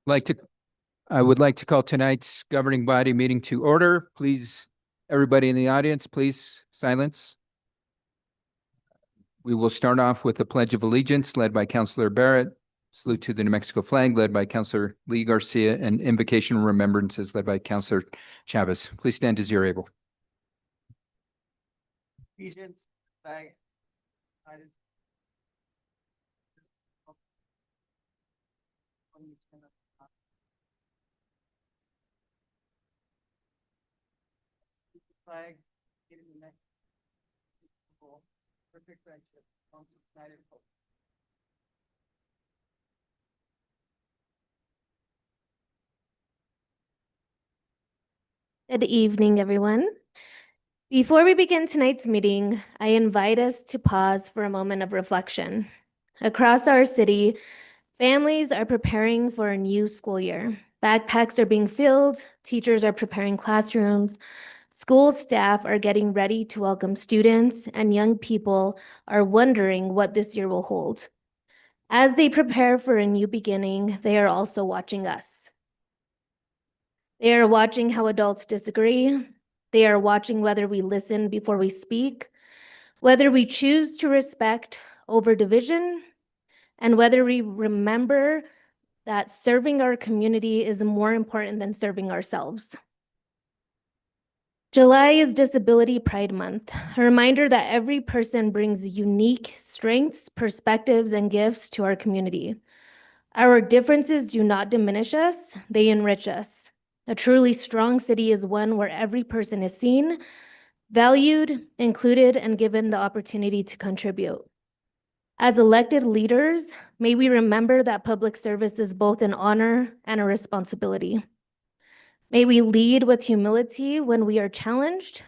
Like to, I would like to call tonight's governing body meeting to order. Please, everybody in the audience, please silence. We will start off with the Pledge of Allegiance led by Councilor Barrett, salute to the New Mexico flag led by Councilor Lee Garcia, and invocation and remembrances led by Councilor Chavez. Please stand as you're able. Allegiance, flag, United flag, getting the next perfect friendship, United Hope. Good evening, everyone. Before we begin tonight's meeting, I invite us to pause for a moment of reflection. Across our city, families are preparing for a new school year. Backpacks are being filled, teachers are preparing classrooms, school staff are getting ready to welcome students, and young people are wondering what this year will hold. As they prepare for a new beginning, they are also watching us. They are watching how adults disagree. They are watching whether we listen before we speak, whether we choose to respect over division, and whether we remember that serving our community is more important than serving ourselves. July is Disability Pride Month, a reminder that every person brings unique strengths, perspectives, and gifts to our community. Our differences do not diminish us, they enrich us. A truly strong city is one where every person is seen, valued, included, and given the opportunity to contribute. As elected leaders, may we remember that public service is both an honor and a responsibility. May we lead with humility when we are challenged,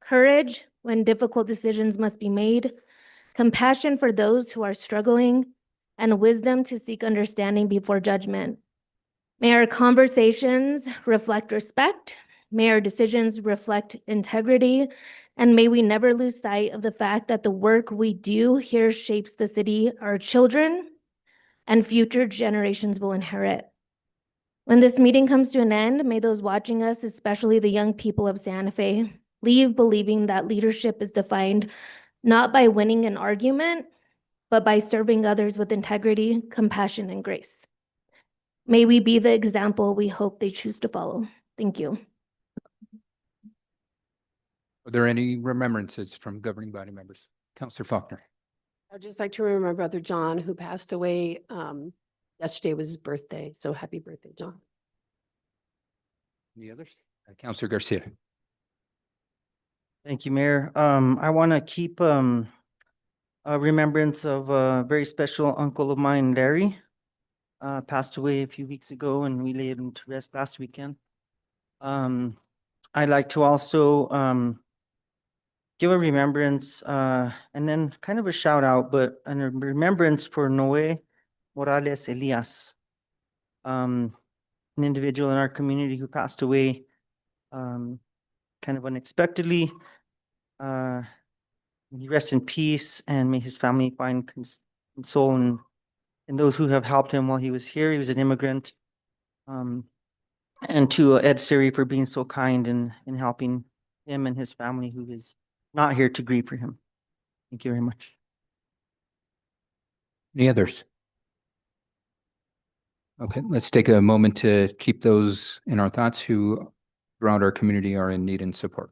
courage when difficult decisions must be made, compassion for those who are struggling, and wisdom to seek understanding before judgment. May our conversations reflect respect, may our decisions reflect integrity, and may we never lose sight of the fact that the work we do here shapes the city our children and future generations will inherit. When this meeting comes to an end, may those watching us, especially the young people of Santa Fe, leave believing that leadership is defined not by winning an argument, but by serving others with integrity, compassion, and grace. May we be the example we hope they choose to follow. Thank you. Are there any remembrances from governing body members? Councilor Faulkner. I'd just like to remember my brother John, who passed away. Yesterday was his birthday, so happy birthday, John. Any others? Councilor Garcia. Thank you, Mayor. I want to keep a remembrance of a very special uncle of mine, Larry. Passed away a few weeks ago and we laid him to rest last weekend. I'd like to also give a remembrance and then kind of a shout out, but a remembrance for Noe Morales Elias, an individual in our community who passed away kind of unexpectedly. He rest in peace and may his family find console in those who have helped him while he was here. He was an immigrant. And to Ed Siri for being so kind in helping him and his family who is not here to grieve for him. Thank you very much. Any others? Okay, let's take a moment to keep those in our thoughts who throughout our community are in need and support.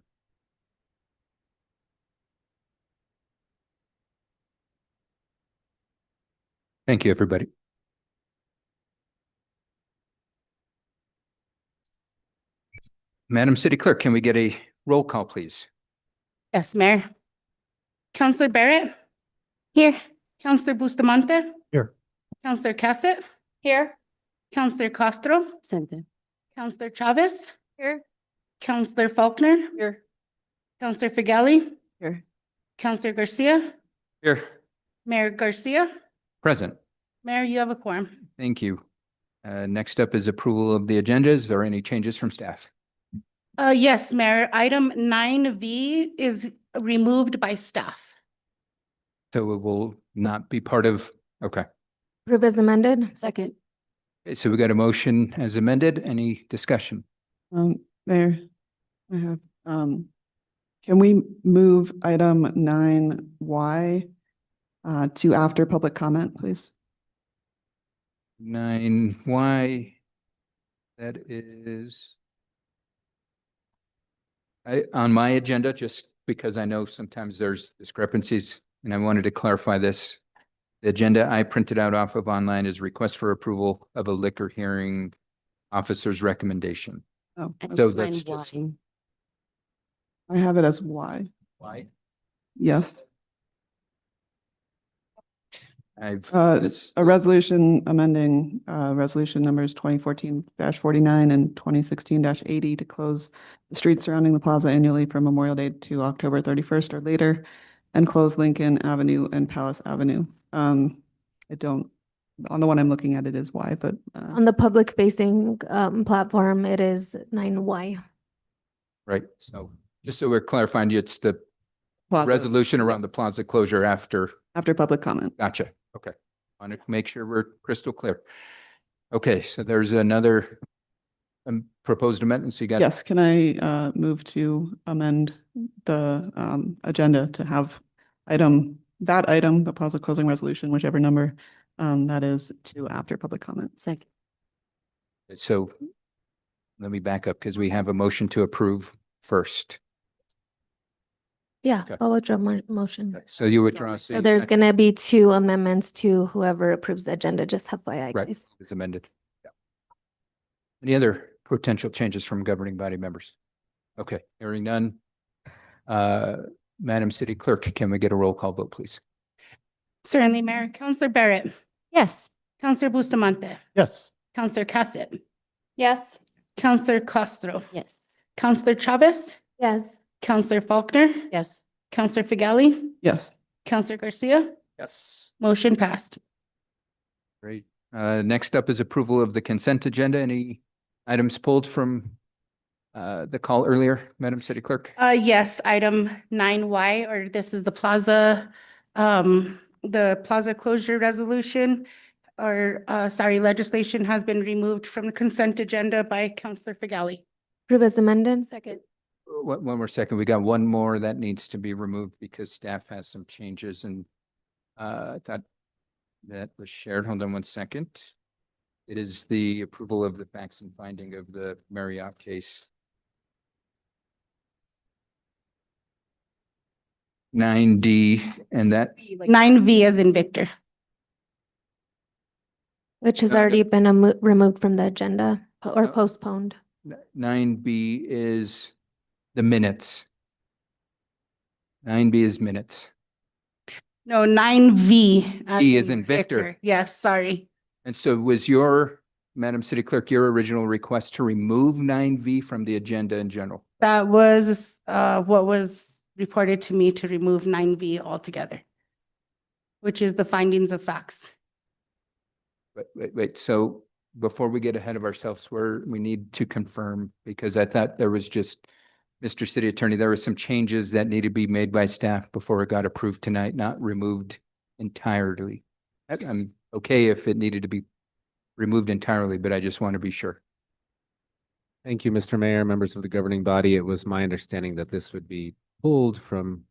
Thank you, everybody. Madam City Clerk, can we get a roll call, please? Yes, Mayor. Councilor Barrett? Here. Councilor Bustamante? Here. Councilor Cassett? Here. Councilor Castro? Sente. Councilor Chavez? Here. Councilor Faulkner? Here. Councilor Figali? Here. Councilor Garcia? Here. Mayor Garcia? Present. Mayor, you have a quorum. Thank you. Next up is approval of the agenda. Is there any changes from staff? Yes, Mayor. Item 9V is removed by staff. So it will not be part of, okay. Approve as amended. Second. Okay, so we got a motion as amended. Any discussion? Mayor, I have, can we move item 9Y to after public comment, please? 9Y. That is on my agenda, just because I know sometimes there's discrepancies, and I wanted to clarify this. The agenda I printed out off of online is request for approval of a liquor hearing officer's recommendation. Oh, So that's just I have it as Y. why Yes. I've. A resolution amending resolution numbers 2014-49 and 2016-80 to close the streets surrounding the plaza annually from Memorial Day to October 31st or later, and close Lincoln Avenue and Palace Avenue. I don't, on the one I'm looking at, it is Y, but On the public facing platform, it is 9Y. Right, so just so we're clarifying, it's the plaza, resolution around the plaza closure after. after public comment. Gotcha. Okay. Want to make sure we're crystal clear. Okay, so there's another proposed amendment. So you got. Yes, can I move to amend the agenda to have that item, the plaza closing resolution, whichever number that is, to after public comment? Second. So let me back up because we have a motion to approve first. Yeah, Okay. I'll withdraw my motion. So you withdraw. So there's gonna be two amendments to whoever approves the agenda, just FYI, Right, guys. it's amended. Yeah. Any other potential changes from governing body members? Okay, hearing none. Madam City Clerk, can we get a roll call vote, please? Certainly, Mayor. Counselor Barrett, Yes. Counselor Bustamante, Yes. Counselor Cassett, Yes. Counselor Castro, Yes. Counselor Chavez, Yes. Counselor Faulkner, Yes. Counselor Figali, Yes. Counselor Garcia, Yes. motion passed. Great. Next up is approval of the consent agenda. Any items pulled from the call earlier, Madam City Clerk? Yes, item 9Y, or this is the plaza closure resolution, or, sorry, legislation has been removed from the consent agenda by Counselor Figali. Approve as amended. Second. One more second. We got one more that needs to be removed because staff has some changes and I thought that was shared. Hold on one second. It is the approval of the facts and finding of the Marriott case. 9D, and that, 9V as in Victor. Which has No, no. already been removed from the agenda or No. postponed. 9B is the minutes. 9B is minutes. No, 9V. V as in Victor. Yes, sorry. And so was your, Madam City Clerk, your original request to remove 9V from the agenda in general? That was what was reported to me, to remove 9V altogether, which is the findings of facts. Wait, so before we get ahead of ourselves, we need to confirm, because I thought there was just, Mr. City Attorney, there were some changes that need to be made by staff before it got approved tonight, not removed entirely. I'm okay if it needed to be removed entirely, but I just want to be sure. Thank you, Mr. Mayor, members of the governing body. It was my understanding that this would be pulled from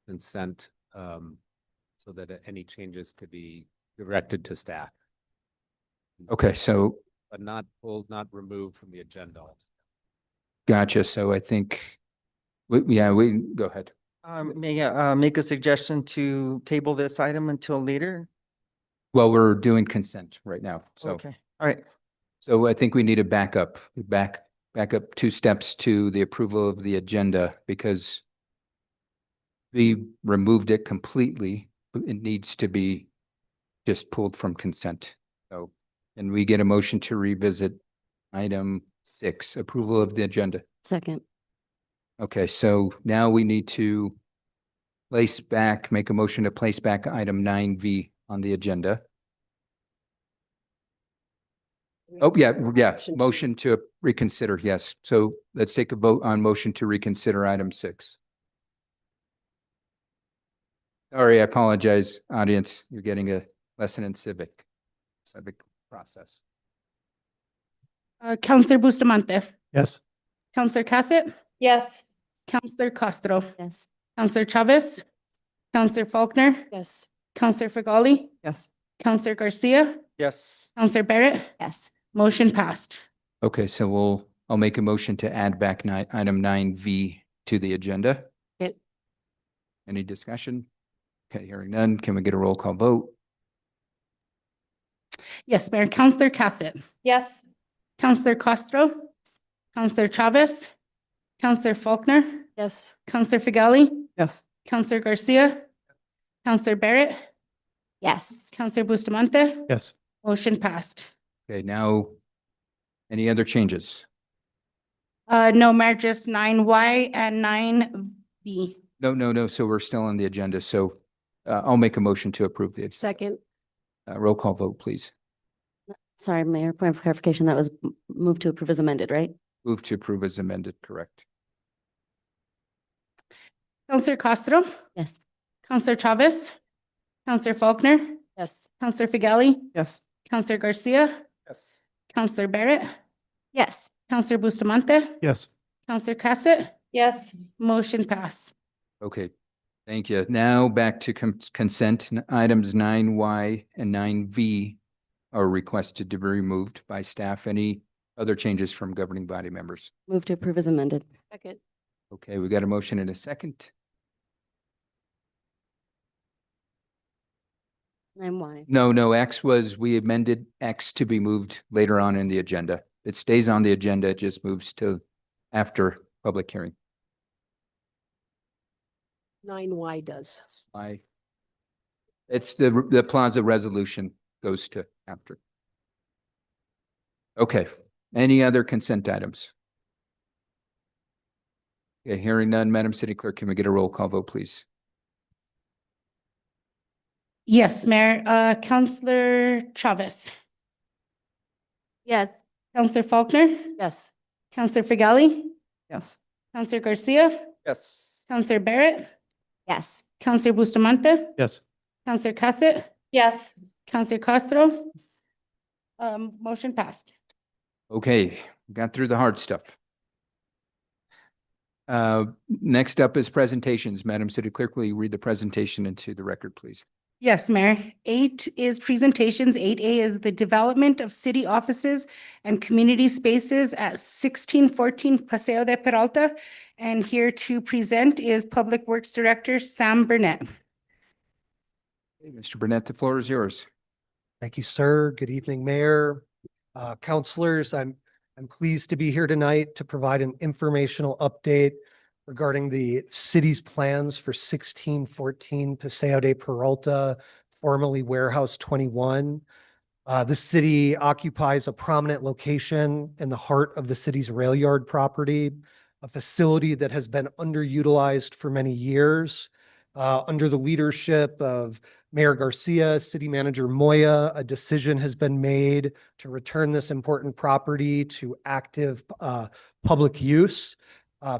consent so that any changes could be directed to staff. Okay, so But not pulled, not removed from the agenda. gotcha. So I think, we go ahead. May I make a suggestion to table this item until later? Well, we're doing consent right now, so. Okay, all right. So I think we need to back up 2 steps to the approval of the agenda, because we removed it completely. It needs to be just pulled from consent. So, and we get a motion to revisit item 6, approval of the agenda. Second. Okay, so now we need to make a motion to place back item 9V on the agenda. Oh, yeah, motion to reconsider, yes. So let's take a vote on motion to reconsider item 6. Sorry, I apologize, audience. You're getting a lesson in civic process. Counselor Bustamante, Yes. Counselor Cassett, Yes. Counselor Castro, Yes. Counselor Chavez, Counselor Faulkner, Yes. Counselor Fagali, Yes. Counselor Garcia, Yes. Counselor Barrett, Yes. motion passed. Okay, so I'll make a motion to add back item 9V to the agenda. Okay. Any discussion? Okay, hearing none. Can we get a roll call vote? Yes, Mayor. Counselor Cassett, Yes. Counselor Castro, Counselor Chavez, Counselor Faulkner, Yes. Counselor Fagali, Yes. Counselor Garcia, Counselor Barrett, Yes. Counselor Bustamante, Yes. motion passed. Okay, now, any other changes? No, Mayor, just 9Y and 9B. No. So we're still on the agenda. So I'll make a motion to approve the Second. roll call vote, please. Sorry, Mayor, point of clarification, that was moved to approve as amended, right? Move to approve as amended, correct? Counselor Castro, Yes. Counselor Chavez, Counselor Faulkner, Yes. Counselor Fagali, Yes. Counselor Garcia, Yes. Counselor Barrett, Yes. Counselor Bustamante, Yes. Counselor Cassett, Yes. motion passed. Okay, thank you. Now back to consent. Items 9Y and 9V are requested to be removed by staff. Any other changes from governing body members? Move to approve as amended. Second. Okay, we got a motion and a second. 9Y. No, X was, we amended X to be moved later on in the agenda. It stays on the agenda, it just moves to after public hearing. 9Y does. It's the plaza resolution goes to after. Okay, any other consent items? Okay, hearing none, Madam City Clerk, can we get a roll call vote, please? Yes, Mayor. Counselor Chavez, Yes. Counselor Faulkner, Yes. Counselor Fagali, Yes. Counselor Garcia, Yes. Counselor Barrett, Yes. Counselor Bustamante, Yes. Counselor Cassett, Yes. Counselor Castro, motion passed. Okay, got through the hard stuff. Next up is presentations. Madam City Clerk, will you read the presentation into the record, please? Yes, Mayor. 8 is presentations. 8A is the development of city offices and community spaces at 1614 Paseo de Peralta. And here to present is Public Works Director Sam Burnett. Okay, Mr. Burnett, the floor is yours. Thank you, sir. Good evening, Mayor. Counselors, I'm pleased to be here tonight to provide an informational update regarding the city's plans for 1614 Paseo de Peralta, formerly Warehouse 21. The city occupies a prominent location in the heart of the city's rail yard property, a facility that has been underutilized for many years. Under the leadership of Mayor Garcia, City Manager Moya, a decision has been made to return this important property to active public use.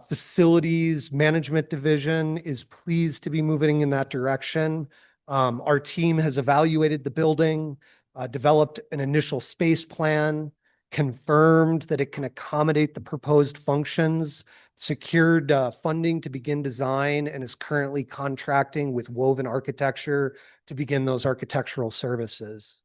Facilities Management Division is pleased to be moving in that direction. Our team has evaluated the building, developed an initial space plan, confirmed that it can accommodate the proposed functions, secured funding to begin design, and is currently contracting with Woven Architecture to begin those architectural services.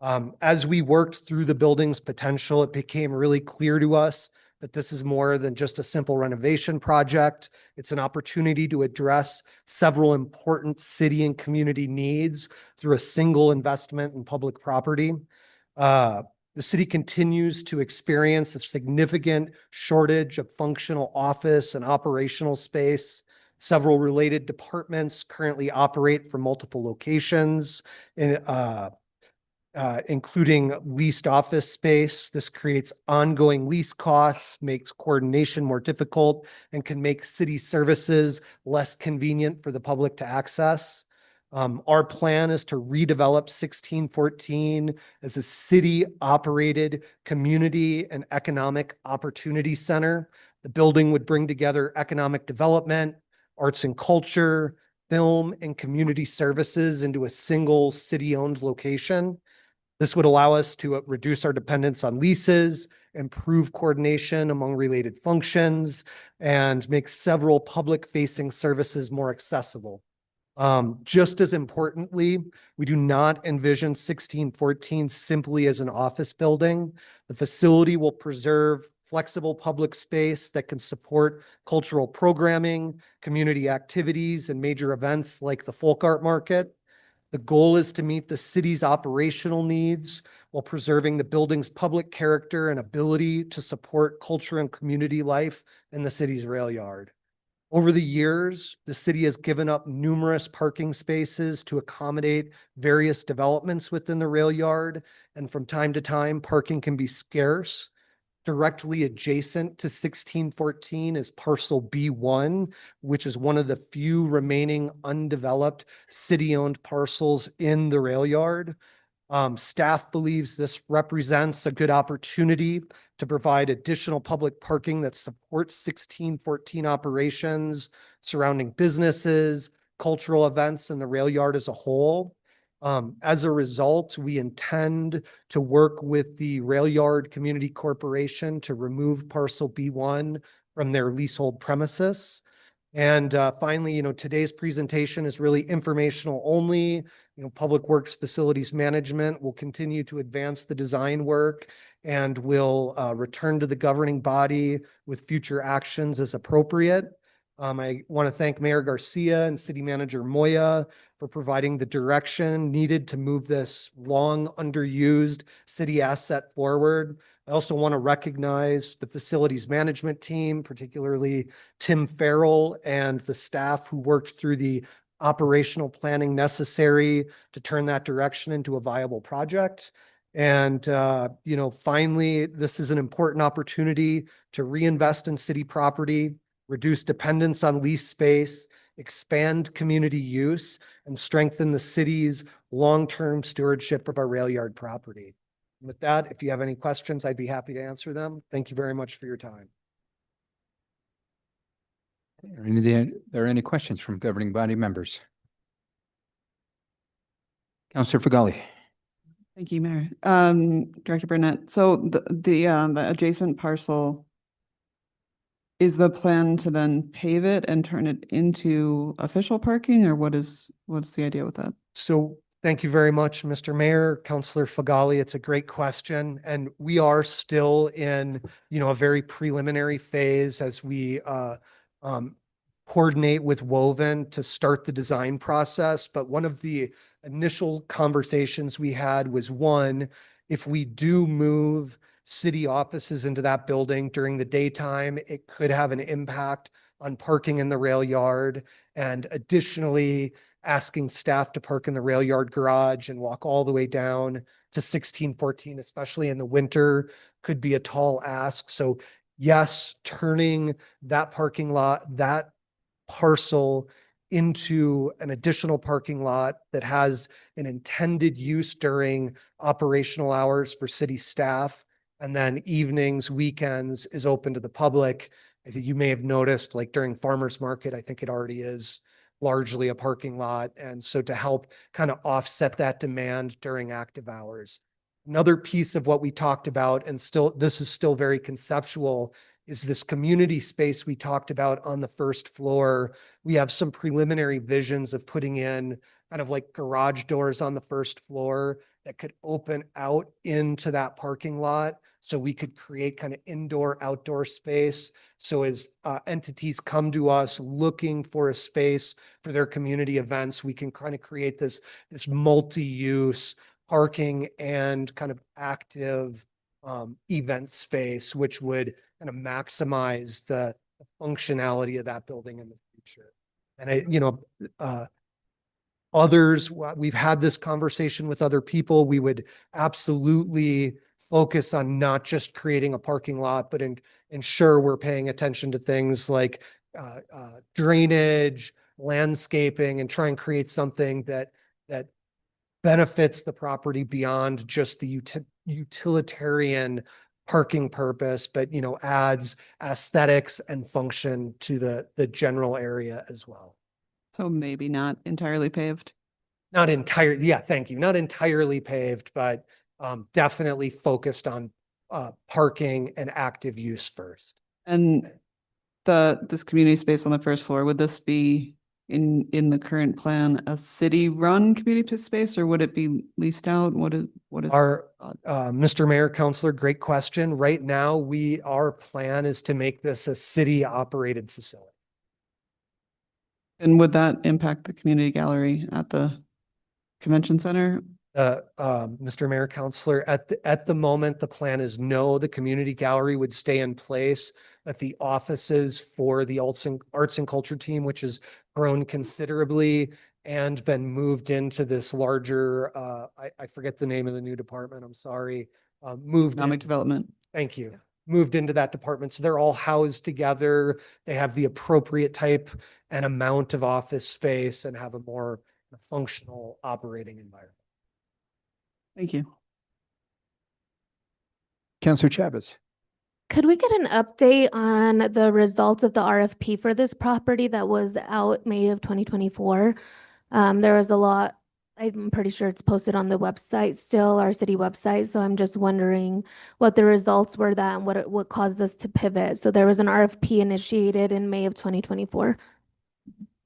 As we worked through the building's potential, it became really clear to us that this is more than just a simple renovation project. It's an opportunity to address several important city and community needs through a single investment in public property. The city continues to experience a significant shortage of functional office and operational space. Several related departments currently operate from multiple locations, including leased office space. This creates ongoing lease costs, makes coordination more difficult, and can make city services less convenient for the public to access. Our plan is to redevelop 1614 as a city-operated community and economic opportunity center. The building would bring together economic development, arts and culture, film, and community services into a single city-owned location. This would allow us to reduce our dependence on leases improve coordination among related functions, and make several public-facing services more accessible. Just as importantly, we do not envision 1614 simply as an office building. The facility will preserve flexible public space that can support cultural programming, community activities, and major events like the Folk Art Market. The goal is to meet the city's operational needs while preserving the building's public character and ability to support culture and community life in the city's rail yard. Over the years, the city has given up numerous parking spaces to accommodate various developments within the rail yard, and from time to time, parking can be scarce. Directly adjacent to 1614 is parcel B1, which is one of the few remaining undeveloped city-owned parcels in the rail yard. Staff believes this represents a good opportunity to provide additional public parking that supports 1614 operations surrounding businesses, cultural events, and the rail yard as a whole. As a result, we intend to work with the Rail Yard Community Corporation to remove parcel B1 from their leasehold premises. And finally, today's presentation is really informational only. Public Works Facilities Management will continue to advance the design work and will return to the governing body with future actions as appropriate. I want to thank Mayor Garcia and City Manager Moya for providing the direction needed to move this long underused city asset forward. I also want to recognize the facilities management team, particularly Tim Farrell and the staff who worked through the operational planning necessary to turn that direction into a viable project. And, finally, this is an important opportunity to reinvest in city property, reduce dependence on lease space, expand community use, and strengthen the city's long-term stewardship of our rail yard property. With that, if you have any questions, I'd be happy to answer them. Thank you very much for your time. Are there any questions from governing body members? Councillor Fagali. Thank you, Mayor. Director Burnett, so the adjacent parcel, is the plan to then pave it and turn it into official parking, or what's the idea with that? So thank you very much, Mr. Mayor, Councillor Fagali. It's a great question. And we are still in, a very preliminary phase as we coordinate with Woven to start the design process. But one of the initial conversations we had was, one, if we do move city offices into that building during the daytime, it could have an impact on parking in the rail yard. And additionally, asking staff to park in the rail yard garage and walk all the way down to 1614, especially in the winter, could be a tall ask. So yes, turning that parking lot, that parcel into an additional parking lot that has an intended use during operational hours for city staff, and then evenings, weekends is open to the public. I think you may have noticed, like during farmers market, I think it already is largely a parking lot. And so to help kind of offset that demand during active hours. Another piece of what we talked about, and this is still very conceptual, is this community space we talked about on the first floor. We have some preliminary visions of putting in kind of like garage doors on the first floor that could open out into that parking lot. So we could create kind of indoor, outdoor space. So as entities come to us looking for a space for their community events, we can kind of create this multi-use parking and kind of active event space, which would kind of maximize the functionality of that building in the future. And we've had this conversation with other people. We would absolutely focus on not just creating a parking lot, but ensure we're paying attention to things like drainage, landscaping, and try and create something that benefits the property beyond just the utilitarian parking purpose, but adds aesthetics and function to the general area as well. So maybe not entirely paved? Not entirely, yeah, thank you. Not entirely paved, but definitely focused on parking and active use first. And this community space on the first floor, would this be in the current plan, a city-run community space, or would it be leased out? What is? Mr. Mayor, Counselor, great question. Right now, our plan is to make this a city-operated facility. And would that impact the community gallery at the convention center? Mr. Mayor, Counselor, at the moment, the plan is no, the community gallery would stay in place, but the offices for the arts and culture team, which has grown considerably and been moved into this larger, I forget the name of the new department, I'm sorry, Economic development. Thank you. Moved into that department. So they're all housed together. They have the appropriate type and amount of office space and have a more functional operating environment. Thank you. Counselor Chavez. Could we get an update on the results of the RFP for this property that was out May of 2024? There was a lot, I'm pretty sure it's posted on the website still, our city website. So I'm just wondering what the results were that and what caused us to pivot. So there was an RFP initiated in May of 2024.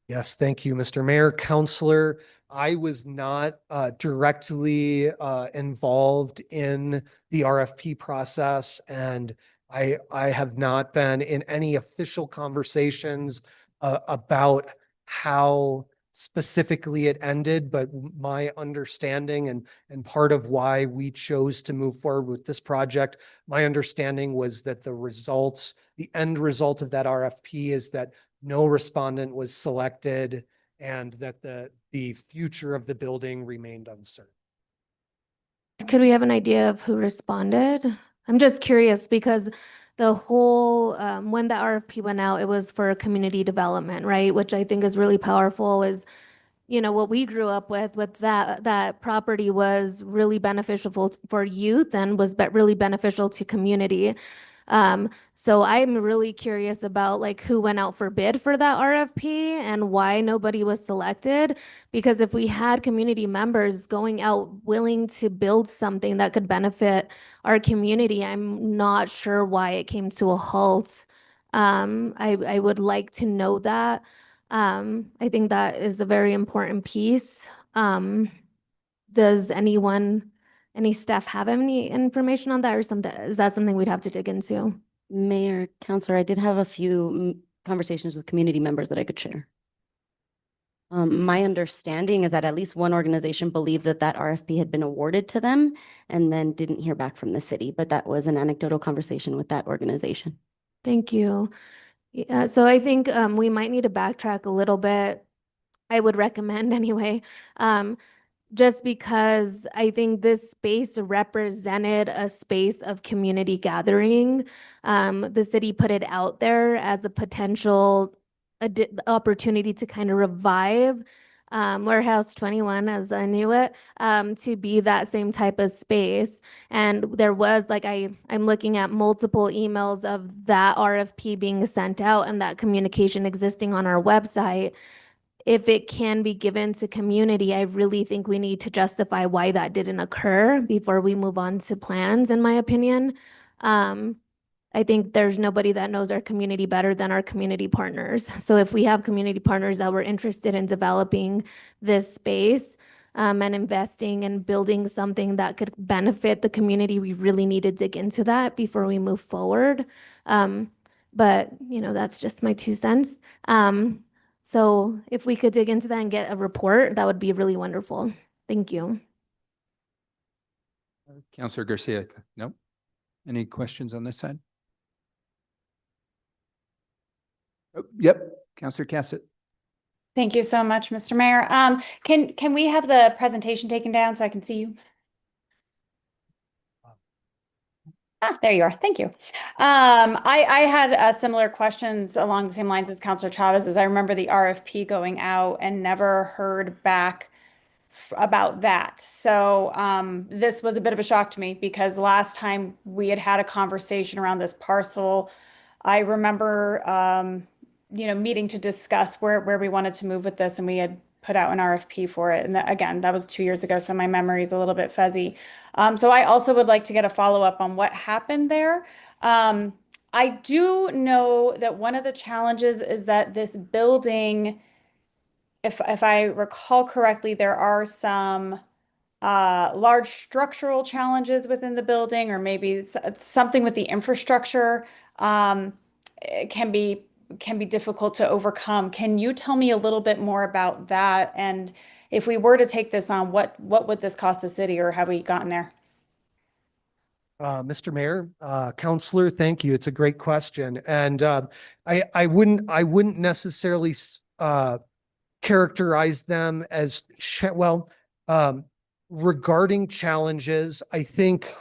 Yes, thank you, Mr. Mayor, Counselor. I was not directly involved in the RFP process, and I have not been in any official conversations about how specifically it ended, but my understanding and part of why we chose to move forward with this project, my understanding was that the end result of that RFP is that no respondent was selected and that the future of the building remained uncertain. Could we have an idea of who responded? I'm just curious because the whole, when the RFP went out, it was for community development, right? Which I think is really powerful is, you know, what we grew up with that property was really beneficial for youth and was really beneficial to community. So I'm really curious about like who went out for bid for that RFP and why nobody was selected. Because if we had community members going out willing to build something that could benefit our community, I'm not sure why it came to a halt. I would like to know that. I think that is a very important piece. Does any staff have any information on that or something? Is that something we'd have to dig into? Mayor, Counselor, I did have a few conversations with community members that I could share. My understanding is that at least one organization believed that that RFP had been awarded to them and then didn't hear back from the city, but that was an anecdotal conversation with that organization. Thank you. Yeah, so I think we might need to backtrack a little bit. I would recommend anyway. Just because I think this space represented a space of community gathering. The city put it out there as a potential opportunity to kind of revive Warehouse 21, as I knew it, to be that same type of space. And there was like, I'm looking at multiple emails of that RFP being sent out and that communication existing on our website. If it can be given to community, I really think we need to justify why that didn't occur before we move on to plans, in my opinion. I think there's nobody that knows our community better than our community partners. So if we have community partners that were interested in developing this space and investing and building something that could benefit the community, we really need to dig into that before we move forward. But, you know, that's just my 2 cents. So if we could dig into that and get a report, that would be really wonderful. Thank you. Counselor Garcia, no? Any questions on this side? Oh, yep, Counselor Cassett. Thank you so much, Mr. Mayor. Can we have the presentation taken down so I can see you? There you are. Thank you. I had similar questions along the same lines as Counselor Chavez, as I remember the RFP going out and never heard back about that. So this was a bit of a shock to me because last time we had a conversation around this parcel, I remember, you know, meeting to discuss where we wanted to move with this, and we had put out an RFP for it. And again, that was 2 years ago, so my memory is a little bit fuzzy. So I also would like to get a follow-up on what happened there. I do know that one of the challenges is that this building, if I recall correctly, there are some large structural challenges within the building, or maybe something with the infrastructure it can be difficult to overcome. Can you tell me a little bit more about that? And if we were to take this on, what would this cost the city, or have we gotten there? Mr. Mayor, Counselor, thank you. It's a great question. And I wouldn't necessarily characterize them as, regarding challenges, I think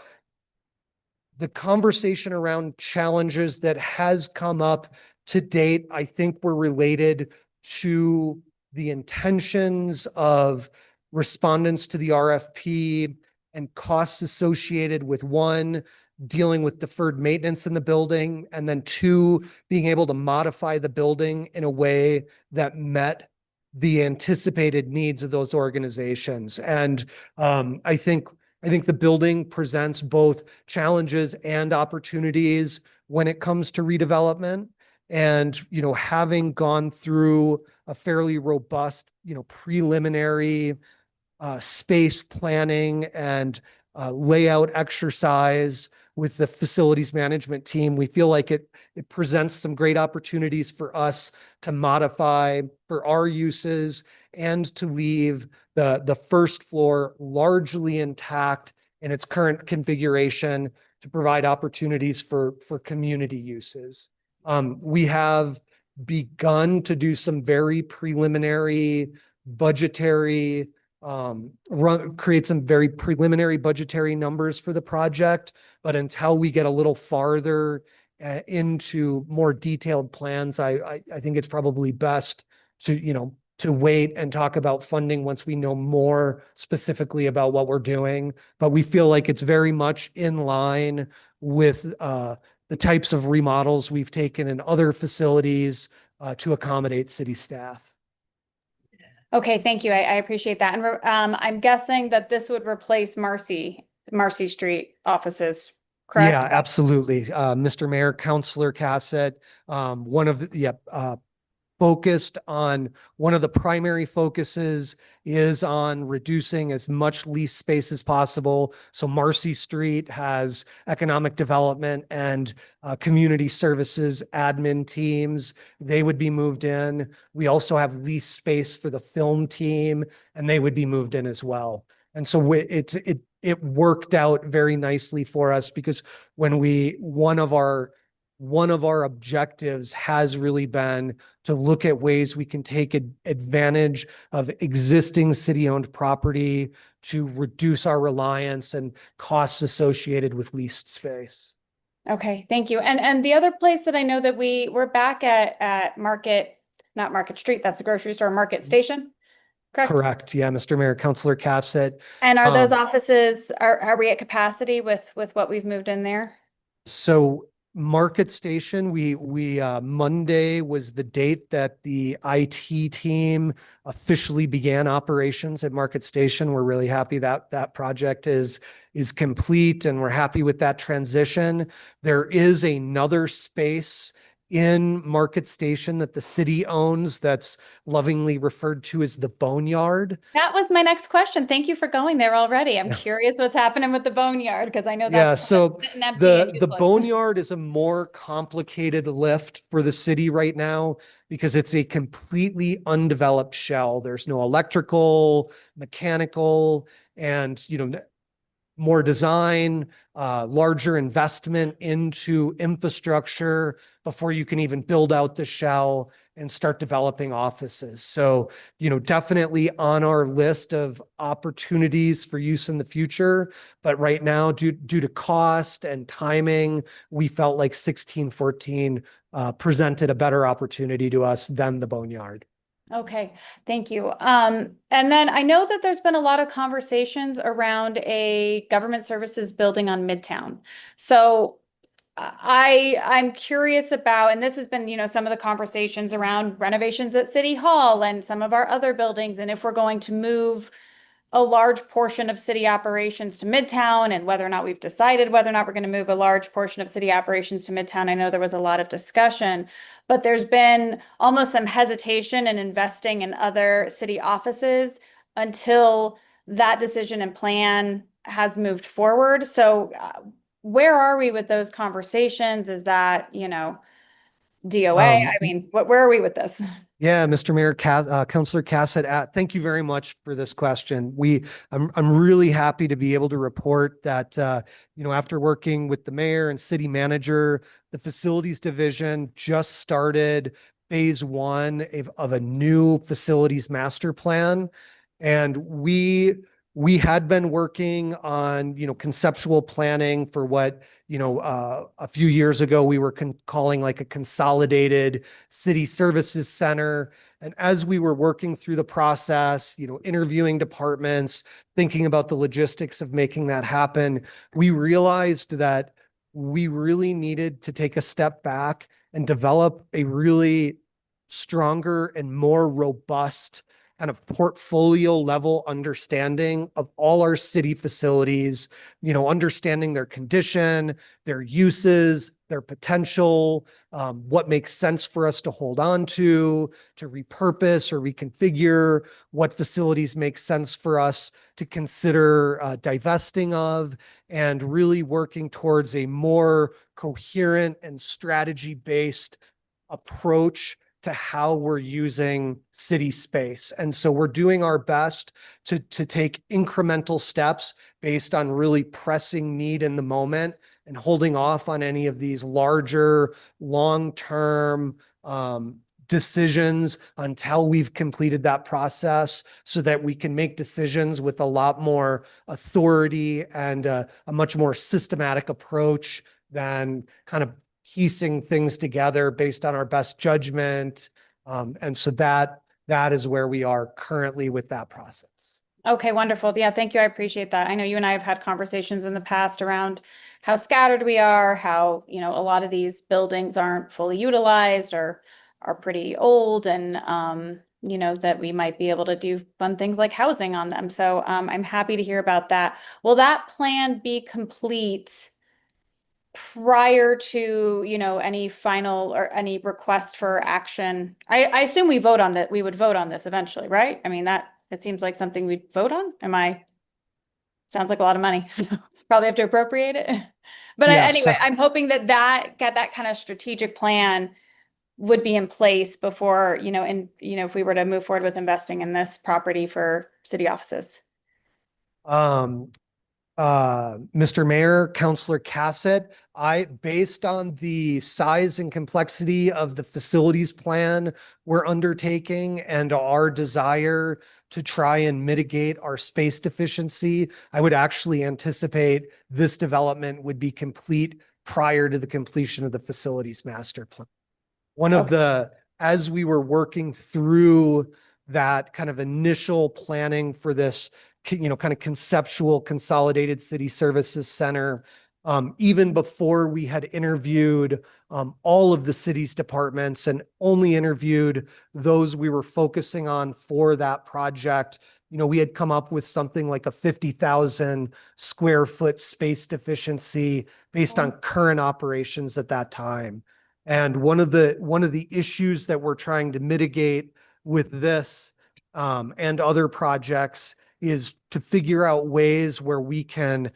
the conversation around challenges that has come up to date, I think were related to the intentions of respondents to the RFP and costs associated with, one, dealing with deferred maintenance in the building, and then two, being able to modify the building in a way that met the anticipated needs of those organizations. And I think the building presents both challenges and opportunities when it comes to redevelopment. And, having gone through a fairly robust, preliminary space planning and layout exercise with the facilities management team, we feel like it presents some great opportunities for us to modify for our uses and to leave the first floor largely intact in its current configuration to provide opportunities for community uses. We have begun to do some very preliminary budgetary create some very preliminary budgetary numbers for the project, but until we get a little farther into more detailed plans, I think it's probably best to wait and talk about funding once we know more specifically about what we're doing. But we feel like it's very much in line with the types of remodels we've taken in other facilities to accommodate city staff. Okay, thank you. I appreciate that. And I'm guessing that this would replace Marcy Street offices, correct? Yeah, absolutely. Mr. Mayor, Councilor Cassett, focused on one of the primary focuses is on reducing as much lease space as possible. So Marcy Street has economic development and community services admin teams. They would be moved in. We also have lease space for the film team, and they would be moved in as well. And so it worked out very nicely for us, because when one of our objectives has really been to look at ways we can take advantage of existing city-owned property to reduce our reliance and costs associated with leased space. Okay, thank you. And the other place that I know that we're back at not Market Street, that's the grocery store, Market Station, correct? Correct. Yeah, Mr. Mayor, Councilor Cassett. And are those offices, are we at capacity with what we've moved in there? So Market Station, we Monday was the date that the IT team officially began operations at Market Station. We're really happy that that project is complete, and we're happy with that transition. There is another space in Market Station that the city owns that's lovingly referred to as the Boneyard. That was my next question. Thank you for going there already. I'm curious what's happening with the Boneyard, because I know that's so sitting empty and the useless. Boneyard is a more complicated lift for the city right now because it's a completely undeveloped shell. There's no electrical, mechanical, and more design, larger investment into infrastructure before you can even build out the shell and start developing offices. So, definitely on our list of opportunities for use in the future. But right now, due to cost and timing, we felt like 1614 presented a better opportunity to us than the Boneyard. Okay, thank you. And then I know that there's been a lot of conversations around a government services building on Midtown. So I'm curious about, and this has been, you know, some of the conversations around renovations at City Hall and some of our other buildings, and if we're going to move a large portion of city operations to Midtown, and whether or not we've decided whether or not we're going to move a large portion of city operations to Midtown. I know there was a lot of discussion, but there's been almost some hesitation in investing in other city offices until that decision and plan has moved forward. So where are we with those conversations? Is that, you know, DOA? I mean, where are we with this? Yeah, Mr. Mayor, Councilor Cassett, thank you very much for this question. I'm really happy to be able to report that, you know, after working with the mayor and city manager, the facilities division just started phase one of a new facilities master plan. And we had been working on, you know, conceptual planning for what, you know, a few years ago, we were calling like a consolidated city services center. And as we were working through the process, you know, interviewing departments, thinking about the logistics of making that happen, we realized that we really needed to take a step back and develop a really stronger and more robust kind of portfolio level understanding of all our city facilities, you know, understanding their condition, their uses, their potential, what makes sense for us to hold on to repurpose or reconfigure, what facilities make sense for us to consider divesting of, and really working towards a more coherent and strategy-based approach to how we're using city space. And so we're doing our best to take incremental steps based on really pressing need in the moment and holding off on any of these larger, long-term decisions until we've completed that process so that we can make decisions with a lot more authority and a much more systematic approach than kind of piecing things together based on our best judgment. And so that is where we are currently with that process. Okay, wonderful. Yeah, thank you. I appreciate that. I know you and I have had conversations in the past around how scattered we are, how, you know, a lot of these buildings aren't fully utilized or are pretty old, and you know, that we might be able to do fun things like housing on them. So I'm happy to hear about that. Will that plan be complete prior to, you know, any final or any request for action? I assume we vote on that. We would vote on this eventually, right? I mean, it seems like something we'd vote on. Sounds like a lot of money, so probably have to appropriate it. But Yes. anyway, I'm hoping that kind of strategic plan would be in place before, you know, and, you know, if we were to move forward with investing in this property for city offices. Mr. Mayor, Councilor Cassett, based on the size and complexity of the facilities plan we're undertaking and our desire to try and mitigate our space deficiency, I would actually anticipate this development would be complete prior to the completion of the facilities master plan. As we were working through that kind of initial planning for this, you know, kind of conceptual consolidated city services center, even before we had interviewed all of the city's departments and only interviewed those we were focusing on for that project, you know, we had come up with something like a 50,000 square foot space deficiency based on current operations at that time. And one of the issues that we're trying to mitigate with this and other projects is to figure out ways where we can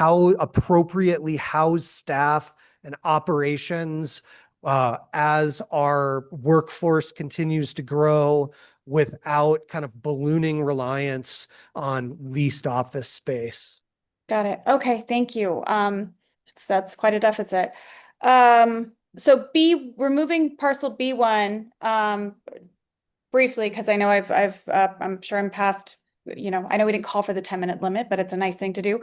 appropriately house staff and operations as our workforce continues to grow without kind of ballooning reliance on leased office space. Got it. Okay, thank you. That's quite a deficit. So removing parcel B1, briefly, because I know I'm sure I'm past, you know, I know we didn't call for the 10-minute limit, but it's a nice thing to do.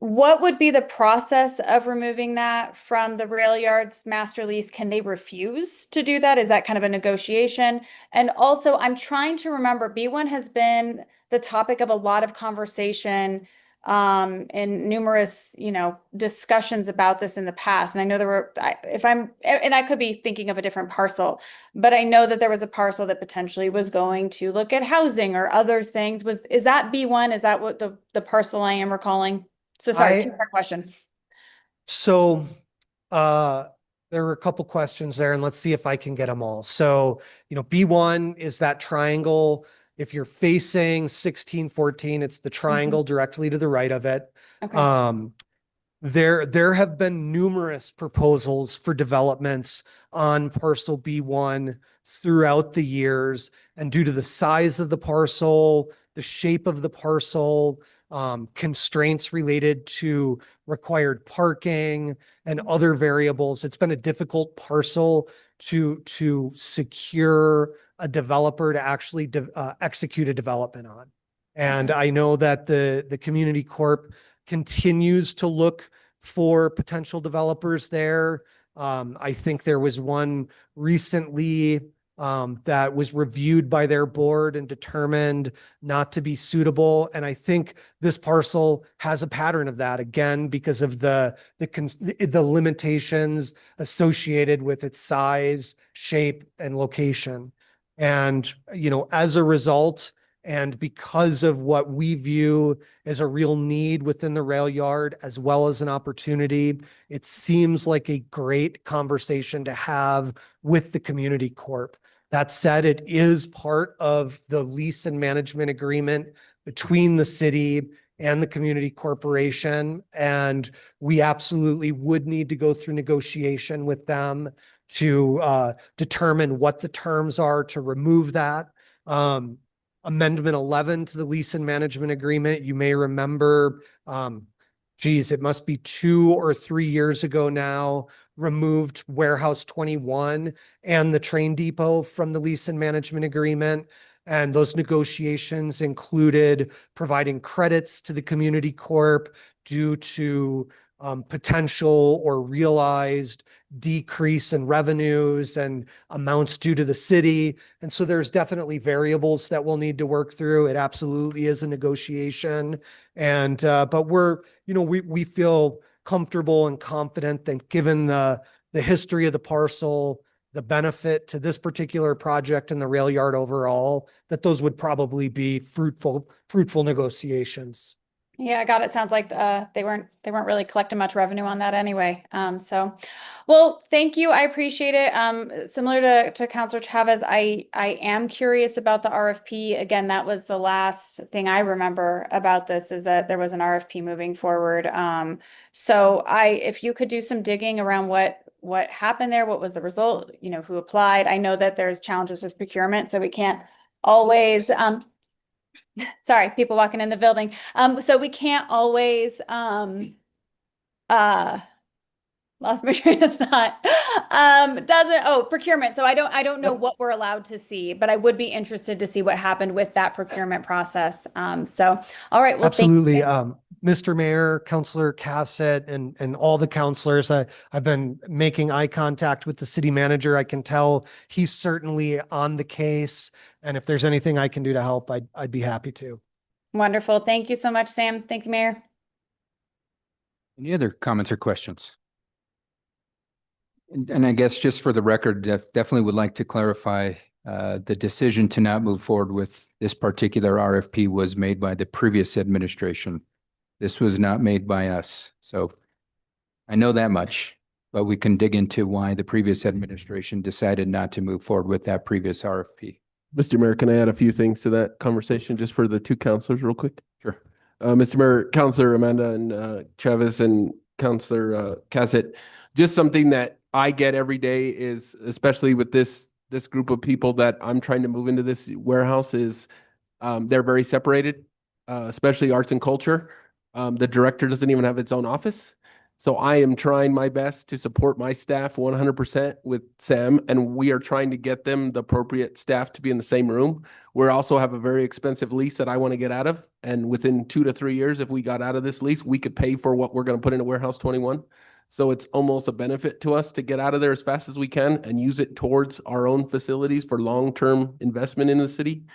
What would be the process of removing that from the rail yards master lease? Can they refuse to do that? Is that kind of a negotiation? And also, I'm trying to remember, B1 has been the topic of a lot of conversation in numerous, discussions about this in the past. And I know there were, and I could be thinking of a different parcel, but I know that there was a parcel that potentially was going to look at housing or other things. Is that B1? Is that what the parcel I am recalling? So sorry, two-part question. So, there were a couple questions there, and let's see if I can get them all. So, B1 is that triangle. If you're facing 1614, it's the triangle directly to the right of it. Okay. There have been numerous proposals for developments on parcel B1 throughout the years, and due to the size of the parcel, the shape of the parcel, constraints related to required parking and other variables, it's been a difficult parcel to secure a developer to actually execute a development on. And I know that the Community Corp continues to look for potential developers there. I think there was one recently that was reviewed by their board and determined not to be suitable. And I think this parcel has a pattern of that, again, because of the limitations associated with its size, shape, and location. And, as a result, and because of what we view as a real need within the rail yard, as well as an opportunity, it seems like a great conversation to have with the Community Corp. That said, it is part of the lease and management agreement between the city and the Community Corporation. And we absolutely would need to go through negotiation with them to determine what the terms are to remove that. Amendment 11 to the lease and management agreement, you may remember, it must be 2 or 3 years ago now, removed Warehouse 21 and the train depot from the lease and management agreement. And those negotiations included providing credits to the Community Corp due to potential or realized decrease in revenues and amounts due to the city. And so there's definitely variables that we'll need to work through. It absolutely is a negotiation. And, but we feel comfortable and confident that given the history of the parcel, the benefit to this particular project and the rail yard overall, that those would probably be fruitful negotiations. Yeah, I got it. Sounds like they weren't really collecting much revenue on that anyway. Well, thank you. I appreciate it. Similar to Councilor Chavez, I am curious about the RFP. Again, that was the last thing I remember about this, is that there was an RFP moving forward. If you could do some digging around what happened there, what was the result, who applied. I know that there's challenges with procurement, so we can't always sorry, people walking in the building. So we can't always lost my train of thought. Procurement. So I don't know what we're allowed to see, but I would be interested to see what happened with that procurement process. All right. Well, absolutely. Thank you. Mr. Mayor, Councilor Cassett, and all the councilors, I've been making eye contact with the city manager. I can tell he's certainly on the case. And if there's anything I can do to help, I'd be happy to. Wonderful. Thank you so much, Sam. Thank you, Mayor. Any other comments or questions? And I guess just for the record, definitely would like to clarify, the decision to not move forward with this particular RFP was made by the previous administration. This was not made by us. So I know that much, but we can dig into why the previous administration decided not to move forward with that previous RFP. Mr. Mayor, can I add a few things to that conversation just for the two councilors real quick? Sure. Mr. Mayor, Councilor Amanda and Chavez and Councilor Cassett, just something that I get every day is, especially with this group of people that I'm trying to move into this warehouse, is they're very separated, especially arts and culture. The director doesn't even have its own office. So I am trying my best to support my staff 100% with Sam, and we are trying to get them the appropriate staff to be in the same room. We also have a very expensive lease that I want to get out of. And within 2 to 3 years, if we got out of this lease, we could pay for what we're going to put into Warehouse 21. So it's almost a benefit to us to get out of there as fast as we can and use it towards our own facilities for long-term investment in the city.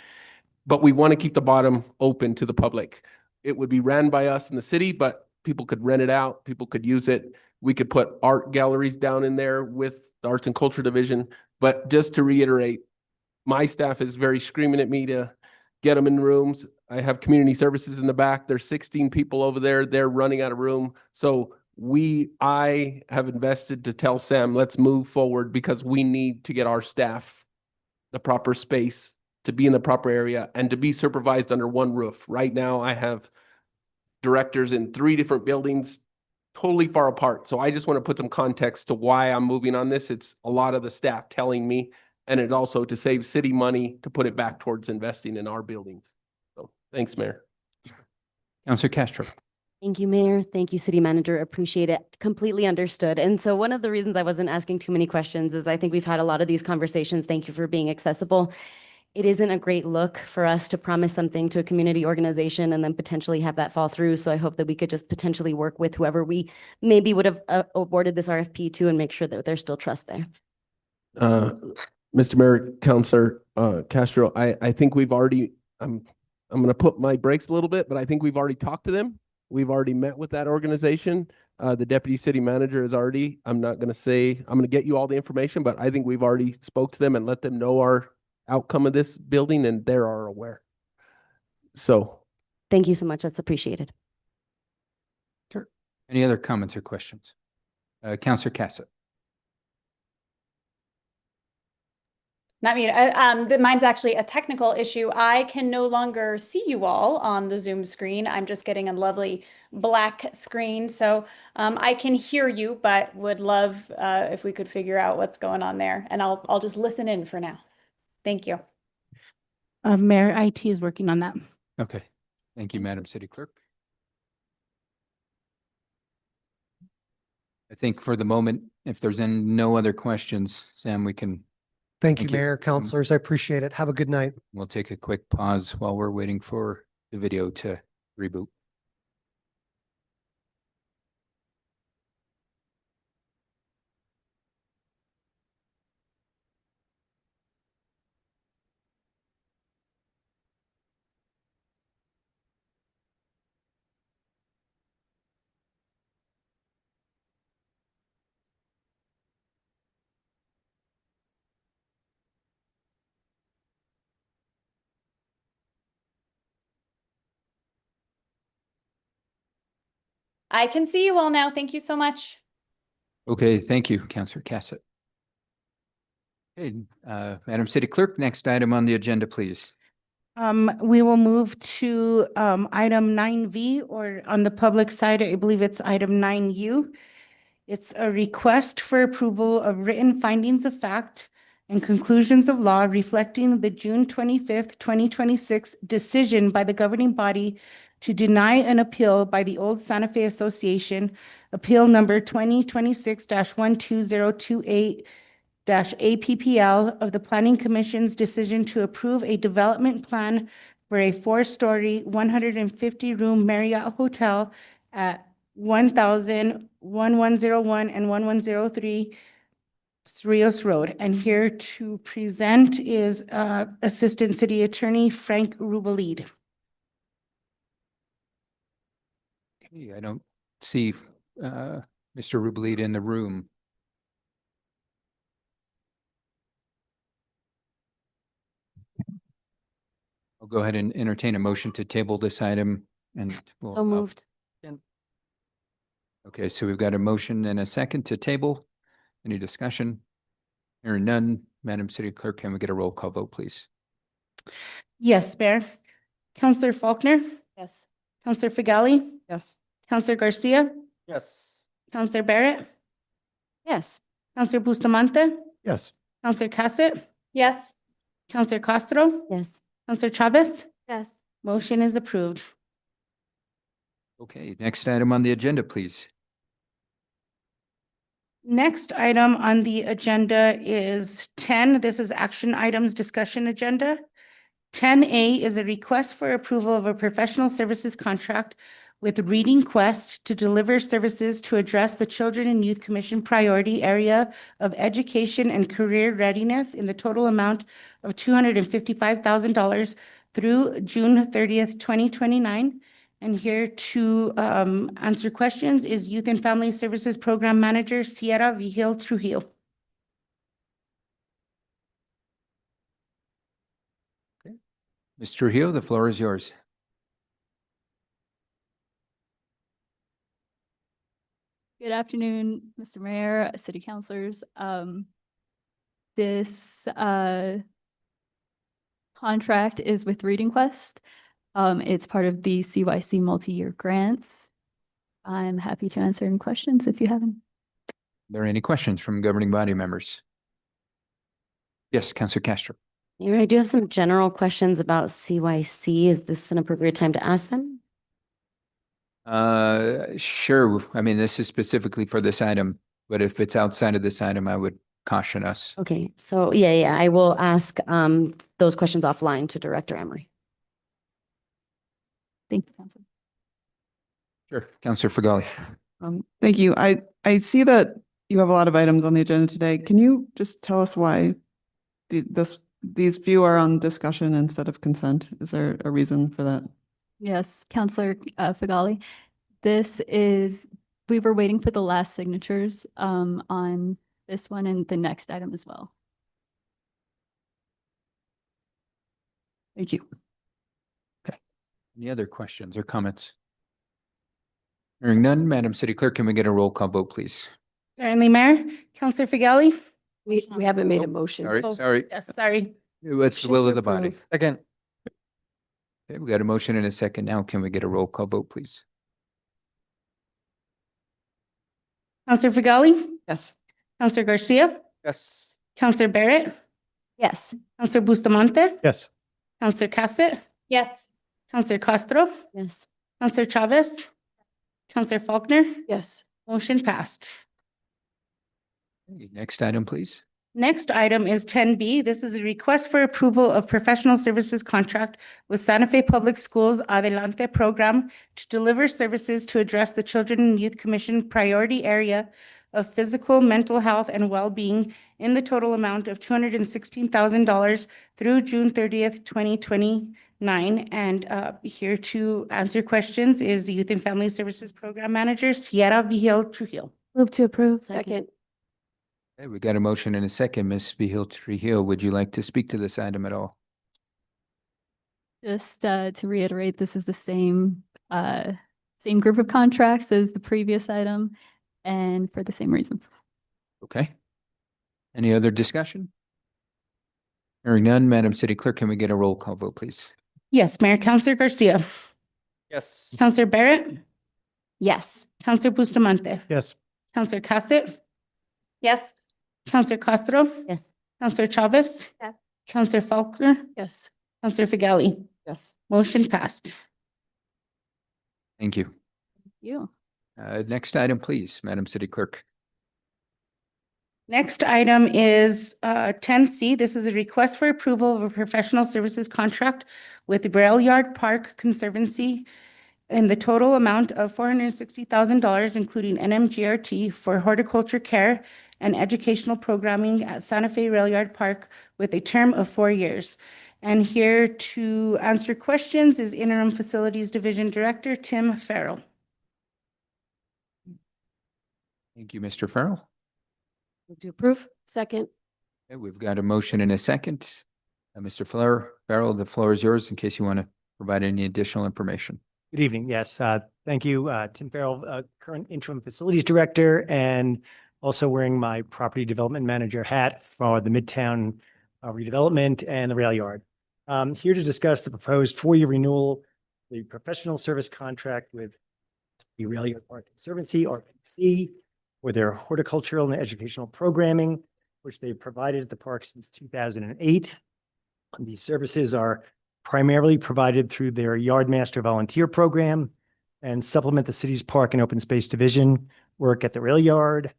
But we want to keep the bottom open to the public. it would be ran by us in the city, but people could rent it out, people could use it. We could put art galleries down in there with the Arts and Culture Division. But just to reiterate, my staff is very screaming at me to get them in rooms. I have community services in the back. There's 16 people over there. They're running out of room. So I have invested to tell Sam, let's move forward because we need to get our staff the proper space to be in the proper area and to be supervised under one roof. Right now, I have directors in 3 different buildings, totally far apart. So I just want to put some context to why I'm moving on this. It's a lot of the staff telling me, and it also to save city money to put it back towards investing in our buildings. So thanks, Mayor. Counselor Castro. Thank you, Mayor. Thank you, City Manager. Appreciate it. Completely understood. And so one of the reasons I wasn't asking too many questions is I think we've had a lot of these conversations. Thank you for being accessible. It isn't a great look for us to promise something to a community organization and then potentially have that fall through. So I hope that we could just potentially work with whoever we maybe would have awarded this RFP to and make sure that there's still trust there. Mr. Mayor, Counselor Castro, I think we've already, I'm going to put my brakes a little bit, but I think we've already talked to them. We've already met with that organization. The deputy city manager is already, I'm not going to say, I'm going to get you all the information, but I think we've already spoke to them and let them know our outcome of this building and they are aware. So. Thank you so much. That's appreciated. Sure. Any other comments or questions? Counselor Cassett. Not me. Mine's actually a technical issue. I can no longer see you all on the Zoom screen. I'm just getting a lovely black screen. So I can hear you, but would love if we could figure out what's going on there. And I'll just listen in for now. Thank you. Mayor, IT is working on that. Okay. Thank you, Madam City Clerk. I think for the moment, if there's no other questions, Sam, we can. Thank you, Mayor, Councilors. I appreciate it. Have a good night. We'll take a quick pause while we're waiting for the video to reboot. I can see you all now. Thank you so much. Okay, thank you, Counselor Cassett. Okay, Madam City Clerk, next item on the agenda, please. We will move to item 9V, or on the public side, I believe it's item 9U. It's a request for approval of written findings of fact and conclusions of law reflecting the June 25th, 2026 decision by the governing body to deny an appeal by the Old Santa Fe Association, appeal number 2026-12028-APPL of the Planning Commission's decision to approve a development plan for a 4-story, 150-room Marriott Hotel at 1101 and 1103 Rios Road. And here to present is Assistant City Attorney Frank Rubalid. Okay, I don't see Mr. Rubalid in the room. I'll go ahead and entertain a motion to table this item and we'll. So moved. Okay, so we've got a motion and a second to table. Any discussion? Hearing none, Madam City Clerk, can we get a roll call vote, please? Yes, Mayor. Councillor Faulkner, Yes. Councillor Figali, Yes. Councillor Garcia, Yes. Councillor Barrett, Yes. Councillor Bustamante, Yes. Councillor Cassett, Yes. Councillor Castro, Yes. Councillor Chavez. Yes. Motion is approved. Okay, next item on the agenda, please. Next item on the agenda is 10. This is action items discussion agenda. 10A is a request for approval of a professional services contract with Reading Quest to deliver services to address the Children and Youth Commission priority area of education and career readiness in the total amount of $255,000 through June 30th, 2029. And here to answer questions is Youth and Family Services Program Manager Sierra Vigil Trujillo. Ms. Trujillo, the floor is yours. Good afternoon, Mr. Mayor, city councilors. This contract is with Reading Quest. It's part of the CYC multi-year grants. I'm happy to answer any questions if you have any. Are there any questions from governing body members? Yes, Councilor Castro. Mayor, I do have some general questions about CYC. Is this an appropriate time to ask them? Sure. I mean, this is specifically for this item, but if it's outside of this item, I would caution us. Okay, so yeah, I will ask those questions offline to Director Emery. Thank you, Council. Sure. Councilor Fagali. Thank you. I see that you have a lot of items on the agenda today. Can you just tell us why these few are on discussion instead of consent? Is there a reason for that? Yes, Councilor Fagali. We were waiting for the last signatures on this one and the next item as well. Thank you. Any other questions or comments? Hearing none, Madam City Clerk, can we get a roll call vote, please? Certainly, Mayor. Counselor Fagali? We haven't made a motion. Sorry, Oh, sorry. Yes, sorry. What's the Motion will to of the body? approve. Again, Okay, we got a motion and a second now. Can we get a roll call vote, please? Counselor Fagali? Yes. Counselor Garcia? yes. Counselor Barrett? Yes. Counselor Bustamante? Yes. Counselor Cassett? Yes. Counselor Castro? Yes. Counselor Chavez? Counselor Faulkner? Yes. Motion passed. Okay, next item, please. Next item is 10B. This is a request for approval of professional services contract with Santa Fe Public Schools Adelante program to deliver services to address the Children and Youth Commission priority area of physical, mental health, and well-being in the total amount of $216,000 through June 30th, 2029. And here to answer questions is the Youth and Family Services Program Manager, Sierra Vigil Trujillo. Move to approve. Second. Okay, we got a motion and a second. Ms. Vigil Trujillo, would you like to speak to this item at all? Just to reiterate, this is the same group of contracts as the previous item and for the same reasons. Okay. Any other discussion? Hearing none, Madam City Clerk, can we get a roll call vote, please? Yes, Mayor. Counselor Garcia. Yes. Counselor Barrett. Yes. Counselor Bustamante. Yes. Counselor Cassett. Yes. Counselor Castro. Yes. Counselor Chavez. Yes. Counselor Faulkner. Yes. Counselor Fagali. Yes. Motion passed. Thank you. You. Next item, please, Madam City Clerk. Next item is 10C. This is a request for approval of a professional services contract with Rail Yard Park Conservancy in the total amount of $460,000, including NMGRT for horticulture care and educational programming at Santa Fe Rail Yard Park with a term of 4 years. And here to answer questions is Interim Facilities Division Director Tim Farrell. Thank you, Mr. Farrell. Move to approve? Second. Okay, we've got a motion and a second. Mr. Farrell, the floor is yours in case you want to provide any additional information. Good evening. Yes, thank you. Tim Farrell, current interim facilities director, and also wearing my property development manager hat for the Midtown redevelopment and the rail yard. Here to discuss the proposed 4-year renewal, the professional service contract with the Rail Yard Park Conservancy, RPC, for their horticultural and educational programming, which they've provided at the park since 2008. These services are primarily provided through their Yardmaster volunteer program and supplement the city's park and open space division work at the rail yard.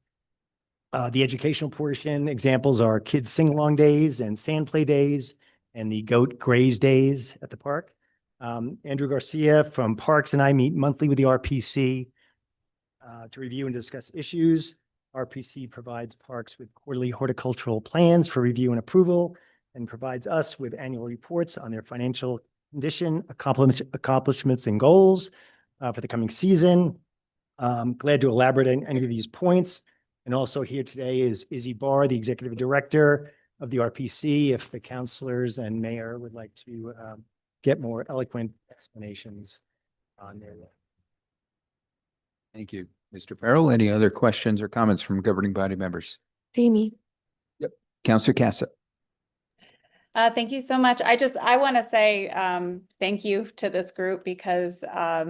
The educational portion examples are kids sing-along days and sand play days and the goat graze days at the park. Andrew Garcia from Parks and I meet monthly with the RPC to review and discuss issues. RPC provides parks with quarterly horticultural plans for review and approval and provides us with annual reports on their financial condition, accomplishments and goals for the coming season. Glad to elaborate on any of these points. And also here today is Izzy Barr, the Executive Director of the RPC, if the councilors and mayor would like to get more eloquent explanations on their. Thank you, Mr. Farrell. Any other questions or comments from governing body members? Jamie. Counselor Cassett. Thank you so much. I want to say thank you to this group because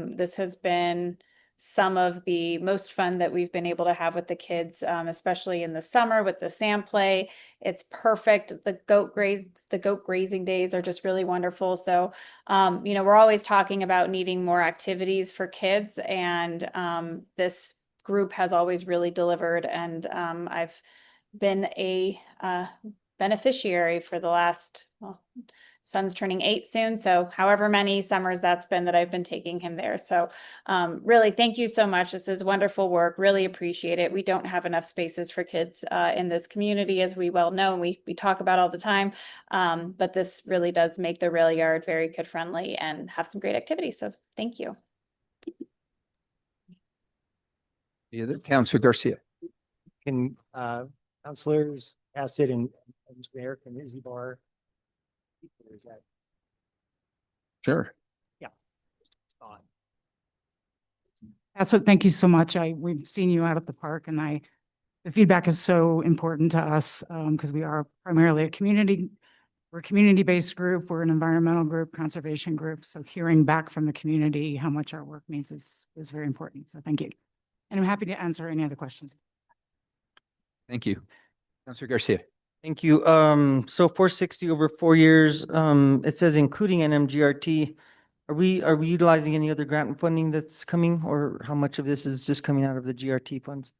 this has been some of the most fun that we've been able to have with the kids, especially in the summer with the sand play. It's perfect. The goat grazing days are just really wonderful. So, we're always talking about needing more activities for kids, and this group has always really delivered. And I've been a beneficiary for the last, son's turning 8 soon. So however many summers that's been that I've been taking him there. So really, thank you so much. This is wonderful work. Really appreciate it. We don't have enough spaces for kids in this community, as we well know, and we talk about all the time. But this really does make the rail yard very kid friendly and have some great activities. So thank you. The other, Counselor Garcia. Can councilors Cassett and Mr. Mayor, can Izzy Barr? Or is that- Sure. Yeah. On. So thank you so much. We've seen you out at the park, and the feedback is so important to us because we are primarily we're a community-based group. We're an environmental group, conservation group. So hearing back from the community how much our work means is very important. So thank you. And I'm happy to answer any other questions. Thank you. Counselor Garcia. Thank you. So 460 over 4 years, it says including NMGRT. Are we utilizing any other grant funding that's coming, or how much of this is just coming out of the GRT funds?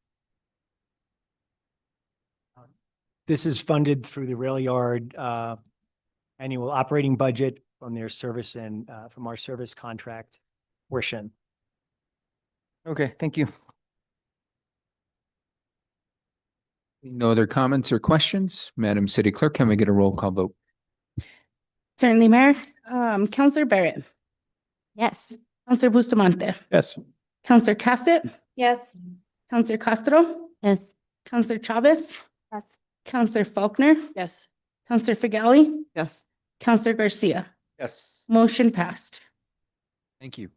This is funded through the rail yard annual operating budget from their service and from our service contract portion. Okay, thank you. No other comments or questions? Madam City Clerk, can we get a roll call vote? Certainly, Mayor. Counselor Barrett, Yes. Counselor Bustamante, Yes. Counselor Cassett, Yes. Counselor Castro, Yes. Counselor Chavez, Yes. Counselor Faulkner, Yes. Counselor Figali, Yes. Counselor Garcia. Yes. Motion passed. Thank you.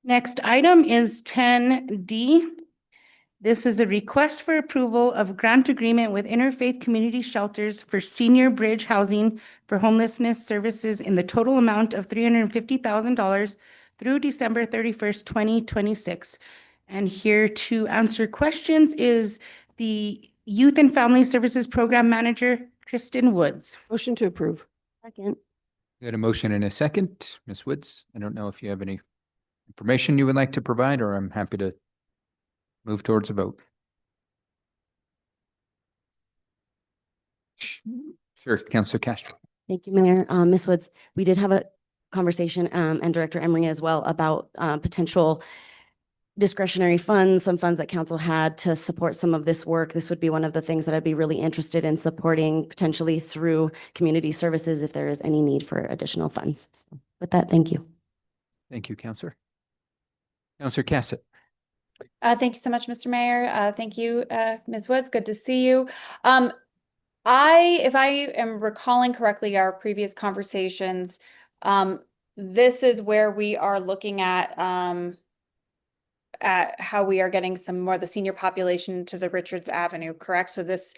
Next item is 10D. This is a request for approval of grant agreement with Interfaith Community Shelters for senior bridge housing for homelessness services in the total amount of $350,000 through December 31st, 2026. And here to answer questions is the Youth and Family Services Program Manager, Kristen Woods. Motion to approve. Second. We got a motion and a second. Ms. Woods, I don't know if you have any information you would like to provide, or I'm happy to move towards a vote. Sure, Counselor Castro. Thank you, Mayor. Ms. Woods, we did have a conversation, and Director Emery as well, about potential discretionary funds, some funds that council had to support some of this work. This would be one of the things that I'd be really interested in supporting, potentially through community services if there is any need for additional funds. So with that, thank you. Thank you, Counselor. Counselor Cassett. Thank you so much, Mr. Mayor. Thank you, Ms. Woods. Good to see you. If I am recalling correctly our previous conversations, this is where we are looking at how we are getting some more of the senior population to the Richards Avenue, correct? So this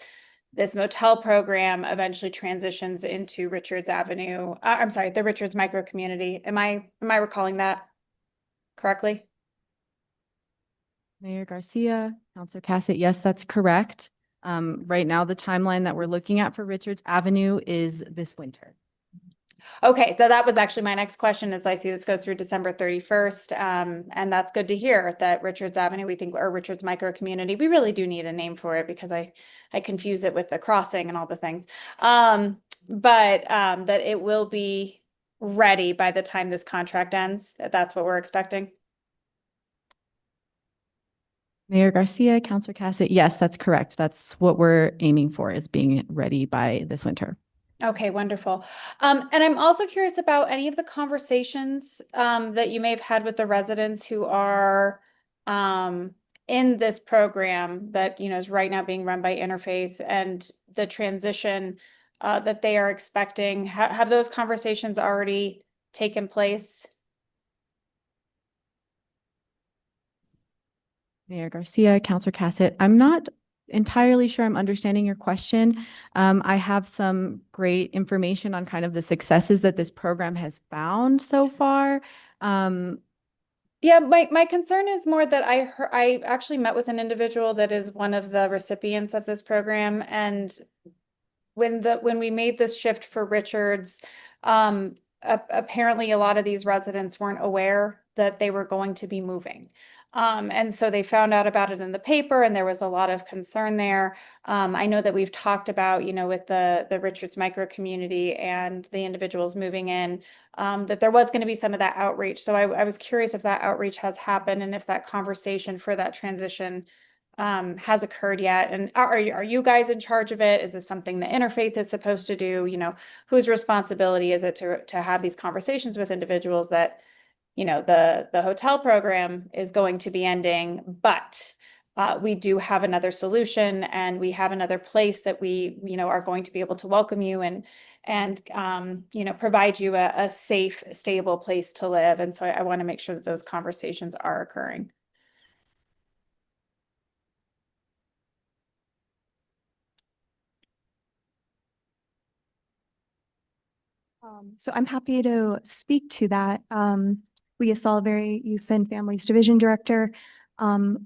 motel program eventually transitions into Richards Avenue. I'm sorry, the Richards micro community. Am I recalling that correctly? Mayor Garcia, Counselor Cassett, yes, that's correct. Right now, the timeline that we're looking at for Richards Avenue is this winter. Okay, so that was actually my next question, as I see this goes through December 31st. And that's good to hear that Richards Avenue, we think, or Richards micro community, we really do need a name for it because I confuse it with the crossing and all the things. But that it will be ready by the time this contract ends. That's what we're expecting. Mayor Garcia, Counselor Cassett, yes, that's correct. That's what we're aiming for, is being ready by this winter. Okay, wonderful. And I'm also curious about any of the conversations that you may have had with the residents who are in this program that, you know, is right now being run by Interfaith, and the transition that they are expecting. Have those conversations already taken place? Mayor Garcia, Counselor Cassett, I'm not entirely sure I'm understanding your question. I have some great information on kind of the successes that this program has found so far. Yeah, my concern is more that I actually met with an individual that is one of the recipients of this program, and when we made this shift for Richards, apparently a lot of these residents weren't aware that they were going to be moving. And so they found out about it in the paper, and there was a lot of concern there. I know that we've talked about, you know, with the Richards micro community and the individuals moving in, that there was going to be some of that outreach. So I was curious if that outreach has happened and if that conversation for that transition has occurred yet. And are you guys in charge of it? Is this something the Interfaith is supposed to do? You know, whose responsibility is it to have these conversations with individuals that, you know, the hotel program is going to be ending, but we do have another solution, and we have another place that we, you know, are going to be able to welcome you and you know, provide you a safe, stable place to live. And so I want to make sure that those conversations are occurring. So I'm happy to speak to that. Leah Soliveri, Youth and Families Division Director.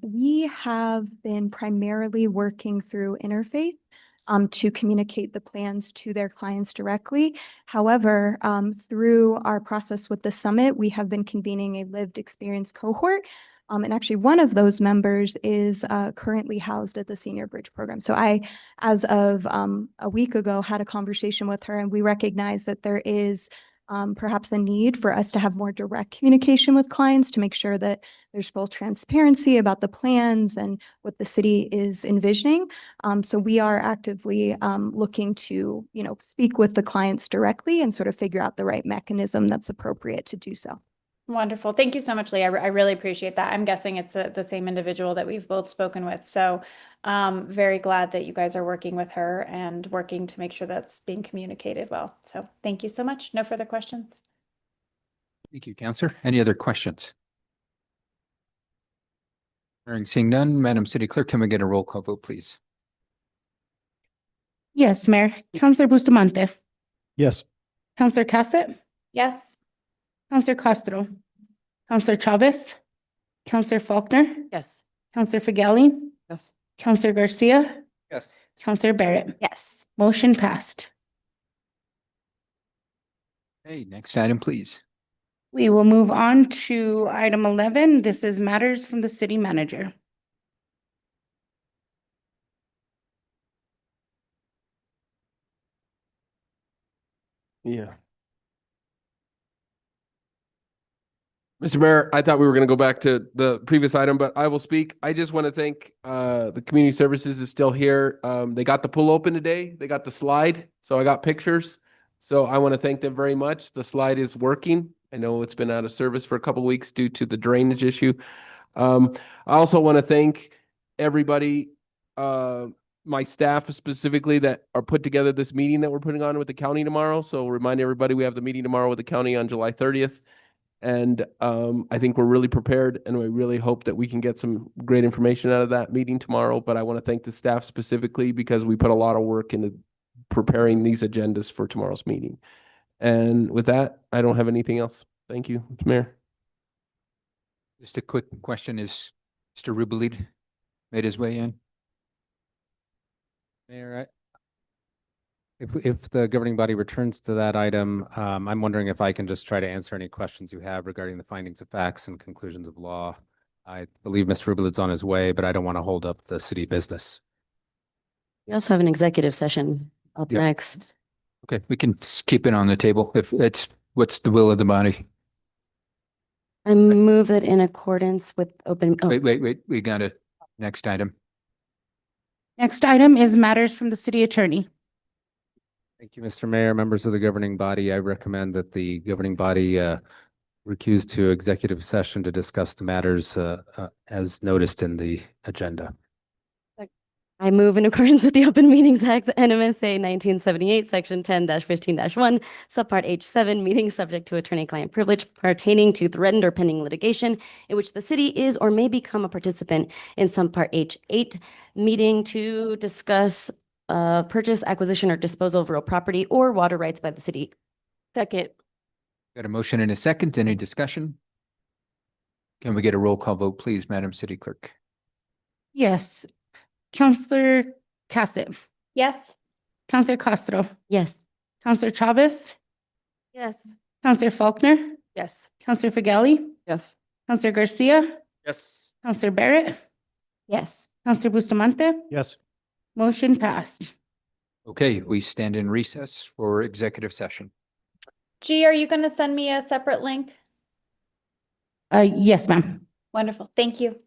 We have been primarily working through Interfaith to communicate the plans to their clients directly. However, through our process with the summit, we have been convening a lived experience cohort. And actually, one of those members is currently housed at the Senior Bridge Program. So I, as of a week ago, had a conversation with her, and we recognize that there is perhaps a need for us to have more direct communication with clients to make sure that there's full transparency about the plans and what the city is envisioning. So we are actively looking to, you know, speak with the clients directly and sort of figure out the right mechanism that's appropriate to do so. Wonderful. Thank you so much, Leah. I really appreciate that. I'm guessing it's the same individual that we've both spoken with. So very glad that you guys are working with her and working to make sure that's being communicated well. So thank you so much. No further questions. Thank you, Counselor. Any other questions? Seeing none, Madam City Clerk, can we get a roll call vote, please? Yes, Mayor. Counselor Bustamante, Yes. Counselor Cassett, Yes. Counselor Castro, Counselor Chavez, Counselor Faulkner, Yes. Counselor Figali, Yes. Counselor Garcia, Yes. Counselor Barrett. Yes. Motion passed. Hey, next item, please. We will move on to item 11. This is matters from the city manager. Yeah. Mr. Mayor, I thought we were going to go back to the previous item, but I will speak. I just want to thank the community services is still here. They got the pool open today. They got the slide. So I got pictures. So I want to thank them very much. The slide is working. I know it's been out of service for a couple of weeks due to the drainage issue. I also want to thank everybody, my staff specifically, that are put together this meeting that we're putting on with the county tomorrow. So remind everybody, we have the meeting tomorrow with the county on July 30th. And I think we're really prepared, and we really hope that we can get some great information out of that meeting tomorrow. But I want to thank the staff specifically because we put a lot of work into preparing these agendas for tomorrow's meeting. And with that, I don't have anything else. Thank you, Mr. Mayor. Just a quick question. Is Mr. Rubalid made his way in? Mayor, if the governing body returns to that item, I'm wondering if I can just try to answer any questions you have regarding the findings of facts and conclusions of law. I believe Mr. Rubalid's on his way, but I don't want to hold up the city business. We also have an executive session up Yep. next. Okay, we can just keep it on the table if it's what's the will of the body. I move that in accordance with open. Oh, Wait. We got a next item. Next item is matters from the city attorney. Thank you, Mr. Mayor, members of the governing body. I recommend that the governing body recuse to executive session to discuss the matters as noticed in the agenda. I move in accordance with the Open Meetings Act, NMSA 1978, Section 10-15-1, Subpart H7, meetings subject to attorney-client privilege pertaining to threatened or pending litigation in which the city is or may become a participant in Subpart H8, meeting to discuss purchase, acquisition, or disposal of real property or water rights by the city. Second. Got a motion and a second. Any discussion? Can we get a roll call vote, please, Madam City Clerk? Yes. Counselor Cassett, Yes. Counselor Castro, Yes. Counselor Chavez, Yes. Counselor Faulkner, Yes. Counselor Figelli, Yes. Counselor Garcia, Yes. Counselor Barrett, Yes. Counselor Bustamante, Yes. motion passed. Okay, we stand in recess for executive session. G, are you going to send me a separate link? Yes, ma'am. Wonderful. Thank you.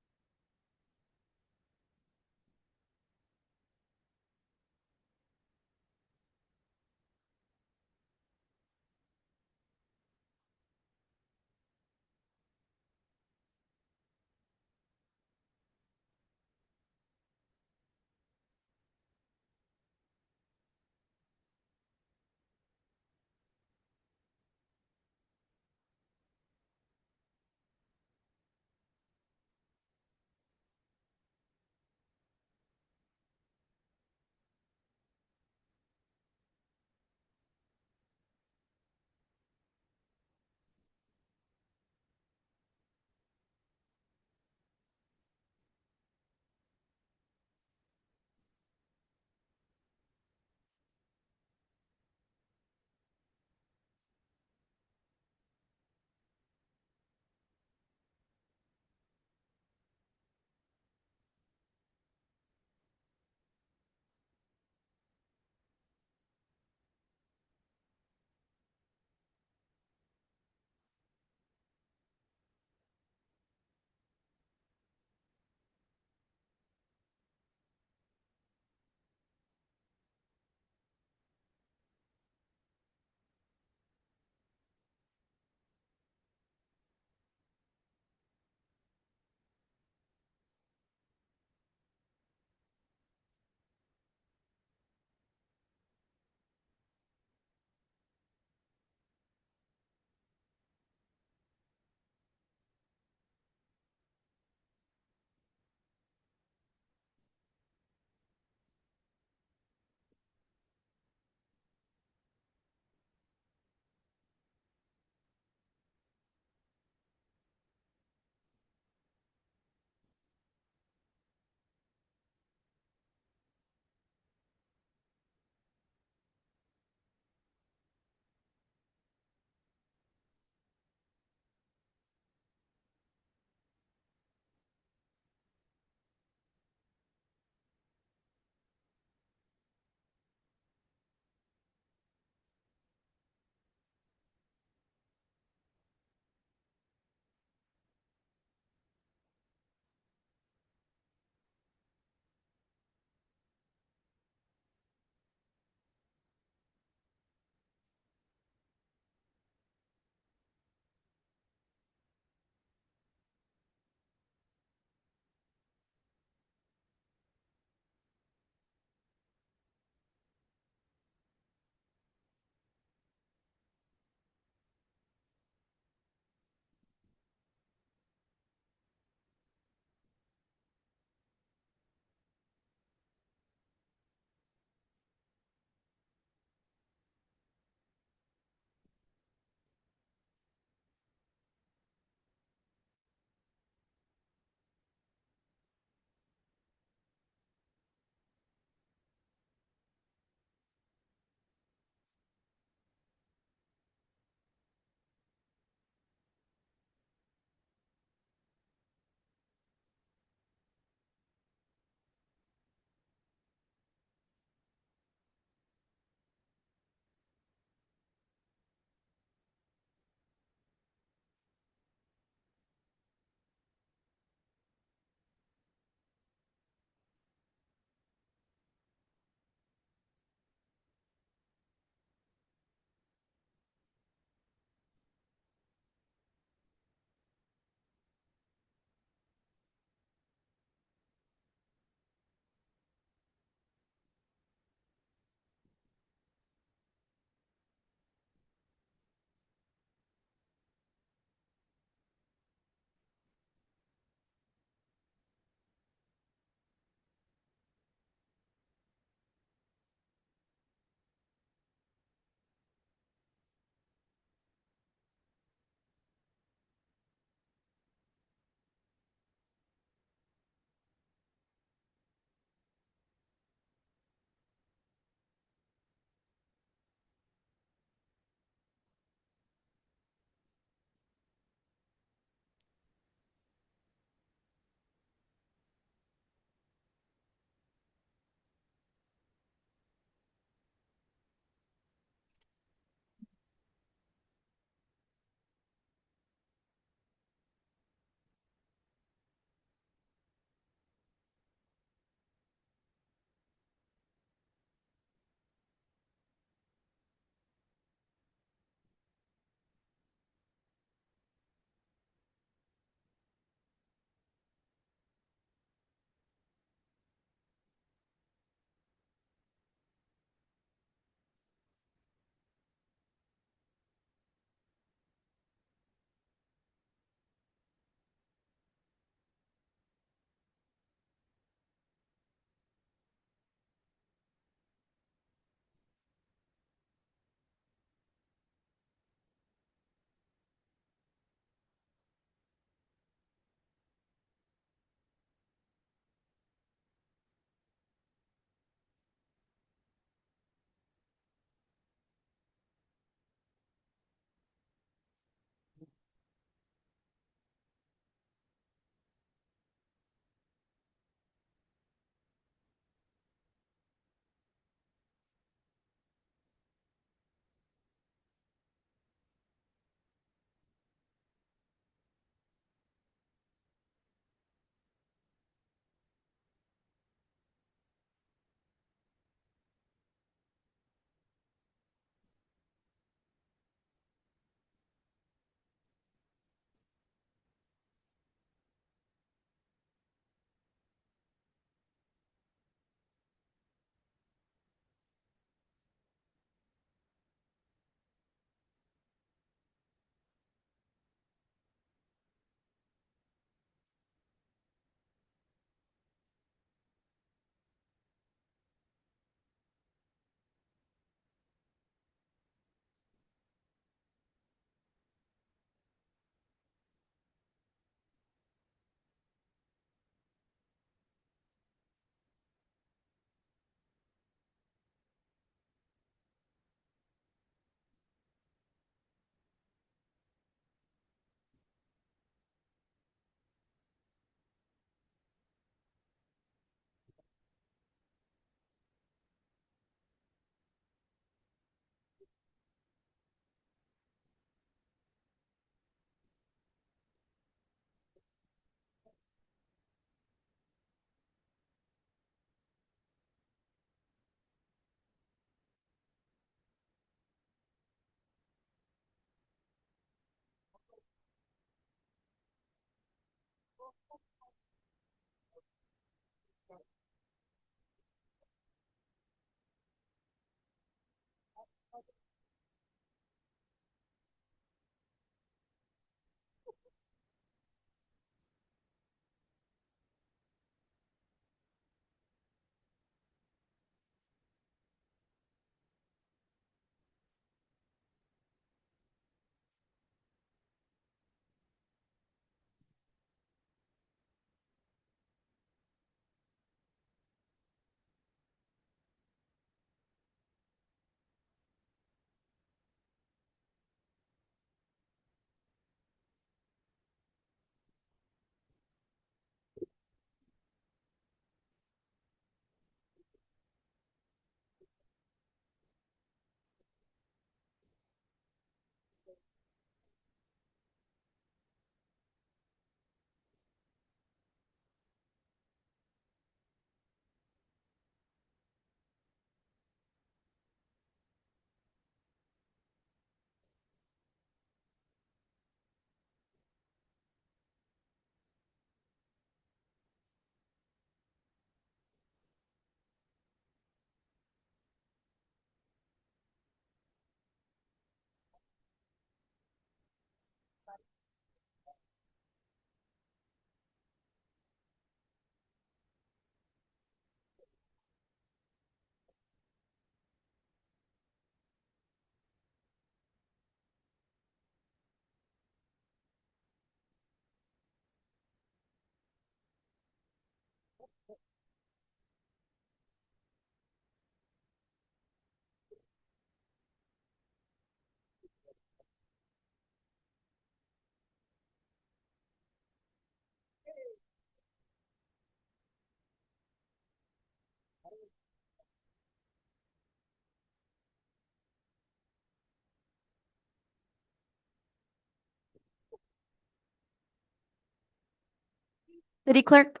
City Clerk?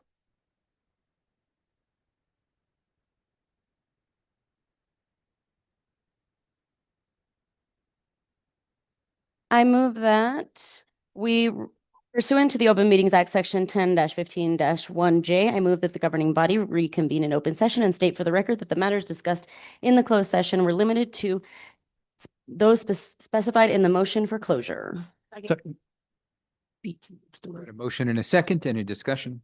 I move that we pursuant to the Open Meetings Act, Section 10-15-1J, I move that the governing body reconvene in open session and state for the record that the matters discussed in the closed session were limited to those specified in the motion for closure. A motion and a second. Any discussion?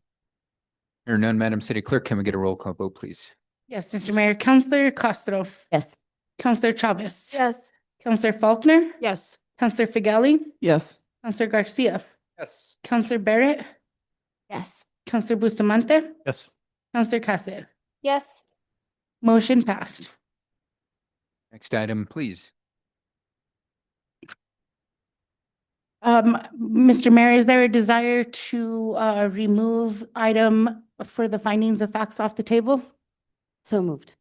Hearing none, Madam City Clerk, can we get a roll call vote, please? Yes, Mr. Mayor, Counselor Castro, Yes. Counselor Chavez. Yes. Counselor Faulkner, Yes. Counselor Figelli, Yes. Counselor Garcia, Yes. Counselor Barrett, Yes. Counselor Bustamante, Yes. Counselor Cassett. Yes. Motion passed. Next item, please. Mr. Mayor, is there a desire to remove item for the findings of facts off the table? So moved.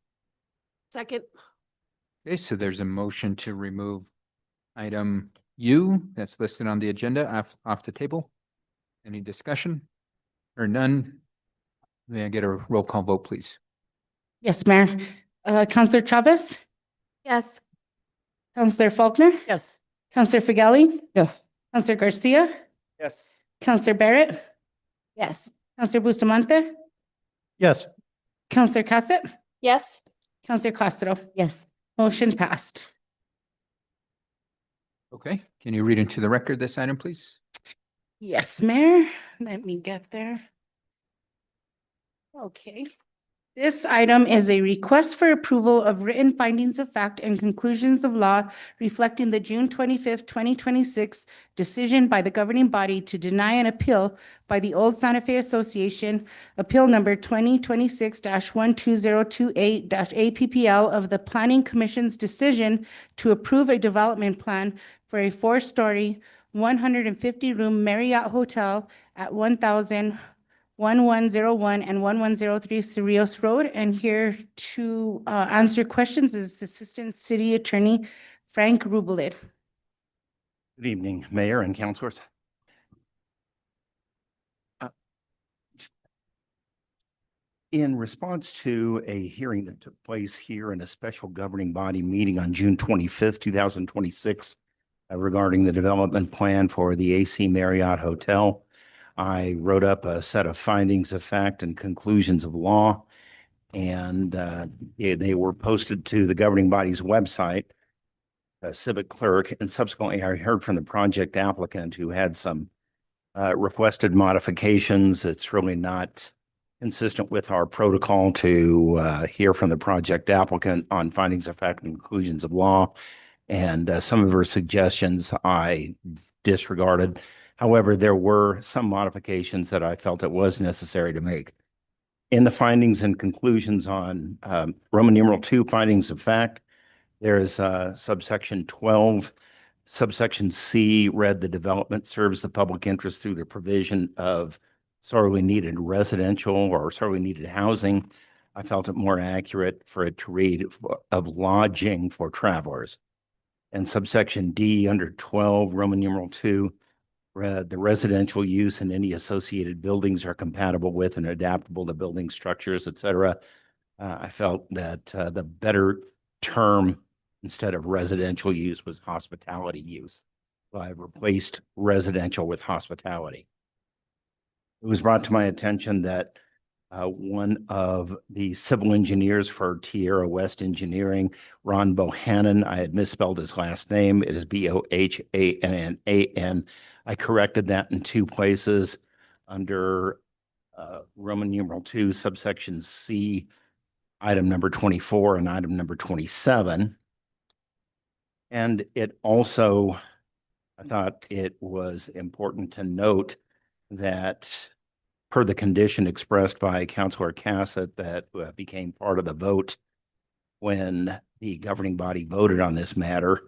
Second. Okay, so there's a motion to remove item U that's listed on the agenda off the table. Any discussion? Or none? May I get a roll call vote, please? Yes, Mayor. Counselor Chavez, Yes. Counselor Faulkner, Yes. Counselor Figelli, Yes. Counselor Garcia, Yes. Counselor Barrett, Yes. Counselor Bustamante, Yes. Counselor Cassett, Yes. Counselor Castro. Yes. Motion passed. Okay, can you read into the record this item, please? Yes, Mayor. Let me get there. Okay. This item is a request for approval of written findings of fact and conclusions of law reflecting the June 25th, 2026 decision by the governing body to deny an appeal by the Old Santa Fe Association, appeal number 2026-12028-APPL of the Planning Commission's decision to approve a development plan for a 4-story, 150-room Marriott Hotel at 1101 and 1103 Cerrillos Road. And here to answer questions is Assistant City Attorney Frank Rubelit. Good evening, Mayor and councilors. In response to a hearing that took place here in a special governing body meeting on June 25th, 2026, regarding the development plan for the AC Marriott Hotel, I wrote up a set of findings of fact and conclusions of law, and they were posted to the governing body's website. civic clerk, and subsequently I heard from the project applicant who had some requested modifications. It's really not consistent with our protocol to hear from the project applicant on findings of fact and conclusions of law. And some of her suggestions I disregarded. However, there were some modifications that I felt it was necessary to make. In the findings and conclusions on Roman numeral 2 findings of fact, there is subsection 12. Subsection C read the development serves the public interest through the provision of sorely needed residential or sorely needed housing. I felt it more accurate for it to read of lodging for travelers. And subsection D under 12, Roman numeral 2, read the residential use and any associated buildings are compatible with and adaptable to building structures, et cetera. I felt that the better term instead of residential use was hospitality use. So I replaced residential with hospitality. It was brought to my attention that one of the civil engineers for Tierra West Engineering, Ron Bohannon, I had misspelled his last name. It is Bohannan. I corrected that in 2 places under Roman numeral 2, subsection C, item number 24 and item number 27. And it also, I thought it was important to note that per the condition expressed by Councilor Cassett that became part of the vote when the governing body voted on this matter,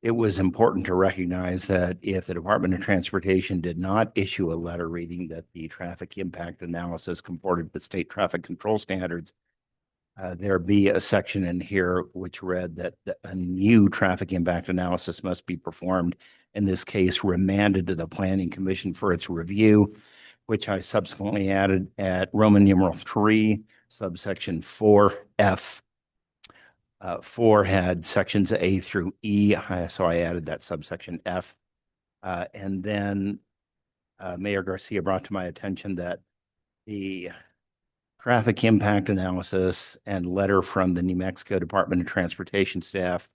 it was important to recognize that if the Department of Transportation did not issue a letter reading that the traffic impact analysis comported with state traffic control standards, there be a section in here which read that a new traffic impact analysis must be performed, in this case remanded to the Planning Commission for its review, which I subsequently added at Roman numeral 3, subsection 4F. 4 had sections A through E, so I added that subsection F. And then Mayor Garcia brought to my attention that the traffic impact analysis and letter from the New Mexico Department of Transportation staff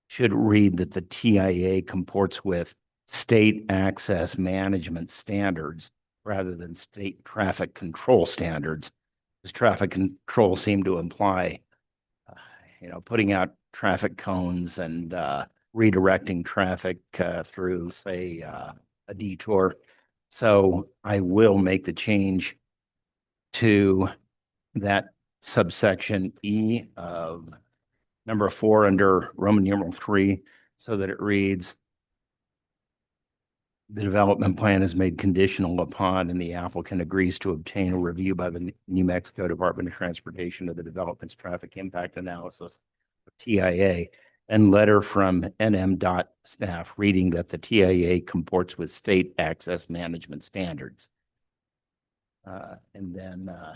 should read that the TIA comports with state access management standards rather than state traffic control standards. Because traffic control seemed to imply, putting out traffic cones and redirecting traffic through, say, a detour. So I will make the change to that subsection E of number 4 under Roman numeral 3 so that it reads, the development plan is made conditional upon and the applicant agrees to obtain a review by the New Mexico Department of Transportation of the development's traffic impact analysis, TIA, and letter from NMDOT staff reading that the TIA comports with state access management standards. And then I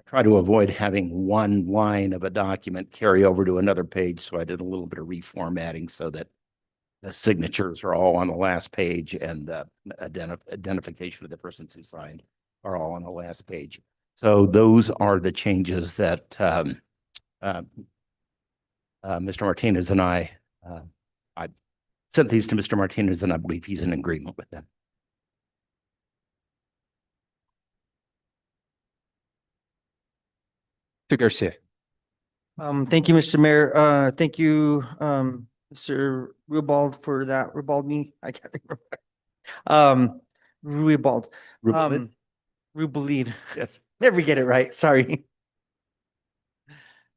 try to avoid having one line of a document carry over to another page, so I did a little bit of reformatting so that the signatures are all on the last page and the identification of the persons who signed are all on the last page. So those are the changes that Mr. Martinez and I sent these to Mr. Martinez and I believe he's in agreement with them. Mr. Garcia. Thank you, Mr. Mayor. Thank you, Mr. Rubald for that. Rubaldi, I can't remember. Rubald. Rubalid. Yes. Never get it right. Sorry.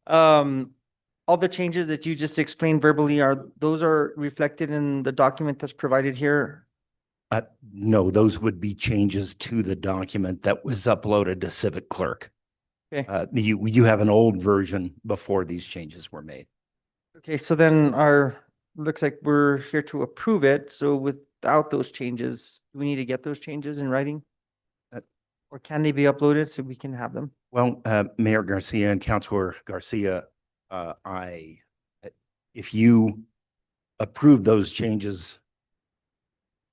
All the changes that you just explained verbally those are reflected in the document that's provided here? No, those would be changes to the document that was uploaded to Civic Clerk. Okay. You have an old version before these changes were made. Okay, so then looks like we're here to approve it. So without those changes, do we need to get those changes in writing? Or can they be uploaded so we can have them? Well, Mayor Garcia and Councilor Garcia, if you approve those changes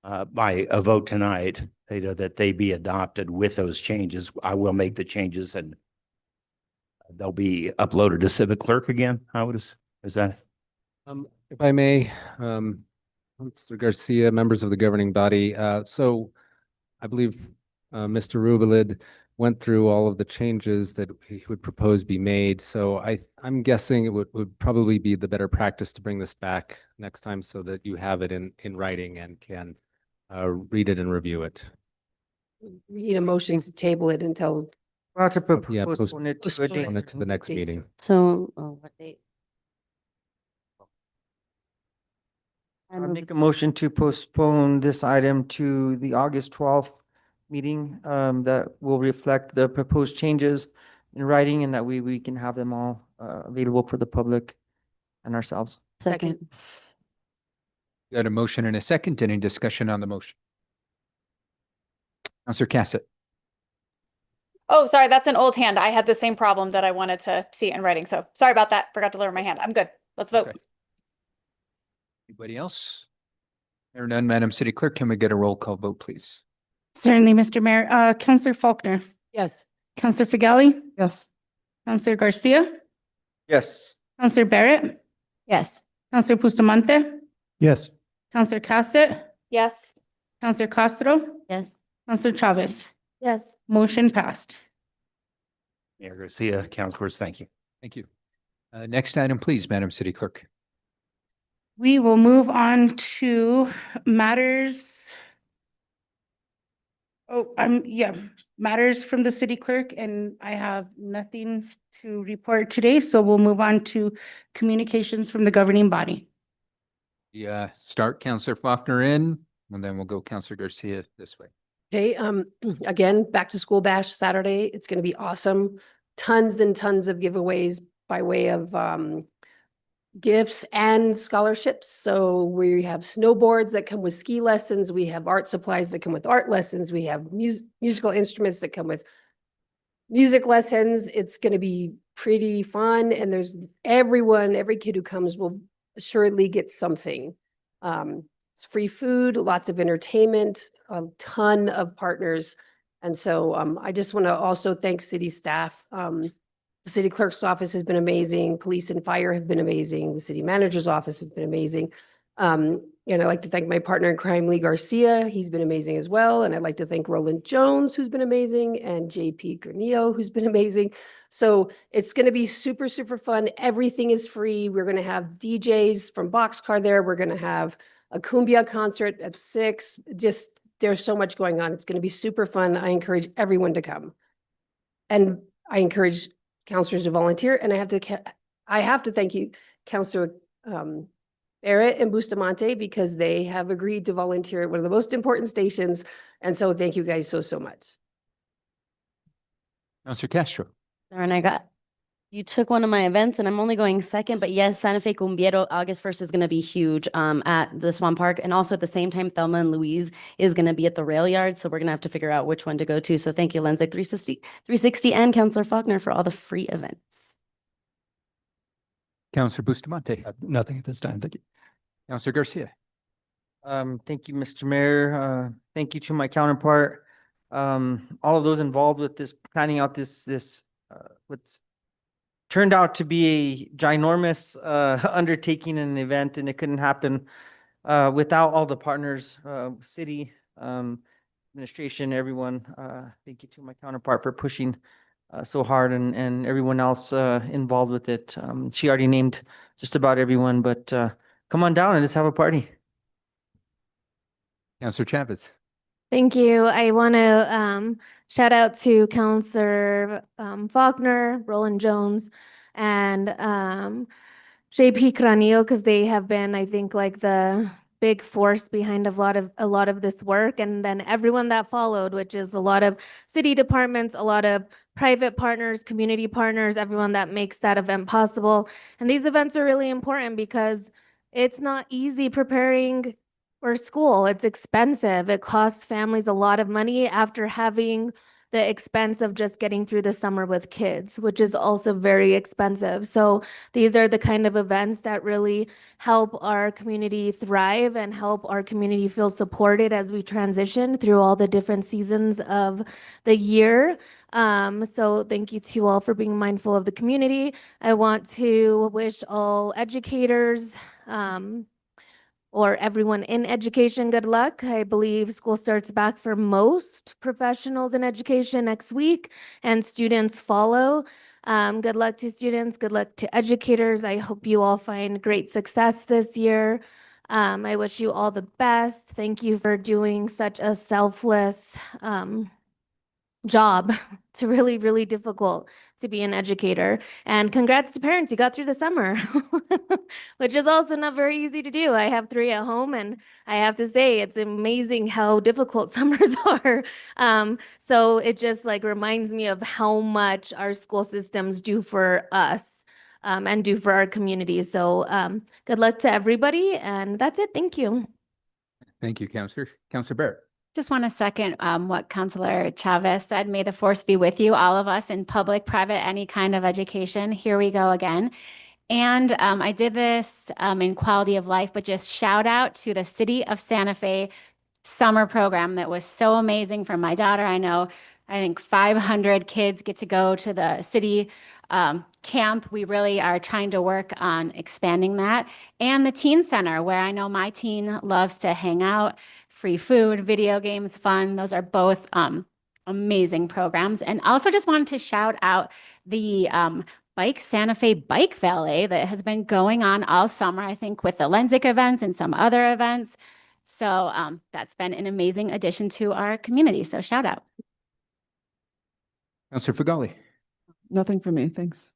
by a vote tonight, that they be adopted with those changes, I will make the changes and they'll be uploaded to Civic Clerk again. How is that? If I may, Mr. Garcia, members of the governing body, so I believe Mr. Rubelid went through all of the changes that he would propose be made. So I'm guessing it would probably be the better practice to bring this back next time so that you have it in writing and can read it and review it. We need a motion to table it until. We'll have to Yeah, postpone it to a postpone date. On it to the next Date. meeting. So, what date? I I'll move- make a motion to postpone this item to the August 12th meeting, that will reflect the proposed changes in writing, and that we can have them all, available for the public and ourselves. Second. Got a motion and a second. Any discussion on the motion? Counselor Cassett. Oh, sorry, that's an old hand. I had the same problem that I wanted to see it in writing. So sorry about that. Forgot to lower my hand. I'm good. Let's vote. Okay. Anybody else? There none, Madam City Clerk, can we get a roll call vote, please? Certainly, Mr. Mayor. Counselor Faulkner, Yes. Counselor Figali, Yes. Counselor Garcia, Yes. Counselor Barrett, Yes. Counselor Bustamante, Yes. Counselor Cassett, Yes. Counselor Castro, Yes. Counselor Chavez. Yes. Motion passed. Mayor Garcia, councilors, thank you. Thank you. Next item, please, Madam City Clerk. We will move on to matters. Oh, matters from the city clerk, and I have nothing to report today, so we'll move on to communications from the governing body. Yeah, start Counselor Faulkner in, and then we'll go Counselor Garcia this way. Okay, again, back to school bash Saturday. It's gonna be awesome. Tons and tons of giveaways by way of gifts and scholarships. So we have snowboards that come with ski lessons. We have art supplies that come with art lessons. We have musical instruments that come with music lessons. It's gonna be pretty fun, and every kid who comes will assuredly get something. It's free food, lots of entertainment, a ton of partners. And so I just want to also thank city staff. The city clerk's office has been amazing. Police and fire have been amazing. The city manager's office has been amazing. And I'd like to thank my partner in crime, Lee Garcia. He's been amazing as well. And I'd like to thank Roland Jones, who's been amazing, and JP Granillo, who's been amazing. So it's going to be super, super fun. Everything is free. We're going to have DJs from Boxcar there. We're going to have a cumbia concert at 6. Just, there's so much going on. It's going to be super fun. I encourage everyone to come. And I encourage counselors to volunteer. And I have to thank you, Counselor Barrett and Bustamante, because they have agreed to volunteer at one of the most important stations. And so thank you guys so much. Counselor Castro. Darn, you took one of my events and I'm only going second, but yes, Santa Fe Cumbiero, August 1st is going to be huge at the Swan Park. And also at the same time, Thelma and Louise is going to be at the rail yard. So we're going to have to figure out which one to go to. So thank you, Lenzic 360 and Counselor Faulkner for all the free events. Counselor Bustamante. Nothing at this time. Thank you. Counselor Garcia. Thank you, Mr. Mayor. Thank you to my counterpart. All of those involved with this, planning out this, what's turned out to be a ginormous, undertaking and event, and it couldn't happen, without all the partners, city, administration, everyone. Thank you to my counterpart for pushing, so hard, and everyone else, involved with it. She already named just about everyone, but, come on down and let's have a party. Counselor Chavez. Thank you. I want to shout out to Counselor Faulkner, Roland Jones, and JP Granillo, because they have been, I think, like the big force behind a lot of this work, and then everyone that followed, which is a lot of city departments, a lot of private partners, community partners, everyone that makes that event possible. And these events are really important because it's not easy preparing for school. It's expensive. It costs families a lot of money after having the expense of just getting through the summer with kids, which is also very expensive. So these are the kind of events that really help our community thrive and help our community feel supported as we transition through all the different seasons of the year. So thank you to all for being mindful of the community. I want to wish all educators, or everyone in education good luck. I believe school starts back for most professionals in education next week, and students follow. Good luck to students, good luck to educators. I hope you all find great success this year. I wish you all the best. Thank you for doing such a selfless job. It's really, really difficult to be an educator. And congrats to parents, you got through the summer, which is also not very easy to do. I have 3 at home, and I have to say it's amazing how difficult summers are. So it just like reminds me of how much our school systems do for us, and do for our community. So good luck to everybody, and that's it. Thank you. Thank you, Counselor. Counselor Barrett. Just want to second what Counselor Chavez said. May the force be with you, all of us in public, private, any kind of education. Here we go again. And I did this in quality of life, but just shout out to the City of Santa Fe summer program that was so amazing for my daughter. I think 500 kids get to go to the city camp. We really are trying to work on expanding that. And the teen center, where I know my teen loves to hang out. Free food, video games, fun. Those are both amazing programs. And also just wanted to shout out the Bike Santa Fe Bike Valet that has been going on all summer, I think, with the Lensic events and some other events. So that's been an amazing addition to our community. So shout out. Counselor Fagali. Nothing for me, thanks.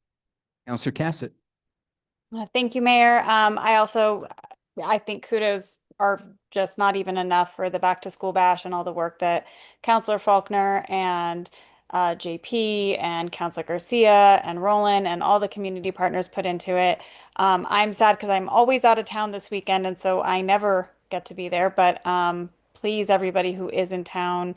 Counselor Cassett. Thank you, Mayor. I think kudos are just not even enough for the Back to School Bash and all the work that Counselor Faulkner and JP and Counselor Garcia and Roland and all the community partners put into it. I'm sad because I'm always out of town this weekend, and so I never get to be there. But please, everybody who is in town,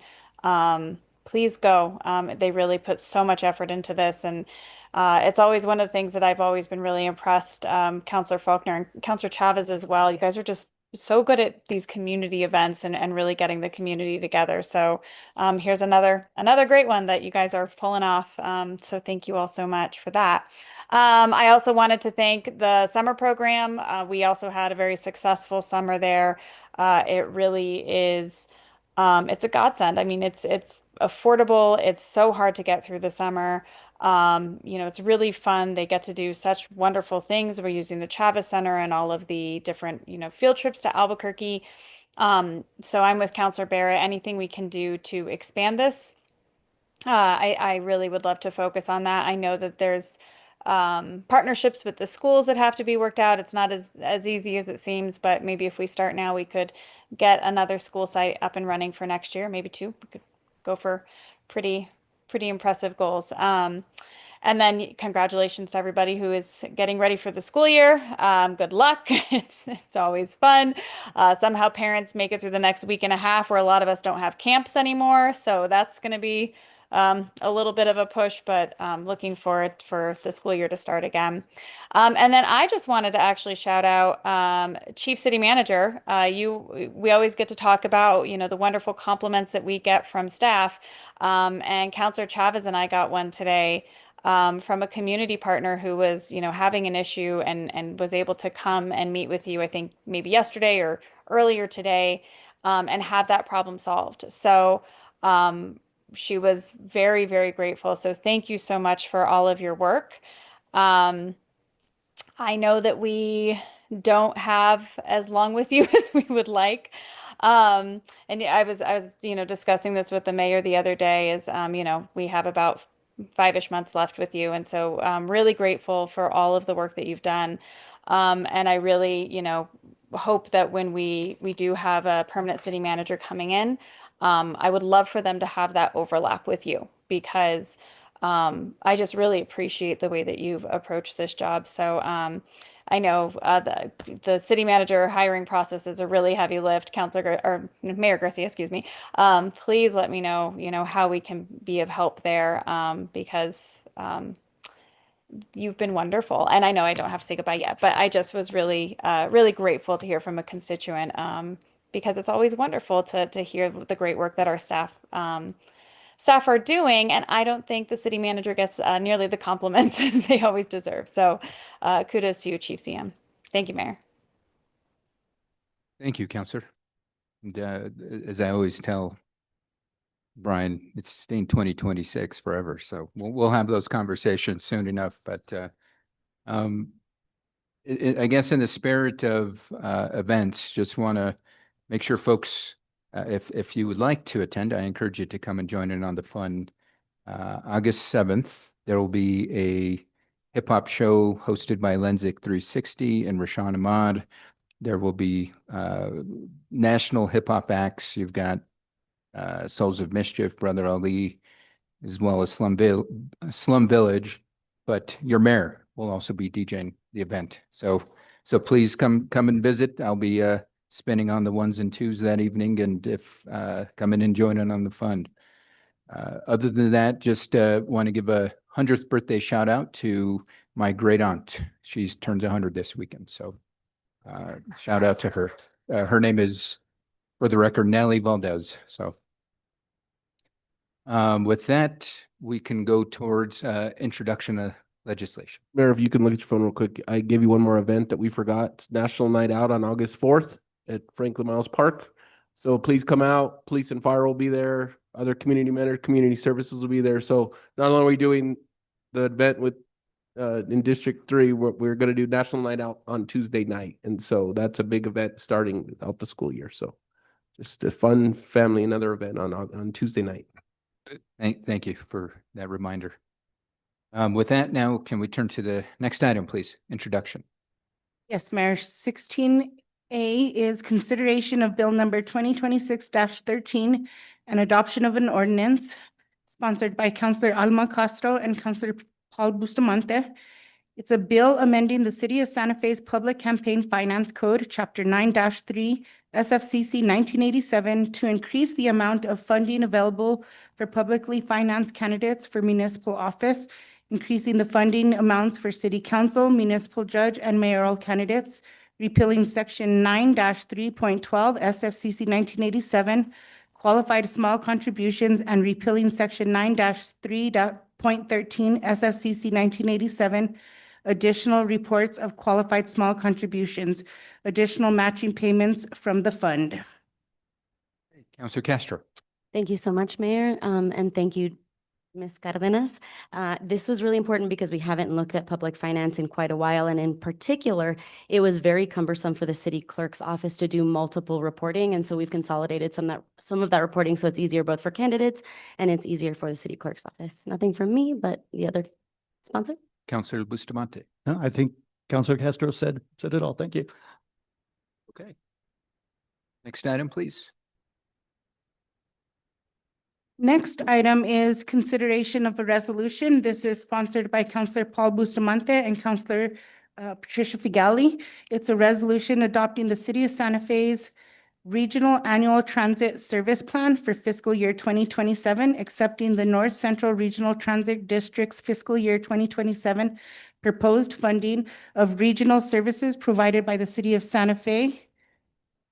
please go. They really put so much effort into this, and it's always one of the things that I've always been really impressed. Counselor Faulkner and Counselor Chavez as well. You guys are just so good at these community events and really getting the community together. So here's another great one that you guys are pulling off. So thank you all so much for that. I also wanted to thank the summer program. We also had a very successful summer there. It really is, it's a godsend. I mean, it's affordable. It's so hard to get through the summer. It's really fun. They get to do such wonderful things. We're using the Chavez Center and all of the different, field trips to Albuquerque. So I'm with Counselor Barrett. Anything we can do to expand this, I really would love to focus on that. I know that there's partnerships with the schools that have to be worked out. It's not as easy as it seems, but maybe if we start now, we could get another school site up and running for next year, maybe 2. We could go for pretty impressive goals. And then congratulations to everybody who is getting ready for the school year. Good luck. It's always fun. Somehow parents make it through the next week and a half where a lot of us don't have camps anymore. So that's going to be a little bit of a push, but looking forward for the school year to start again. And then I just wanted to actually shout out Chief City Manager. We always get to talk about, the wonderful compliments that we get from staff. And Counselor Chavez and I got one today from a community partner who was, having an issue and was able to come and meet with you, I think maybe yesterday or earlier today, and have that problem solved. So she was very, very grateful. So thank you so much for all of your work. I know that we don't have as long with you as we would like. And I was, discussing this with the mayor the other day is, we have about 5-ish months left with you. And so I'm really grateful for all of the work that you've done. And I really, hope that when we do have a permanent city manager coming in, I would love for them to have that overlap with you because I just really appreciate the way that you've approached this job. So I know the city manager hiring process is a really heavy lift. Or Mayor Garcia, excuse me. Please let me know, how we can be of help there, because you've been wonderful. And I know I don't have to say goodbye yet, but I just was really, really grateful to hear from a constituent, because it's always wonderful to hear the great work that our staff are doing. And I don't think the city manager gets nearly the compliments as they always deserve. So kudos to you, Chief CM. Thank you, Mayor. Thank you, Counselor. And as I always tell Brian, it's staying 2026 forever. So we'll have those conversations soon enough. But I guess in the spirit of events, just want to make sure folks, if you would like to attend, I encourage you to come and join in on the fun. August 7th, there will be a hip hop show hosted by Lenzik 360 and Rashawn Ahmad. There will be national hip hop acts. You've got Souls of Mischief, Brother Ali, as well as Slum Village. But your mayor will also be DJing the event. So please come and visit. I'll be spinning on the 1s and 2s that evening, and if come in and join in on the fun. Other than that, just want to give a 100th birthday shout out to my great aunt. She turns 100 this weekend. So shout out to her. Her name is, for the record, Nelly Valdez. So with that, we can go towards introduction of legislation. Mayor, if you can look at your phone real quick, I gave you one more event that we forgot. It's National Night Out on August 4th at Franklin Miles Park. So please come out. Police and fire will be there. Other community services will be there. So not only are we doing the event with in District 3, we're going to do National Night Out on Tuesday night. And so that's a big event starting out the school year. So just a fun family, another event on Tuesday night. Thank you for that reminder. With that, now can we turn to the next item, please? Introduction. Yes, Mayor. 16A is consideration of bill number 2026-13 and adoption of an ordinance sponsored by Councilor Alma Castro and Councilor Paul Bustamante. It's a bill amending the City of Santa Fe's Public Campaign Finance Code, Chapter 9-3, SFCC 1987, to increase the amount of funding available for publicly financed candidates for municipal office, increasing the funding amounts for city council, municipal judge, and mayoral candidates, repealing Section 9-3.12 SFCC 1987, qualified small contributions, and repealing Section 9-3.13 SFCC 1987, additional reports of qualified small contributions, additional matching payments from the fund. Councilor Castro. Thank you so much, Mayor, and thank you, Ms. Cardenas. This was really important because we haven't looked at public finance in quite a while, and in particular, it was very cumbersome for the city clerk's office to do multiple reporting, and so we've consolidated some of that reporting, so it's easier both for candidates and it's easier for the city clerk's office. Nothing from me, but the other sponsor. Councilor Bustamante. No, I think Councilor Castro said it all. Thank you. Okay. Next item, please. Next item is consideration of a resolution. This is sponsored by Councilor Paul Bustamante and Councilor Patricia Figali. It's a resolution adopting the City of Santa Fe's Regional Annual Transit Service Plan for fiscal year 2027, accepting the North Central Regional Transit District's fiscal year 2027 proposed funding of regional services provided by the City of Santa Fe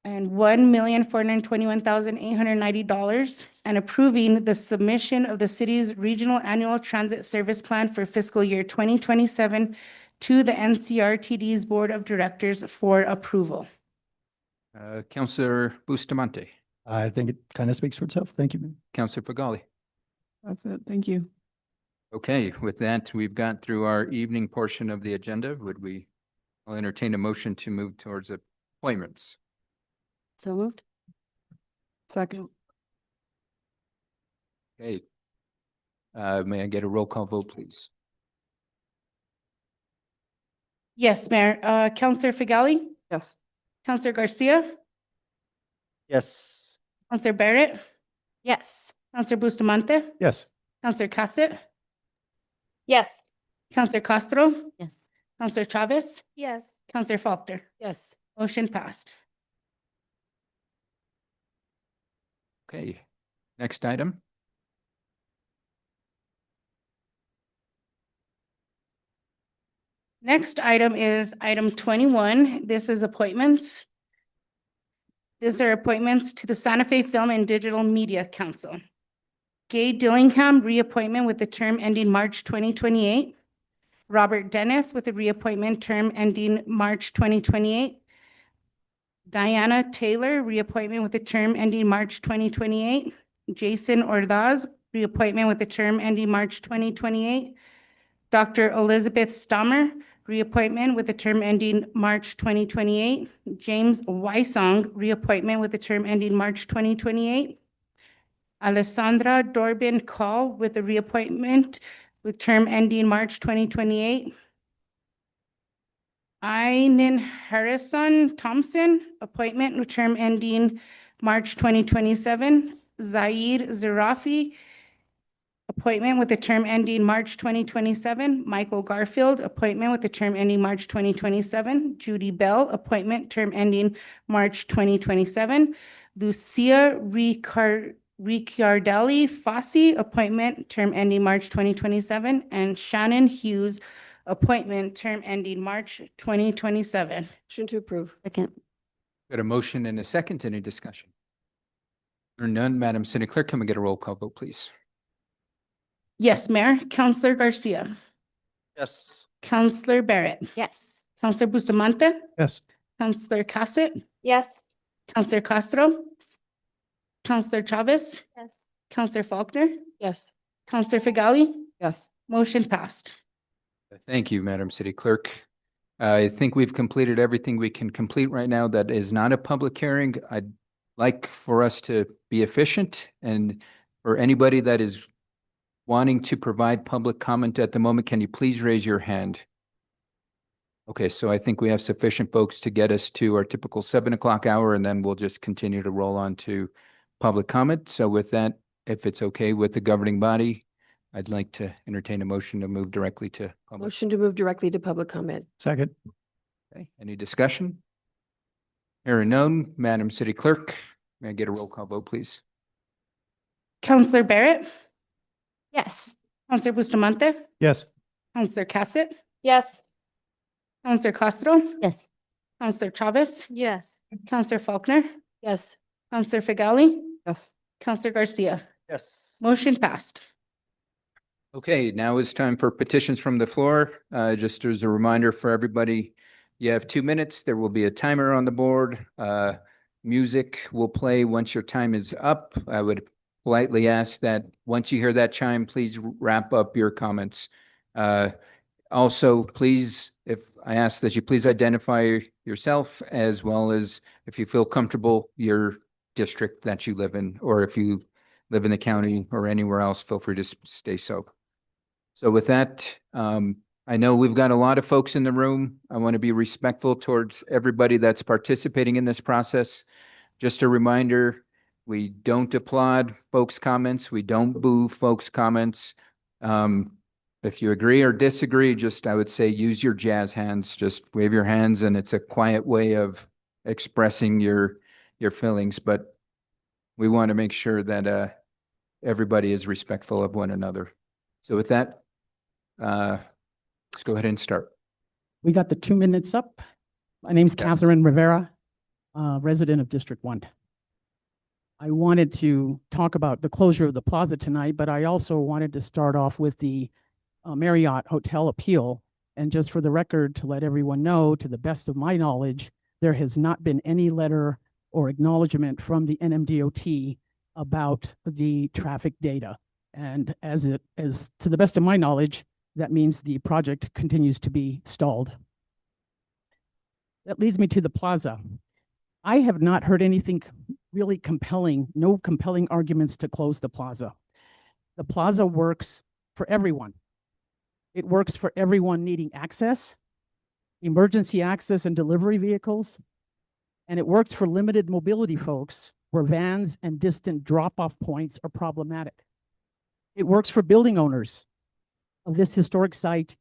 and $1,421,890, and approving the submission of the city's Regional Annual Transit Service Plan for fiscal year 2027 to the NCRTD's Board of Directors for approval. Councilor Bustamante. I think it kind of speaks for itself. Thank you, man. Councilor Figali. That's it. Thank you. Okay, with that, we've got through our evening portion of the agenda. I'll entertain a motion to move towards appointments. So moved. Second. Okay. May I get a roll call vote, please? Yes, Mayor. Councilor Figali? Yes. Councilor Garcia? Yes. Councilor Barrett? Yes. Councilor Bustamante? Yes. Councilor Cassett? Yes. Counselor Castro, Yes. Counselor Chavez, Yes. Counselor Faulkner. Yes. Motion passed. Okay, next item. Next item is item 21. This is appointments. These are appointments to the Santa Fe Film and Digital Media Council. Gay Dillingham, reappointment with the term ending March 2028. Robert Dennis with a reappointment term ending March 2028. Diana Taylor, reappointment with a term ending March 2028. Jason Ordaz, reappointment with a term ending March 2028. Dr. Elizabeth Stammer, reappointment with a term ending March 2028. James Wysong, reappointment with a term ending March 2028. Alessandra Dorbin Call with a reappointment with term ending March 2028. Ainin Harrison Thompson, appointment with term ending March 2027. Zaid Zarafi, appointment with the term ending March 2027. Michael Garfield, appointment with the term ending March 2027. Judy Bell, appointment, term ending March 2027. Lucia Ricciardelli Fossey, appointment, term ending March 2027. And Shannon Hughes, appointment, term ending March 2027. Motion to approve. Second. Got a motion and a second. Any discussion? Hearing none, Madam City Clerk, can we get a roll call vote, please? Yes, Mayor. Counselor Garcia. Yes. Counselor Barrett. Yes. Counselor Bustamante. Yes. Counselor Cassett. Yes. Counselor Castro. Counselor Chavez. Yes. Counselor Faulkner. Yes. Counselor Figali. Yes. Motion passed. Thank you, Madam City Clerk. I think we've completed everything we can complete right now that is not a public hearing. I'd like for us to be efficient, and for anybody that is wanting to provide public comment at the moment, can you please raise your hand? Okay, so I think we have sufficient folks to get us to our typical 7 o'clock hour, and then we'll just continue to roll on to public comment. So with that, if it's okay with the governing body, I'd like to entertain a motion to move directly to public. Motion to move directly to public comment. Second. Okay, any discussion? Hearing none, Madam City Clerk, may I get a roll call vote, please? Counselor Barrett. Yes. Counselor Bustamante. Yes. Counselor Cassett. Yes. Counselor Castro. Yes. Counselor Chavez. Yes. Counselor Faulkner. Yes. Counselor Figali. Yes. Counselor Garcia. Yes. Motion passed. Okay, now it's time for petitions from the floor. Just as a reminder for everybody, you have 2 minutes. There will be a timer on the board. Music will play once your time is up. I would politely ask that once you hear that chime, please wrap up your comments. Also, please, if I ask that you please identify yourself, as well as, if you feel comfortable, your district that you live in, or if you live in the county or anywhere else, feel free to stay so. So with that, I know we've got a lot of folks in the room. I want to be respectful towards everybody that's participating in this process. Just a reminder, we don't applaud folks' comments. We don't boo folks' comments. If you agree or disagree, just, I would say, use your jazz hands, just wave your hands, and it's a quiet way of expressing your feelings. But we want to make sure that everybody is respectful of one another. So with that, let's go ahead and start. We got the 2 minutes up. My name's Catherine Rivera, resident of District 1. I wanted to talk about the closure of the plaza tonight, but I also wanted to start off with the Marriott Hotel appeal. And just for the record, to let everyone know, to the best of my knowledge, there has not been any letter or acknowledgement from the NMDOT about the traffic data. And as to the best of my knowledge, that means the project continues to be stalled. That leads me to the plaza. I have not heard anything really compelling, no compelling arguments to close the plaza. The plaza works for everyone. It works for everyone needing access, emergency access and delivery vehicles, and it works for limited mobility folks where vans and distant drop-off points are problematic. It works for building owners of this historic site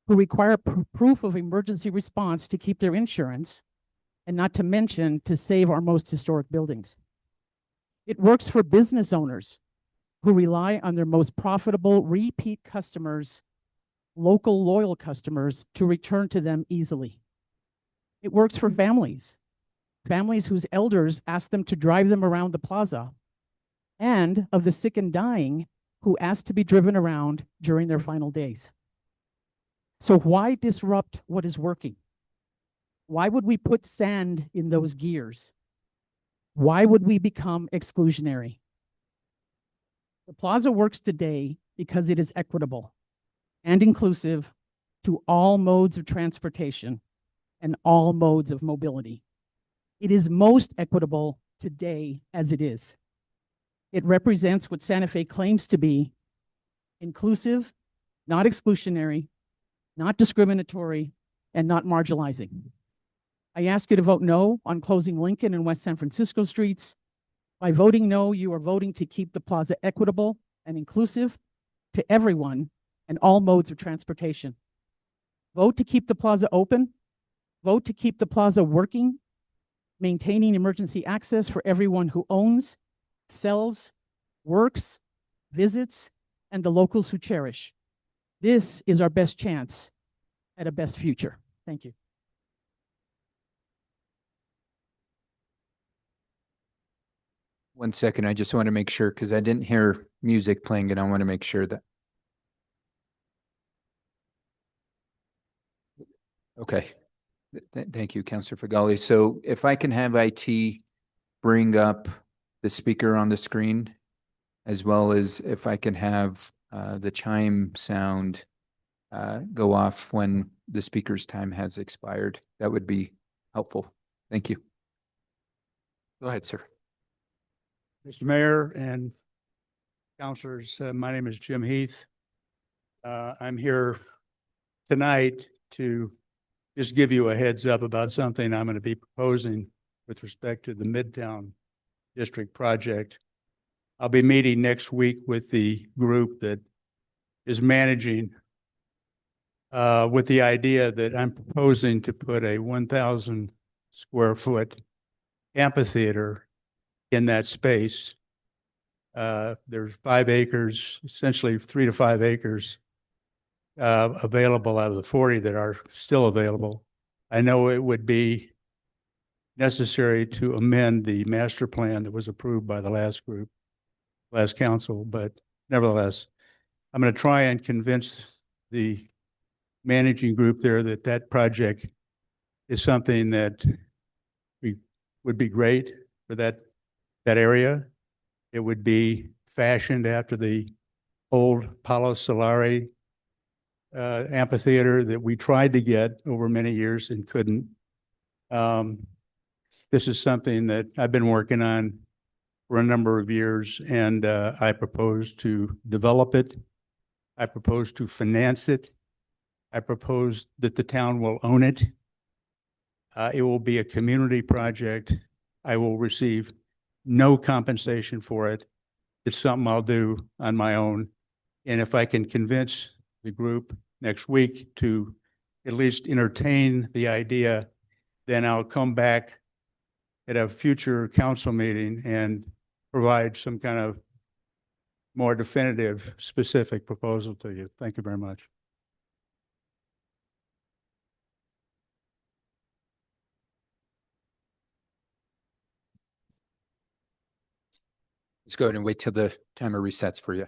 who require proof of emergency response to keep their insurance, and not to mention to save our most historic buildings. It works for business owners who rely on their most profitable repeat customers, local loyal customers, to return to them easily. It works for families whose elders ask them to drive them around the plaza, and of the sick and dying who ask to be driven around during their final days. So why disrupt what is working? Why would we put sand in those gears? Why would we become exclusionary? The plaza works today because it is equitable and inclusive to all modes of transportation and all modes of mobility. It is most equitable today as it is. It represents what Santa Fe claims to be: inclusive, not exclusionary, not discriminatory, and not marginalizing. I ask you to vote no on closing Lincoln and West San Francisco streets. By voting no, you are voting to keep the plaza equitable and inclusive to everyone and all modes of transportation. Vote to keep the plaza open. Vote to keep the plaza working, maintaining emergency access for everyone who owns, sells, works, visits, and the locals who cherish. This is our best chance at a best future. Thank you. One second, I just want to make sure, because I didn't hear music playing, and I want to make sure that. Okay. Thank you, Councilor Fagali. So if I can have IT bring up the speaker on the screen, as well as if I can have the chime sound go off when the speaker's time has expired, that would be helpful. Thank you. Go ahead, sir. Mr. Mayor and councilors, my name is Jim Heath. I'm here tonight to just give you a heads up about something I'm going to be proposing with respect to the Midtown District project. I'll be meeting next week with the group that is managing with the idea that I'm proposing to put a 1,000 square foot amphitheater in that space. There's 5 acres, essentially 3 to 5 acres available out of the 40 that are still available. I know it would be necessary to amend the master plan that was approved by the last group, last council, but nevertheless, I'm going to try and convince the managing group there that that project is something that would be great for that area. It would be fashioned after the old Palo Solari amphitheater that we tried to get over many years and couldn't. This is something that I've been working on for a number of years, and I propose to develop it. I propose to finance it. I propose that the town will own it. It will be a community project. I will receive no compensation for it. It's something I'll do on my own. And if I can convince the group next week to at least entertain the idea, then I'll come back at a future council meeting and provide some kind of more definitive, specific proposal to you. Thank you very much. Let's go ahead and wait till the timer resets for you.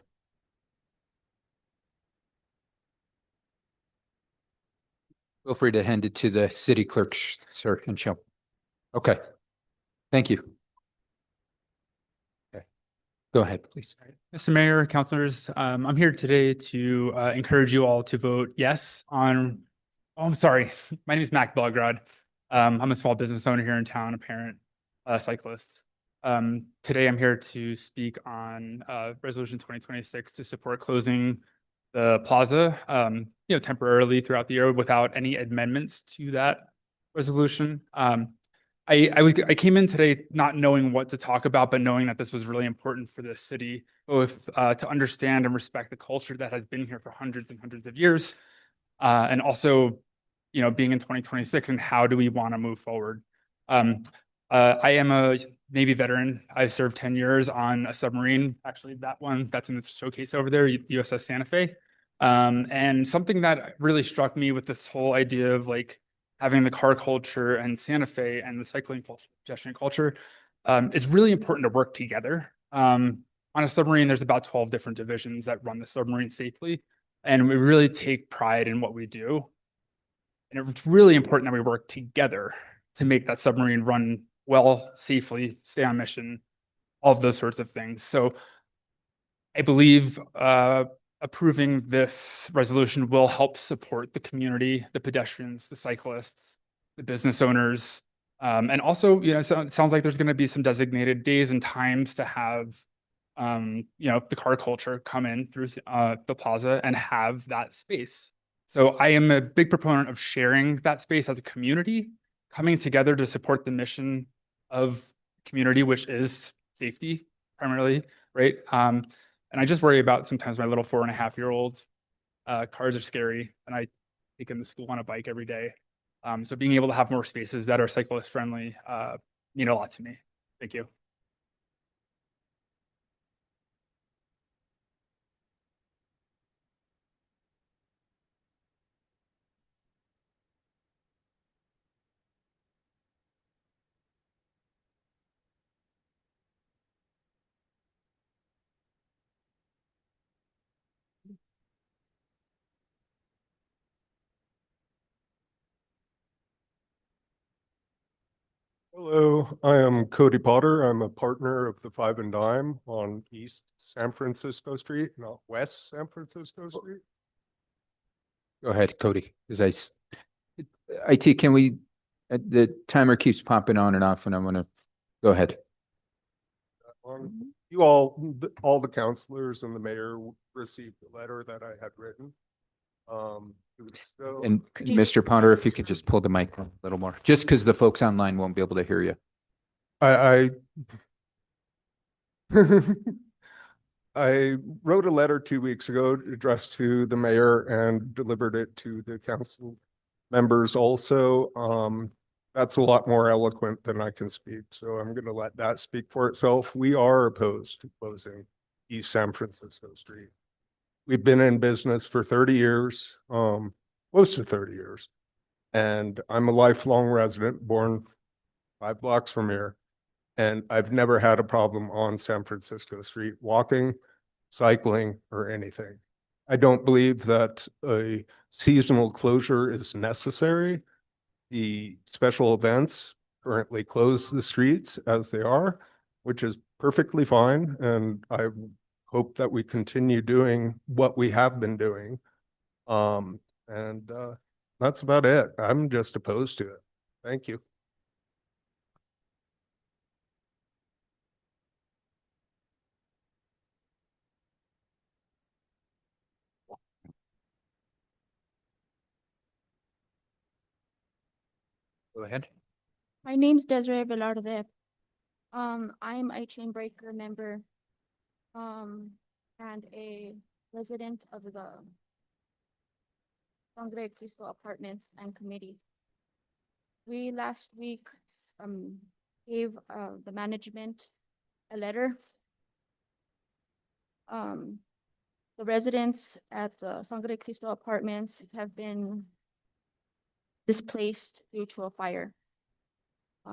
Feel free to hand it to the city clerk, sir, and show. Okay. Thank you. Okay. Go ahead, please. Mr. Mayor, councilors, I'm here today to encourage you all to vote yes on, oh, I'm sorry. My name is Mac Belgrad. I'm a small business owner here in town, a parent, cyclist. Today I'm here to speak on Resolution 2026 to support closing the plaza, temporarily throughout the year without any amendments to that resolution. I came in today not knowing what to talk about, but knowing that this was really important for this city, both to understand and respect the culture that has been here for hundreds and hundreds of years, and also, you know, being in 2026 and how do we want to move forward. I am a Navy veteran. I served 10 years on a submarine, actually that one that's in the showcase over there, USS Santa Fe. And something that really struck me with this whole idea of like having the car culture and Santa Fe and the cycling pedestrian culture, it's really important to work together. On a submarine, there's about 12 different divisions that run the submarine safely, and we really take pride in what we do. And it's really important that we work together to make that submarine run well, safely, stay on mission, all of those sorts of things. So I believe approving this resolution will help support the community, the pedestrians, the cyclists, the business owners. And also, you know, so it sounds like there's going to be some designated days and times to have, you know, the car culture come in through the plaza and have that space. So I am a big proponent of sharing that space as a community, coming together to support the mission of community, which is safety primarily, right? And I just worry about sometimes my little 4.5-year-old. Cars are scary, and I take him to school on a bike every day. So being able to have more spaces that are cyclist friendly mean a lot to me. Thank you. Hello, I am Cody Potter. I'm a partner of the Five and Dime on East San Francisco Street, not West San Francisco Street. Go ahead, Cody. IT, can we, the timer keeps popping on and off and I want to, go ahead. You all the counselors and the mayor received the letter that I had written. And Mr. Potter, if you could just pull the mic a little more, just because the folks online won't be able to hear you. I wrote a letter 2 weeks ago addressed to the mayor and delivered it to the council members also. That's a lot more eloquent than I can speak, so I'm going to let that speak for itself. We are opposed to closing East San Francisco Street. We've been in business for 30 years, close to 30 years. And I'm a lifelong resident, born 5 blocks from here. And I've never had a problem on San Francisco Street, walking, cycling, or anything. I don't believe that a seasonal closure is necessary. The special events currently close the streets as they are, which is perfectly fine. And I hope that we continue doing what we have been doing. That's about it. I'm just opposed to it. Thank you. Go ahead. My name's Desiree Velarde. I'm a chain breaker member, and a resident of the Sangre Cristo Apartments and Committee. We last week gave the management a letter. The residents at the Sangre Cristo Apartments have been displaced due to a fire.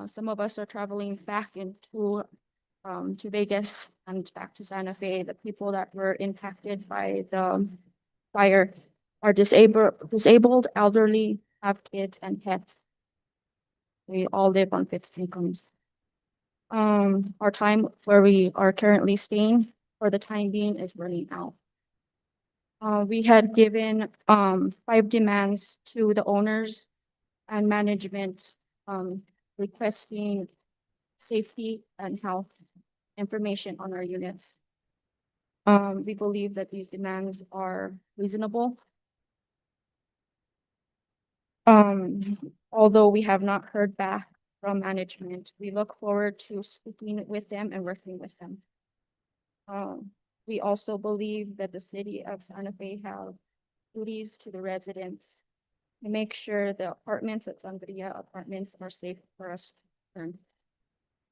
Some of us are traveling back into to Vegas and back to Santa Fe. The people that were impacted by the fire are disabled, elderly, have kids and pets. We all live on fixed incomes. Our time where we are currently staying for the time being is running out. We had given 5 demands to the owners and management, requesting safety and health information on our units. We believe that these demands are reasonable. Although we have not heard back from management. We look forward to speaking with them and working with them. We also believe that the city of Santa Fe have duties to the residents to make sure the apartments at Sangria Apartments are safe for us to earn.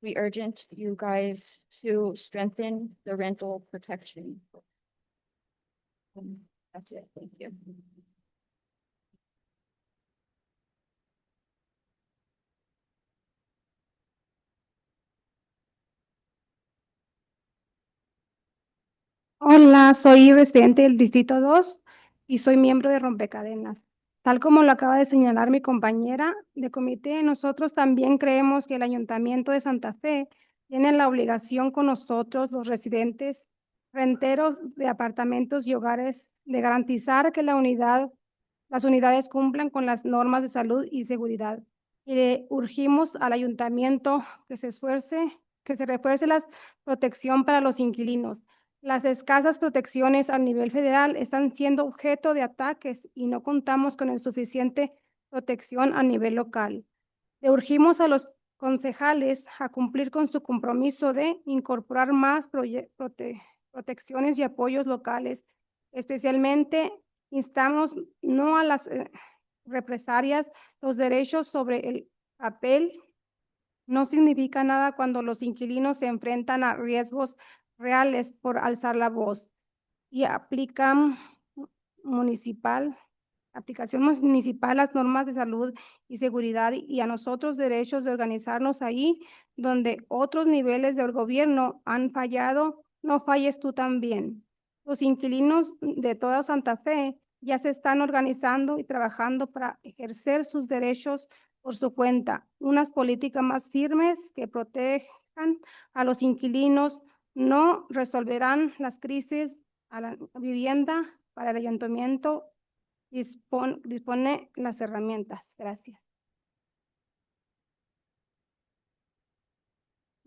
We urgent you guys to strengthen the rental protection. That's it. Thank you. Hola, soy residente del Distrito 2 y soy miembro de Rompecadenas. Tal como lo acaba de señalar mi compañera de comité, nosotros también creemos que el Ayuntamiento de Santa Fe tiene la obligación con nosotros, los residentes, renteros de apartamentos y hogares, de garantizar que las unidades cumplan con las normas de salud y seguridad. Y le urgimos al Ayuntamiento que se refuerce la protección para los inquilinos. Las escasas protecciones a nivel federal están siendo objeto de ataques y no contamos con el suficiente protección a nivel local. Le urgimos a los concejales a cumplir con su compromiso de incorporar más protecciones y apoyos locales. Especialmente instamos no a las represalias, los derechos sobre el papel no significa nada cuando los inquilinos se enfrentan a riesgos reales por alzar la voz y aplicación municipal las normas de salud y seguridad y a nosotros derechos de organizarnos ahí donde otros niveles del gobierno han fallado, no falles tú también. Los inquilinos de toda Santa Fe ya se están organizando y trabajando para ejercer sus derechos por su cuenta. Unas políticas más firmes que protejan a los inquilinos no resolverán las crisis a la vivienda. Para el ayuntamiento dispone las herramientas. Gracias.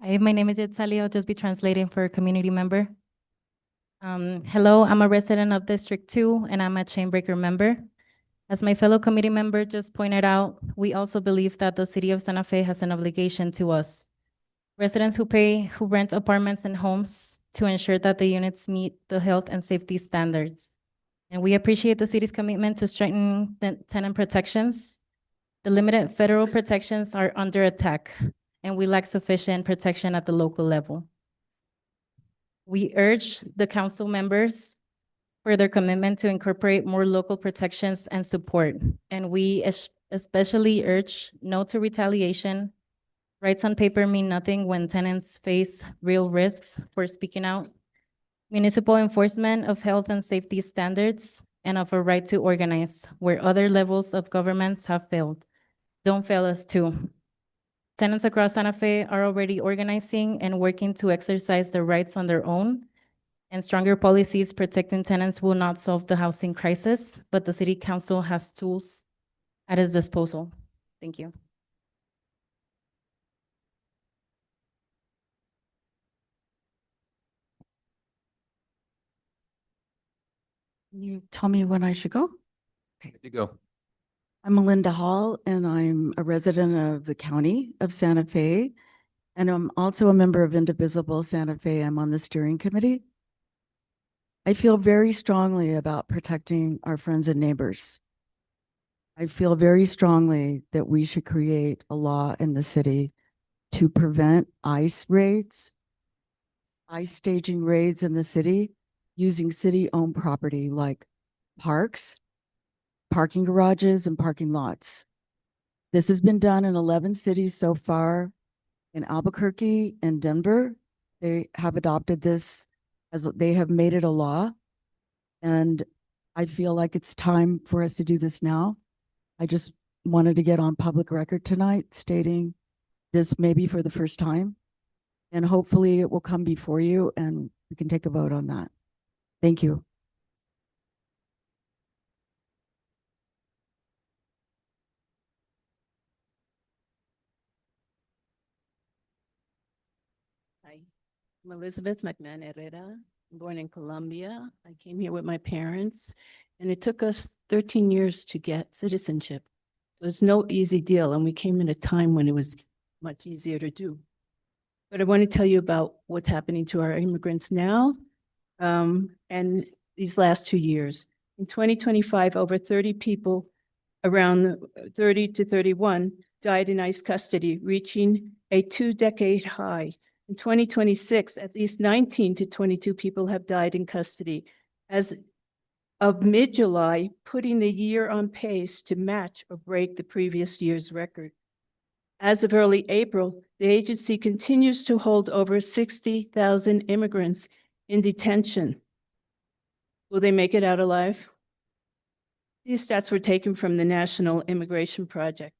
Hi, my name is Itzali. I'll just be translating for a community member. Hello, I'm a resident of District 2 and I'm a Chainbreaker member. As my fellow committee member just pointed out, we also believe that the city of Santa Fe has an obligation to us. Residents who rent apartments and homes to ensure that the units meet the health and safety standards. And we appreciate the city's commitment to strengthening the tenant protections. The limited federal protections are under attack, and we lack sufficient protection at the local level. We urge the council members for their commitment to incorporate more local protections and support. And we especially urge no to retaliation. Rights on paper mean nothing when tenants face real risks for speaking out. Municipal enforcement of health and safety standards and of a right to organize where other levels of governments have failed. Don't fail us too. Tenants across Santa Fe are already organizing and working to exercise their rights on their own. And stronger policies protecting tenants will not solve the housing crisis, but the city council has tools at its disposal. Thank you. You tell me when I should go? Good to go. I'm Melinda Hall, and I'm a resident of the county of Santa Fe. And I'm also a member of Indivisible Santa Fe. I'm on the steering committee. I feel very strongly about protecting our friends and neighbors. I feel very strongly that we should create a law in the city to prevent ICE raids, ICE staging raids in the city using city-owned property like parks, parking garages, and parking lots. This has been done in 11 cities so far. In Albuquerque and Denver, they have adopted this as they have made it a law. And I feel like it's time for us to do this now. I just wanted to get on public record tonight stating this maybe for the first time. And hopefully it will come before you and we can take a vote on that. Thank you. Hi, I'm Elizabeth McMahon Herrera, born in Colombia. I came here with my parents, and it took us 13 years to get citizenship. So it's no easy deal, and we came in a time when it was much easier to do. But I want to tell you about what's happening to our immigrants now, and these last 2 years. In 2025, over 30 people, around 30 to 31, died in ICE custody, reaching a 2-decade high. In 2026, at least 19 to 22 people have died in custody. As of mid-July, putting the year on pace to match or break the previous year's record. As of early April, the agency continues to hold over 60,000 immigrants in detention. Will they make it out alive? These stats were taken from the National Immigration Project.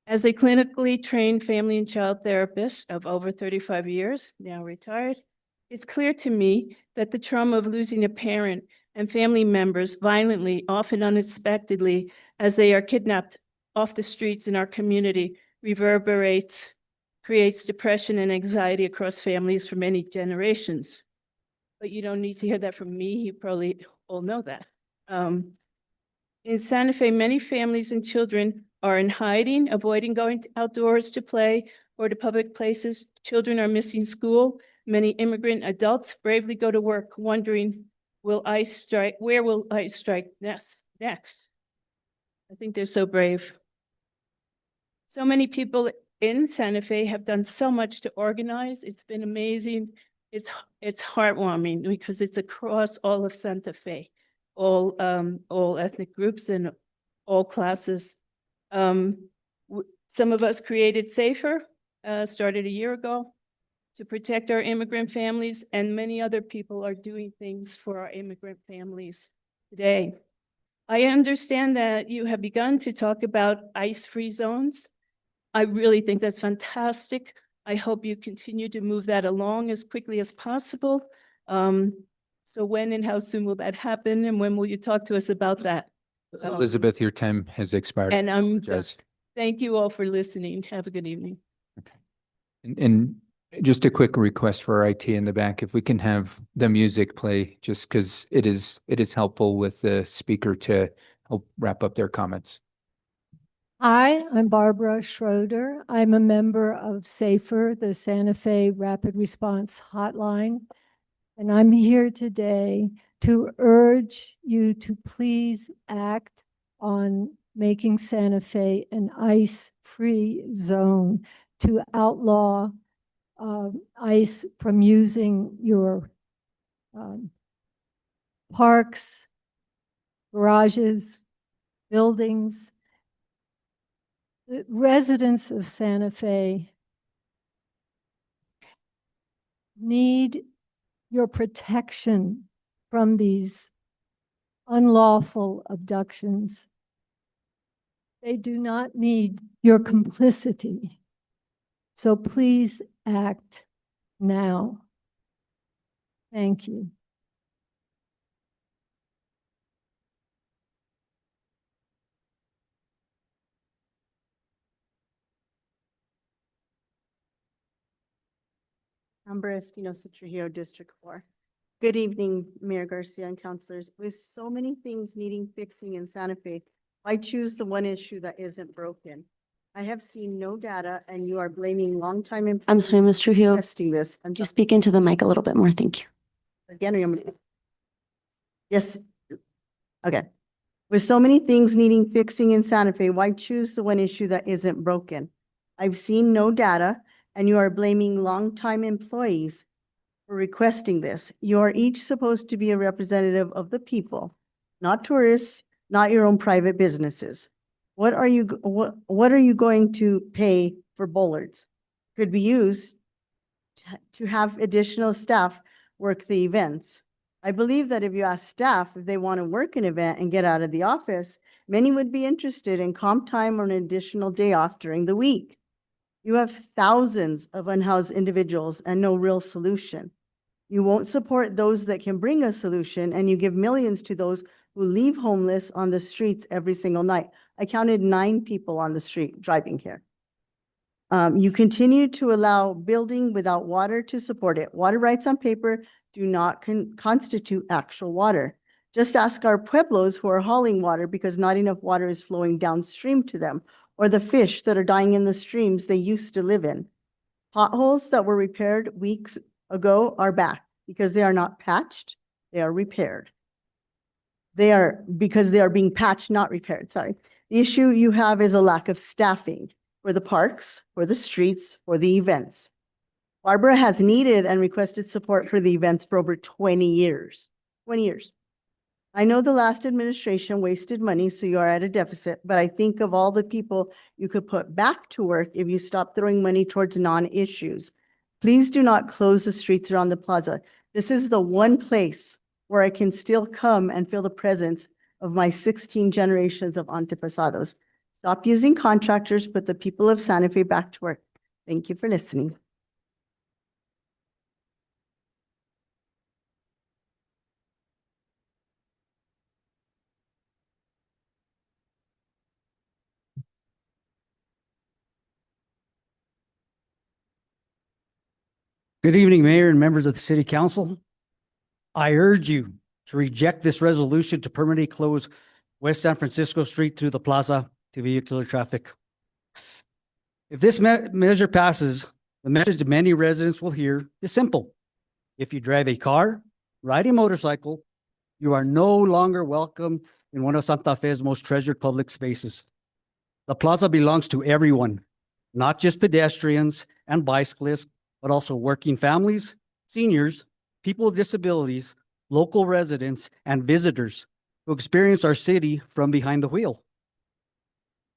As a clinically trained family and child therapist of over 35 years, now retired, it's clear to me that the trauma of losing a parent and family members violently, often unexpectedly, as they are kidnapped off the streets in our community, reverberates, creates depression and anxiety across families for many generations. But you don't need to hear that from me. You probably all know that. In Santa Fe, many families and children are in hiding, avoiding going outdoors to play or to public places. Children are missing school. Many immigrant adults bravely go to work, wondering, where will ICE strike next? I think they're so brave. So many people in Santa Fe have done so much to organize. It's been amazing. It's heartwarming because it's across all of Santa Fe, all ethnic groups and all classes. Some of us created SAFER, started a year ago to protect our immigrant families, and many other people are doing things for our immigrant families today. I understand that you have begun to talk about ICE-free zones. I really think that's fantastic. I hope you continue to move that along as quickly as possible. So when and how soon will that happen? And when will you talk to us about that? Elizabeth, your time has expired. And Apologize. thank you all for listening. Have a good evening. And just a quick request for our IT in the back, if we can have the music play, just because it is helpful with the speaker to help wrap up their comments. Hi, I'm Barbara Schroeder. I'm a member of SAFER, the Santa Fe Rapid Response Hotline. And I'm here today to urge you to please act on making Santa Fe an ICE-free zone, to outlaw ICE from using your parks, garages, buildings. The residents of Santa Fe need your protection from these unlawful abductions. They do not need your complicity. So please act now. Thank you. Amber Espinosa Trujillo, District 4. Good evening, Mayor Garcia and councilors. With so many things needing fixing in Santa Fe, why choose the one issue that isn't broken? I have seen no data and you are blaming longtime employees. I'm sorry, Ms. Trujillo. Testing this. I'm Just speak into the mic a little bit more. Thank you. Again, yes. Okay. With so many things needing fixing in Santa Fe, why choose the one issue that isn't broken? I've seen no data and you are blaming longtime employees for requesting this. You are each supposed to be a representative of the people, not tourists, not your own private businesses. What are you going to pay for bollards? Could be used to have additional staff work the events. I believe that if you ask staff if they want to work an event and get out of the office, many would be interested in comp time or an additional day off during the week. You have thousands of unhoused individuals and no real solution. You won't support those that can bring a solution, and you give millions to those who leave homeless on the streets every single night. I counted 9 people on the street driving here. You continue to allow building without water to support it. Water rights on paper do not constitute actual water. Just ask our pueblos who are hauling water because not enough water is flowing downstream to them, or the fish that are dying in the streams they used to live in. Potholes that were repaired weeks ago are back because they are not patched, they are repaired. Because they are being patched, not repaired, sorry. The issue you have is a lack of staffing for the parks, for the streets, for the events. Barbara has needed and requested support for the events for over 20 years. 20 years. I know the last administration wasted money, so you are at a deficit, but I think of all the people you could put back to work if you stop throwing money towards non-issues. Please do not close the streets around the plaza. This is the one place where I can still come and feel the presence of my 16 generations of antepasados. Stop using contractors, put the people of Santa Fe back to work. Thank you for listening. Good evening, Mayor and members of the City Council. I urge you to reject this resolution to permanently close West San Francisco Street through the plaza to vehicular traffic. If this measure passes, the message that many residents will hear is simple. If you drive a car, ride a motorcycle, you are no longer welcome in one of Santa Fe's most treasured public spaces. The plaza belongs to everyone, not just pedestrians and bicyclists, but also working families, seniors, people with disabilities, local residents, and visitors who experience our city from behind the wheel.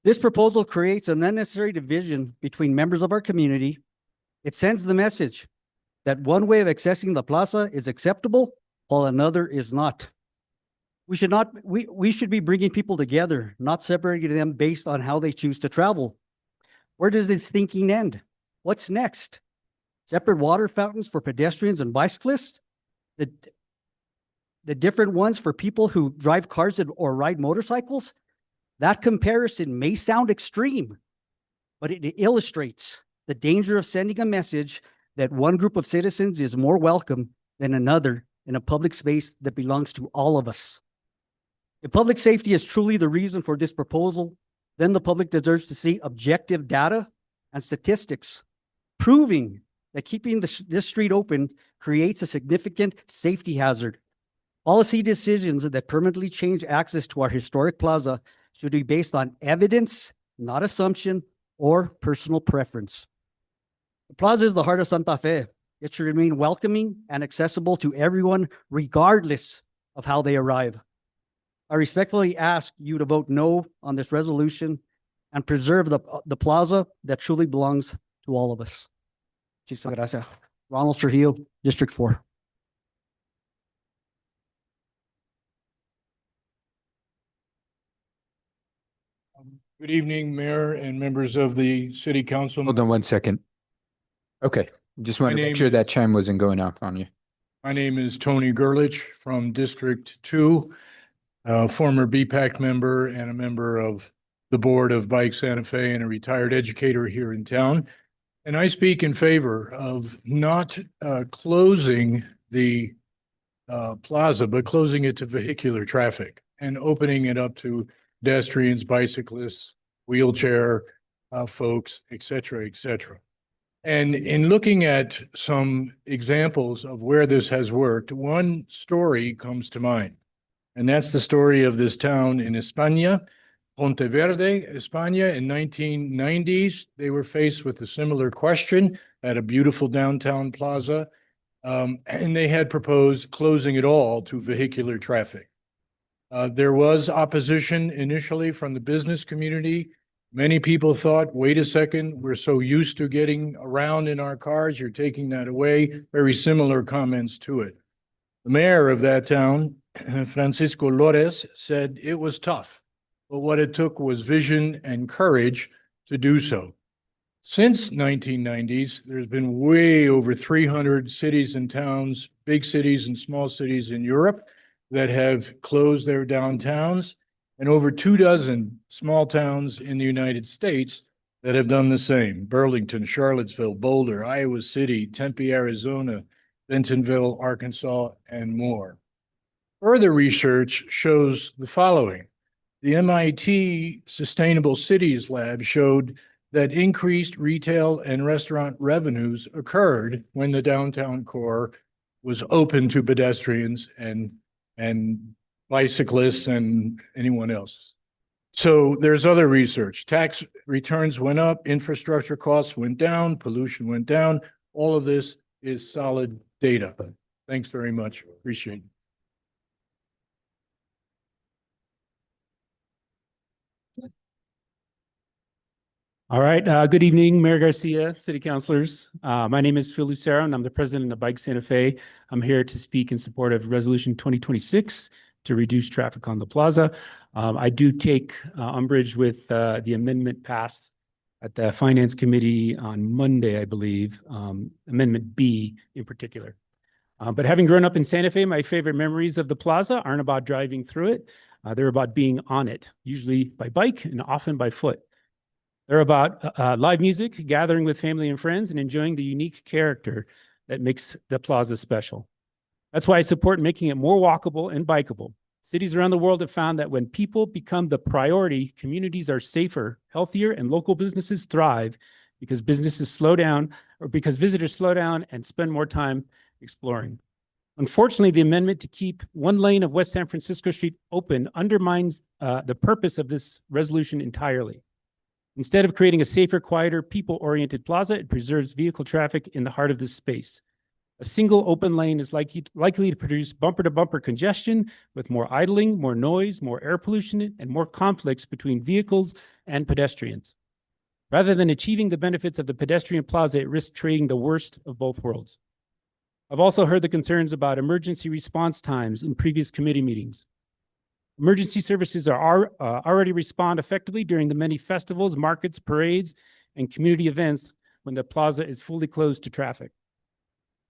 This proposal creates an unnecessary division between members of our community. It sends the message that one way of accessing the plaza is acceptable, while another is not. We should be bringing people together, not separating them based on how they choose to travel. Where does this thinking end? What's next? Separate water fountains for pedestrians and bicyclists? The different ones for people who drive cars or ride motorcycles? That comparison may sound extreme, but it illustrates the danger of sending a message that one group of citizens is more welcome than another in a public space that belongs to all of us. If public safety is truly the reason for this proposal, then the public deserves to see objective data and statistics proving that keeping this street open creates a significant safety hazard. Policy decisions that permanently change access to our historic plaza should be based on evidence, not assumption or personal preference. The plaza is the heart of Santa Fe. It should remain welcoming and accessible to everyone, regardless of how they arrive. I respectfully ask you to vote no on this resolution and preserve the plaza that truly belongs to all of us. Muchas gracias. Ronald Trujillo, District 4. Good evening, Mayor and members of the City Council. Hold on one second. Okay, just want to make name- sure that chime wasn't going off on you. My name is Tony Gerlich from District 2, former BPAC member and a member of the board of Bike Santa Fe and a retired educator here in town. And I speak in favor of not closing the plaza, but closing it to vehicular traffic and opening it up to pedestrians, bicyclists, wheelchair folks, et cetera, et cetera. And in looking at some examples of where this has worked, one story comes to mind. And that's the story of this town in España, Ponteverde, España, in 1990s. They were faced with a similar question at a beautiful downtown plaza. And they had proposed closing it all to vehicular traffic. There was opposition initially from the business community. Many people thought, wait a second, we're so used to getting around in our cars, you're taking that away. Very similar comments to it. The mayor of that town, Francisco Lores, said it was tough, but what it took was vision and courage to do so. Since 1990s, there's been way over 300 cities and towns, big cities and small cities in Europe that have closed their downtowns, and over 24 small towns in the United States that have done the same. Burlington, Charlottesville, Boulder, Iowa City, Tempe, Arizona, Bentonville, Arkansas, and more. Further research shows the following. The MIT Sustainable Cities Lab showed that increased retail and restaurant revenues occurred when the downtown core was open to pedestrians and bicyclists and anyone else. So there's other research. Tax returns went up, infrastructure costs went down, pollution went down. All of this is solid data. Thanks very much. Appreciate it. All right, good evening, Mayor Garcia, city councilors. My name is Phil Lucero and I'm the president of Bike Santa Fe. I'm here to speak in support of Resolution 2026 to reduce traffic on the plaza. I do take umbrage with the amendment passed at the Finance Committee on Monday, I believe, Amendment B in particular. But having grown up in Santa Fe, my favorite memories of the plaza aren't about driving through it. They're about being on it, usually by bike and often by foot. They're about live music, gathering with family and friends, and enjoying the unique character that makes the plaza special. That's why I support making it more walkable and bikeable. Cities around the world have found that when people become the priority, communities are safer, healthier, and local businesses thrive because businesses slow down or because visitors slow down and spend more time exploring. Unfortunately, the amendment to keep one lane of West San Francisco Street open undermines the purpose of this resolution entirely. Instead of creating a safer, quieter, people-oriented plaza, it preserves vehicle traffic in the heart of this space. A single open lane is likely to produce bumper-to-bumper congestion with more idling, more noise, more air pollution, and more conflicts between vehicles and pedestrians. Rather than achieving the benefits of the pedestrian plaza, it risks creating the worst of both worlds. I've also heard the concerns about emergency response times in previous committee meetings. Emergency services are already respond effectively during the many festivals, markets, parades, and community events when the plaza is fully closed to traffic.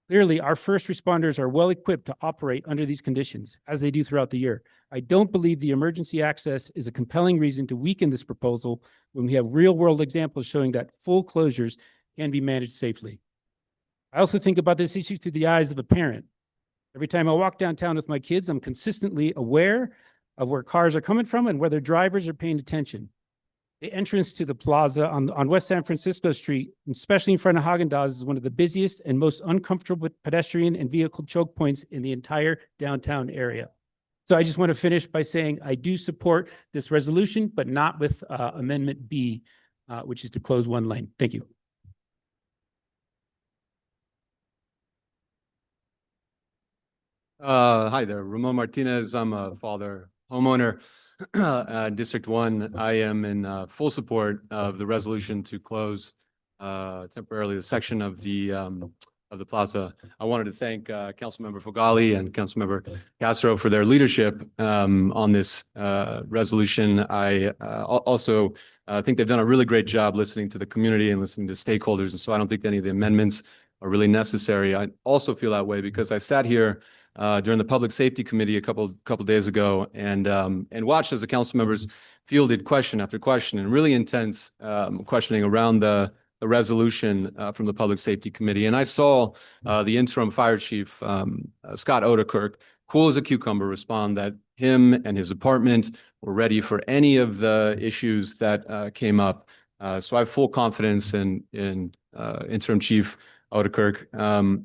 Clearly, our first responders are well equipped to operate under these conditions, as they do throughout the year. I don't believe the emergency access is a compelling reason to weaken this proposal when we have real-world examples showing that full closures can be managed safely. I also think about this issue through the eyes of a parent. Every time I walk downtown with my kids, I'm consistently aware of where cars are coming from and whether drivers are paying attention. The entrance to the plaza on West San Francisco Street, especially in front of Haagen-Dazs, is one of the busiest and most uncomfortable pedestrian and vehicle choke points in the entire downtown area. So I just want to finish by saying I do support this resolution, but not with Amendment B, which is to close one lane. Thank you. Hi there, Ramon Martinez. I'm a father homeowner, District 1. I am in full support of the resolution to close temporarily the section of the plaza. I wanted to thank Councilmember Fogali and Councilmember Castro for their leadership on this resolution. I also think they've done a really great job listening to the community and listening to stakeholders, and so I don't think any of the amendments are really necessary. I also feel that way because I sat here during the Public Safety Committee a couple days ago and watched as the council members fielded question after question and really intense questioning around the resolution from the Public Safety Committee. And I saw the interim fire chief, Scott Odekirk, cool as a cucumber, respond that him and his department were ready for any of the issues that came up. So I have full confidence in interim chief Odekirk.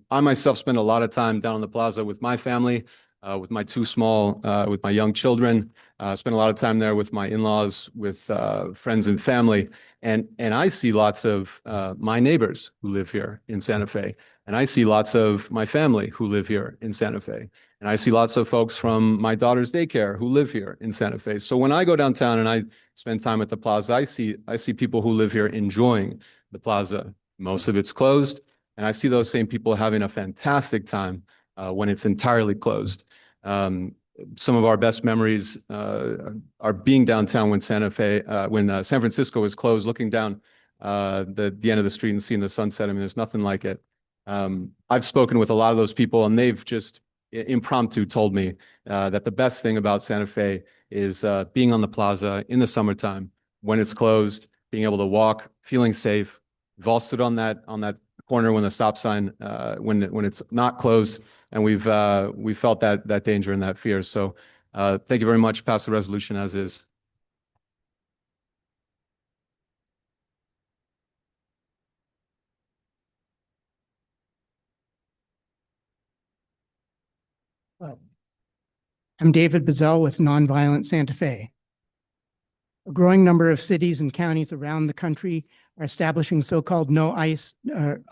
I myself spend a lot of time down on the plaza with my family, with my with my young children. Spend a lot of time there with my in-laws, with friends and family. And I see lots of my neighbors who live here in Santa Fe. And I see lots of my family who live here in Santa Fe. And I see lots of folks from my daughter's daycare who live here in Santa Fe. So when I go downtown and I spend time at the plaza, I see people who live here enjoying the plaza. Most of it's closed. And I see those same people having a fantastic time when it's entirely closed. Some of our best memories are being downtown when San Francisco was closed, looking down the end of the street and seeing the sunset. I mean, there's nothing like it. I've spoken with a lot of those people, and they've just impromptu told me that the best thing about Santa Fe is being on the plaza in the summertime when it's closed, being able to walk, feeling safe. We've all stood on that corner when the stop sign, when it's not closed. And we felt that danger and that fear. So thank you very much. Pass the resolution as is. I'm David Bazell with Nonviolent Santa Fe. A growing number of cities and counties around the country are establishing so-called no ice,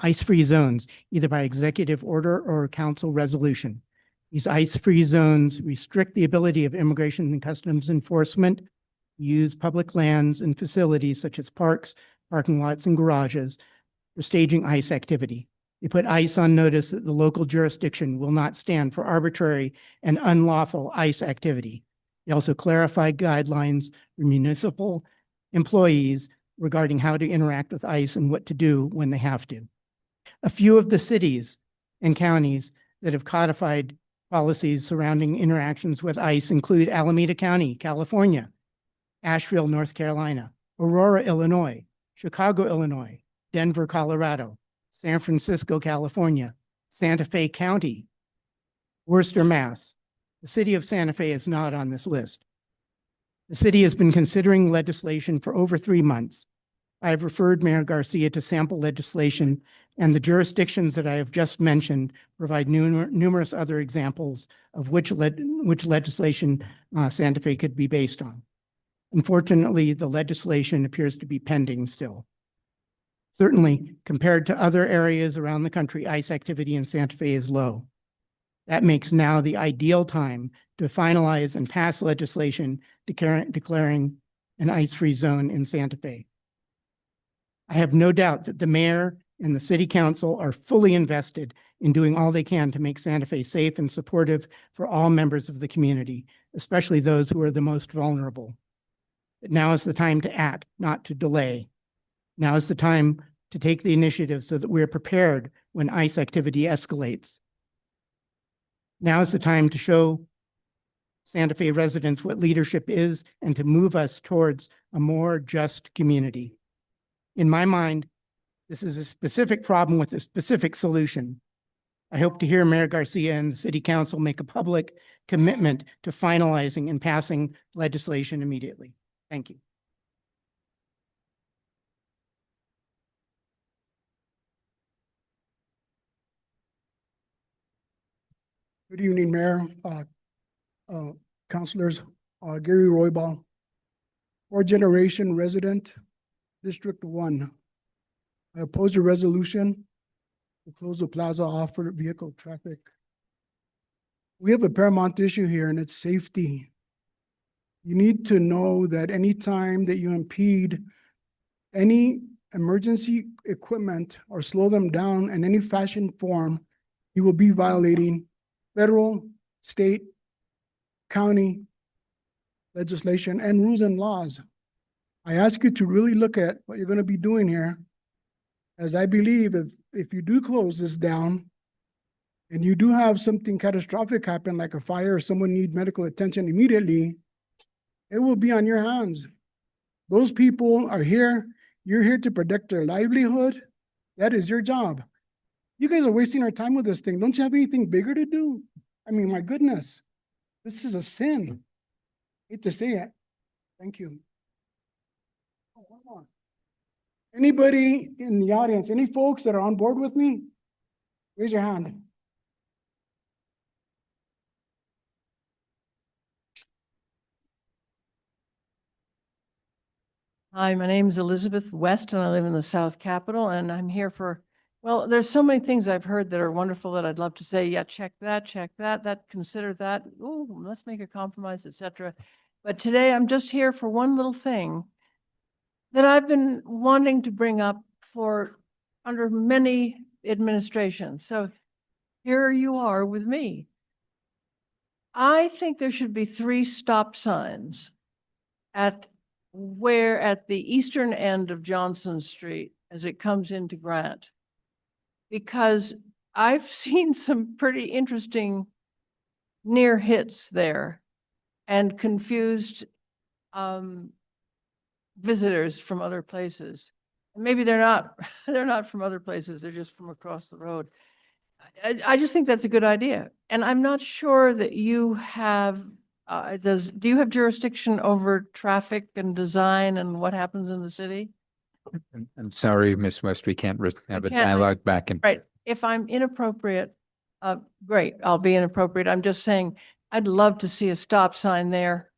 ice-free zones, either by executive order or council resolution. These ice-free zones restrict the ability of Immigration and Customs Enforcement to use public lands and facilities such as parks, parking lots, and garages for staging ICE activity. They put ICE on notice that the local jurisdiction will not stand for arbitrary and unlawful ICE activity. They also clarify guidelines for municipal employees regarding how to interact with ICE and what to do when they have to. A few of the cities and counties that have codified policies surrounding interactions with ICE include Alameda County, California, Asheville, North Carolina, Aurora, Illinois, Chicago, Illinois, Denver, Colorado, San Francisco, California, Santa Fe County, Worcester, Mass. The city of Santa Fe is not on this list. The city has been considering legislation for over 3 months. I have referred Mayor Garcia to sample legislation, and the jurisdictions that I have just mentioned provide numerous other examples of which legislation Santa Fe could be based on. Unfortunately, the legislation appears to be pending still. Certainly, compared to other areas around the country, ICE activity in Santa Fe is low. That makes now the ideal time to finalize and pass legislation declaring an ICE-free zone in Santa Fe. I have no doubt that the mayor and the city council are fully invested in doing all they can to make Santa Fe safe and supportive for all members of the community, especially those who are the most vulnerable. But now is the time to act, not to delay. Now is the time to take the initiative so that we are prepared when ICE activity escalates. Now is the time to show Santa Fe residents what leadership is and to move us towards a more just community. In my mind, this is a specific problem with a specific solution. I hope to hear Mayor Garcia and the City Council make a public commitment to finalizing and passing legislation immediately. Thank you. Good evening, Mayor, councilors, Gary Roybal, fourth-generation resident, District 1. I oppose the resolution to close the plaza off for vehicle traffic. We have a paramount issue here, and it's safety. You need to know that any time that you impede any emergency equipment or slow them down in any fashion form, you will be violating federal, state, county legislation and rules and laws. I ask you to really look at what you're going to be doing here, as I believe if you do close this down and you do have something catastrophic happen, like a fire or someone needs medical attention immediately, it will be on your hands. Those people are here. You're here to protect their livelihood. That is your job. You guys are wasting our time with this thing. Don't you have anything bigger to do? I mean, my goodness, this is a sin. Hate to say it. Thank you. Oh, hold on. Anybody in the audience, any folks that are on board with me? Raise your hand. Hi, my name is Elizabeth West and I live in the South Capitol, and I'm here for, well, there's so many things I've heard that are wonderful that I'd love to say, yeah, check that, consider that. Oh, let's make a compromise, etc. But today I'm just here for one little thing that I've been wanting to bring up for under many administrations. So here you are with me. I think there should be 3 stop signs at the eastern end of Johnson Street as it comes into Grant, because I've seen some pretty interesting near hits there and confused visitors from other places. Maybe they're not, they're not from other places, they're just from across the road. I just think that's a good idea. And I'm not sure that you have, do you have jurisdiction over traffic and design and what happens in the city? I'm sorry, Ms. West, we can't have a can't, dialogue back and. Right. If I'm inappropriate, great, I'll be inappropriate. I'm just saying, I'd love to see a stop sign there.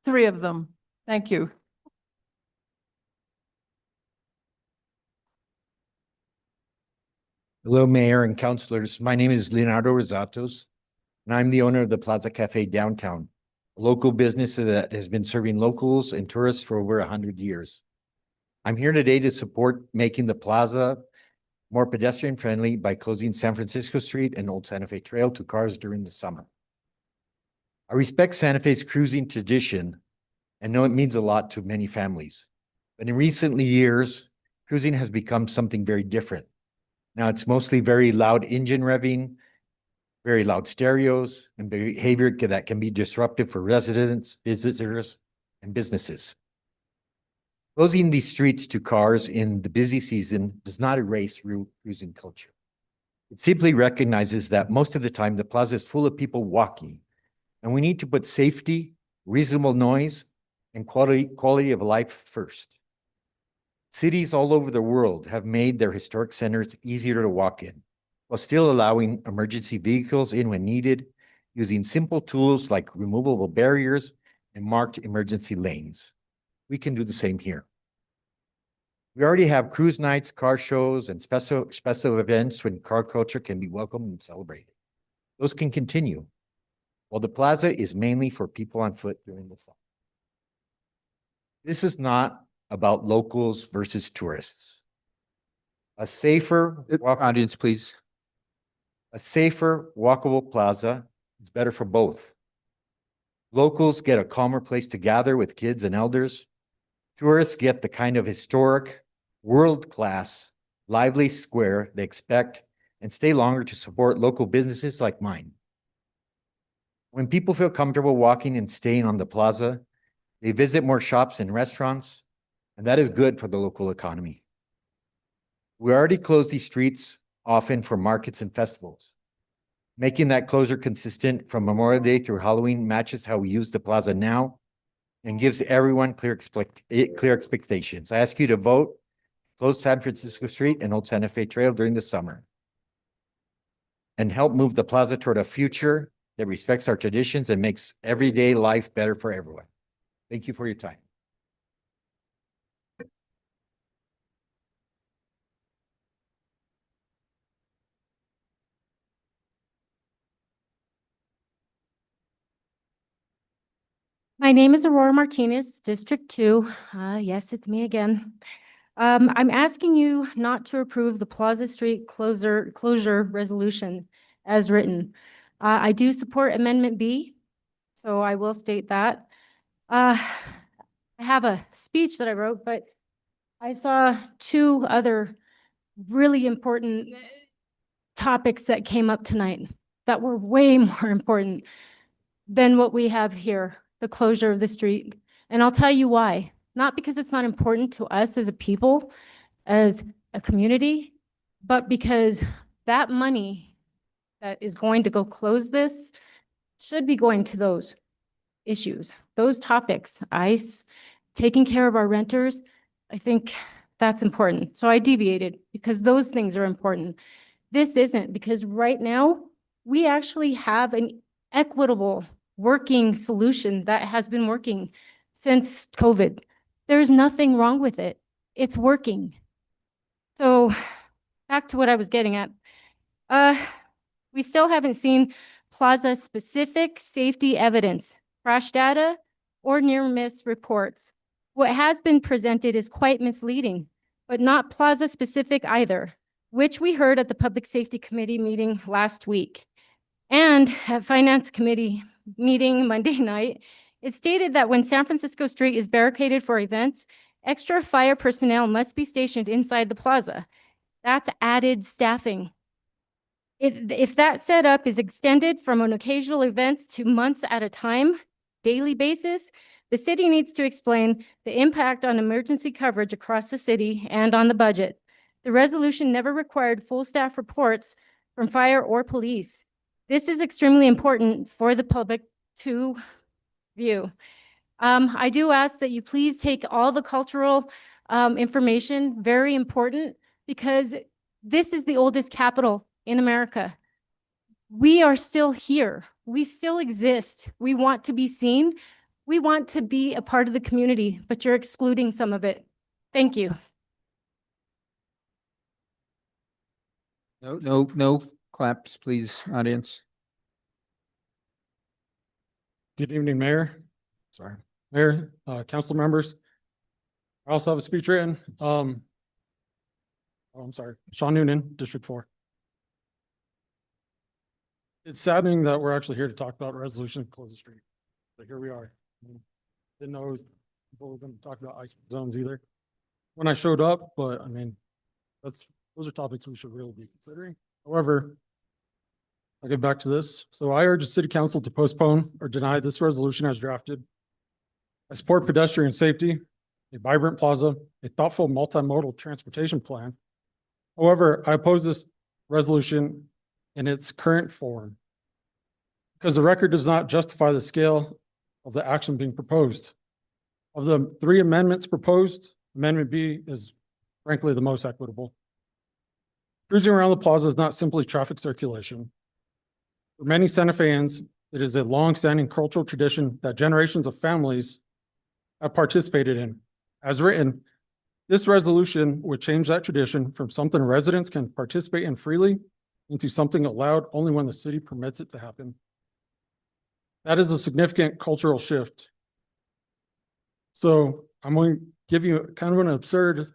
3 of them. Thank you. Hello, Mayor and councilors. My name is Leonardo Rosatos, and I'm the owner of the Plaza Cafe downtown, a local business that has been serving locals and tourists for over 100 years. I'm here today to support making the plaza more pedestrian friendly by closing San Francisco Street and Old Santa Fe Trail to cars during the summer. I respect Santa Fe's cruising tradition and know it means a lot to many families. But in recent years, cruising has become something very different. Now it's mostly very loud engine revving, very loud stereos, and behavior that can be disruptive for residents, visitors, and businesses. Closing these streets to cars in the busy season does not erase cruising culture. It simply recognizes that most of the time the plaza is full of people walking, and we need to put safety, reasonable noise, and quality of life first. Cities all over the world have made their historic centers easier to walk in, while still allowing emergency vehicles in when needed, using simple tools like removable barriers and marked emergency lanes. We can do the same here. We already have cruise nights, car shows, and special events when car culture can be welcomed and celebrated. Those can continue, while the plaza is mainly for people on foot during the summer. This is not about locals versus tourists. A safer audience, please. A safer, walkable plaza is better for both. Locals get a calmer place to gather with kids and elders. Tourists get the kind of historic, world-class, lively square they expect and stay longer to support local businesses like mine. When people feel comfortable walking and staying on the plaza, they visit more shops and restaurants, and that is good for the local economy. We already close these streets often for markets and festivals. Making that closure consistent from Memorial Day through Halloween matches how we use the plaza now and gives everyone clear expectations. I ask you to vote, close San Francisco Street and Old Santa Fe Trail during the summer, and help move the plaza toward a future that respects our traditions and makes everyday life better for everyone. Thank you for your time. My name is Aurora Martinez, District 2. Yes, it's me again. I'm asking you not to approve the Plaza Street closure resolution as written. I do support Amendment B, so I will state that. I have a speech that I wrote, but I saw 2 other really important topics that came up tonight that were way more important than what we have here, the closure of the street. And I'll tell you why. Not because it's not important to us as a people, as a community, but because that money that is going to go close this should be going to those issues, those topics. ICE, taking care of our renters. I think that's important. So I deviated because those things are important. This isn't, because right now we actually have an equitable working solution that has been working since COVID. There's nothing wrong with it. It's working. So back to what I was getting at. We still haven't seen plaza-specific safety evidence, crash data, or near-miss reports. What has been presented is quite misleading, but not plaza-specific either, which we heard at the Public Safety Committee meeting last week. And at Finance Committee meeting Monday night, it stated that when San Francisco Street is barricaded for events, extra fire personnel must be stationed inside the plaza. That's added staffing. If that setup is extended from an occasional events to months at a time, daily basis, The city needs to explain the impact on emergency coverage across the city and on the budget. The resolution never required full staff reports from fire or police. This is extremely important for the public to view. I do ask that you please take all the cultural information, very important, because this is the oldest capital in America. We are still here. We still exist. We want to be seen. We want to be a part of the community, but you're excluding some of it. Thank you. No claps, please, audience. Good evening, Mayor. Sorry, Mayor, council members. I also have a speech written. I'm sorry, Sean Noonan, District 4. It's saddening that we're actually here to talk about a resolution to close the street. But here we are. Didn't know people were going to talk about ice zones either when I showed up, but I mean, those are topics we should really be considering. However, I'll get back to this. So I urge the city council to postpone or deny this resolution as drafted. I support pedestrian safety, a vibrant plaza, a thoughtful multimodal transportation plan. However, I oppose this resolution in its current form because the record does not justify the scale of the action being proposed. Of the 3 amendments proposed, Amendment B is frankly the most equitable. Cruising around the plaza is not simply traffic circulation. For many Santa Feans, it is a long-standing cultural tradition that generations of families have participated in. As written, this resolution would change that tradition from something residents can participate in freely into something allowed only when the city permits it to happen. That is a significant cultural shift. So I'm going to give you kind of an absurd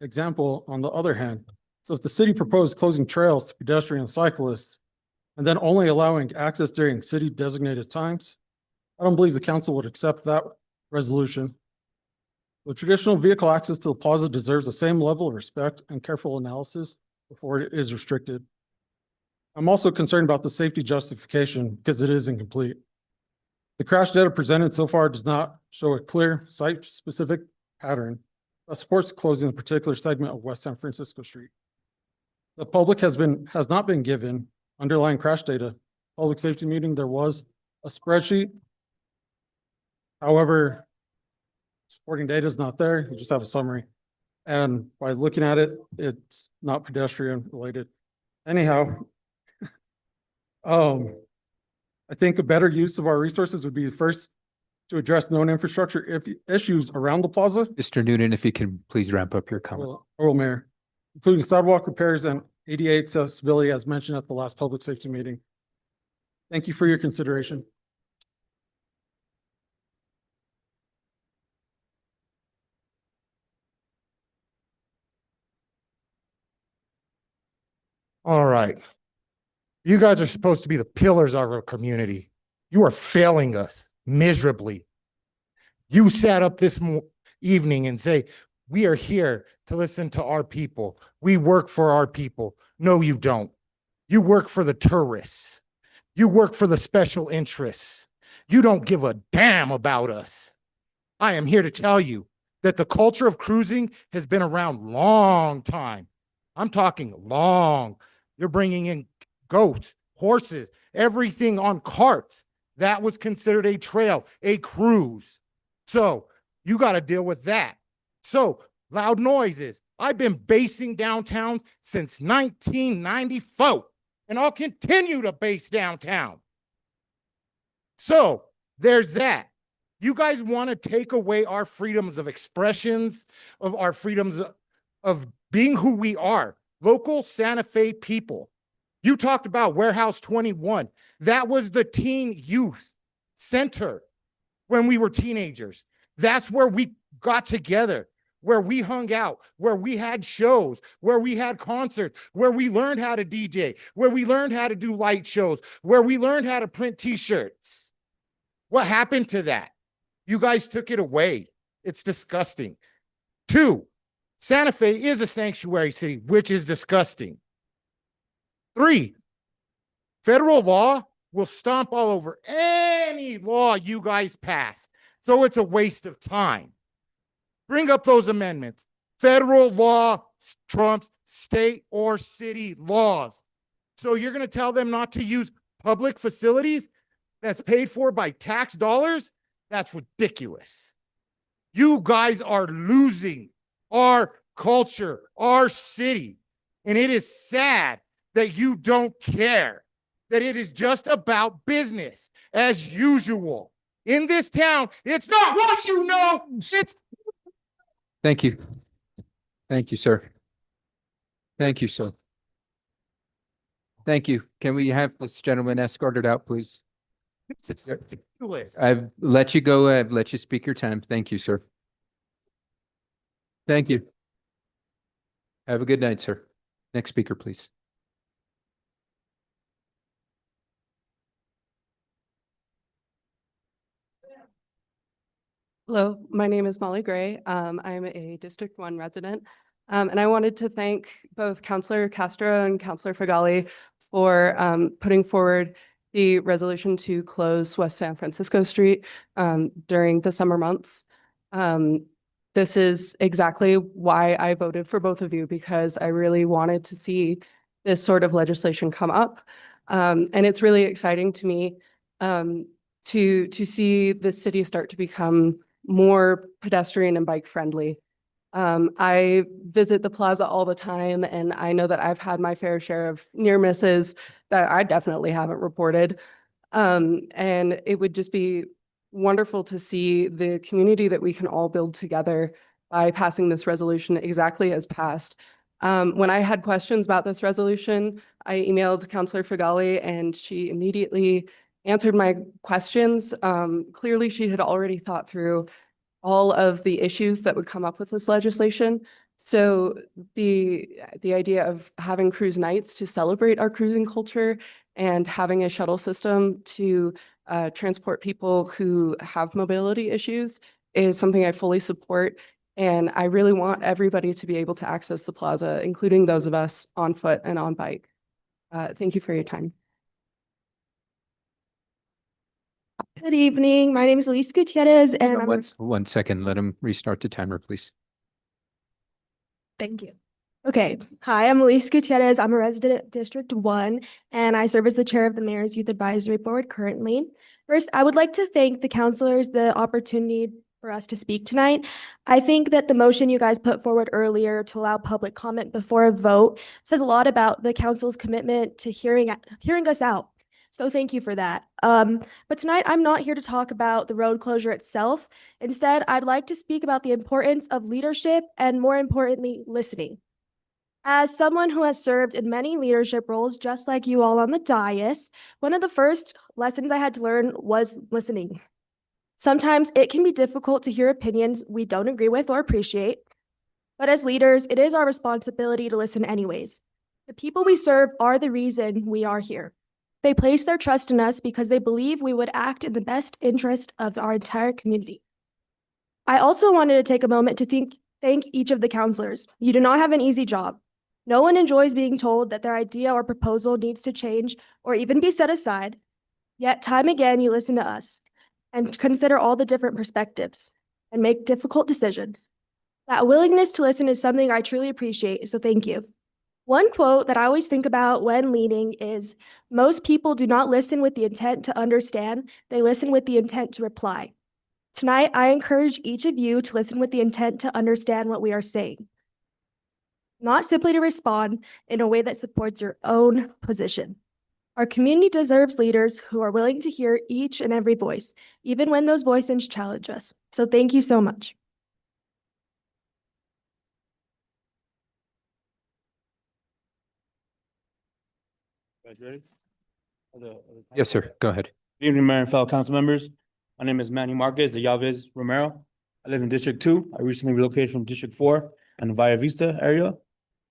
example on the other hand. So if the city proposed closing trails to pedestrians and cyclists and then only allowing access during city designated times, I don't believe the council would accept that resolution. The traditional vehicle access to the plaza deserves the same level of respect and careful analysis before it is restricted. I'm also concerned about the safety justification because it is incomplete. The crash data presented so far does not show a clear site-specific pattern that supports closing a particular segment of West San Francisco Street. The public has not been given underlying crash data. Public safety meeting, there was a spreadsheet. However, supporting data is not there. You just have a summary. And by looking at it, it's not pedestrian related. Anyhow, I think a better use of our resources would be first to address known infrastructure issues around the plaza. Mr. Noonan, if you can please wrap up your comment. Oral Mayor, including sidewalk repairs and ADA accessibility as mentioned at the last public safety meeting. Thank you for your consideration. All right. You guys are supposed to be the pillars of our community. You are failing us miserably. You sat up this evening and say, we are here to listen to our people. We work for our people. No, you don't. You work for the tourists. You work for the special interests. You don't give a damn about us. I am here to tell you that the culture of cruising has been around long time. I'm talking long. You're bringing in goats, horses, everything on carts. That was considered a trail, a cruise. So you got to deal with that. So loud noises. I've been basing downtown since 1994, and I'll continue to base downtown. So there's that. You guys want to take away our freedoms of expressions, of our freedoms of being who we are, local Santa Fe people. You talked about Warehouse 21. That was the teen youth center when we were teenagers. That's where we got together, where we hung out, where we had shows, where we had concerts, where we learned how to DJ, where we learned how to do light shows, where we learned how to print t-shirts. What happened to that? You guys took it away. It's disgusting. 2, Santa Fe is a sanctuary city, which is disgusting. 3, federal law will stomp all over any law you guys pass. So it's a waste of time. Bring up those amendments. Federal law trumps state or city laws. So you're going to tell them not to use public facilities that's paid for by tax dollars? That's ridiculous. You guys are losing our culture, our city. And it is sad that you don't care, that it is just about business as usual. In this town, it's not what you know, it's Thank you. Thank you, sir. Thank you, sir. Thank you. Can we have this gentleman escorted out, please? ridiculous. I've let you go. I've let you speak your time. Thank you, sir. Thank you. Have a good night, sir. Next speaker, please. Hello, my name is Molly Gray. I'm a District 1 resident. And I wanted to thank both Councilor Castro and Councilor Fagali for putting forward the resolution to close West San Francisco Street during the summer months. This is exactly why I voted for both of you, because I really wanted to see this sort of legislation come up. And it's really exciting to me to see the city start to become more pedestrian and bike friendly. I visit the plaza all the time, and I know that I've had my fair share of near misses that I definitely haven't reported. And it would just be wonderful to see the community that we can all build together by passing this resolution exactly as passed. When I had questions about this resolution, I emailed Councilor Fagali and she immediately answered my questions. Clearly, she had already thought through all of the issues that would come up with this legislation. So the idea of having cruise nights to celebrate our cruising culture and having a shuttle system to transport people who have mobility issues is something I fully support. And I really want everybody to be able to access the plaza, including those of us on foot and on bike. Thank you for your time. Good evening. My name is Luis Gutierrez and I'm, One second. Let him restart the timer, please. thank you. Okay. Hi, I'm Luis Gutierrez. I'm a resident at District 1 and I serve as the chair of the Mayor's Youth Advisory Board currently. First, I would like to thank the counselors the opportunity for us to speak tonight. I think that the motion you guys put forward earlier to allow public comment before a vote says a lot about the council's commitment to hearing us out. So thank you for that. But tonight I'm not here to talk about the road closure itself. Instead, I'd like to speak about the importance of leadership and, more importantly, listening. As someone who has served in many leadership roles, just like you all on the dais, one of the first lessons I had to learn was listening. Sometimes it can be difficult to hear opinions we don't agree with or appreciate, but as leaders, it is our responsibility to listen anyways. The people we serve are the reason we are here. They place their trust in us because they believe we would act in the best interest of our entire community. I also wanted to take a moment to thank each of the counselors. You do not have an easy job. No one enjoys being told that their idea or proposal needs to change or even be set aside. Yet time again, you listen to us and consider all the different perspectives and make difficult decisions. That willingness to listen is something I truly appreciate, so thank you. One quote that I always think about when leading is, most people do not listen with the intent to understand, they listen with the intent to reply. Tonight, I encourage each of you to listen with the intent to understand what we are saying, not simply to respond in a way that supports your own position. Our community deserves leaders who are willing to hear each and every voice, even when those voices challenge us. So thank you so much. Ready? Yes, sir. Go ahead. Good evening, Mayor and fellow council members. My name is Manny Marquez de Yalvez Romero. I live in District 2. I recently relocated from District 4 and the Valle Vista area.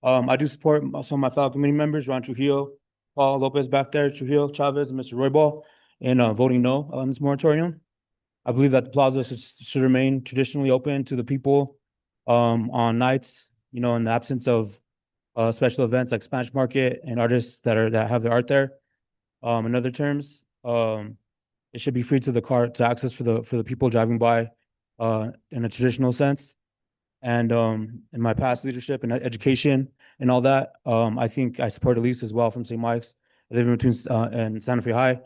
I do support some of my fellow community members, Ron Trujillo, Paul Lopez back there, Trujillo, Chavez, and Mr. Roybal, in voting no on this moratorium. I believe that the plaza should remain traditionally open to the people on nights, you know, in the absence of special events like Spanish Market and artists that have their art there. In other terms, It should be free to the car to access for the people driving by in a traditional sense. And in my past leadership and education and all that, I think I support Elise as well from St. Mike's. I live in between and Santa Fe High.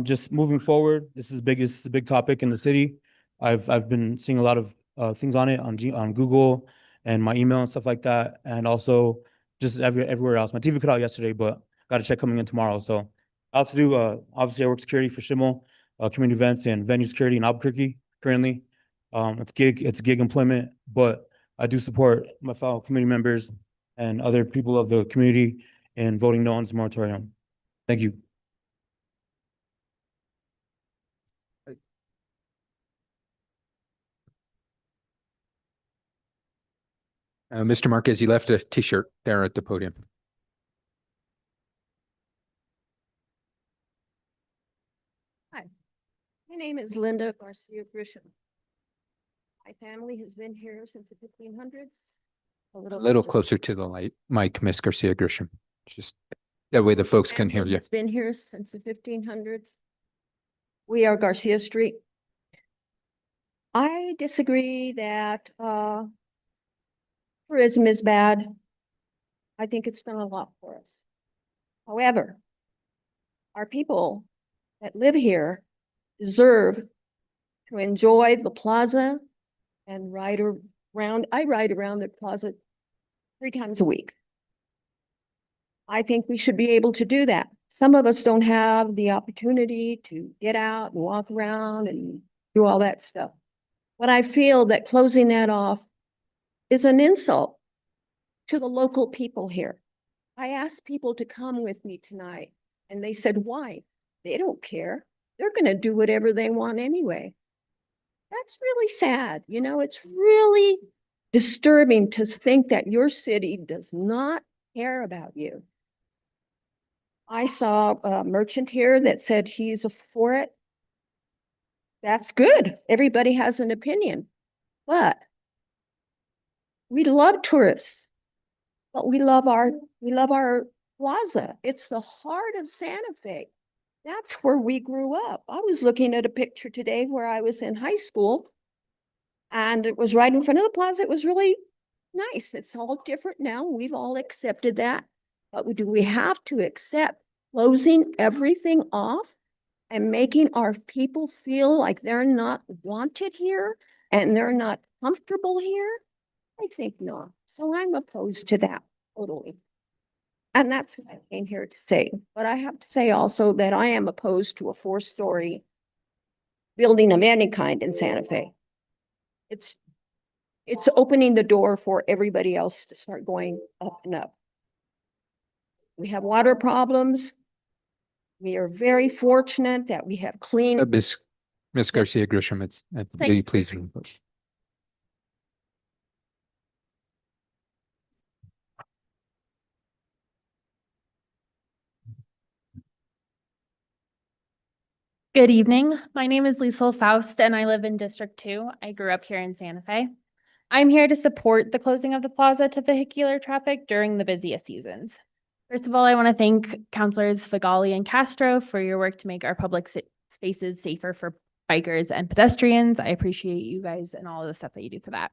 Just moving forward, this is a big topic in the city. I've been seeing a lot of things on it on Google and my email and stuff like that, and also just everywhere else. My TV cut out yesterday, but got a check coming in tomorrow. So I also do obviously I work security for Schimmel, community events and venue security in Albuquerque currently. It's gig employment, but I do support my fellow community members and other people of the community in voting no on this moratorium. Thank you. Mr. Marquez, you left a T-shirt there at the podium. Hi, my name is Linda Garcia Grisham. My family has been here since the 1500s. A little closer to the light, mic, Miss Garcia Grisham. Just that way the folks can hear you. It's been here since the 1500s. We are Garcia Street. I disagree that tourism is bad. I think it's done a lot for us. However, our people that live here deserve to enjoy the plaza and ride around. I ride around the plaza 3 times a week. I think we should be able to do that. Some of us don't have the opportunity to get out and walk around and do all that stuff. But I feel that closing that off is an insult to the local people here. I asked people to come with me tonight, and they said, why? They don't care. They're going to do whatever they want anyway. That's really sad. You know, it's really disturbing to think that your city does not care about you. I saw a merchant here that said he's for it. That's good. Everybody has an opinion. But we love tourists, but we love our plaza. It's the heart of Santa Fe. That's where we grew up. I was looking at a picture today where I was in high school, and it was right in front of the plaza. It was really nice. It's all different now. We've all accepted that. But do we have to accept closing everything off and making our people feel like they're not wanted here and they're not comfortable here? I think not. So I'm opposed to that totally. And that's what I came here to say. But I have to say also that I am opposed to a 4-story building of any kind in Santa Fe. It's opening the door for everybody else to start going up and up. We have water problems. We are very fortunate that we have clean. Miss Garcia Grisham, will you please? Good evening. My name is Liesl Faust and I live in District 2. I grew up here in Santa Fe. I'm here to support the closing of the plaza to vehicular traffic during the busiest seasons. First of all, I want to thank Councilors Fagali and Castro for your work to make our public spaces safer for bikers and pedestrians. I appreciate you guys and all of the stuff that you do for that.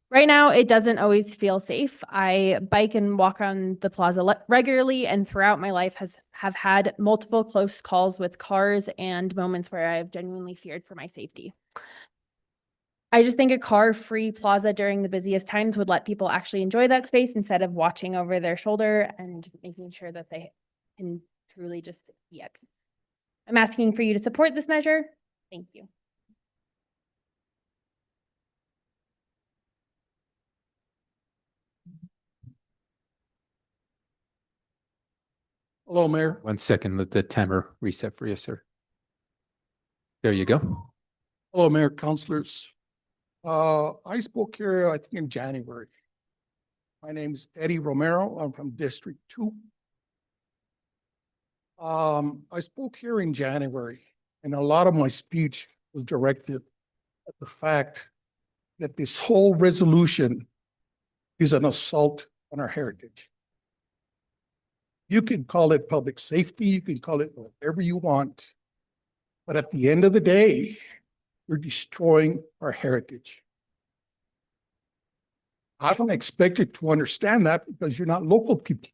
Right now, it doesn't always feel safe. I bike and walk around the plaza regularly, and throughout my life have had multiple close calls with cars and moments where I've genuinely feared for my safety. I just think a car-free plaza during the busiest times would let people actually enjoy that space instead of watching over their shoulder and making sure that they can truly just be at peace. I'm asking for you to support this measure. Thank you. Hello, Mayor. 1 second, let the timer reset for you, sir. There you go. Hello, Mayor, councilors. I spoke here, I think in January. My name is Eddie Romero. I'm from District 2. I spoke here in January, and a lot of my speech was directed at the fact that this whole resolution is an assault on our heritage. You can call it public safety, you can call it whatever you want. But at the end of the day, you're destroying our heritage. I don't expect you to understand that because you're not local people.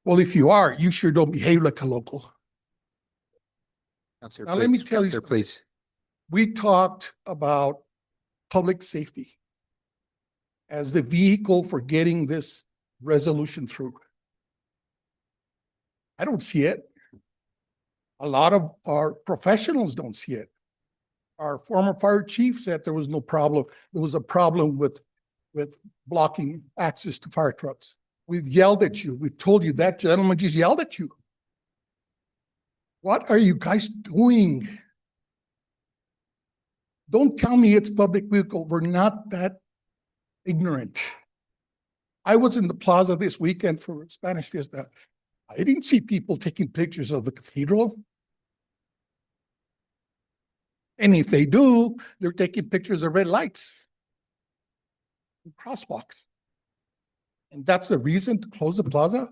Well, if you are, you sure don't behave like a local. Counselor, Now, let me please. tell you Counselor, something. please. We talked about public safety as the vehicle for getting this resolution through. I don't see it. A lot of our professionals don't see it. Our former fire chief said there was no problem. There was a problem with blocking access to fire trucks. We've yelled at you. We've told you that gentleman just yelled at you. What are you guys doing? Don't tell me it's public vehicle. We're not that ignorant. I was in the plaza this weekend for Spanish Fiesta. I didn't see people taking pictures of the cathedral. And if they do, they're taking pictures of red lights and crosswalks. And that's the reason to close the plaza?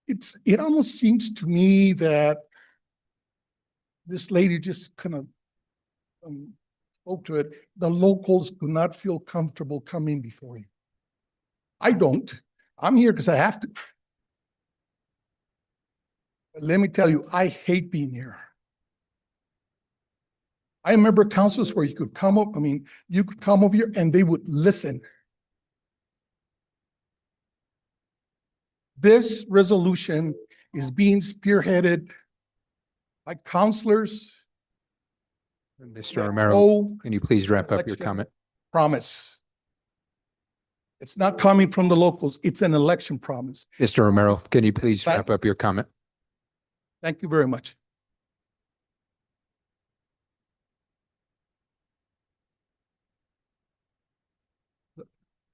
It almost seems to me that this lady just kind of spoke to it. The locals do not feel comfortable coming before you. I don't. I'm here because I have to. But let me tell you, I hate being here. I remember councils where you could come up, you could come over here and they would listen. This resolution is being spearheaded by counselors. Mr. Romero, can you please wrap up your election comment? Promise. It's not coming from the locals. It's an election promise. Mr. Romero, can you please wrap up your comment? Thank you very much.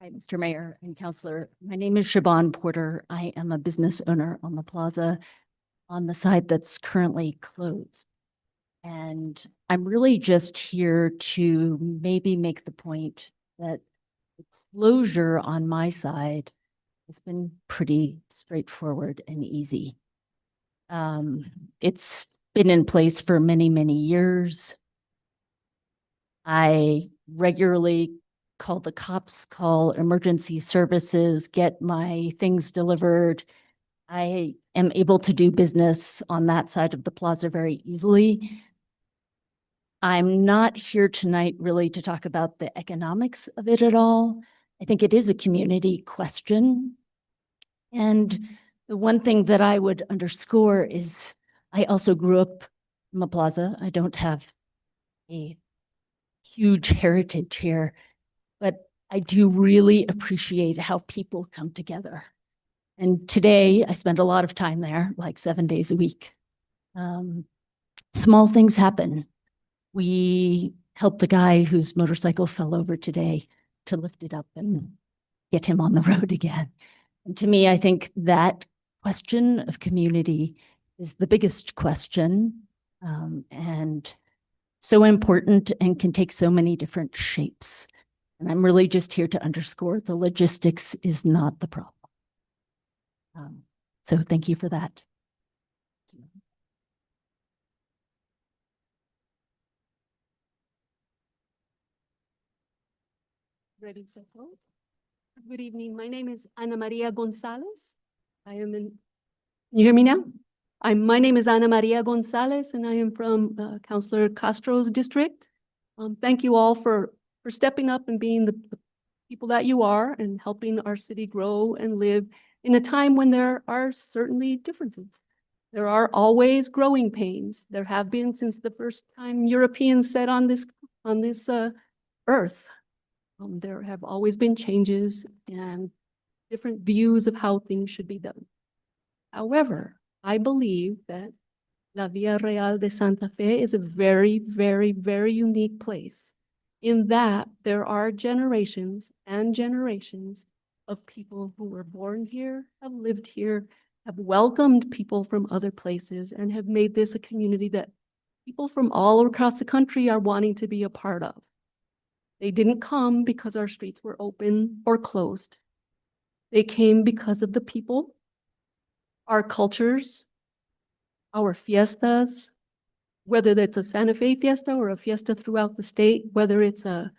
Hi, Mr. Mayor and Councilor. My name is Siobhan Porter. I am a business owner on the plaza on the side that's currently closed. And I'm really just here to maybe make the point that the closure on my side has been pretty straightforward and easy. It's been in place for many, many years. I regularly call the cops, call emergency services, get my things delivered. I am able to do business on that side of the plaza very easily. I'm not here tonight really to talk about the economics of it at all. I think it is a community question. And the one thing that I would underscore is I also grew up in the plaza. I don't have a huge heritage here, but I do really appreciate how people come together. And today I spend a lot of time there, like 7 days a week. Small things happen. We helped a guy whose motorcycle fell over today to lift it up and get him on the road again. And to me, I think that question of community is the biggest question, and so important and can take so many different shapes. And I'm really just here to underscore the logistics is not the problem. So thank you for that. Ready, set, go. Good evening. My name is Ana Maria Gonzalez. I am in, you hear me now? My name is Ana Maria Gonzalez and I am from Councilor Castro's district. Thank you all for stepping up and being the people that you are and helping our city grow and live in a time when there are certainly differences. There are always growing pains. There have been since the first time Europeans set on this earth. There have always been changes and different views of how things should be done. However, I believe that La Villa Real de Santa Fe is a very, very, very unique place in that there are generations and generations of people who were born here, have lived here, have welcomed people from other places, and have made this a community that people from all across the country are wanting to be a part of. They didn't come because our streets were open or closed. They came because of the people, our cultures, our fiestas, whether that's a Santa Fe fiesta or a fiesta throughout the state, whether it's a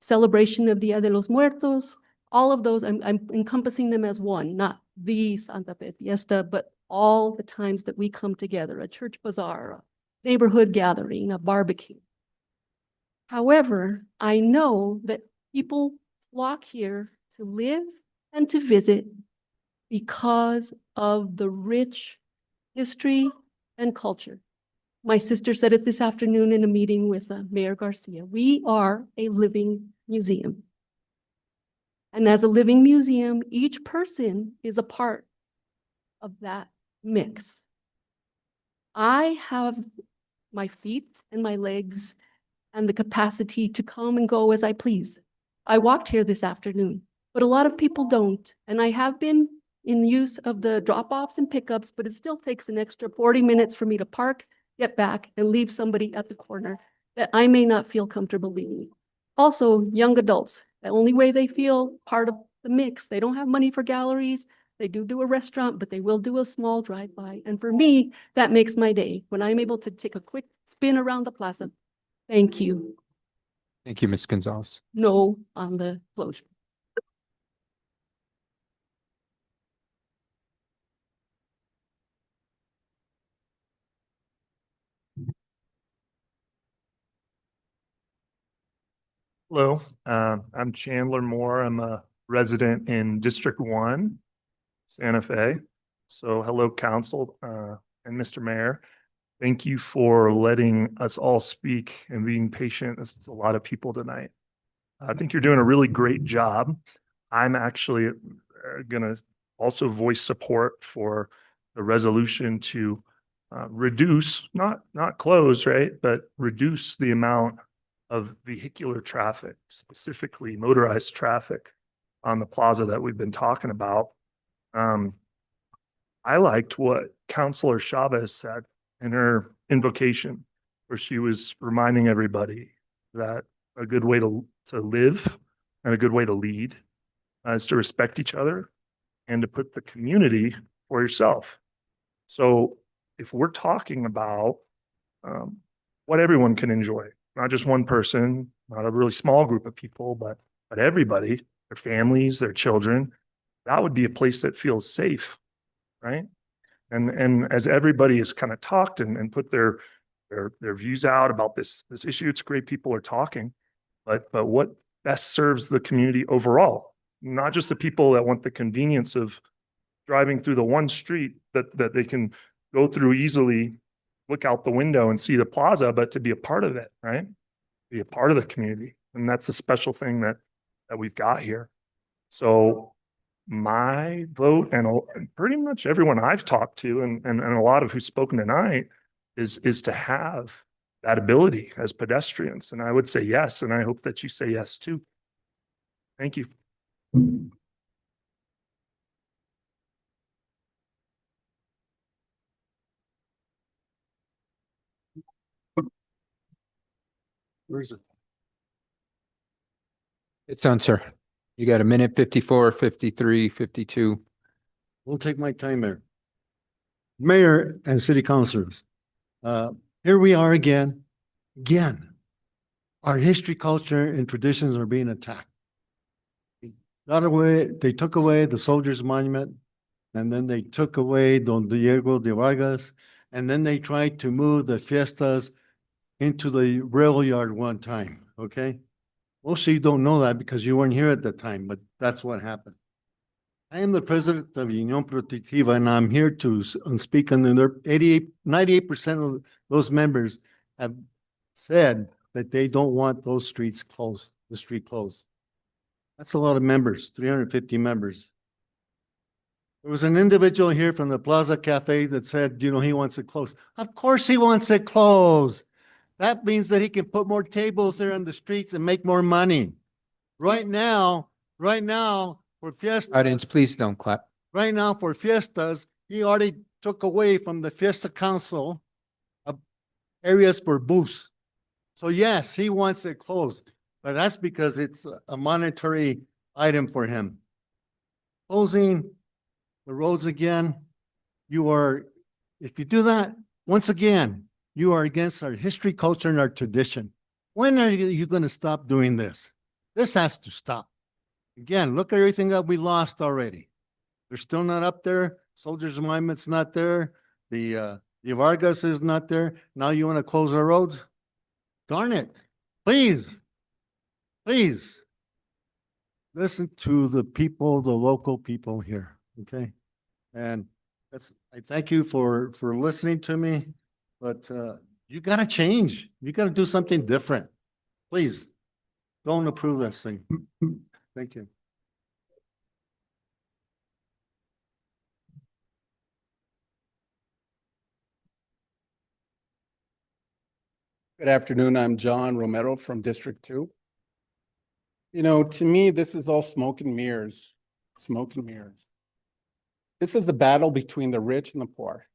celebration of Dia de los Muertos, all of those, I'm encompassing them as one, not the Santa Fe fiesta, but all the times that we come together, a church bazaar, a neighborhood gathering, a barbecue. However, I know that people flock here to live and to visit because of the rich history and culture. My sister said it this afternoon in a meeting with Mayor Garcia. We are a living museum. And as a living museum, each person is a part of that mix. I have my feet and my legs and the capacity to come and go as I please. I walked here this afternoon, but a lot of people don't. And I have been in use of the drop-offs and pickups, but it still takes an extra 40 minutes for me to park, get back, and leave somebody at the corner that I may not feel comfortable leaving. Also, young adults, the only way they feel part of the mix, they don't have money for galleries, they do a restaurant, but they will do a small drive-by. And for me, that makes my day when I'm able to take a quick spin around the plaza. Thank you. Thank you, Ms. Gonzalez. No on the closure. Hello, I'm Chandler Moore. I'm a resident in District 1, Santa Fe. So hello, council and Mr. Mayor. Thank you for letting us all speak and being patient. This is a lot of people tonight. I think you're doing a really great job. I'm actually going to also voice support for the resolution to reduce, not close, right, but reduce the amount of vehicular traffic, specifically motorized traffic on the plaza that we've been talking about. I liked what Councilor Chavez said in her invocation, where she was reminding everybody that a good way to live and a good way to lead is to respect each other and to put the community for yourself. So if we're talking about what everyone can enjoy, not just one person, not a really small group of people, but everybody, their families, their children, that would be a place that feels safe, right? And as everybody has kind of talked and put their views out about this issue, it's great people are talking, but what best serves the community overall? Not just the people that want the convenience of driving through the one street that they can go through easily, look out the window and see the plaza, but to be a part of it, right? Be a part of the community. And that's the special thing that we've got here. So my vote, and pretty much everyone I've talked to and a lot of who's spoken tonight is to have that ability as pedestrians. And I would say yes, and I hope that you say yes too. Thank you. Where is it? It's on, sir. You got a minute, 54, 53, 52. We'll take my time there. Mayor and city councilors, here we are again. Our history, culture, and traditions are being attacked. They took away the Soldiers Monument, and then they took away Don Diego de Vargas, and then they tried to move the fiestas into the rail yard one time, okay? Most of you don't know that because you weren't here at the time, but that's what happened. I am the president of Unión Protectiva, and I'm here to speak on their 98% of those members have said that they don't want those streets closed, the street closed. That's a lot of members, 350 members. There was an individual here from the Plaza Cafe that said, you know, he wants it closed. Of course he wants it closed. That means that he can put more tables there on the streets and make more money. Right now, for fiestas. Audience, please don't clap. Right now for fiestas, he already took away from the Fiesta Council areas for booths. So yes, he wants it closed, but that's because it's a monetary item for him. Closing the roads again, if you do that, Once again, you are against our history, culture, and our tradition. When are you going to stop doing this? This has to stop. Again, look at everything that we lost already. They're still not up there. Soldiers Monument's not there. The Vargas is not there. Now you want to close our roads? Darn it. Please, please. Listen to the people, the local people here, okay? And I thank you for listening to me, but you gotta change. You gotta do something different. Please, don't approve this thing. Thank you. Good afternoon. I'm John Romero from District 2. You know, to me, this is all smoke and mirrors. Smoke and mirrors. This is a battle between the rich and the poor,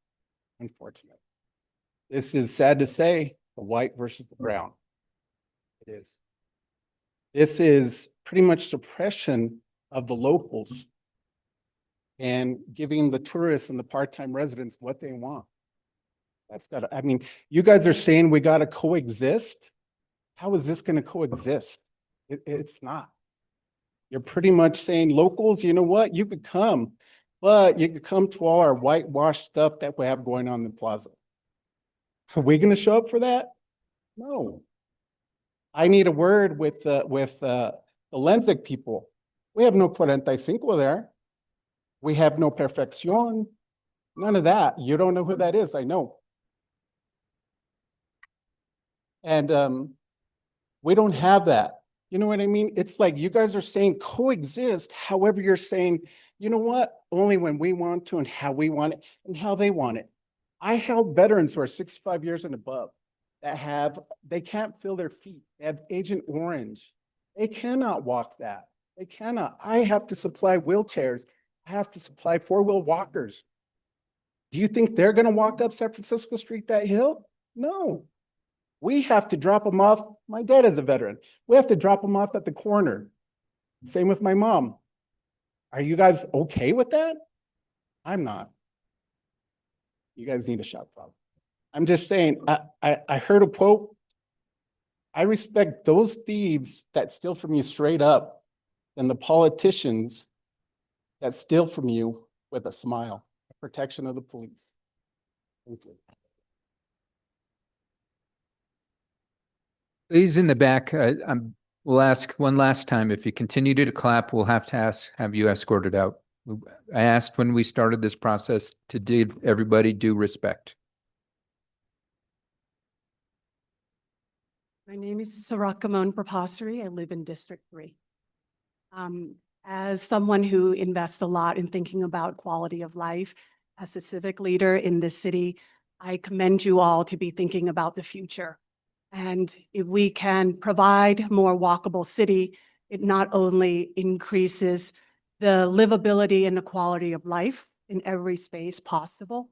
unfortunately. This is sad to say, the white versus the brown. It is. This is pretty much suppression of the locals and giving the tourists and the part-time residents what they want. That's gotta, I mean, you guys are saying we gotta coexist. How is this gonna coexist? It's not. You're pretty much saying locals, you know what, you could come, but you could come to all our whitewashed stuff that we have going on in the plaza. Are we gonna show up for that? No. I need a word with the Lensic people. We have no 45 there. We have no perfección. None of that. You don't know who that is, I know. And we don't have that. You know what I mean? It's like you guys are saying coexist. However, you're saying, you know what? Only when we want to and how we want it and how they want it. I held veterans who are 65 years and above that they can't feel their feet. They have Agent Orange. They cannot walk that. They cannot. I have to supply wheelchairs. I have to supply four-wheel walkers. Do you think they're going to walk up San Francisco Street that hill? No. We have to drop them off. My dad is a veteran. We have to drop them off at the corner. Same with my mom. Are you guys okay with that? I'm not. You guys need a shot problem. I'm just saying, I heard a quote. I respect those thieves that steal from you straight up and the politicians that steal from you with a smile, protection of the police. Thank you. Please, in the back, we'll ask one last time. If you continue to clap, we'll have to have you escorted out. I asked when we started this process to give everybody due respect. My name is Sarakamon Prapasari. I live in District 3. As someone who invests a lot in thinking about quality of life, as a civic leader in this city, I commend you all to be thinking about the future. And if we can provide more walkable city, it not only increases the livability and the quality of life in every space possible.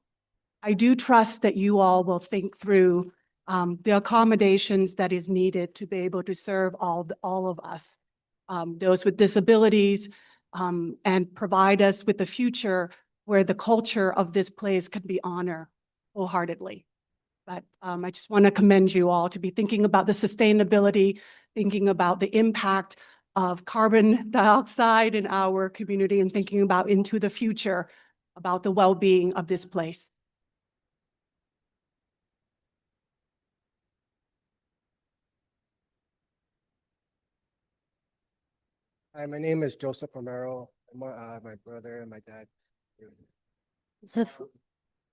I do trust that you all will think through the accommodations that is needed to be able to serve all of us, those with disabilities, and provide us with a future where the culture of this place can be honored wholeheartedly. But I just want to commend you all to be thinking about the sustainability, thinking about the impact of carbon dioxide in our community, and thinking about into the future about the well-being of this place. Hi, my name is Joseph Romero. My brother and my dad. Joseph,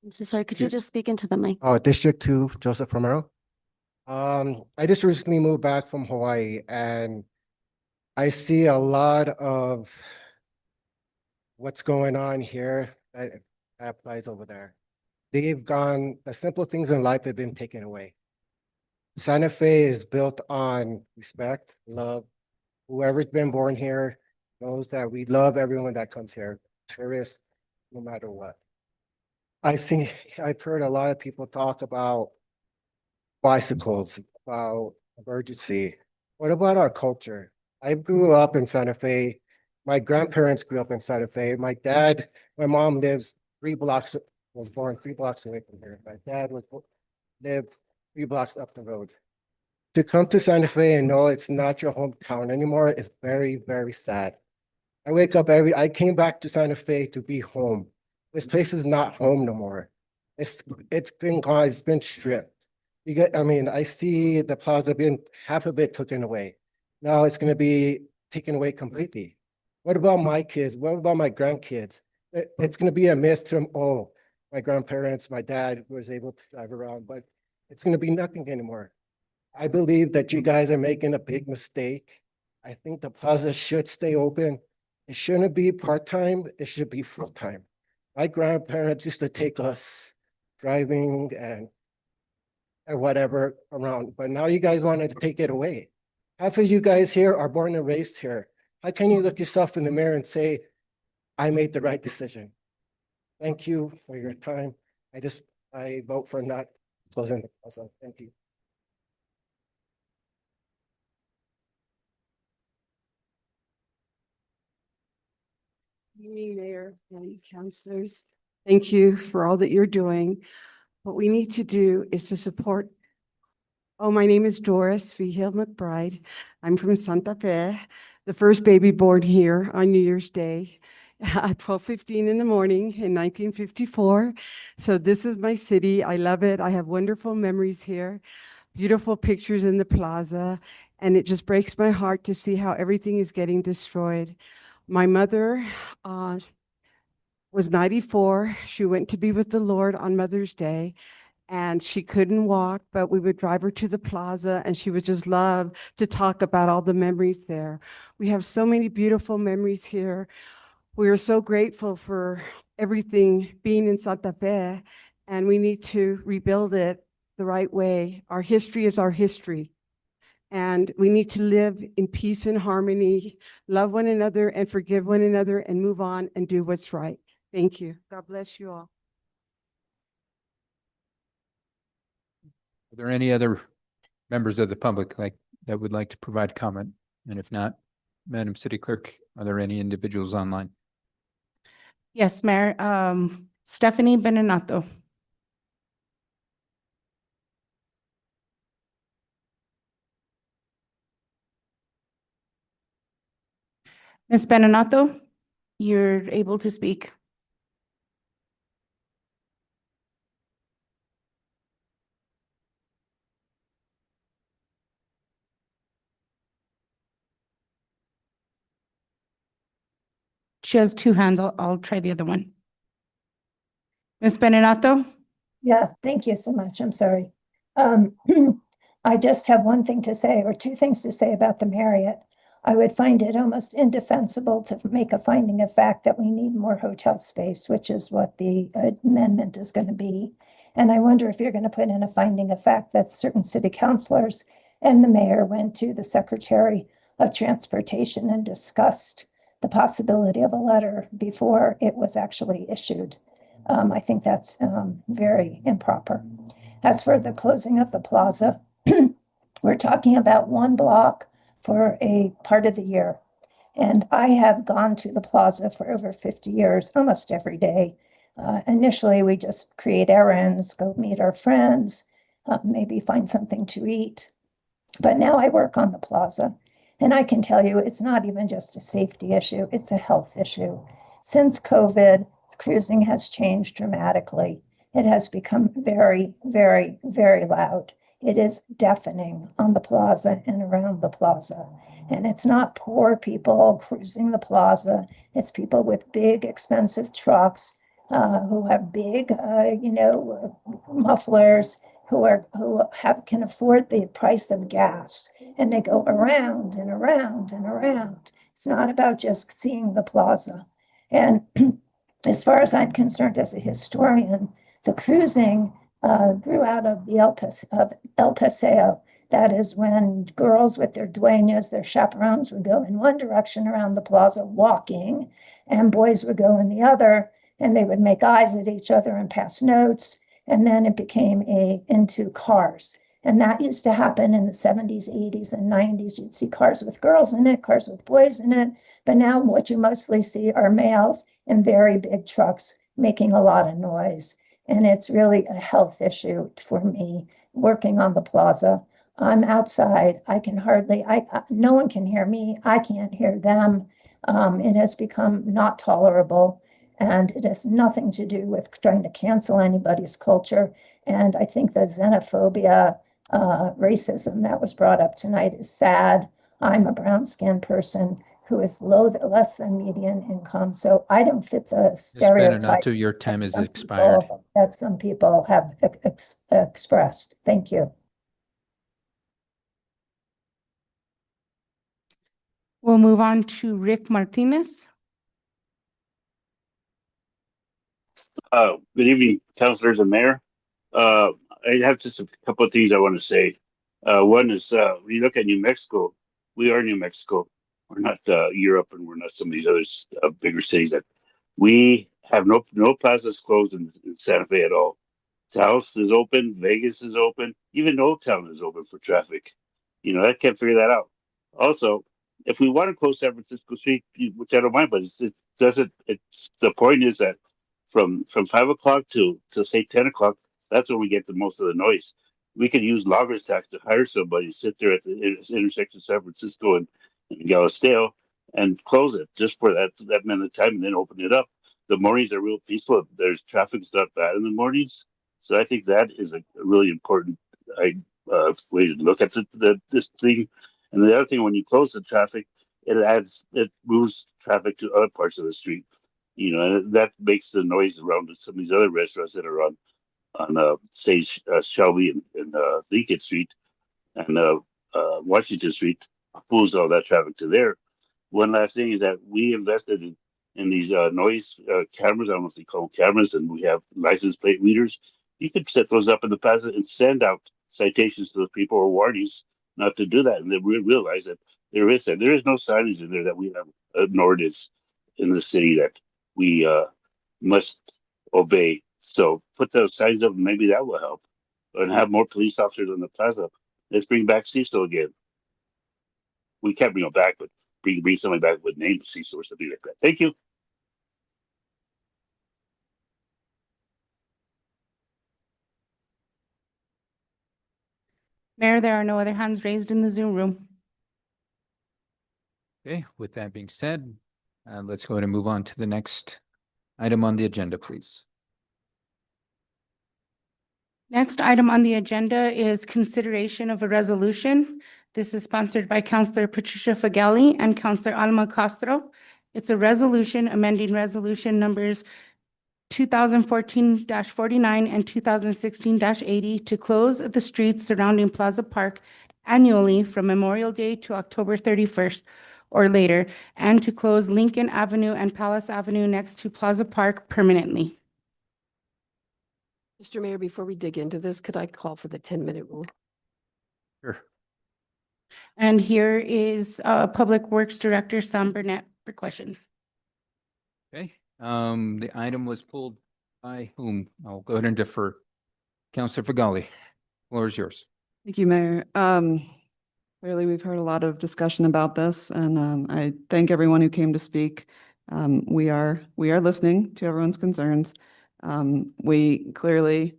I'm so sorry, could you just speak into the mic? Oh, District 2, Joseph Romero. I just recently moved back from Hawaii, and I see a lot of what's going on here that applies over there. The simple things in life have been taken away. Santa Fe is built on respect, love. Whoever's been born here knows that we love everyone that comes here, tourists, no matter what. I've heard a lot of people talk about bicycles, about emergency. What about our culture? I grew up in Santa Fe. My grandparents grew up in Santa Fe. My mom lives 3 blocks was born 3 blocks away from here. My dad lived 3 blocks up the road. To come to Santa Fe and know it's not your hometown anymore is very, very sad. I came back to Santa Fe to be home. This place is not home no more. It's been gone, it's been stripped. I see the plaza being half of it taken away. Now it's gonna be taken away completely. What about my kids? What about my grandkids? It's gonna be a myth from, oh, my grandparents, my dad was able to drive around, but it's gonna be nothing anymore. I believe that you guys are making a big mistake. I think the plaza should stay open. It shouldn't be part-time, it should be full-time. My grandparents used to take us driving and whatever around, but now you guys wanted to take it away. Half of you guys here are born and raised here. How can you look yourself in the mirror and say, I made the right decision? Thank you for your time. I vote for not closing the plaza. Thank you. Evening, Mayor and councilors. Thank you for all that you're doing. What we need to do is to support. Oh, my name is Doris Vigil McBride. I'm from Santa Fe, the first baby born here on New Year's Day at 12:15 in the morning in 1954. So this is my city. I love it. I have wonderful memories here, beautiful pictures in the plaza, and it just breaks my heart to see how everything is getting destroyed. My mother was 94. She went to be with the Lord on Mother's Day, and she couldn't walk, but we would drive her to the plaza, and she would just love to talk about all the memories there. We have so many beautiful memories here. We are so grateful for everything being in Santa Fe, and we need to rebuild it the right way. Our history is our history. And we need to live in peace and harmony, love one another and forgive one another and move on and do what's right. Thank you. God bless you all. Are there any other members of the public that would like to provide comment? And if not, Madam City Clerk, are there any individuals online? Yes, Mayor, Stephanie Benenato. Ms. Benenato, you're able to speak. She has two hands. I'll try the other one. Ms. Benenato? Yeah, thank you so much. I'm sorry. I just have one thing to say, or two things to say about the Marriott. I would find it almost indefensible to make a finding of fact that we need more hotel space, which is what the amendment is going to be. And I wonder if you're going to put in a finding of fact that certain city councilors and the mayor went to the Secretary of Transportation and discussed the possibility of a letter before it was actually issued. I think that's very improper. As for the closing of the plaza, we're talking about one block for a part of the year. And I have gone to the plaza for over 50 years, almost every day. Initially, we just create errands, go meet our friends, maybe find something to eat. But now I work on the plaza. And I can tell you, it's not even just a safety issue, it's a health issue. Since COVID, cruising has changed dramatically. It has become very, very, very loud. It is deafening on the plaza and around the plaza. And it's not poor people cruising the plaza. It's people with big, expensive trucks who have big, mufflers, who can afford the price of gas. And they go around and around and around. It's not about just seeing the plaza. And as far as I'm concerned as a historian, the cruising grew out of the El Paseo. That is when girls with their dueñas, their chaperones, would go in one direction around the plaza walking, and boys would go in the other, and they would make eyes at each other and pass notes, and then it became into cars. And that used to happen in the 70s, 80s, and 90s. You'd see cars with girls in it, cars with boys in it, but now what you mostly see are males in very big trucks making a lot of noise. And it's really a health issue for me working on the plaza. I'm outside. I can hardly, no one can hear me. I can't hear them. It has become not tolerable. And it has nothing to do with trying to cancel anybody's culture. And I think the xenophobia, racism that was brought up tonight is sad. I'm a brown-skinned person who is less than median income, so I don't fit the Ms. stereotype Beninato, your time is some expired. that some people have expressed. Thank you. We'll move on to Rick Martinez. Good evening, councilors and mayor. I have just a couple of things I want to say. One is, when you look at New Mexico, we are New Mexico. We're not Europe, and we're not some of these other bigger cities that we have no plazas closed in Santa Fe at all. Taos is open, Vegas is open, even Old Town is open for traffic. You know, I can't figure that out. Also, if we want to close San Francisco Street, which I don't mind, but it doesn't. It's the point is that from 5 o'clock to say 10 o'clock, that's when we get the most of the noise. We could use loggers tax to hire somebody to sit there at the intersection of San Francisco and Galisteo and close it just for that minute of time and then open it up. The mornings are real peaceful. There's traffic's not bad in the mornings. So I think that is a really important way to look at this thing. And the other thing, when you close the traffic, it moves traffic to other parts of the street. You know, and that makes the noise around some of these other restaurants that are on say Shelby and Lincoln Street and Washington Street, pulls all that traffic to there. One last thing is that we invested in these noise cameras. I don't know if they call them cameras, and we have license plate readers. You could set those up in the plaza and send out citations to those people or warnings not to do that, and then we realize that there is no signage in there that we have an ordinance in the city that we must obey. So put those signs up, and maybe that will help, and have more police officers on the plaza. Let's bring back Cecil again. We can't bring him back, but bring somebody back with name Cecil or something like that. Thank you. Mayor, there are no other hands raised in the Zoom room. Okay, with that being said, let's go ahead and move on to the next item on the agenda, please. Next item on the agenda is consideration of a resolution. This is sponsored by Councilor Patricia Fagali and Councilor Alma Castro. It's a resolution amending resolution numbers 2014-49 and 2016-80 to close the streets surrounding Plaza Park annually from Memorial Day to October 31st or later, and to close Lincoln Avenue and Palace Avenue next to Plaza Park permanently. Mr. Mayor, before we dig into this, could I call for the 10-minute rule? Sure. And here is Public Works Director Sam Burnett for questions. Okay, the item was pulled by whom? I'll go ahead and defer. Councilor Fagali, floor is yours. Thank you, Mayor. Clearly, we've heard a lot of discussion about this, and I thank everyone who came to speak. We are listening to everyone's concerns. We clearly,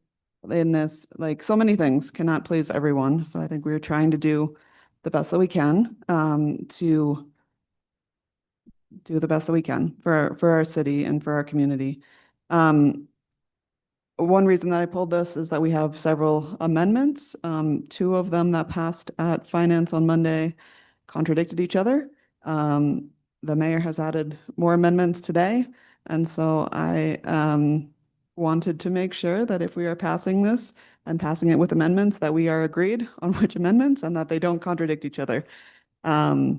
in this, like so many things, cannot please everyone. So I think we're trying to do the best that we can to do the best that we can for our city and for our community. One reason that I pulled this is that we have several amendments. Two of them that passed at Finance on Monday contradicted each other. The mayor has added more amendments today. And so I wanted to make sure that if we are passing this and passing it with amendments, that we are agreed on which amendments and that they don't contradict each other. I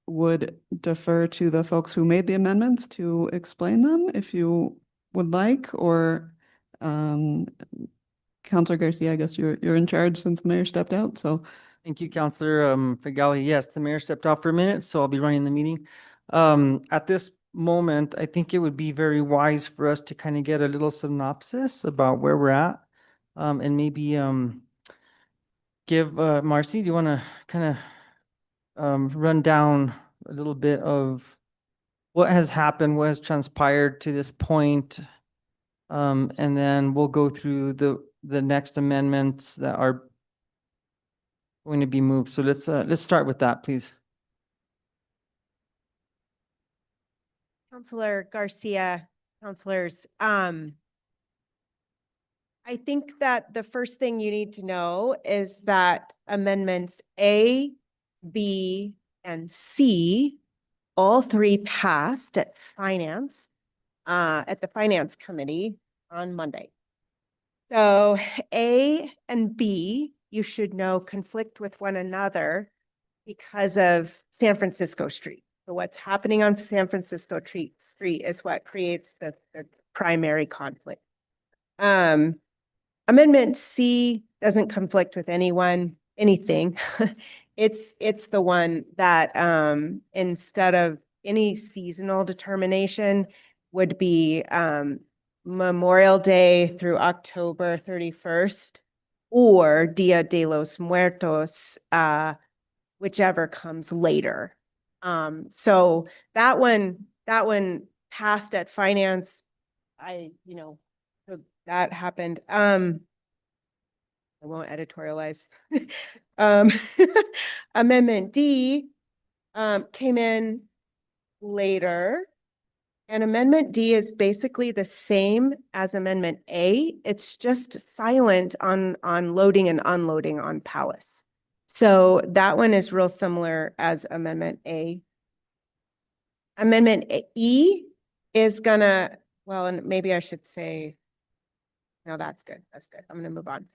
would defer to the folks who made the amendments to explain them if you would like, or Councilor Garcia, I guess you're in charge since the mayor stepped out, so. Thank you, Councilor Fagali. Yes, the mayor stepped off for a minute, so I'll be running the meeting. At this moment, I think it would be very wise for us to kind of get a little synopsis about where we're at, and maybe give Marcy, do you want to kind of run down a little bit of what has happened, what has transpired to this point, And then we'll go through the next amendments that are going to be moved. So let's start with that, please. Counselor Garcia, counselors, I think that the first thing you need to know is that amendments A, B, and C, all three passed at finance, at the finance committee on Monday. So A and B, you should know, conflict with one another because of San Francisco Street. So what's happening on San Francisco Street is what creates the primary conflict. Amendment C doesn't conflict with anything. It's the one that instead of any seasonal determination would be Memorial Day through October 31st or Dia de los Muertos, whichever comes later. So that one passed at finance. So that happened. I won't editorialize. Amendment D came in later. And Amendment D is basically the same as Amendment A. It's just silent on loading and unloading on Palace. So that one is real similar as Amendment A. Amendment E is gonna, well, and maybe I should say, no, that's good. That's good. I'm gonna move on.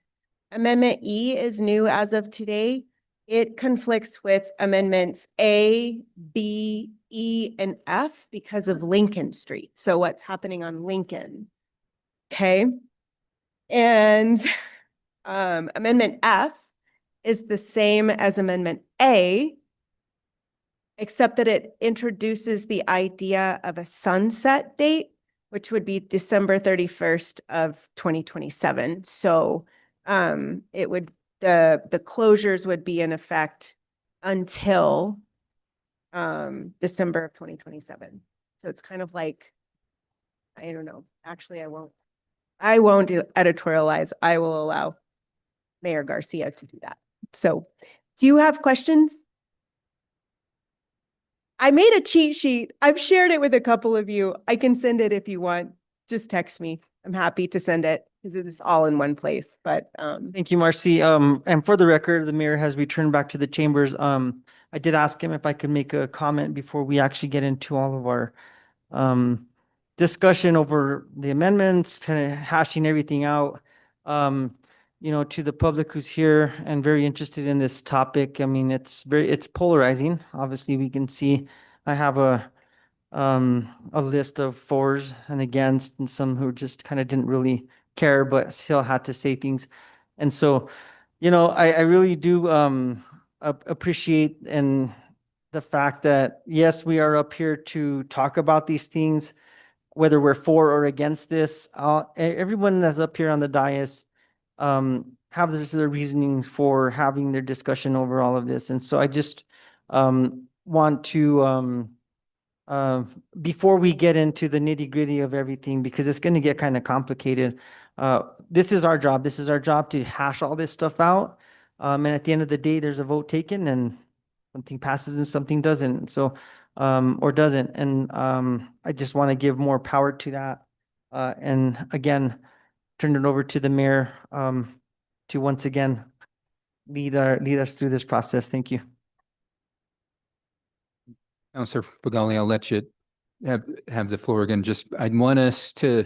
Amendment E is new as of today. It conflicts with amendments A, B, E, and F because of Lincoln Street. So what's happening on Lincoln? Okay. And Amendment F is the same as Amendment A, except that it introduces the idea of a sunset date, which would be December 31st of 2027. So it would, the closures would be in effect until December of 2027. So it's kind of like, I don't know, actually I won't editorialize. I will allow Mayor Garcia to do that. So do you have questions? I made a cheat sheet. I've shared it with a couple of you. I can send it if you want. Just text me. I'm happy to send it because it is all in one place, but Thank you, Marcy. And for the record, the mayor has returned back to the chambers. I did ask him if I could make a comment before we actually get into all of our discussion over the amendments, kind of hashing everything out. To the public who's here and very interested in this topic, I mean, it's polarizing. Obviously, we can see I have a list of fors and against, and some who just kind of didn't really care, but still had to say things. And so, I really do appreciate and the fact that, yes, we are up here to talk about these things, whether we're for or against this. Everyone that's up here on the dais have their reasoning for having their discussion over all of this. And so I just want to before we get into the nitty gritty of everything, because it's going to get kind of complicated. This is our job. This is our job to hash all this stuff out. And at the end of the day, there's a vote taken and something passes and something doesn't. So, or doesn't. And I just want to give more power to that. And again, turn it over to the mayor to once again lead us through this process. Thank you. Councilor Fagali, I'll let you have the floor again. Just, I'd want us to,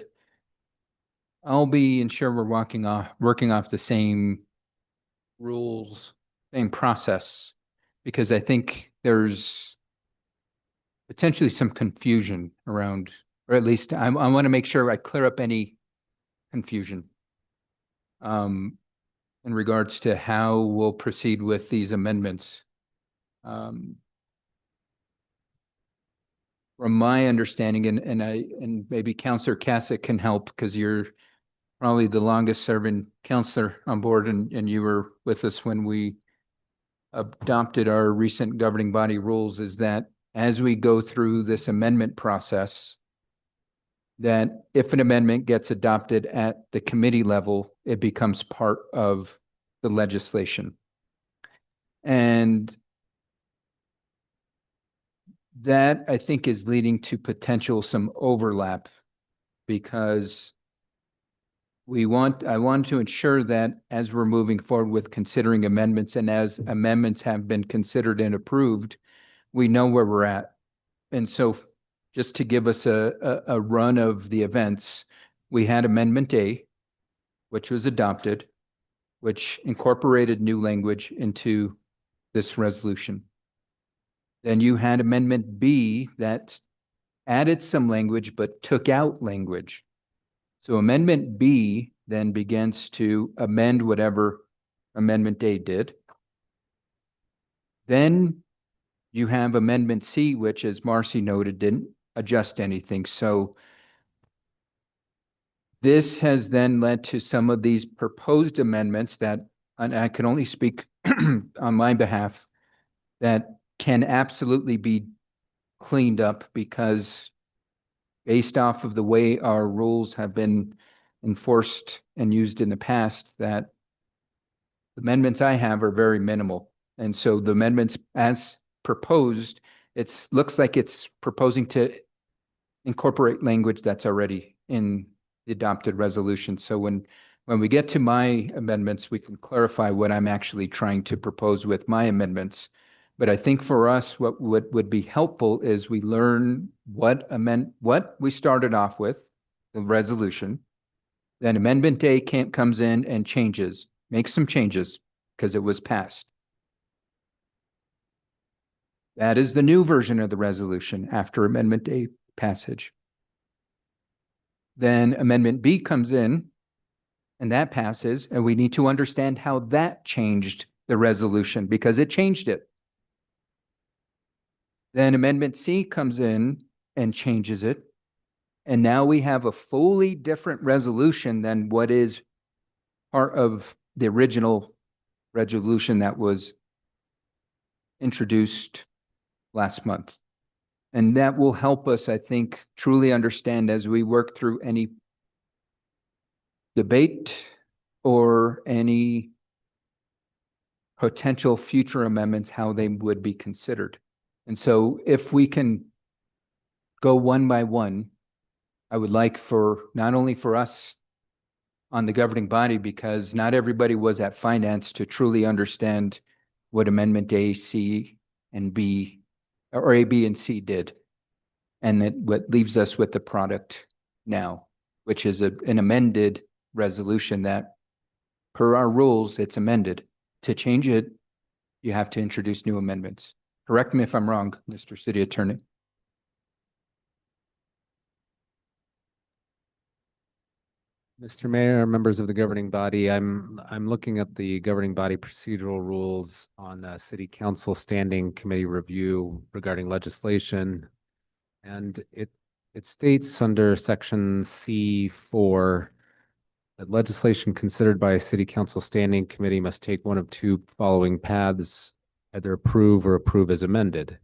I'll be ensure we're working off the same rules, same process, because I think there's potentially some confusion around, or at least I want to make sure I clear up any confusion in regards to how we'll proceed with these amendments. From my understanding, and maybe Councilor Cassatt can help because you're probably the longest serving councilor on board, and you were with us when we adopted our recent governing body rules, is that as we go through this amendment process, that if an amendment gets adopted at the committee level, it becomes part of the legislation. And that, I think, is leading to potential some overlap, because I want to ensure that as we're moving forward with considering amendments, and as amendments have been considered and approved, we know where we're at. And so just to give us a run of the events, we had Amendment A, which was adopted, which incorporated new language into this resolution. Then you had Amendment B that added some language but took out language. So Amendment B then begins to amend whatever Amendment A did. Then you have Amendment C, which, as Marcy noted, didn't adjust anything. So this has then led to some of these proposed amendments that, and I can only speak on my behalf, that can absolutely be cleaned up, because based off of the way our rules have been enforced and used in the past, that the amendments I have are very minimal. And so the amendments as proposed, looks like it's proposing to incorporate language that's already in the adopted resolution. So when we get to my amendments, we can clarify what I'm actually trying to propose with my amendments. But I think for us, what would be helpful is we learn what we started off with, the resolution. Then Amendment A comes in and makes some changes because it was passed. That is the new version of the resolution after Amendment A passage. Then Amendment B comes in and that passes, and we need to understand how that changed the resolution, because it changed it. Then Amendment C comes in and changes it. And now we have a fully different resolution than what is part of the original resolution that was introduced last month. And that will help us, I think, truly understand as we work through any debate or any potential future amendments, how they would be considered. And so if we can go one by one, I would like for, not only for us on the governing body, because not everybody was at finance to truly understand what Amendment A, C, and B, or A, B, and C did. And that what leaves us with the product now, which is an amended resolution that, per our rules, it's amended. To change it, you have to introduce new amendments. Correct me if I'm wrong, Mr. City Attorney. Mr. Mayor, members of the governing body, I'm looking at the governing body procedural rules on City Council Standing Committee review regarding legislation. And it states under section C4 that legislation considered by a City Council Standing Committee must take one of two following paths: either approve or approve as amended.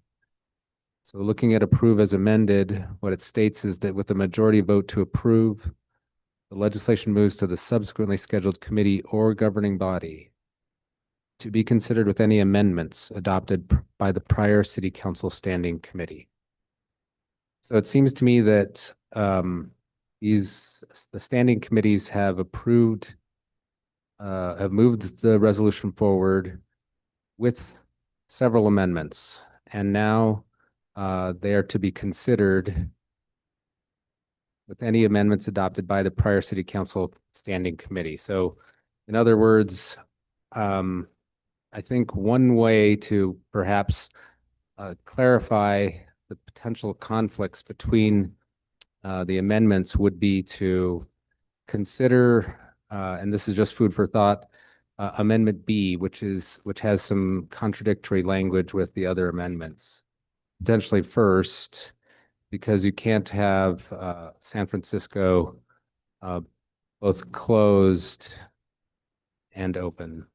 So looking at approve as amended, what it states is that with a majority vote to approve, the legislation moves to the subsequently scheduled committee or governing body to be considered with any amendments adopted by the prior City Council Standing Committee. So it seems to me that the standing committees have approved, have moved the resolution forward with several amendments, and now they are to be considered with any amendments adopted by the prior City Council Standing Committee. So in other words, I think one way to perhaps clarify the potential conflicts between the amendments would be to consider, and this is just food for thought, Amendment B, which has some contradictory language with the other amendments. Potentially first, because you can't have San Francisco both closed and open.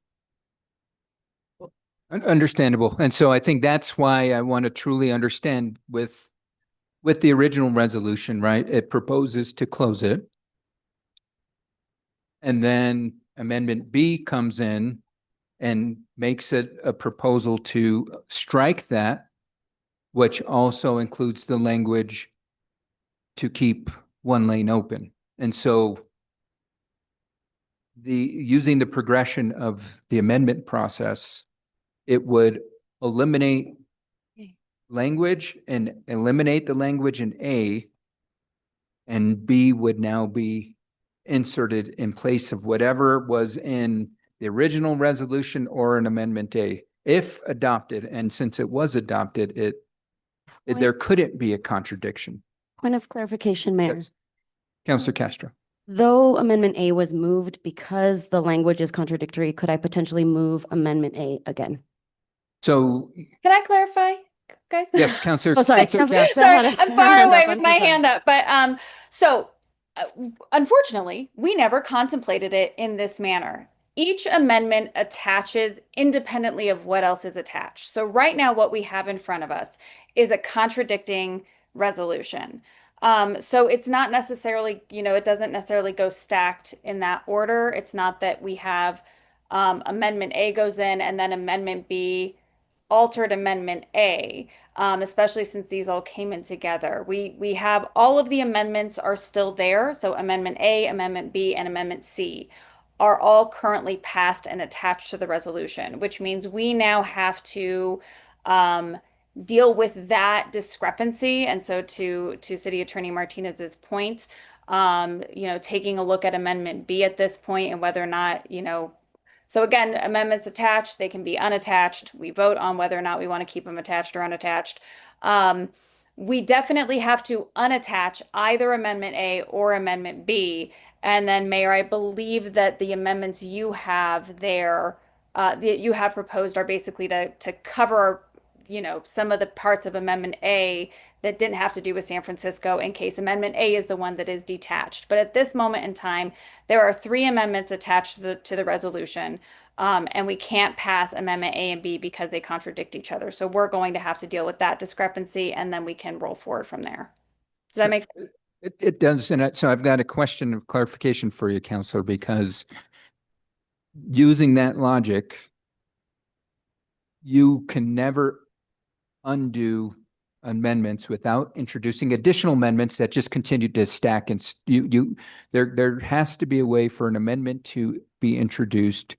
Understandable. And so I think that's why I want to truly understand with with the original resolution, right? It proposes to close it. And then Amendment B comes in and makes it a proposal to strike that, which also includes the language to keep one lane open. And so using the progression of the amendment process, it would eliminate language and eliminate the language in A, and B would now be inserted in place of whatever was in the original resolution or an Amendment A, if adopted. And since it was adopted, there couldn't be a contradiction. Point of clarification, Mayor. Councilor Castro. Though Amendment A was moved because the language is contradictory, could I potentially move Amendment A again? So, Can I clarify, guys? yes, Councilor. Oh, sorry. Councilor Councilor Sorry, Castro had I'm far hand away up. with I'm my so sorry. hand up, but unfortunately, we never contemplated it in this manner. Each amendment attaches independently of what else is attached. So right now, what we have in front of us is a contradicting resolution. So it's not necessarily, it doesn't necessarily go stacked in that order. It's not that we have Amendment A goes in and then Amendment B altered Amendment A, especially since these all came in together. We have all of the amendments are still there. So Amendment A, Amendment B, and Amendment C are all currently passed and attached to the resolution, which means we now have to deal with that discrepancy. And so to City Attorney Martinez's point, taking a look at Amendment B at this point and whether or not, so again, amendments attached, they can be unattached. We vote on whether or not we want to keep them attached or unattached. We definitely have to unattach either Amendment A or Amendment B. And then, Mayor, I believe that the amendments you have there, that you have proposed are basically to cover, some of the parts of Amendment A that didn't have to do with San Francisco in case Amendment A is the one that is detached. But at this moment in time, there are 3 amendments attached to the resolution, and we can't pass Amendment A and B because they contradict each other. So we're going to have to deal with that discrepancy, and then we can roll forward from there. Does that make sense? It does. And so I've got a question of clarification for you, Councilor, because using that logic, you can never undo amendments without introducing additional amendments that just continue to stack. And there has to be a way for an amendment to be introduced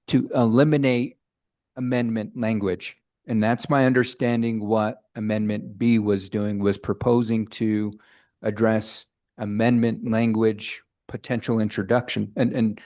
to eliminate amendment language. And that's my understanding. What Amendment B was doing was proposing to address amendment language potential introduction. And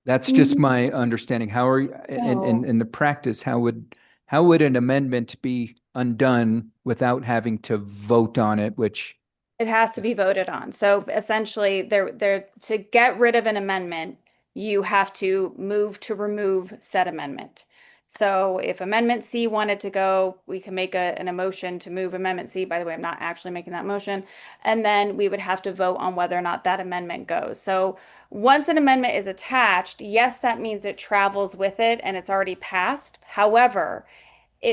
that's just my understanding. How are you in the practice, how would an amendment be undone without having to vote on it, which it has to be voted on. So essentially, to get rid of an amendment, you have to move to remove said amendment. So if Amendment C wanted to go, we can make an motion to move Amendment C. By the way, I'm not actually making that motion. And then we would have to vote on whether or not that amendment goes. So once an amendment is attached, yes, that means it travels with it and it's already passed. However,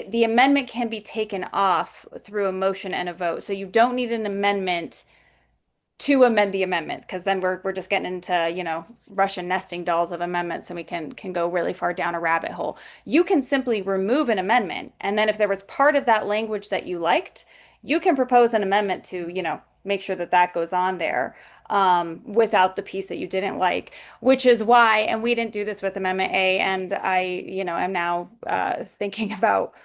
the amendment can be taken off through a motion and a vote. So you don't need an amendment to amend the amendment, because then we're just getting into, Russian nesting dolls of amendments, and we can go really far down a rabbit hole. You can simply remove an amendment, and then if there was part of that language that you liked, you can propose an amendment to, make sure that goes on there without the piece that you didn't like, which is why, and we didn't do this with Amendment A, and I, am now thinking about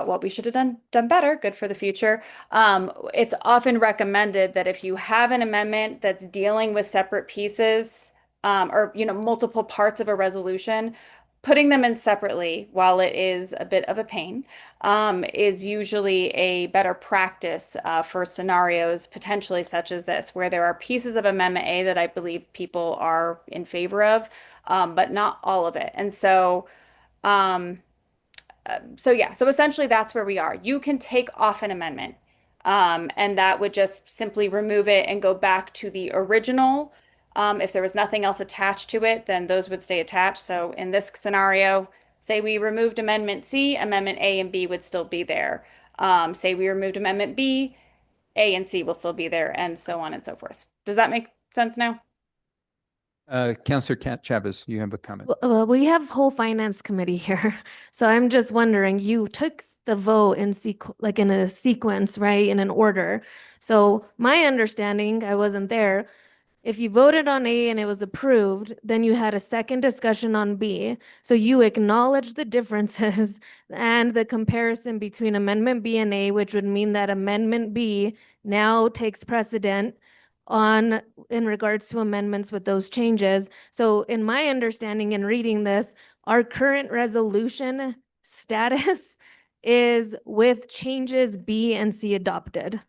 what we should have done better, good for the future. It's often recommended that if you have an amendment that's dealing with separate pieces, or multiple parts of a resolution, putting them in separately, while it is a bit of a pain, is usually a better practice for scenarios potentially such as this, where there are pieces of Amendment A that I believe people are in favor of, but not all of it. And so, so essentially that's where we are. You can take off an amendment, and that would just simply remove it and go back to the original. If there was nothing else attached to it, then those would stay attached. So in this scenario, Say we removed Amendment C, Amendment A and B would still be there. Say we removed Amendment B, A and C will still be there, and so on and so forth. Does that make sense now? Counselor Chavez, you have a comment. Well, we have whole finance committee here. So I'm just wondering, you took the vote in like in a sequence, right? In an order. So my understanding, I wasn't there. If you voted on A and it was approved, then you had a second discussion on B. So you acknowledged the differences and the comparison between Amendment B and A, which would mean that Amendment B now takes precedent in regards to amendments with those changes. So in my understanding and reading this, our current resolution status is with changes B and C adopted.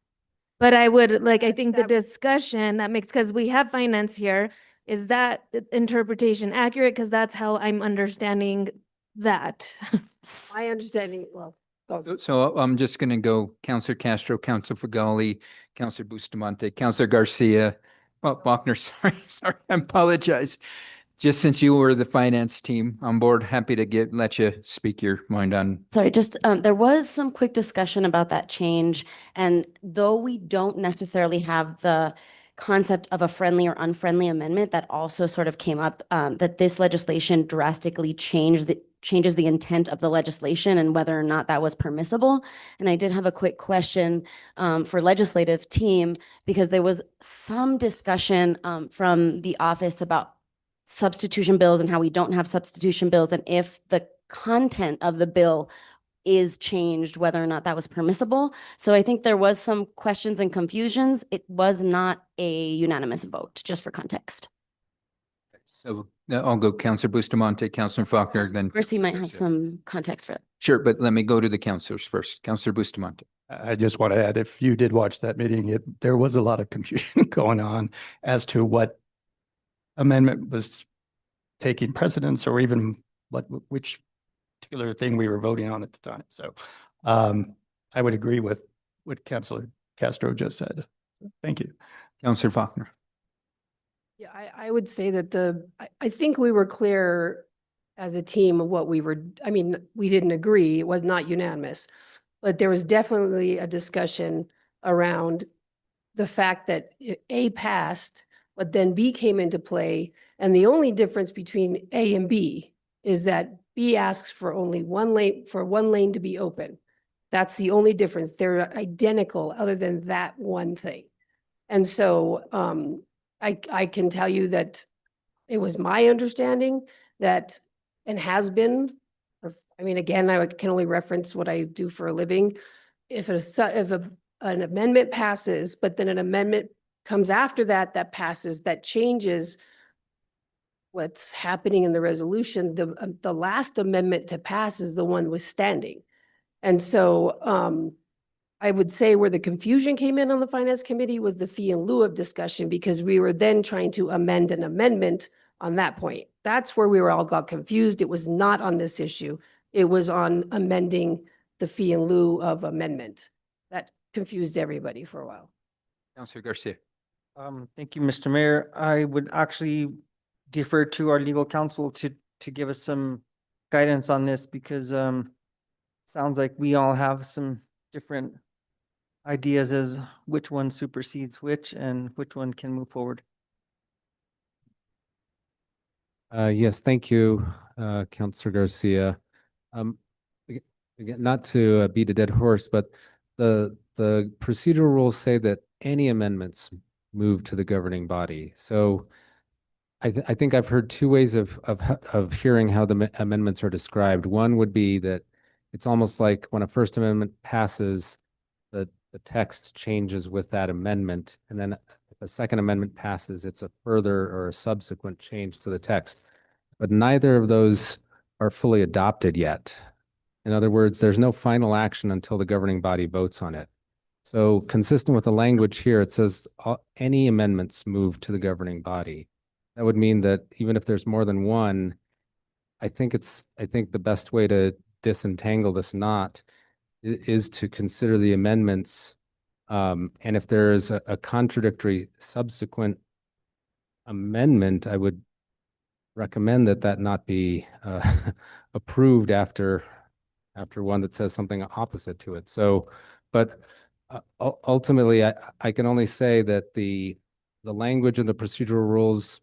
But I would like, I think the discussion that makes, because we have finance here, is that interpretation accurate? Because that's how I'm understanding that. My understanding, well, go. So I'm just going to go Counselor Castro, Counselor Fagali, Counselor Bustamante, Counselor Garcia. Well, Bachner, sorry, I apologize. Just since you were the finance team on board, happy to let you speak your mind on. Sorry, just there was some quick discussion about that change. And though we don't necessarily have the concept of a friendly or unfriendly amendment, that also sort of came up, that this legislation drastically changes the intent of the legislation and whether or not that was permissible. And I did have a quick question for legislative team, because there was some discussion from the office about substitution bills and how we don't have substitution bills, and if the content of the bill is changed, whether or not that was permissible. So I think there was some questions and confusions. It was not a unanimous vote, just for context. So I'll go Counselor Bustamante, Counselor Faulkner, then. Mercy might have some context for that. Sure, but let me go to the counselors first. Counselor Bustamante. I just want to add, if you did watch that meeting, there was a lot of confusion going on as to what amendment was taking precedence, or even which particular thing we were voting on at the time. So I would agree with what Councilor Castro just said. Thank you. Counselor Faulkner. Yeah, I would say that I think we were clear as a team of what we were, I mean, we didn't agree, it was not unanimous, but there was definitely a discussion around the fact that A passed, but then B came into play. And the only difference between A and B is that B asks for only one lane to be open. That's the only difference. They're identical other than that one thing. And so I can tell you that it was my understanding that, and has been, I mean, again, I can only reference what I do for a living. If an amendment passes, but then an amendment comes after that passes, that changes what's happening in the resolution, the last amendment to pass is the one withstanding. And so I would say where the confusion came in on the finance committee was the fee in lieu of discussion, because we were then trying to amend an amendment on that point. That's where we all got confused. It was not on this issue. It was on amending the fee in lieu of amendment. That confused everybody for a while. Counselor Garcia. Thank you, Mr. Mayor. I would actually defer to our legal counsel to give us some guidance on this, because sounds like we all have some different ideas as which one supersedes which and which one can move forward. Yes, thank you, Councilor Garcia. Again, not to beat a dead horse, but the procedural rules say that any amendments move to the governing body. So I think I've heard two ways of hearing how the amendments are described. One would be that it's almost like when a First Amendment passes, the text changes with that amendment, and then if a Second Amendment passes, it's a further or a subsequent change to the text. But neither of those are fully adopted yet. In other words, there's no final action until the governing body votes on it. So consistent with the language here, it says any amendments move to the governing body. That would mean that even if there's more than one, I think the best way to disentangle this knot is to consider the amendments. And if there is a contradictory subsequent amendment, I would recommend that that not be approved after one that says something opposite to it. So, but ultimately, I can only say that the language and the procedural rules,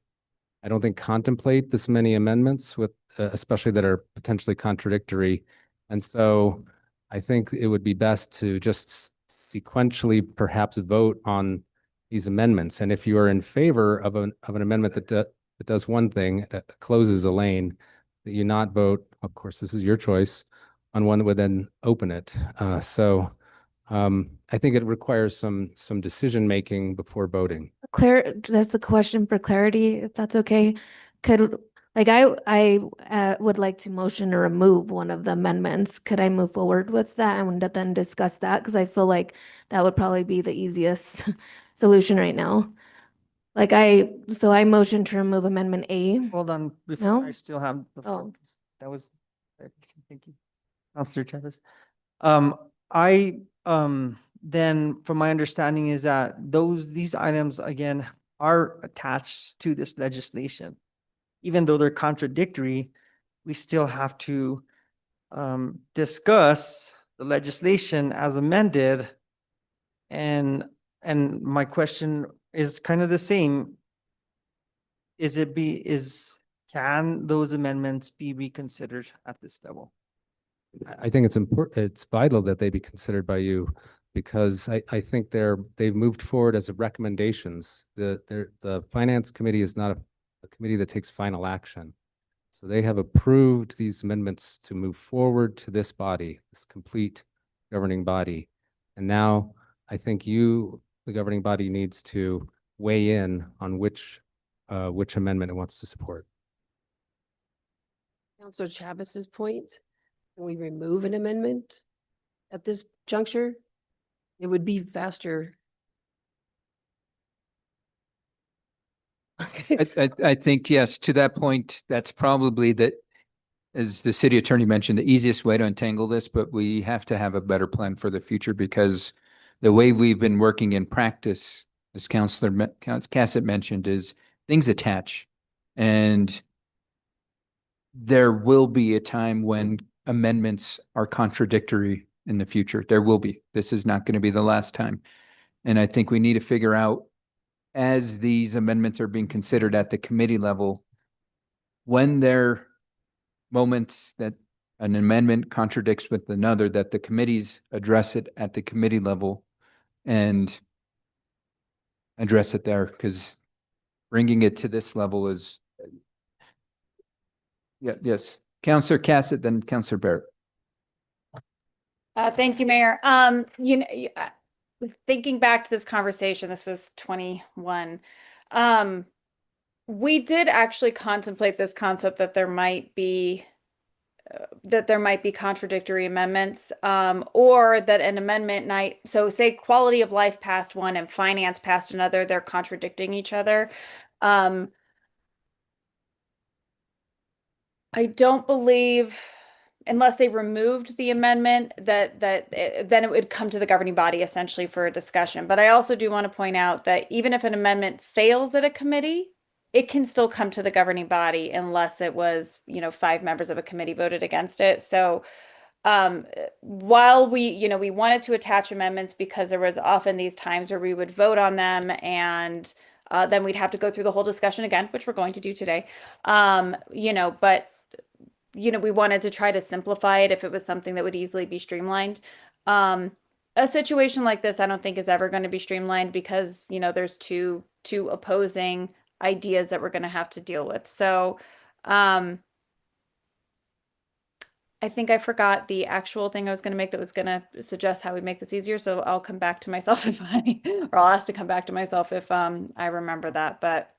I don't think contemplate this many amendments with, especially that are potentially contradictory. And so I think it would be best to just sequentially perhaps vote on these amendments. And if you are in favor of an amendment that does one thing, closes a lane, that you not vote, of course, this is your choice, on one that would then open it. I think it requires some decision-making before voting. That's the question for clarity, if that's okay. Could, like, I would like to motion to remove one of the amendments. Could I move forward with that and then discuss that? Because I feel like that would probably be the easiest solution right now. Like so I motion to remove Amendment A. Hold on, before I No? still have the floor. Oh. That was, thank you. Counselor Chavez. Then from my understanding is that these items again are attached to this legislation. Even though they're contradictory, we still have to discuss the legislation as amended. And my question is kind of the same. Can those amendments be reconsidered at this level? I think it's important, it's vital that they be considered by you, because I think they've moved forward as recommendations. The Finance Committee is not a committee that takes final action. So they have approved these amendments to move forward to this body, this complete governing body. And now I think you, the governing body, needs to weigh in on which amendment it wants to support. Counselor Chavis's point, can we remove an amendment at this juncture? It would be faster. I think, yes, to that point, that's probably as the city attorney mentioned, the easiest way to untangle this, but we have to have a better plan for the future, because the way we've been working in practice, as Councilor Cassett mentioned, is things attach. And there will be a time when amendments are contradictory in the future. There will be. This is not going to be the last time. And I think we need to figure out, as these amendments are being considered at the committee level, when there are moments that an amendment contradicts with another, that the committees address it at the committee level and address it there, because bringing it to this level is, yes. Councilor Cassett, then Councilor Barrett. Thank you, Mayor. Thinking back to this conversation, this was 21. We did actually contemplate this concept that there might be contradictory amendments, or that an amendment might, so say quality of life passed one and finance passed another, they're contradicting each other. I don't believe, unless they removed the amendment, then it would come to the governing body essentially for a discussion. But I also do want to point out that even if an amendment fails at a committee, it can still come to the governing body unless it was, 5 members of a committee voted against it. So while we wanted to attach amendments because there was often these times where we would vote on them and then we'd have to go through the whole discussion again, which we're going to do today. But we wanted to try to simplify it if it was something that would easily be streamlined. A situation like this, I don't think is ever going to be streamlined because, there's two opposing ideas that we're going to have to deal with. So, I think I forgot the actual thing I was going to make that was going to suggest how we make this easier. So I'll come back to myself or I'll ask to come back to myself if I remember that. But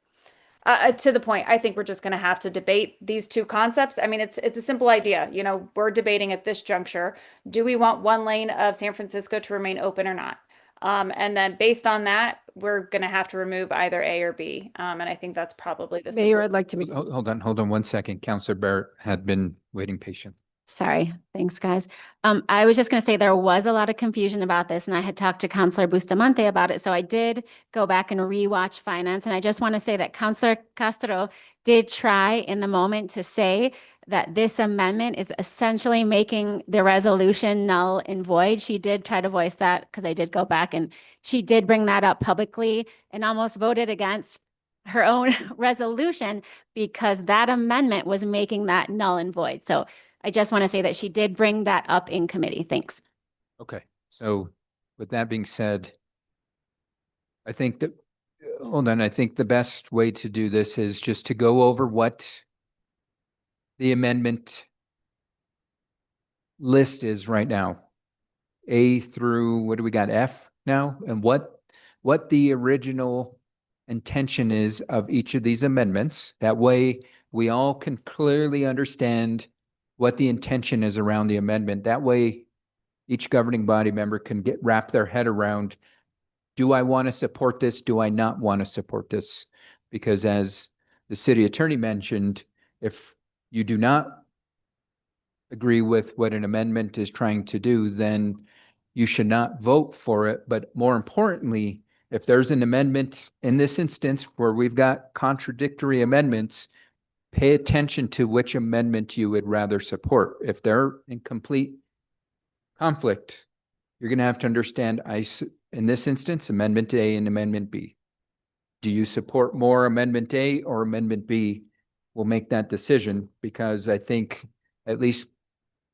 to the point, I think we're just going to have to debate these two concepts. I mean, it's a simple idea. We're debating at this juncture, do we want one lane of San Francisco to remain open or not? And then based on that, we're going to have to remove either A or B. And I think that's probably the Mayor, I'd like to make. Hold on 1 second. Councilor Barrett had been waiting patient. Sorry. Thanks, guys. I was just going to say there was a lot of confusion about this, and I had talked to Counselor Bustamante about it. So I did go back and rewatch finance. And I just want to say that Counselor Castro did try in the moment to say that this amendment is essentially making the resolution null and void. She did try to voice that because I did go back, and she did bring that up publicly and almost voted against her own resolution because that amendment was making that null and void. So I just want to say that she did bring that up in committee. Thanks. Okay, so with that being said, I think that, hold on, I think the best way to do this is just to go over what the amendment list is right now. A through, what do we got, F now? And what the original intention is of each of these amendments. That way we all can clearly understand what the intention is around the amendment. That way each governing body member can wrap their head around, do I want to support this? Do I not want to support this? Because as the city attorney mentioned, if you do not agree with what an amendment is trying to do, then you should not vote for it. But more importantly, if there's an amendment in this instance where we've got contradictory amendments, pay attention to which amendment you would rather support. If they're in complete conflict, you're going to have to understand, in this instance, Amendment A and Amendment B. Do you support more Amendment A or Amendment B? We'll make that decision, because I think at least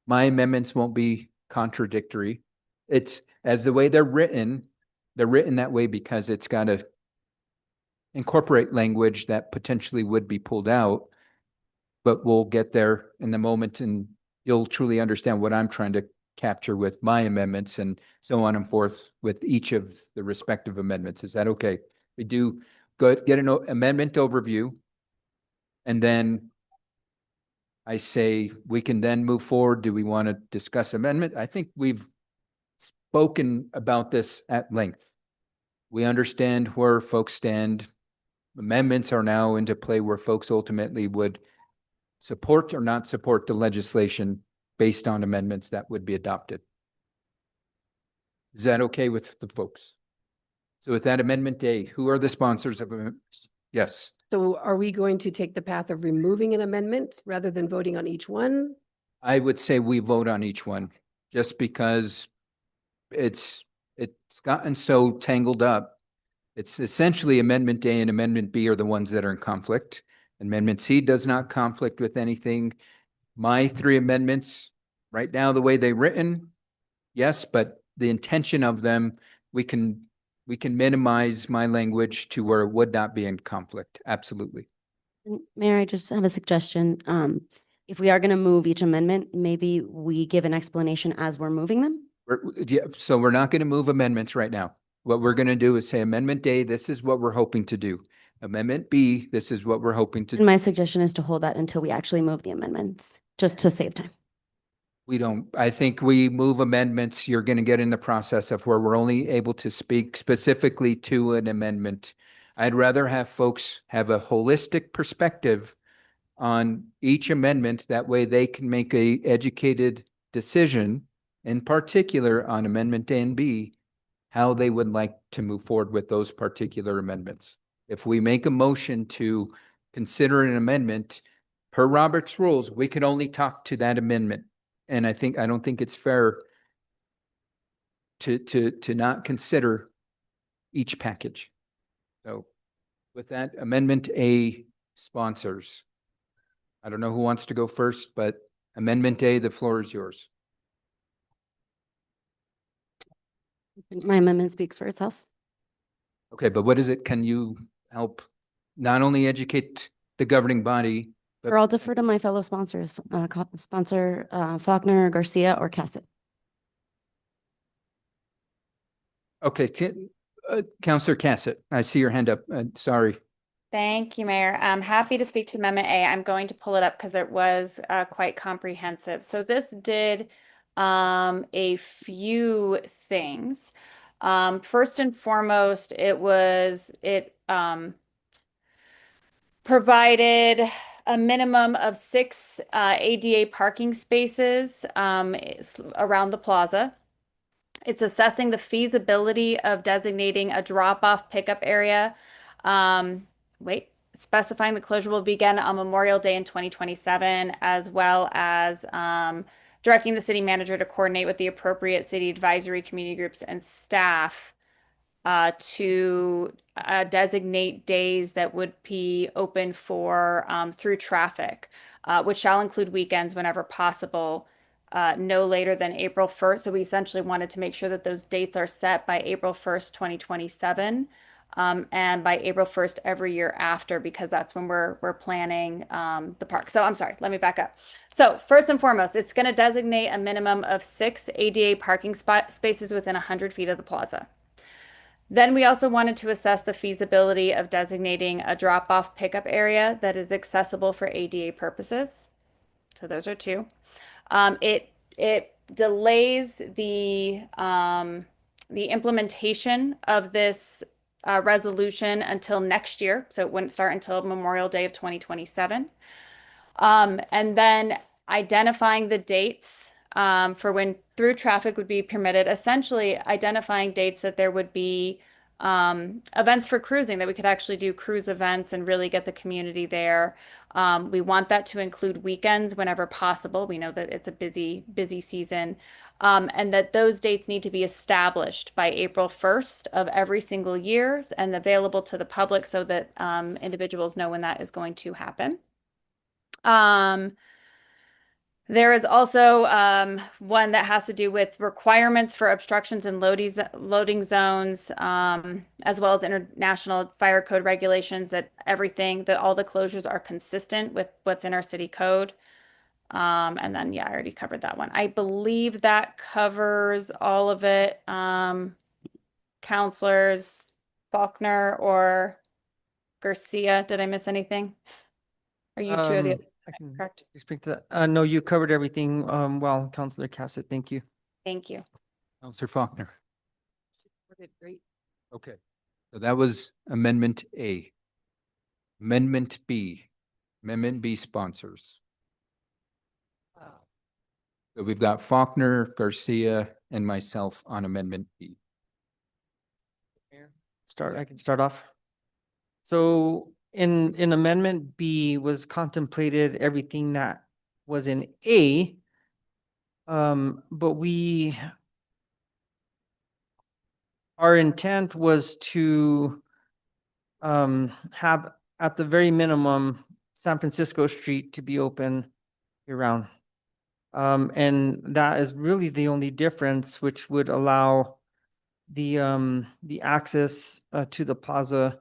my amendments won't be contradictory. It's, as the way they're written that way because it's got to incorporate language that potentially would be pulled out. But we'll get there in the moment, and you'll truly understand what I'm trying to capture with my amendments, and so on and forth with each of the respective amendments. Is that okay? We do get an amendment overview, and then I say we can then move forward. Do we want to discuss amendment? I think we've spoken about this at length. We understand where folks stand. Amendments are now into play where folks ultimately would support or not support the legislation based on amendments that would be adopted. Is that okay with the folks? So with that, Amendment A, who are the sponsors of it? Yes. So are we going to take the path of removing an amendment rather than voting on each one? I would say we vote on each one, just because it's gotten so tangled up. It's essentially Amendment A and Amendment B are the ones that are in conflict. Amendment C does not conflict with anything. My three amendments, right now, the way they're written, yes, but the intention of them, we can minimize my language to where it would not be in conflict. Absolutely. Mayor, I just have a suggestion. If we are going to move each amendment, maybe we give an explanation as we're moving them. So we're not going to move amendments right now. What we're going to do is say Amendment A, this is what we're hoping to do. Amendment B, this is what we're hoping to do. And my suggestion is to hold that until we actually move the amendments, just to save time. We don't, I think we move amendments, you're going to get in the process of where we're only able to speak specifically to an amendment. I'd rather have folks have a holistic perspective on each amendment. That way they can make a educated decision, in particular on Amendment A and B, how they would like to move forward with those particular amendments. If we make a motion to consider an amendment per Robert's rules, we can only talk to that amendment. And I don't think it's fair to not consider each package. So with that, Amendment A sponsors. I don't know who wants to go first, but Amendment A, the floor is yours. My amendment speaks for itself. Okay, but what is it? Can you help not only educate the governing body, but Or I'll defer to my fellow sponsors, sponsor Faulkner, Garcia, or Cassett. okay, Councilor Cassett, I see your hand up. Sorry. Thank you, Mayor. I'm happy to speak to Amendment A. I'm going to pull it up because it was quite comprehensive. So this did a few things. First and foremost, it provided a minimum of 6 ADA parking spaces around the plaza. It's assessing the feasibility of designating a drop-off pickup area. Specifying the closure will begin on Memorial Day in 2027, as well as directing the city manager to coordinate with the appropriate city advisory community groups and staff to designate days that would be open for through traffic, which shall include weekends whenever possible, no later than April 1st. So we essentially wanted to make sure that those dates are set by April 1st, 2027, and by April 1st every year after, because that's when we're planning the park. So I'm sorry, let me back up. So first and foremost, it's going to designate a minimum of 6 ADA parking spaces within 100 feet of the plaza. Then we also wanted to assess the feasibility of designating a drop-off pickup area that is accessible for ADA purposes. So those are 2. It delays the implementation of this resolution until next year, so it wouldn't start until Memorial Day of 2027. And then identifying the dates for when through traffic would be permitted, essentially identifying dates that there would be events for cruising, that we could actually do cruise events and really get the community there. We want that to include weekends whenever possible. We know that it's a busy season, and that those dates need to be established by April 1st of every single year and available to the public so that individuals know when that is going to happen. There is also one that has to do with requirements for obstructions and loading zones, as well as international fire code regulations, that all the closures are consistent with what's in our city code. And then, yeah, I already covered that one. I believe that covers all of it. Counselors Faulkner or Garcia, did I miss anything? Are you 2 of the I can correct? speak to that. No, you covered everything well, Councilor Cassett. Thank you. Thank you. Counselor Faulkner. Great. Okay, so that was Amendment A. Amendment B. Amendment B sponsors. So we've got Faulkner, Garcia, and myself on Amendment B. I can start off. So in Amendment B was contemplated everything that was in A, but our intent was to have at the very minimum San Francisco Street to be open year-round. And that is really the only difference, which would allow the access to the plaza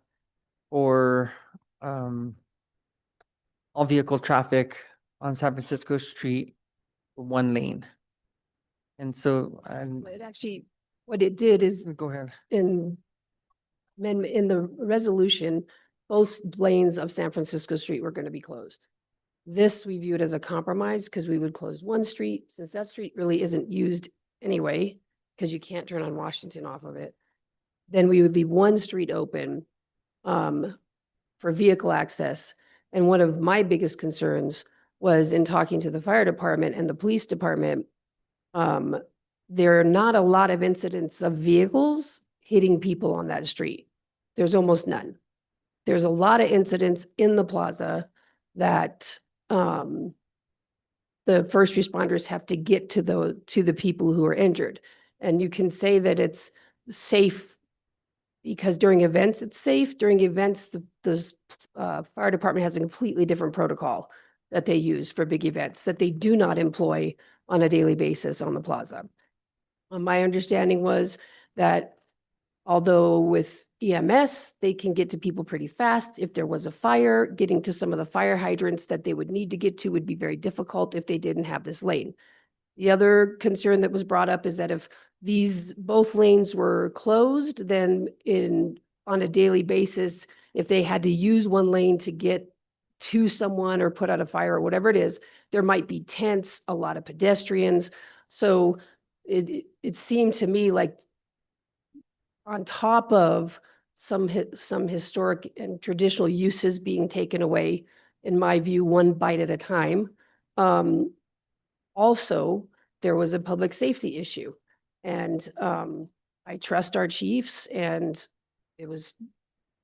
for all vehicle traffic on San Francisco Street for 1 lane. And so It actually, what it did is go ahead. in the resolution, both lanes of San Francisco Street were going to be closed. This we viewed as a compromise because we would close one street, since that street really isn't used anyway, because you can't turn on Washington off of it. Then we would leave one street open for vehicle access. And one of my biggest concerns was in talking to the fire department and the police department, there are not a lot of incidents of vehicles hitting people on that street. There's almost none. There's a lot of incidents in the plaza that the first responders have to get to the people who are injured. And you can say that it's safe because during events it's safe. During events, the fire department has a completely different protocol that they use for big events that they do not employ on a daily basis on the plaza. My understanding was that although with EMS, they can get to people pretty fast. If there was a fire, getting to some of the fire hydrants that they would need to get to would be very difficult if they didn't have this lane. The other concern that was brought up is that if both lanes were closed, then on a daily basis, if they had to use one lane to get to someone or put out a fire or whatever it is, there might be tents, a lot of pedestrians. So it seemed to me like on top of some historic and traditional uses being taken away in my view, one bite at a time. Also, there was a public safety issue. And I trust our chiefs, and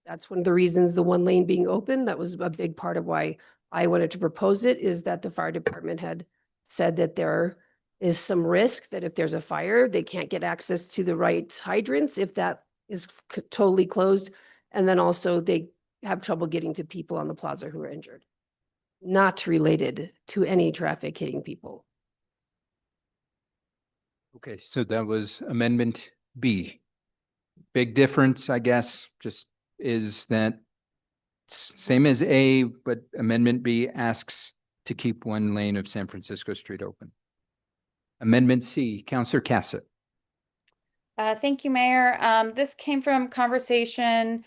that's one of the reasons the one lane being open, that was a big part of why I wanted to propose it, is that the fire department had said that there is some risk that if there's a fire, they can't get access to the right hydrants if that is totally closed. And then also they have trouble getting to people on the plaza who are injured. Not related to any traffic hitting people. Okay, so that was Amendment B. Big difference, I guess, just is that same as A, but Amendment B asks to keep one lane of San Francisco Street open. Amendment C, Counselor Cassett. Thank you, Mayor. This came from conversation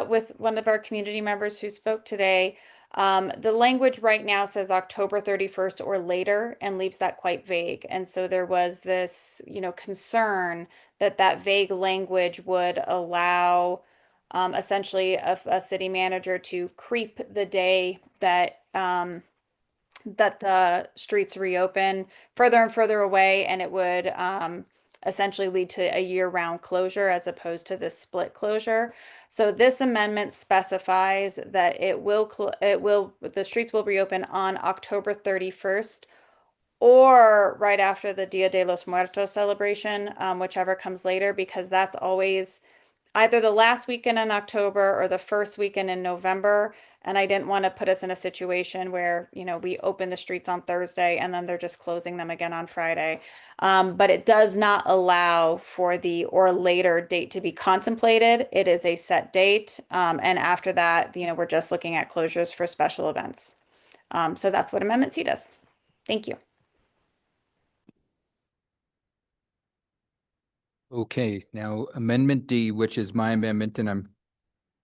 with one of our community members who spoke today. The language right now says October 31st or later and leaves that quite vague. And so there was this, concern that that vague language would allow essentially a city manager to creep the day that that the streets reopen further and further away, and it would essentially lead to a year-round closure as opposed to this split closure. So this amendment specifies that the streets will reopen on October 31st or right after the Dia de los Muertos celebration, whichever comes later, because that's always either the last weekend in October or the first weekend in November. And I didn't want to put us in a situation where, we open the streets on Thursday and then they're just closing them again on Friday. But it does not allow for the or later date to be contemplated. It is a set date. And after that, we're just looking at closures for special events. So that's what Amendment C does. Thank you. Okay, now Amendment D, which is my amendment, and I'm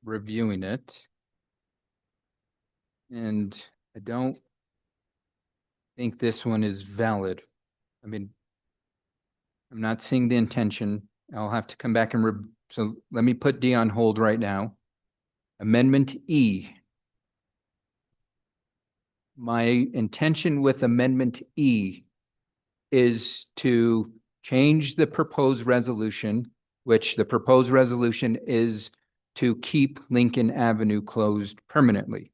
reviewing it. And I don't think this one is valid. I mean, I'm not seeing the intention. I'll have to come back and so let me put D on hold right now. Amendment E. My intention with Amendment E is to change the proposed resolution, which the proposed resolution is to keep Lincoln Avenue closed permanently.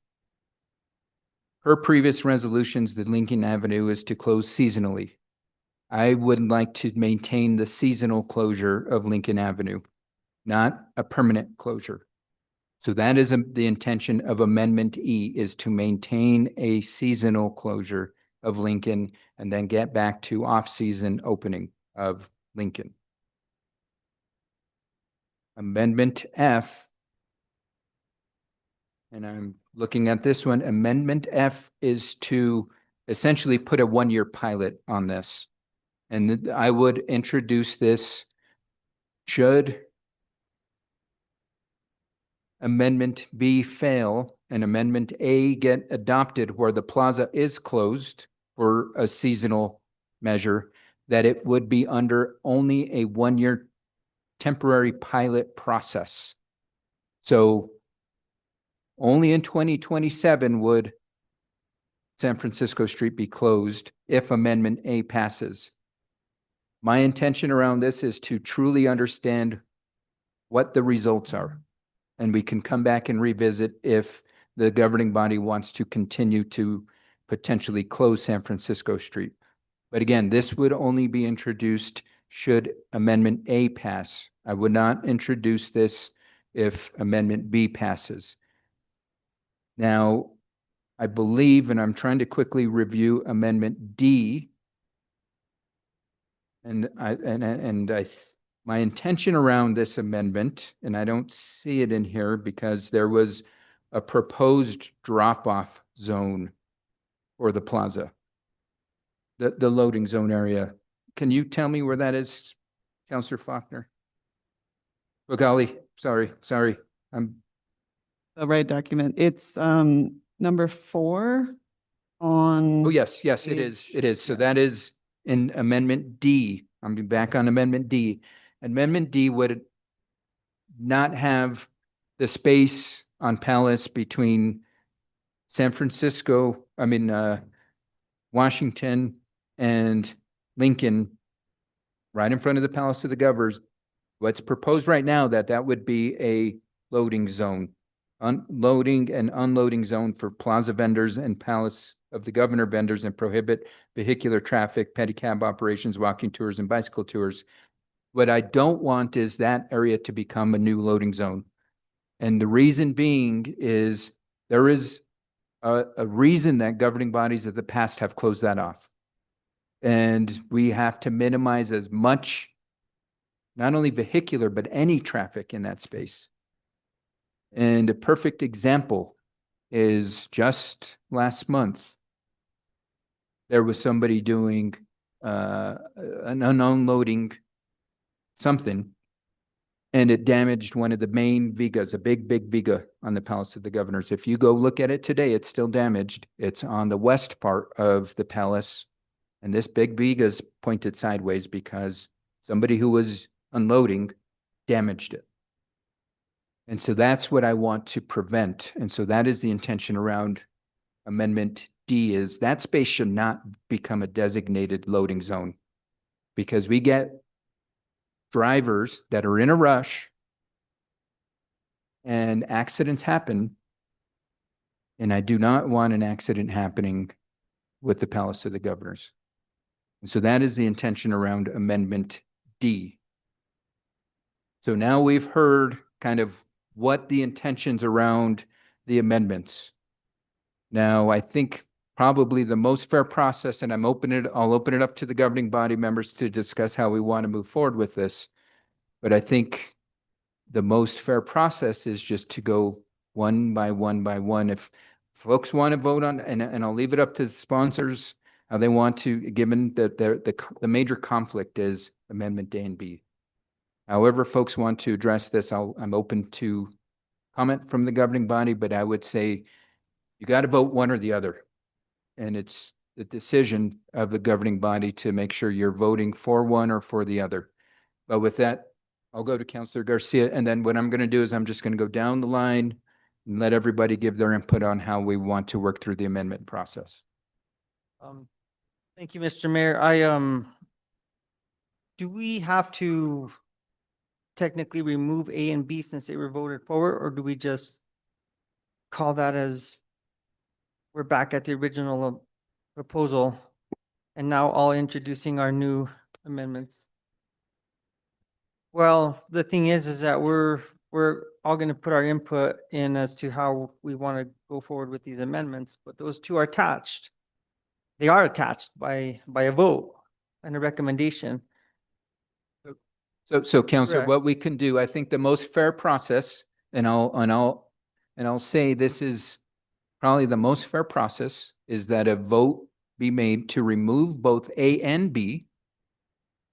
Per previous resolutions, the Lincoln Avenue is to close seasonally. I would like to maintain the seasonal closure of Lincoln Avenue, not a permanent closure. So that is the intention of Amendment E, is to maintain a seasonal closure of Lincoln and then get back to off-season opening of Lincoln. Amendment F, and I'm looking at this one, Amendment F is to essentially put a one-year pilot on this. And I would introduce this should Amendment B fail and Amendment A get adopted where the plaza is closed for a seasonal measure, that it would be under only a one-year temporary pilot process. So only in 2027 would San Francisco Street be closed if Amendment A passes. My intention around this is to truly understand what the results are. And we can come back and revisit if the governing body wants to continue to potentially close San Francisco Street. But again, this would only be introduced should Amendment A pass. I would not introduce this if Amendment B passes. Now, I believe, and I'm trying to quickly review Amendment D, my intention around this amendment, and I don't see it in here because there was a proposed drop-off zone for the plaza, the loading zone area. Can you tell me where that is, Councilor Faulkner? Oh, golly, sorry. I'm The right document. It's number 4 on. Oh, yes, it is. So that is in Amendment D. I'm back on Amendment D. Amendment D would not have the space on Palace between San Francisco, Washington and Lincoln, right in front of the Palace of the Governors. What's proposed right now, that would be a loading zone, unloading and unloading zone for plaza vendors and Palace of the Governor vendors, and prohibit vehicular traffic, pedicab operations, walking tours, and bicycle tours. What I don't want is that area to become a new loading zone. And the reason being is there is a reason that governing bodies of the past have closed that off. And we have to minimize as much, not only vehicular, but any traffic in that space. And a perfect example is just last month, there was somebody doing an unloading something, and it damaged one of the main vigas, a big viga on the Palace of the Governors. If you go look at it today, it's still damaged. It's on the west part of the palace, and this big viga's pointed sideways because somebody who was unloading damaged it. And so that's what I want to prevent. And so that is the intention around Amendment D, is that space should not become a designated loading zone, because we get drivers that are in a rush and accidents happen. And I do not want an accident happening with the Palace of the Governors. And so that is the intention around Amendment D. So now we've heard kind of what the intentions around the amendments. Now, I think probably the most fair process, and I'll open it up to the governing body members to discuss how we want to move forward with this. But I think the most fair process is just to go one by one. If folks want to vote on, and I'll leave it up to the sponsors, how they want to, given that the major conflict is Amendment A and B. However folks want to address this, I'm open to comment from the governing body, but I would say you got to vote one or the other. And it's the decision of the governing body to make sure you're voting for one or for the other. But with that, I'll go to Councilor Garcia, and then what I'm going to do is I'm just going to go down the line and let everybody give their input on how we want to work through the amendment process. Thank you, Mr. Mayor. Do we have to technically remove A and B since they were voted forward, or do we just call that as we're back at the original proposal and now all introducing our new amendments? Well, the thing is that we're all going to put our input in as to how we want to go forward with these amendments, but those two are attached. They are attached by a vote and a recommendation. So Councilor, what Correct. we can do, I think the most fair process, and I'll say this is probably the most fair process, is that a vote be made to remove both A and B.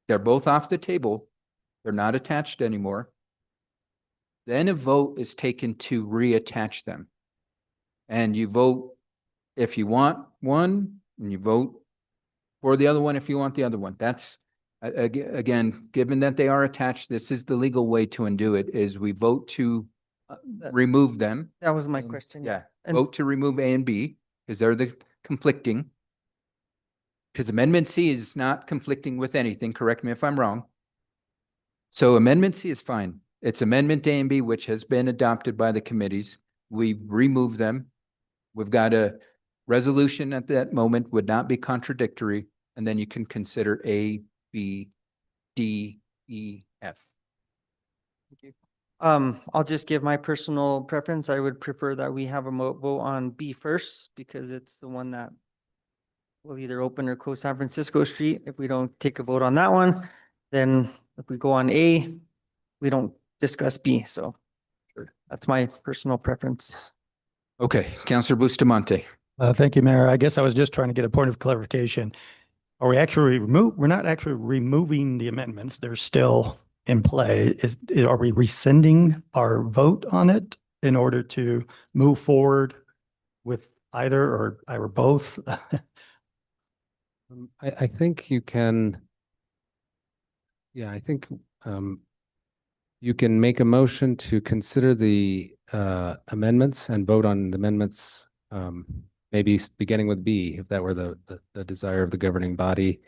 They're both off the table. They're not attached anymore. Then a vote is taken to reattach them. And you vote if you want one, and you vote for the other one if you want the other one. That's, again, given that they are attached, this is the legal way to undo it, is we vote to remove them. That was my question. Yeah, And vote to remove A and B, because they're the conflicting. Because Amendment C is not conflicting with anything, correct me if I'm wrong. So Amendment C is fine. It's Amendment A and B, which has been adopted by the committees. We remove them. We've got a resolution at that moment, would not be contradictory, and then you can consider A, B, D, E, F. I'll just give my personal preference. I would prefer that we have a vote on B first, because it's the one that will either open or close San Francisco Street. If we don't take a vote on that one, then if we go on A, we don't discuss B. So that's my personal preference. Okay, Councilor Bustamante. Thank you, Mayor. I guess I was just trying to get a point of clarification. Are we actually we're not actually removing the amendments. They're still in play. Are we rescinding our vote on it in order to move forward with either or both? I think you can, I think you can make a motion to consider the amendments and vote on the amendments maybe beginning with B, if that were the desire of the governing body.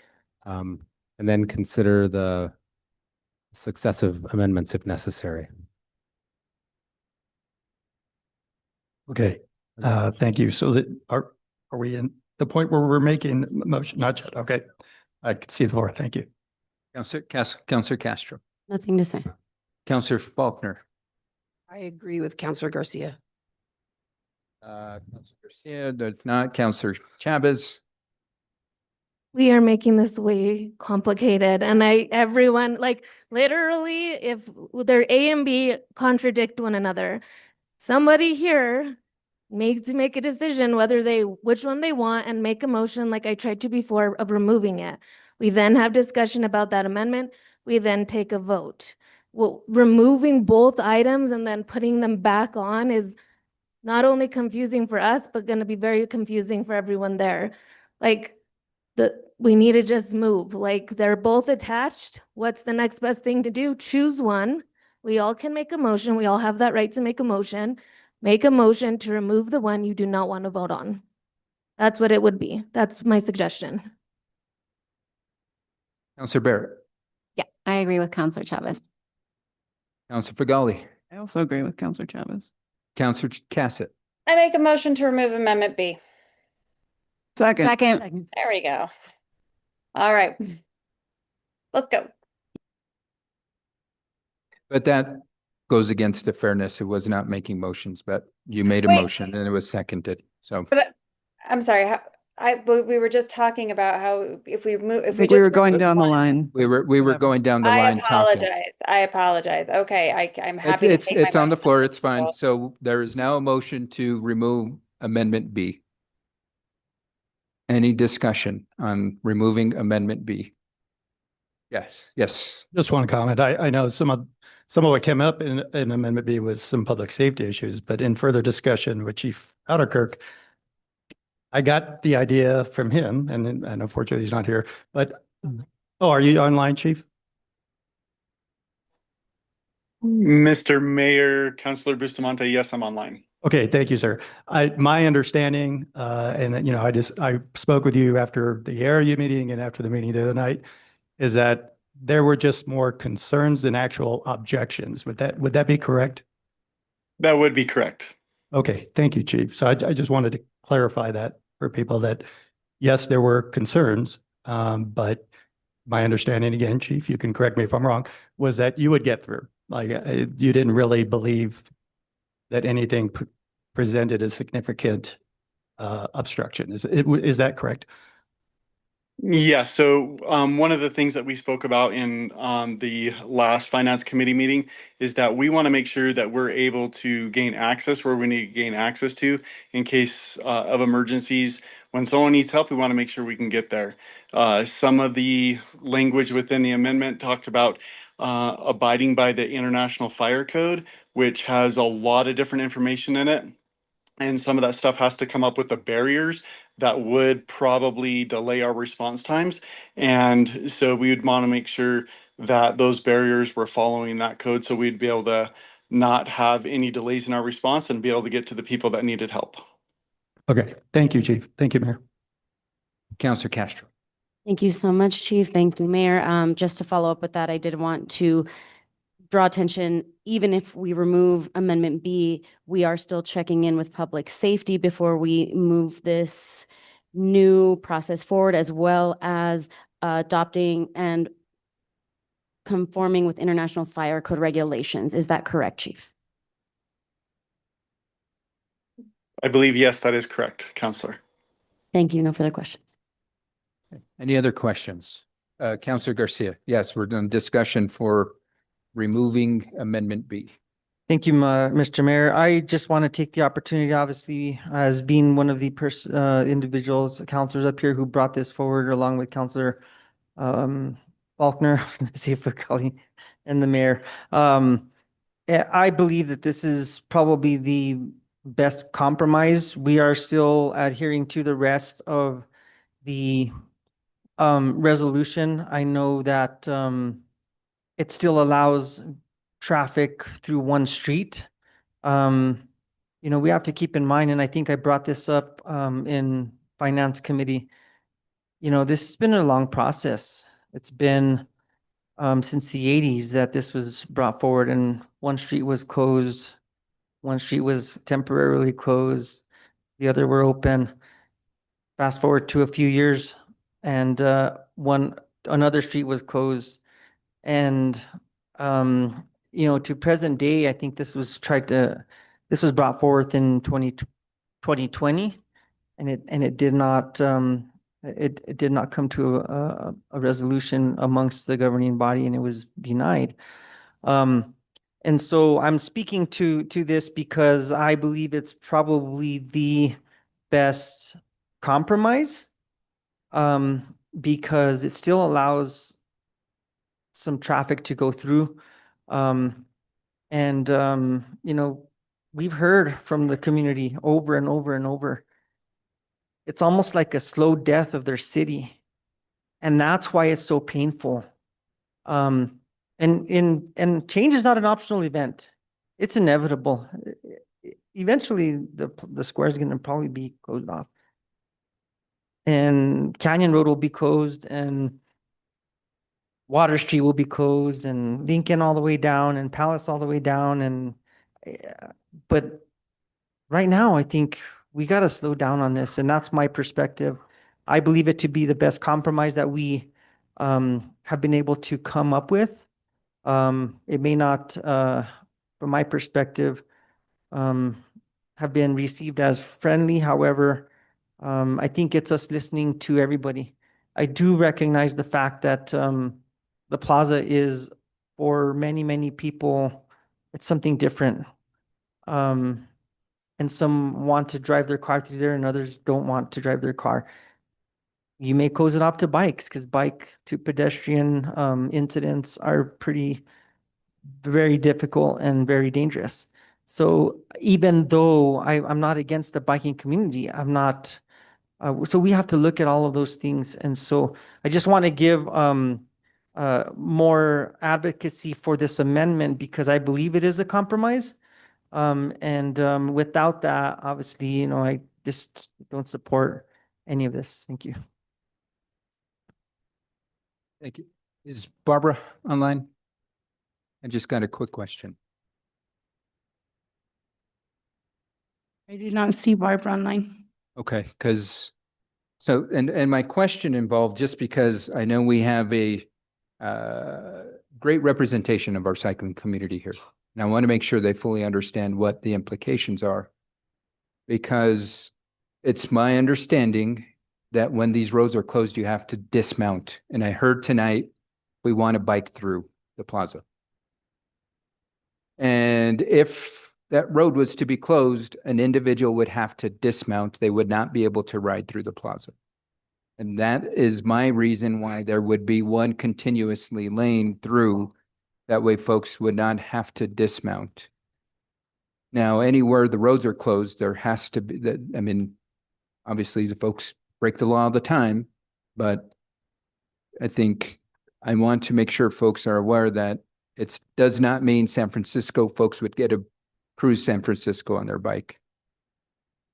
And then consider the successive amendments if necessary. Okay, thank you. So that are we in the point where we're making motion? Not yet. Okay. I can see the floor. Thank you. Counselor Castro, Nothing to say. Counselor Faulkner, I agree with Counselor Garcia. Counselor Garcia, if not, Counselor Chavez. We are making this way complicated and everyone, like literally, if their A and B contradict one another, somebody here needs to make a decision which one they want and make a motion like I tried to before of removing it. We then have discussion about that amendment. We then take a vote. Well, removing both items and then putting them back on is not only confusing for us, but going to be very confusing for everyone there. Like we need to just move. Like they're both attached. What's the next best thing to do? Choose one. We all can make a motion. We all have that right to make a motion. Make a motion to remove the one you do not want to vote on. That's what it would be. That's my suggestion. Counselor Barrett, Yeah, I agree with Counselor Chavez. Counselor Fagali, I also agree with Counselor Chavez. Counselor Cassett, I make a motion to remove Amendment B. Second. Second. There we go. All right. Let's go. but that goes against the fairness. It was not making motions, but you made a Wait. motion and it was seconded. So But I'm sorry, we were just talking about how if we move, I if we think we just were going remove down the one- line. we were going down the I line talking. apologize. I apologize. Okay, I'm happy to It's take my on the motion. floor. It's fine. So there is now a motion to remove Amendment B. Any discussion on removing Amendment B? Yes. Just want to comment. I know some of what came up in Amendment B was some public safety issues, but in further discussion with Chief Outerkirk, I got the idea from him, and unfortunately he's not here, but, oh, are you online, Chief? Mr. Mayor, Councilor Bustamante, yes, I'm online. Okay, thank you, sir. My understanding, and you know, I spoke with you after the ARU meeting and after the meeting the other night, is that there were just more concerns than actual objections. Would that be correct? That would be correct. Okay, thank you, Chief. So I just wanted to clarify that for people that, yes, there were concerns, but my understanding, again, Chief, you can correct me if I'm wrong, was that you would get through. Like you didn't really believe that anything presented a significant obstruction. Is that correct? Yeah, so one of the things that we spoke about in the last Finance Committee meeting is that we want to make sure that we're able to gain access where we need to gain access to in case of emergencies. When someone needs help, we want to make sure we can get there. Some of the language within the amendment talked about abiding by the International Fire Code, which has a lot of different information in it. And some of that stuff has to come up with the barriers that would probably delay our response times. And so we would want to make sure that those barriers were following that code so we'd be able to not have any delays in our response and be able to get to the people that needed help. Okay, thank you, Chief. Thank you, Mayor. Counselor Castro. Thank you so much, Chief. Thank you, Mayor. Just to follow up with that, I did want to draw attention, even if we remove Amendment B, we are still checking in with public safety before we move this new process forward, as well as adopting and conforming with International Fire Code regulations. Is that correct, Chief? I believe, yes, that is correct, Counselor. Thank you. No further questions. Any other questions? Counselor Garcia. Yes, we're doing discussion for removing Amendment B. Thank you, Mr. Mayor. I just want to take the opportunity, obviously, as being one of the individuals, counselors up here who brought this forward along with Counselor Faulkner, and the mayor. I believe that this is probably the best compromise. We are still adhering to the rest of the resolution. I know that it still allows traffic through one street. you know, we have to keep in mind, and I think I brought this up in Finance Committee. You know, this has been a long process. It's been since the 80s that this was brought forward, and one street was closed, one street was temporarily closed, the other were open. Fast forward to a few years, and another street was closed. And you know, to present day, I think this was brought forth in 2020, and it did not it did not come to a resolution amongst the governing body, and it was denied. And so I'm speaking to this because I believe it's probably the best compromise, because it still allows some traffic to go through. You know, we've heard from the community over and over and over. It's almost like a slow death of their city. And that's why it's so painful. And change is not an optional event. It's inevitable. Eventually, the square is going to probably be closed off. And Canyon Road will be closed, and Water Street will be closed, and Lincoln all the way down, and Palace all the way down. And but right now, I think we got to slow down on this, and that's my perspective. I believe it to be the best compromise that we have been able to come up with. It may not, from my perspective, have been received as friendly. However, I think it's us listening to everybody. I do recognize the fact that the plaza is, for many, many people, it's something different. And some want to drive their car through there, and others don't want to drive their car. You may close it off to bikes, because bike to pedestrian incidents are very difficult and very dangerous. So even though I'm not against the biking community, I'm not. So we have to look at all of those things. And so I just want to give more advocacy for this amendment, because I believe it is a compromise. Without that, obviously, you know, I just don't support any of this. Thank you. Thank you. Is Barbara online? I just got a quick question. I do not see Barbara online. Okay, because, so, and my question involved, just because I know we have a great representation of our cycling community here. And I want to make sure they fully understand what the implications are. Because it's my understanding that when these roads are closed, you have to dismount. And I heard tonight, we want to bike through the plaza. And if that road was to be closed, an individual would have to dismount. They would not be able to ride through the plaza. And that is my reason why there would be one continuously lane through. That way folks would not have to dismount. Now, anywhere the roads are closed, there has to be that. I mean, obviously the folks break the law all the time, but I think I want to make sure folks are aware that it does not mean San Francisco folks would get to cruise San Francisco on their bike.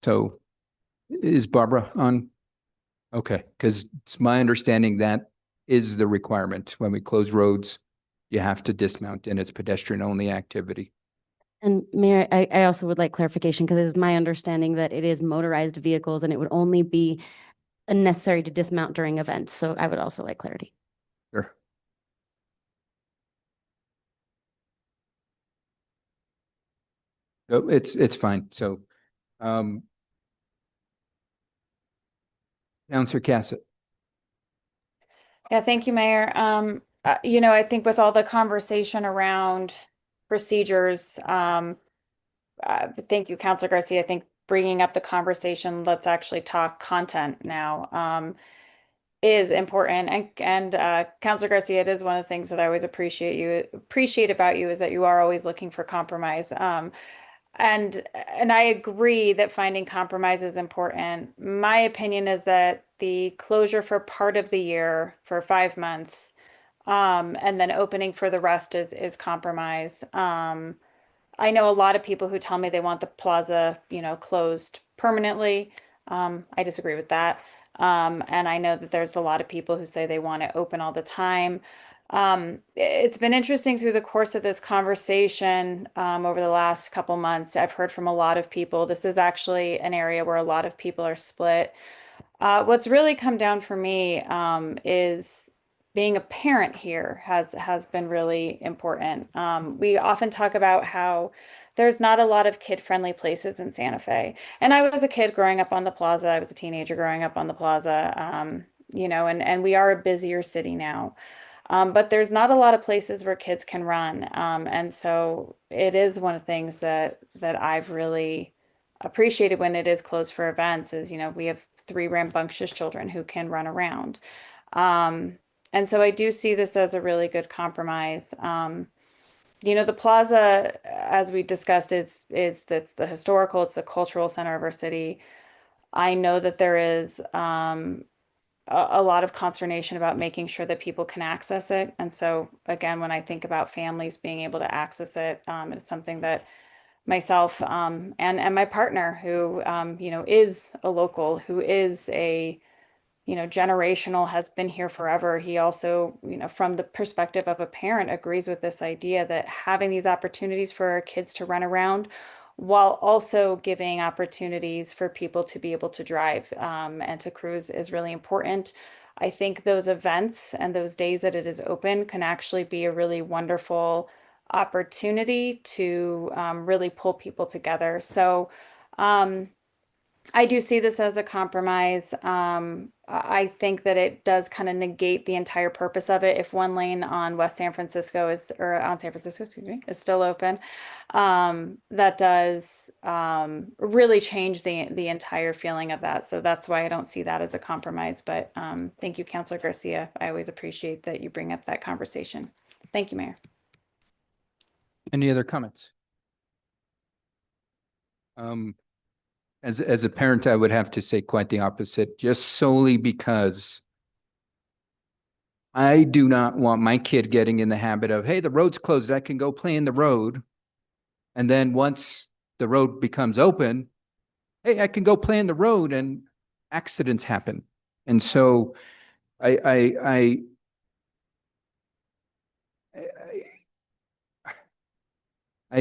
So is Barbara on? Okay, because it's my understanding that is the requirement. When we close roads, you have to dismount, and it's pedestrian only activity. And Mayor, I also would like clarification, because it's my understanding that it is motorized vehicles and it would only be necessary to dismount during events. So I would also like clarity. Sure. Oh, it's fine. So, Councilor Cassett. Yeah, thank you, Mayor. You know, I think with all the conversation around procedures, thank you, Councilor Garcia. I think bringing up the conversation, let's actually talk content now, is important. And Councilor Garcia, it is one of the things that I always appreciate about you, is that you are always looking for compromise. And I agree that finding compromise is important. My opinion is that the closure for part of the year for 5 months, and then opening for the rest is compromise. I know a lot of people who tell me they want the plaza, closed permanently. I disagree with that. And I know that there's a lot of people who say they want it open all the time. It's been interesting through the course of this conversation over the last couple months. I've heard from a lot of people. This is actually an area where a lot of people are split. What's really come down for me is being a parent here has been really important. We often talk about how there's not a lot of kid-friendly places in Santa Fe. And I was a kid growing up on the plaza. I was a teenager growing up on the plaza. And we are a busier city now. But there's not a lot of places where kids can run. And so it is one of the things that I've really appreciated when it is closed for events is, we have 3 rambunctious children who can run around. And so I do see this as a really good compromise. The plaza, as we discussed, is that's the historical, it's the cultural center of our city. I know that there is a lot of consternation about making sure that people can access it. And so again, when I think about families being able to access it, it's something that myself and my partner who is a local, who is a generational, has been here forever. He also, from the perspective of a parent, agrees with this idea that having these opportunities for our kids to run around while also giving opportunities for people to be able to drive and to cruise is really important. I think those events and those days that it is open can actually be a really wonderful opportunity to really pull people together. So I do see this as a compromise. I think that it does kind of negate the entire purpose of it. If one lane on San Francisco, excuse me, is still open, that does really change the entire feeling of that. So that's why I don't see that as a compromise. But thank you, Councilor Garcia. I always appreciate that you bring up that conversation. Thank you, Mayor. Any other comments? As a parent, I would have to say quite the opposite, just solely because I do not want my kid getting in the habit of, hey, the road's closed, I can go play in the road. And then once the road becomes open, hey, I can go play in the road, and accidents happen. And so I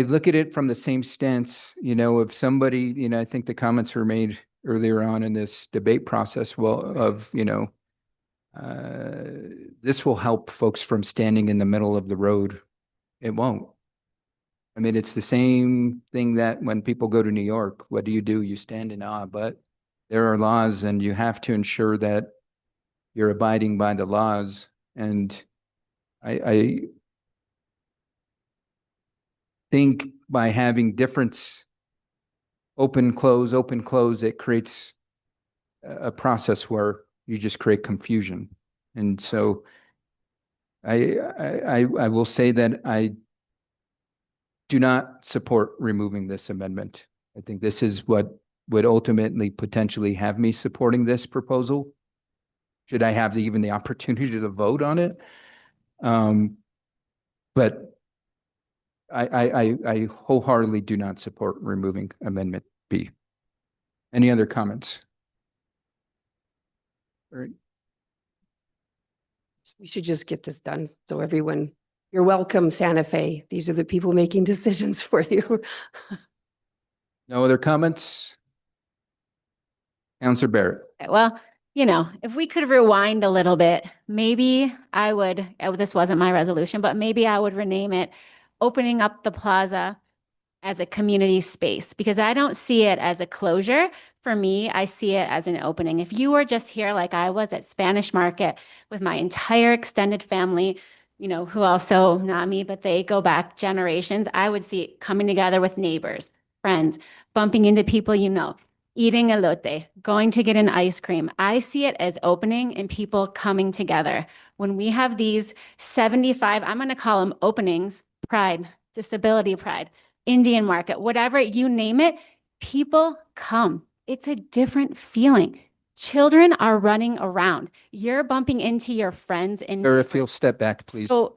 look at it from the same stance, if somebody, I think the comments were made earlier on in this debate process, this will help folks from standing in the middle of the road. It won't. I mean, it's the same thing that when people go to New York, what do? You stand in awe, but there are laws and you have to ensure that you're abiding by the laws. And I think by having different open, close, it creates a process where you just create confusion. And so I will say that I do not support removing this amendment. I think this is what would ultimately potentially have me supporting this proposal, should I have even the opportunity to vote on it. But I wholeheartedly do not support removing Amendment B. Any other comments? All right. We should just get this done. So everyone, you're welcome, Santa Fe. These are the people making decisions for you. No other comments? Councilor Barrett. Well, if we could rewind a little bit, maybe I would, this wasn't my resolution, but maybe I would rename it Opening Up the Plaza as a Community Space, because I don't see it as a closure. For me, I see it as an opening. If you were just here like I was at Spanish Market with my entire extended family, who also, not me, but they go back generations, I would see it coming together with neighbors, friends, bumping into people eating elote, going to get an ice cream. I see it as opening and people coming together. When we have these 75, I'm going to call them openings, Pride, Disability Pride, Indian Market, whatever, you name it, people come. It's a different feeling. Children are running around. You're bumping into your friends. Sarah, if you'll step back, please. So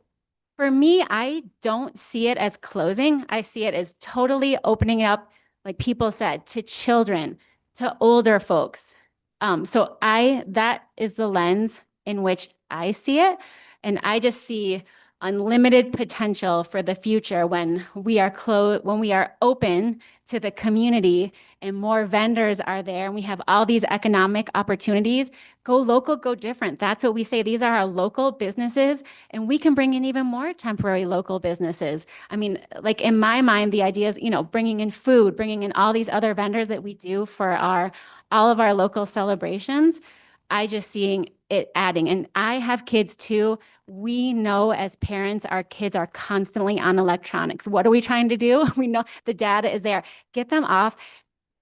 For me, I don't see it as closing. I see it as totally opening it up, like people said, to children, to older folks. That is the lens in which I see it. And I just see unlimited potential for the future when we are open to the community and more vendors are there and we have all these economic opportunities. Go local, go different. That's what we say. These are our local businesses and we can bring in even more temporary local businesses. I mean, like in my mind, the idea is, bringing in food, bringing in all these other vendors that we do for all of our local celebrations. I just seeing it adding. And I have kids too. We know as parents, our kids are constantly on electronics. What are we trying to do? We know the data is there. Get them off,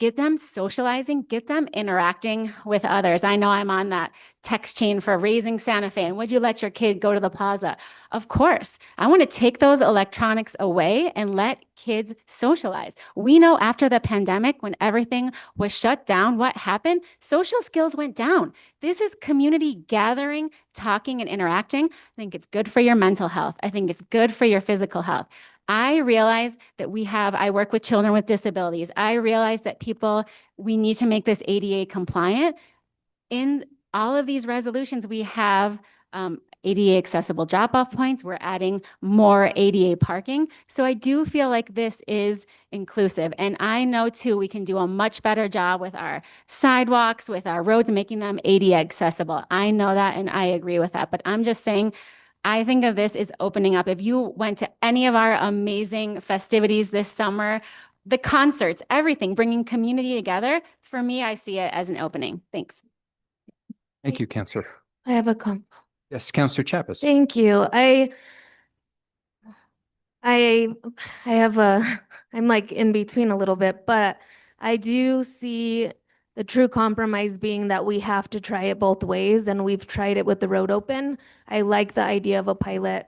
get them socializing, get them interacting with others. I know I'm on that text chain for Raising Santa Fe. And would you let your kid go to the plaza? Of course. I want to take those electronics away and let kids socialize. We know after the pandemic, when everything was shut down, what happened? Social skills went down. This is community gathering, talking and interacting. I think it's good for your mental health. I think it's good for your physical health. I realize that I work with children with disabilities. I realize that we need to make this ADA compliant. In all of these resolutions, we have ADA accessible drop-off points. We're adding more ADA parking. So I do feel like this is inclusive. And I know too, we can do a much better job with our sidewalks, with our roads, and making them ADA accessible. I know that and I agree with that. But I'm just saying, I think of this as opening up. If you went to any of our amazing festivities this summer, the concerts, everything, bringing community together, for me, I see it as an opening. Thanks. Thank you, Counselor. I have a comment. Yes, Counselor Chappus. Thank you. I'm like in between a little bit, but I do see the true compromise being that we have to try it both ways, and we've tried it with the road open. I like the idea of a pilot.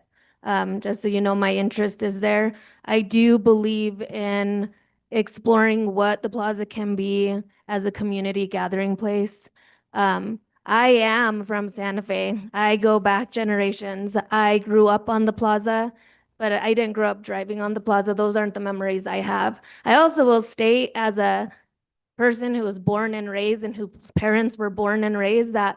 Just so you know, my interest is there. I do believe in exploring what the plaza can be as a community gathering place. I am from Santa Fe. I go back generations. I grew up on the plaza, but I didn't grow up driving on the plaza. Those aren't the memories I have. I also will state, as a person who was born and raised and whose parents were born and raised, that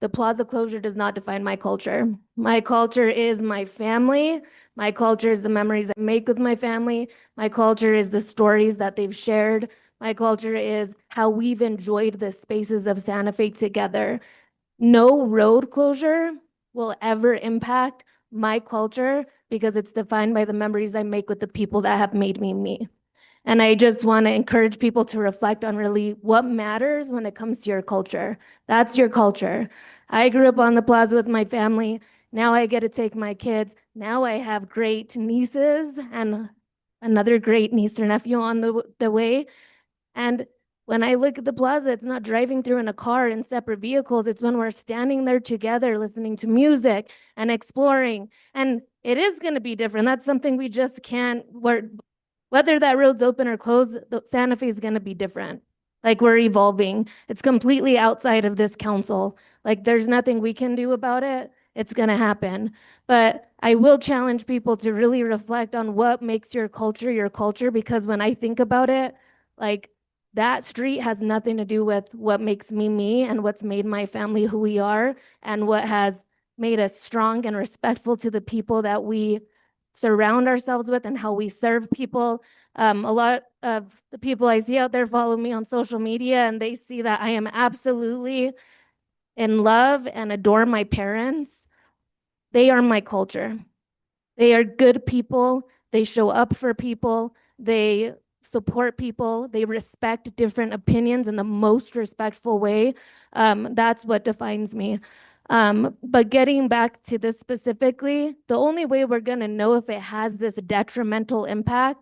the plaza closure does not define my culture. My culture is my family. My culture is the memories I make with my family. My culture is the stories that they've shared. My culture is how we've enjoyed the spaces of Santa Fe together. No road closure will ever impact my culture because it's defined by the memories I make with the people that have made me me. And I just want to encourage people to reflect on really what matters when it comes to your culture. That's your culture. I grew up on the plaza with my family. Now I get to take my kids. Now I have great nieces and another great niece or nephew on the way. And when I look at the plaza, it's not driving through in a car in separate vehicles. It's when we're standing there together, listening to music and exploring. And it is going to be different. That's something we just can't, whether that road's open or closed, Santa Fe is going to be different. Like, we're evolving. It's completely outside of this council. Like, there's nothing we can do about it. It's going to happen. But I will challenge people to really reflect on what makes your culture, because when I think about it, like, that street has nothing to do with what makes me me and what's made my family who we are and what has made us strong and respectful to the people that we surround ourselves with and how we serve people. A lot of the people I see out there follow me on social media, and they see that I am absolutely in love and adore my parents. They are my culture. They are good people. They show up for people. They support people. They respect different opinions in the most respectful way. That's what defines me. But getting back to this specifically, the only way we're going to know if it has this detrimental impact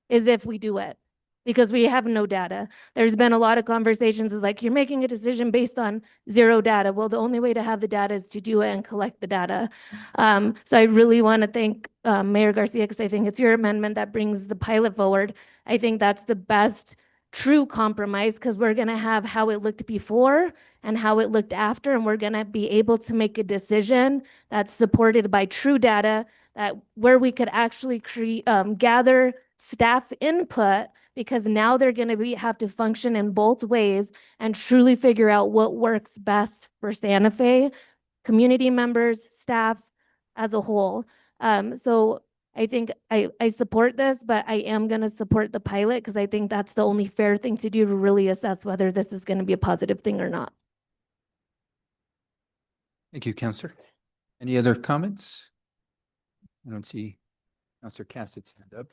is if we do it, because we have no data. There's been a lot of conversations is like, you're making a decision based on zero data. Well, the only way to have the data is to do it and collect the data. So I really want to thank Mayor Garcia, because I think it's your amendment that brings the pilot forward. I think that's the best true compromise, because we're going to have how it looked before and how it looked after, and we're going to be able to make a decision that's supported by true data, that where we could actually create, gather staff input, because now they're going to have to function in both ways and truly figure out what works best for Santa Fe, community members, staff as a whole. So I think I support this, but I am going to support the pilot because I think that's the only fair thing to do to really assess whether this is going to be a positive thing or not. Thank you, Counselor. Any other comments? I don't see Counselor Cassett's hand up.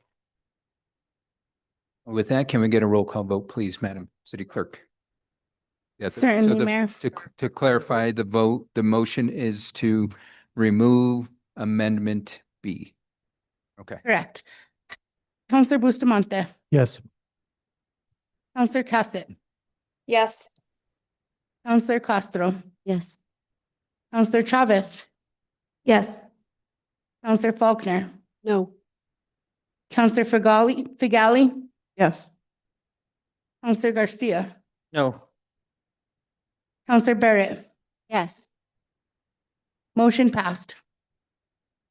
With that, can we get a roll call vote, please, Madam City Clerk? Yes. so Certainly, Mayor. To clarify the vote, the motion is to remove Amendment B. Okay. Correct. Counselor Bustamante, Yes. Counselor Cassett, Yes. Counselor Castro, Yes. Counselor Chavez, Yes. Counselor Faulkner, No. Counselor Figali, Yes. Counselor Garcia, No. Counselor Barrett. Yes. Motion passed.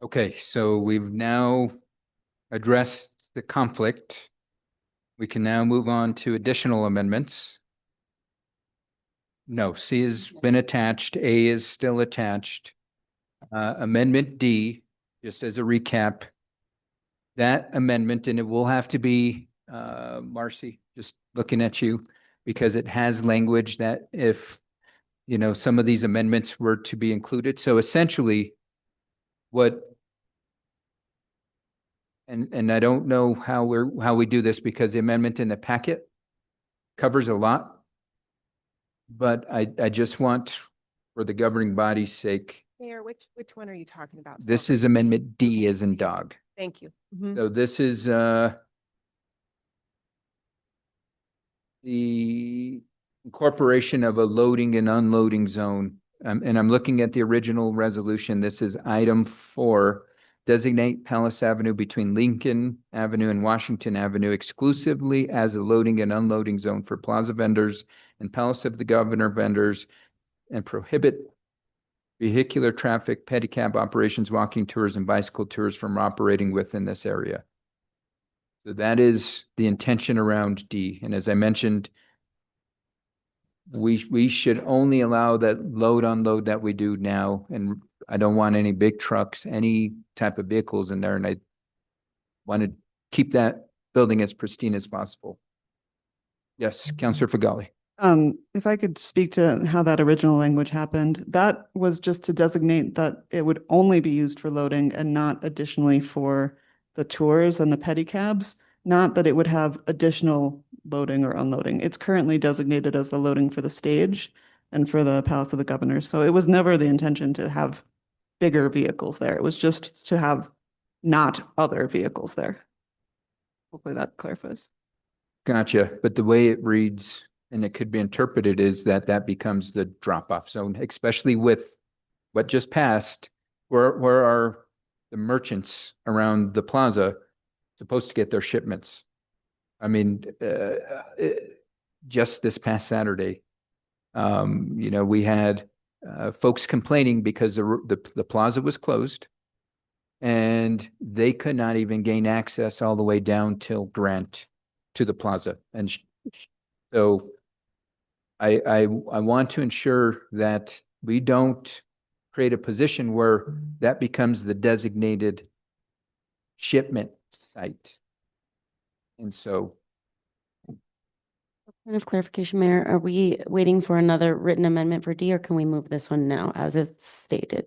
Okay, so we've now addressed the conflict. We can now move on to additional amendments. No, C has been attached, A is still attached. Amendment D, just as a recap, that amendment, and it will have to be, Marcy, just looking at you, because it has language that if, some of these amendments were to be included. So essentially, and I don't know how we do this because the amendment in the packet covers a lot. But I just want, for the governing body's sake, Mayor, which one are you talking about? this is Amendment D as in dog. Thank you. So this is the incorporation of a loading and unloading zone. And I'm looking at the original resolution. This is item 4. Designate Palace Avenue between Lincoln Avenue and Washington Avenue exclusively as a loading and unloading zone for plaza vendors and Palace of the Governor vendors, and prohibit vehicular traffic, pedicab operations, walking tours, and bicycle tours from operating within this area. So that is the intention around D. And as I mentioned, we should only allow that load unload that we do now. And I don't want any big trucks, any type of vehicles in there. And I want to keep that building as pristine as possible. Yes, Councillor Figali. If I could speak to how that original language happened, that was just to designate that it would only be used for loading and not additionally for the tours and the pedicabs, not that it would have additional loading or unloading. It's currently designated as the loading for the stage and for the Palace of the Governor. So it was never the intention to have bigger vehicles there. It was just to have not other vehicles there. Hopefully that clarifies. Gotcha. But the way it reads, and it could be interpreted, is that becomes the drop-off zone, especially with what just passed, where are the merchants around the plaza supposed to get their shipments? I mean, just this past Saturday, we had folks complaining because the plaza was closed and they could not even gain access all the way down till Grant to the plaza. And so I want to ensure that we don't create a position where that becomes the designated shipment site. And so, Point of clarification, Mayor, are we waiting for another written amendment for D, or can we move this one now as it's stated?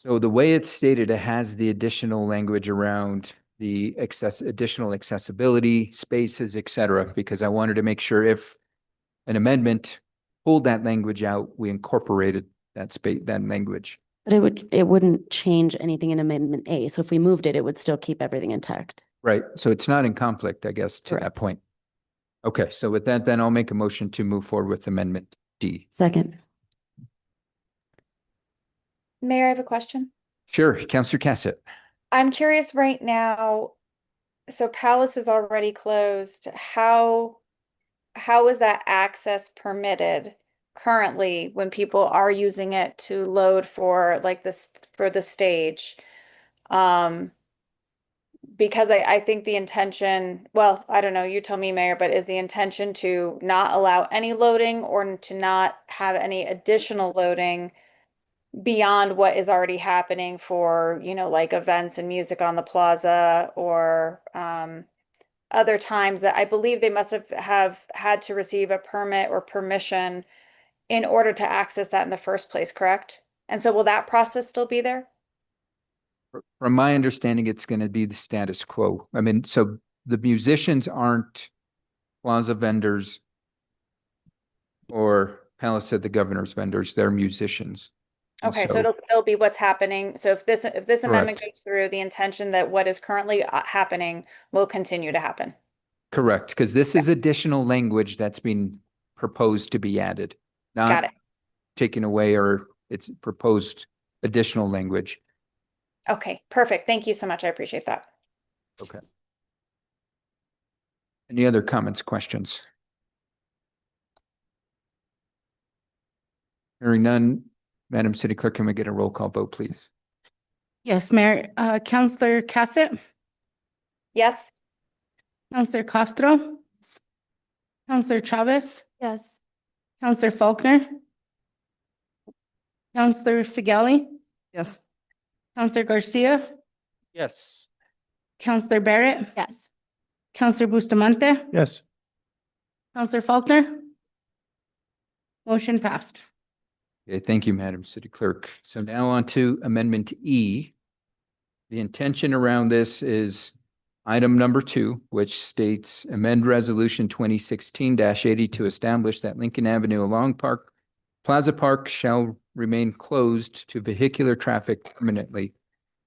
so the way it's stated, it has the additional language around the additional accessibility, spaces, et cetera, because I wanted to make sure if an amendment pulled that language out, we incorporated that language. But it wouldn't change anything in Amendment A. So if we moved it, it would still keep everything intact. Right. So it's not in conflict, I guess, to that point. Okay. So with that, then I'll make a motion to move forward with Amendment D. Second. Mayor, I have a question. Sure. Councillor Cassett. I'm curious right now, so Palace is already closed. How is that access permitted currently when people are using it to load for like this for the stage? Because I think the intention, well, I don't know, you tell me, Mayor, but is the intention to not allow any loading or to not have any additional loading beyond what is already happening for, you know, like events and music on the plaza or other times that I believe they must have had to receive a permit or permission in order to access that in the first place, correct? And so will that process still be there? From my understanding, it's going to be the status quo. I mean, so the musicians aren't plaza vendors or Palace of the Governor's vendors, they're musicians. And Okay, so it'll still be what's happening. So if this amendment Correct. goes through, the intention that what is currently happening will continue to happen. Correct, because this is additional language that's being proposed to be added, Got not it. taken away, or it's proposed additional language. Okay, perfect. Thank you so much. I appreciate that. Okay. Any other comments, questions? Hearing none, Madam City Clerk, can we get a roll call vote, please? Yes, Mayor, Counselor Cassett, Yes. Counselor Castro, Counselor Chavez, Yes. Counselor Faulkner, Counselor Figali, Yes. Counselor Garcia, Yes. Counselor Barrett, Yes. Counselor Bustamante, Yes. Counselor Faulkner. Motion passed. Okay, thank you, Madam City Clerk. So now on to Amendment E. The intention around this is item number 2, which states amend Resolution 2016-80 to establish that Lincoln Avenue along Plaza Park shall remain closed to vehicular traffic permanently.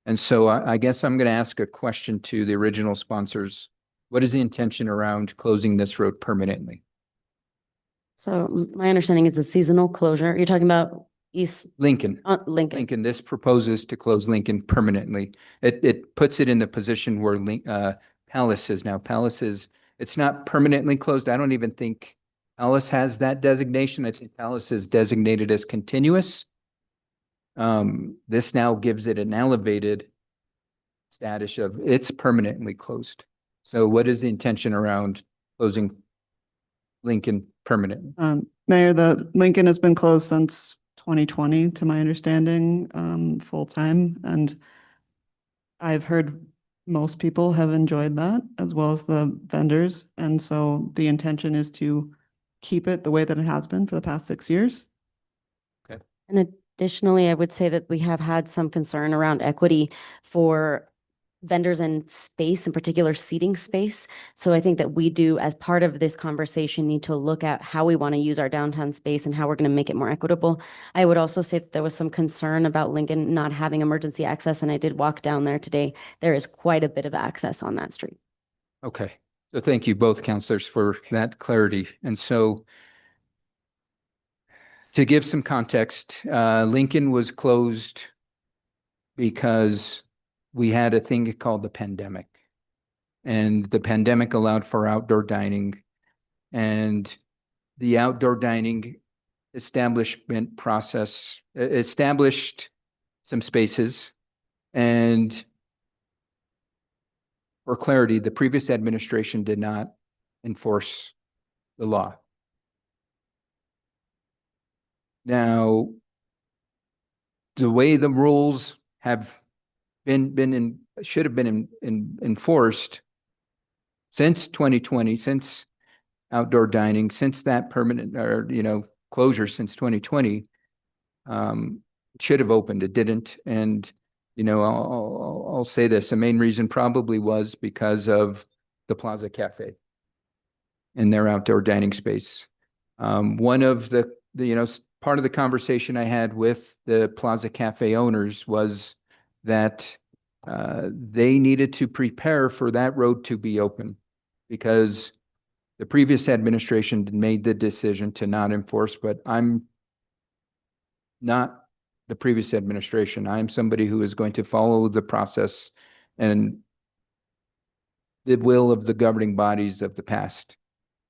And so I guess I'm going to ask a question to the original sponsors. What is the intention around closing this road permanently? So my understanding is a seasonal closure. You're talking about East Lincoln. Lincoln. Lincoln, this proposes to close Lincoln permanently. It puts it in the position where Palace is now. Palace is, it's not permanently closed. I don't even think Palace has that designation. I think Palace is designated as continuous. This now gives it an elevated status of it's permanently closed. So what is the intention around closing Lincoln permanently? Mayor, the Lincoln has been closed since 2020, to my understanding, full-time. And I've heard most people have enjoyed that, as well as the vendors. And so the intention is to keep it the way that it has been for the past 6 years. Okay. And additionally, I would say that we have had some concern around equity for vendors and space, in particular seating space. So I think that we do, as part of this conversation, need to look at how we want to use our downtown space and how we're going to make it more equitable. I would also say that there was some concern about Lincoln not having emergency access, and I did walk down there today. There is quite a bit of access on that street. Okay. So thank you both counselors for that clarity. And so to give some context, Lincoln was closed because we had a thing called the pandemic. And the pandemic allowed for outdoor dining. And the outdoor dining establishment process established some spaces. And for clarity, the previous administration did not enforce the law. Now, the way the rules have should have been enforced since 2020, since outdoor dining, since that permanent or, closure since 2020, should have opened. It didn't. And, I'll say this, the main reason probably was because of the Plaza Cafe and their outdoor dining space. One of the part of the conversation I had with the Plaza Cafe owners was that they needed to prepare for that road to be open because the previous administration made the decision to not enforce, but I'm not the previous administration. I'm somebody who is going to follow the process and the will of the governing bodies of the past.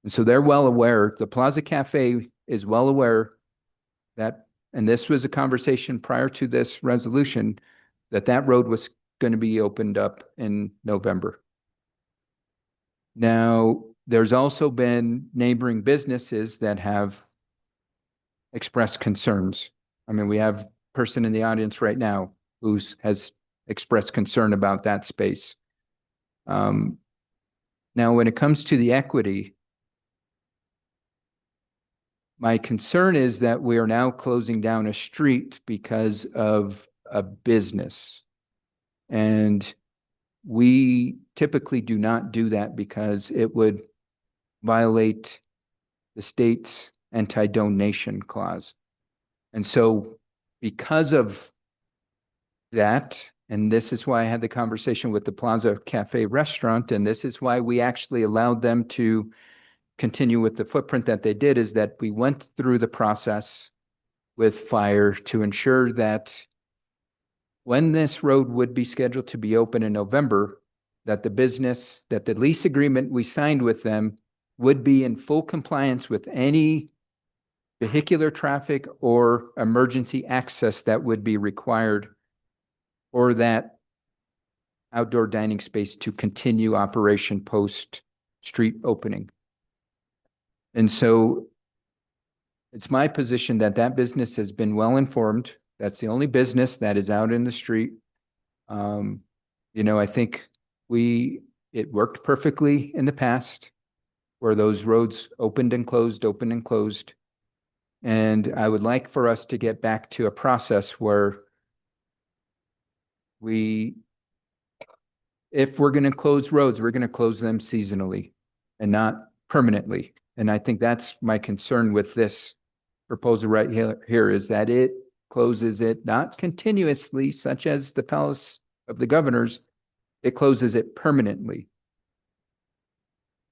And so they're well aware, the Plaza Cafe is well aware that, and this was a conversation prior to this resolution, that road was going to be opened up in November. Now, there's also been neighboring businesses that have expressed concerns. I mean, we have a person in the audience right now who has expressed concern about that space. Now, when it comes to the equity, my concern is that we are now closing down a street because of a business. And we typically do not do that because it would violate the state's anti-donation clause. And so because of that, and this is why I had the conversation with the Plaza Cafe restaurant, and this is why we actually allowed them to continue with the footprint that they did, is that we went through the process with fire to ensure that when this road would be scheduled to be open in November, that the lease agreement we signed with them would be in full compliance with any vehicular traffic or emergency access that would be required for that outdoor dining space to continue operation post street opening. And so it's my position that that business has been well informed. That's the only business that is out in the street. I think it worked perfectly in the past where those roads opened and closed. And I would like for us to get back to a process where if we're going to close roads, we're going to close them seasonally and not permanently. And I think that's my concern with this proposal right here is that it closes it not continuously, such as the Palace of the Governors, it closes it permanently.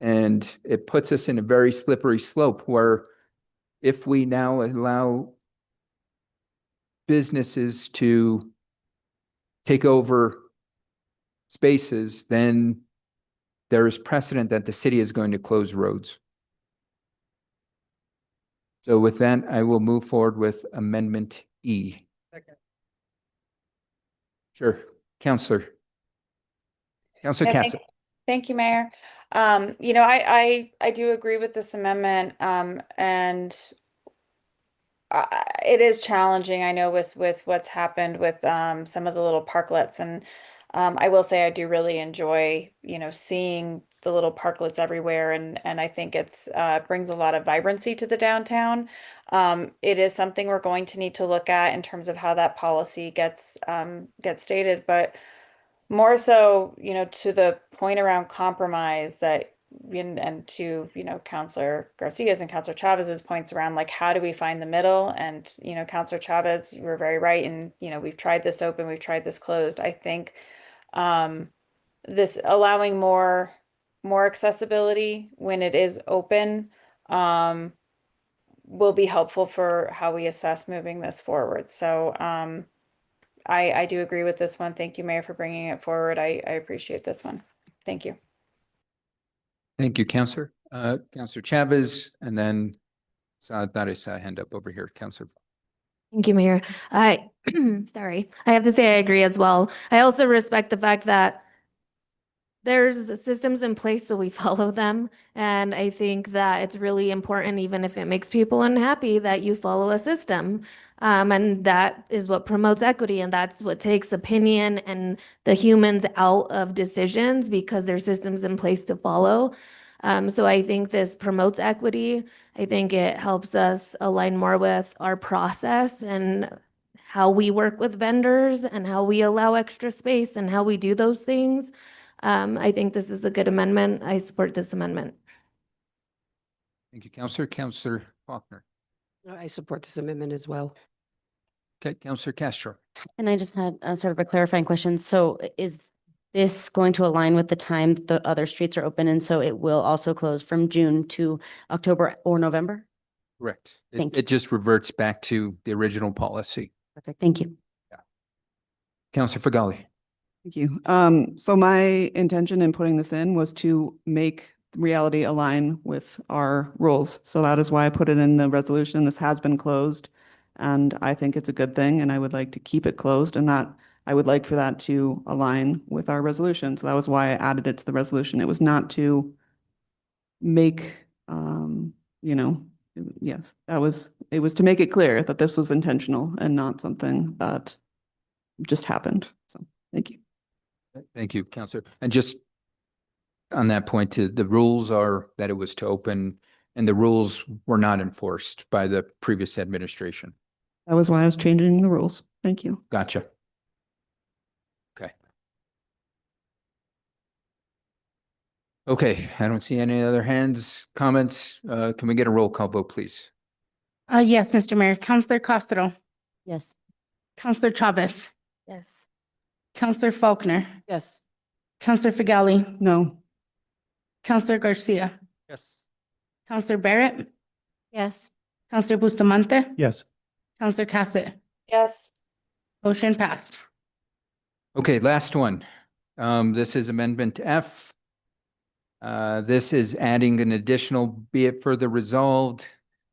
And it puts us in a very slippery slope where if we now allow businesses to take over spaces, then there is precedent that the city is going to close roads. So with that, I will move forward with Amendment E. Second. Sure, Counselor Yeah, Castle. Thank you, Mayor. I do agree with this amendment, and it is challenging, I know, with what's happened with some of the little parklets, and I will say I do really enjoy, seeing the little parklets everywhere, and I think it's brings a lot of vibrancy to the downtown. It is something we're going to need to look at in terms of how that policy gets stated, but more so, to the point around compromise that, and to, Counselor Garcia's and Counselor Chavez's points around, like, how do we find the middle? And, Counselor Chavez, you were very right. And, we've tried this open, we've tried this closed. I think this allowing more accessibility when it is open will be helpful for how we assess moving this forward. So, I do agree with this one. Thank you, Mayor, for bringing it forward. I appreciate this one. Thank you. Thank you, Counselor. Counselor Chavez, and then Saad hand up over here, Counselor. Thank you, Mayor. Sorry, I have to say I agree as well. I also respect the fact that there's systems in place, so we follow them. And I think that it's really important, even if it makes people unhappy, that you follow a system. And that is what promotes equity, and that's what takes opinion and the humans out of decisions because there's systems in place to follow. So I think this promotes equity. I think it helps us align more with our process and how we work with vendors and how we allow extra space and how we do those things. I think this is a good amendment. I support this amendment. Thank you, Counselor. Counselor Faulkner. I support this amendment as well. Okay, Counselor Castro. And I just had sort of a clarifying question. So is this going to align with the time the other streets are open? And so it will also close from June to October or November? Correct. Thank you. It just reverts back to the original policy. Perfect. Thank you. Counselor Fagali. Thank you. So my intention in putting this in was to make reality align with our rules. So that is why I put it in the resolution. This has been closed, and I think it's a good thing, and I would like to keep it closed and not I would like for that to align with our resolution. So that was why I added it to the resolution. It was not to make, you know, yes, it was to make it clear that this was intentional and not something that just happened. So, thank you. Thank you, Counselor. And just on that point, the rules are that it was to open, and the rules were not enforced by the previous administration. That was why I was changing the rules. Thank you. Gotcha. Okay. Okay, I don't see any other hands, comments. Can we get a roll call vote, please? Yes, Mr. Mayor. Counselor Castro, Yes. Counselor Chavez, Yes. Counselor Faulkner, Yes. Counselor Figali, No. Counselor Garcia, Yes. Counselor Barrett, Yes. Counselor Bustamante, Yes. Counselor Cassett. Yes. Motion passed. Okay, last one. This is Amendment F. This is adding an additional, be it further resolved.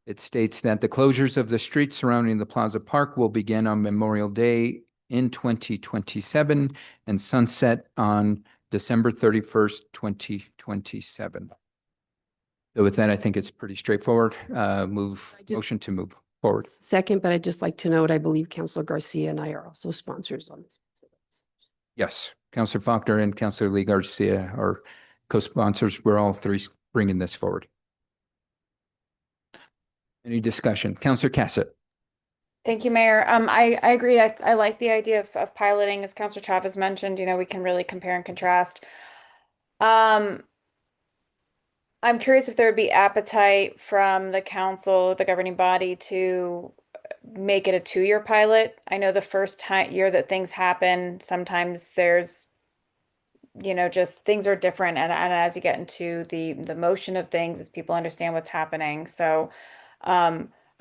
It states that the closures of the streets surrounding the Plaza Park will begin on Memorial Day in 2027 and sunset on December 31st, 2027. So with that, I think it's pretty straightforward. Motion to move forward. Second, but I'd just like to note, I believe Counselor Garcia and I are also sponsors on this. Yes, Councillor Faulkner and Councillor Lee Garcia are co-sponsors. We're all three bringing this forward. Any discussion? Councillor Cassett. Thank you, Mayor. I agree. I like the idea of piloting, as Councilor Chavez mentioned, you know, we can really compare and contrast. I'm curious if there would be appetite from the council, the governing body, to make it a 2-year pilot. I know the first year that things happen, sometimes there's, you know, just things are different. And as you get into the motion of things, as people understand what's happening. So,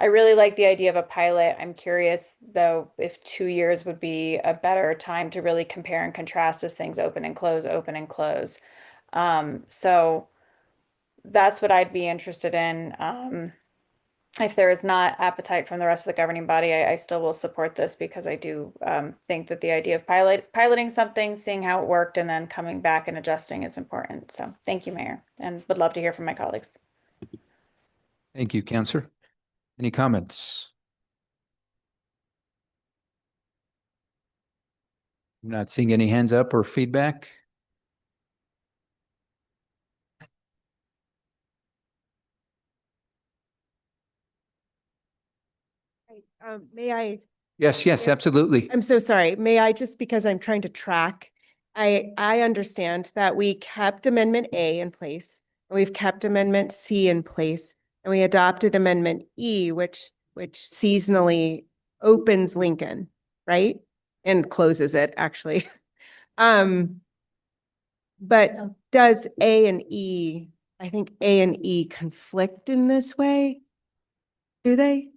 I really like the idea of a pilot. I'm curious, though, if 2 years would be a better time to really compare and contrast as things open and close, open and close. So that's what I'd be interested in. If there is not appetite from the rest of the governing body, I still will support this because I do think that the idea of piloting something, seeing how it worked, and then coming back and adjusting is important. So thank you, Mayor, and would love to hear from my colleagues. Thank you, Councillor. Any comments? I'm not seeing any hands up or feedback. May I? Yes, absolutely. I'm so sorry. May I, just because I'm trying to track, I understand that we kept Amendment A in place, and we've kept Amendment C in place, and we adopted Amendment E, which seasonally opens Lincoln, right? And closes it, actually. But does A and E, I think A and E conflict in this way? Do they?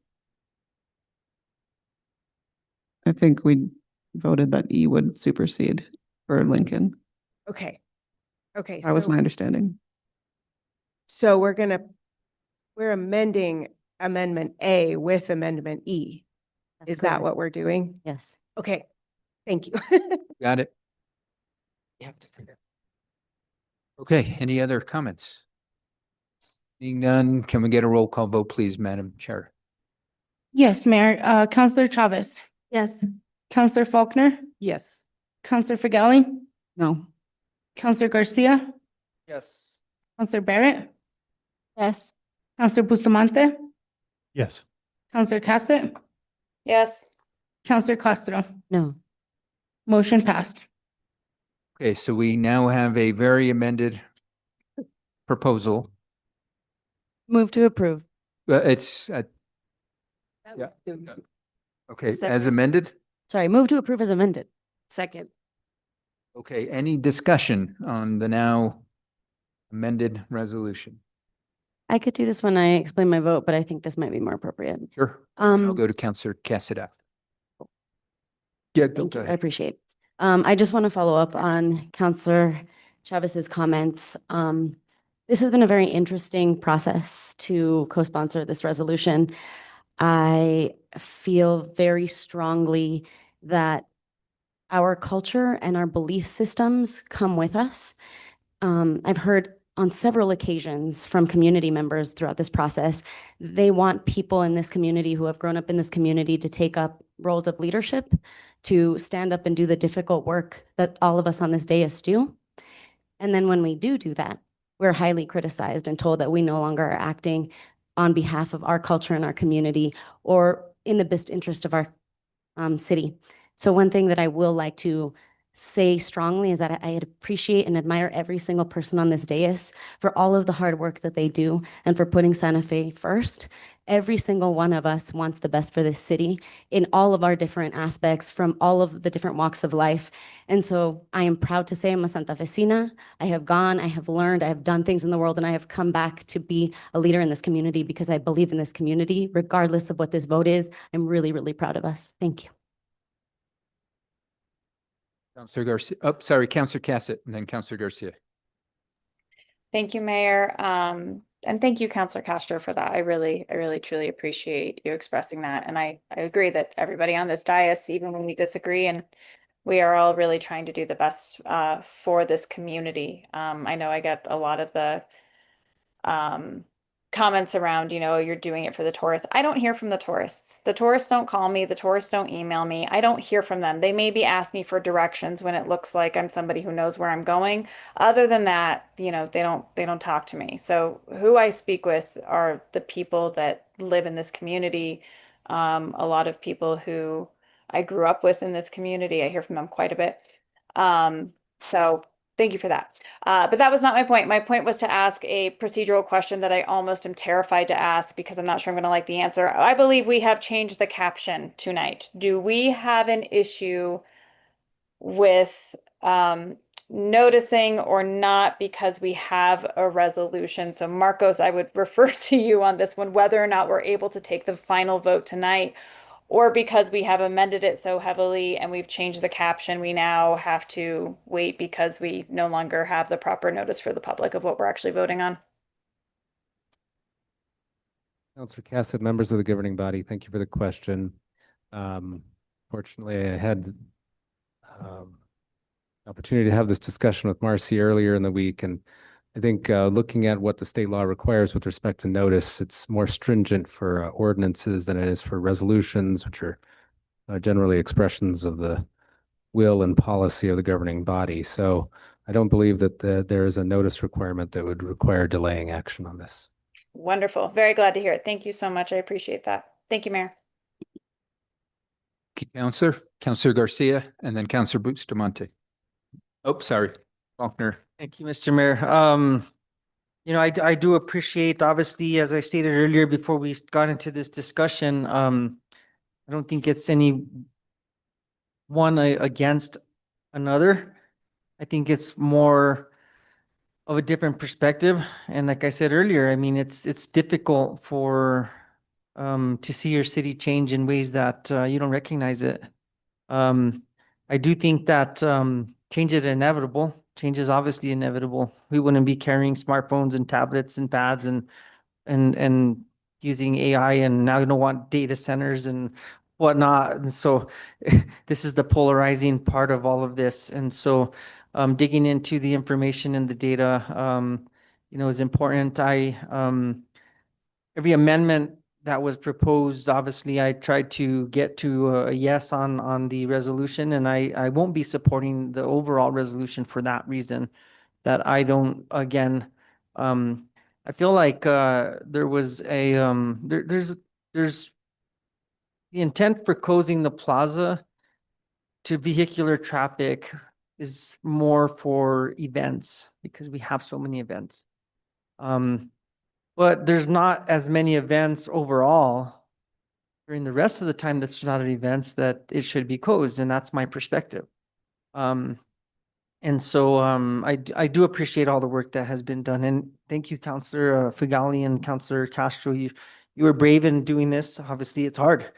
I think we voted that E would supersede for Lincoln. Okay. Okay. That was my understanding. So we're amending Amendment A with Amendment E. Is that what we're doing? Yes. Okay. Thank you. Got it. You have to figure. Okay, any other comments? Being none, can we get a roll call vote, please, Madam Chair? Yes, Mayor. Counselor Chavez, Yes. Counselor Faulkner, Yes. Counselor Figali, No. Counselor Garcia, Yes. Counselor Barrett, Yes. Counselor Bustamante, Yes. Counselor Cassett, Yes. Counselor Castro. No. Motion passed. Okay, so we now have a very amended proposal. Move to approve. It's, yeah. Okay, as Second. amended? Sorry, move to approve as amended. Second. Okay, any discussion on the now amended resolution? I could do this when I explain my vote, but I think this might be more appropriate. Sure. I'll Um, go to Councillor Cassett after. Yeah, go Thank you. I ahead. appreciate. I just want to follow up on Counselor Chavez's comments. This has been a very interesting process to co-sponsor this resolution. I feel very strongly that our culture and our belief systems come with us. I've heard on several occasions from community members throughout this process, they want people in this community who have grown up in this community to take up roles of leadership, to stand up and do the difficult work that all of us on this dais do. And then when we do that, we're highly criticized and told that we no longer are acting on behalf of our culture and our community or in the best interest of our city. So one thing that I will like to say strongly is that I appreciate and admire every single person on this dais for all of the hard work that they do and for putting Santa Fe first. Every single one of us wants the best for this city in all of our different aspects from all of the different walks of life. And so I am proud to say I'm a Santa Fecina. I have gone, I have learned, I have done things in the world, and I have come back to be a leader in this community because I believe in this community, regardless of what this vote is. I'm really, really proud of us. Thank you. Counselor Garcia, oh, sorry, Counselor Cassett, and then Counselor Garcia. Thank you, Mayor. And thank you, Counselor Castro, for that. I really, truly appreciate you expressing that. And I agree that everybody on this dais, even when we disagree, and we are all really trying to do the best for this community. I know I get a lot of the comments around, you know, you're doing it for the tourists. I don't hear from the tourists. The tourists don't call me. The tourists don't email me. I don't hear from them. They maybe ask me for directions when it looks like I'm somebody who knows where I'm going. Other than that, you know, they don't talk to me. So who I speak with are the people that live in this community. A lot of people who I grew up with in this community. I hear from them quite a bit. So thank you for that. But that was not my point. My point was to ask a procedural question that I almost am terrified to ask because I'm not sure I'm going to like the answer. I believe we have changed the caption tonight. Do we have an issue with noticing or not because we have a resolution? So Marcos, I would refer to you on this one, whether or not we're able to take the final vote tonight, or because we have amended it so heavily and we've changed the caption, we now have to wait because we no longer have the proper notice for the public of what we're actually voting on. Councilor Cassett, members of the governing body, thank you for the question. Fortunately, I had opportunity to have this discussion with Marcy earlier in the week, and I think looking at what the state law requires with respect to notice, it's more stringent for ordinances than it is for resolutions, which are generally expressions of the will and policy of the governing body. So I don't believe that there is a notice requirement that would require delaying action on this. Wonderful. Very glad to hear it. Thank you so much. I appreciate that. Thank you, Mayor. Counselor Garcia, and then Counselor Bustamante. Oh, sorry, Faulkner. Thank you, Mr. Mayor. You know, I do appreciate, obviously, as I stated earlier before we got into this discussion, I don't think it's any one against another. I think it's more of a different perspective. And like I said earlier, I mean, it's difficult for to see your city change in ways that you don't recognize it. I do think that change is inevitable. Change is obviously inevitable. We wouldn't be carrying smartphones and tablets and pads and using AI, and now you don't want data centers and whatnot. And so this is the polarizing part of all of this. And so digging into the information and the data, you know, is important. Every amendment that was proposed, obviously, I tried to get to a yes on the resolution, and I won't be supporting the overall resolution for that reason. That I don't, again, I feel like there was a there's the intent for closing the plaza to vehicular traffic is more for events because we have so many events. But there's not as many events overall during the rest of the time that's not at events that it should be closed, and that's my perspective. And so I do appreciate all the work that has been done, and thank you, Councilor Figali and Councilor Castro. You were brave in doing this. Obviously, it's hard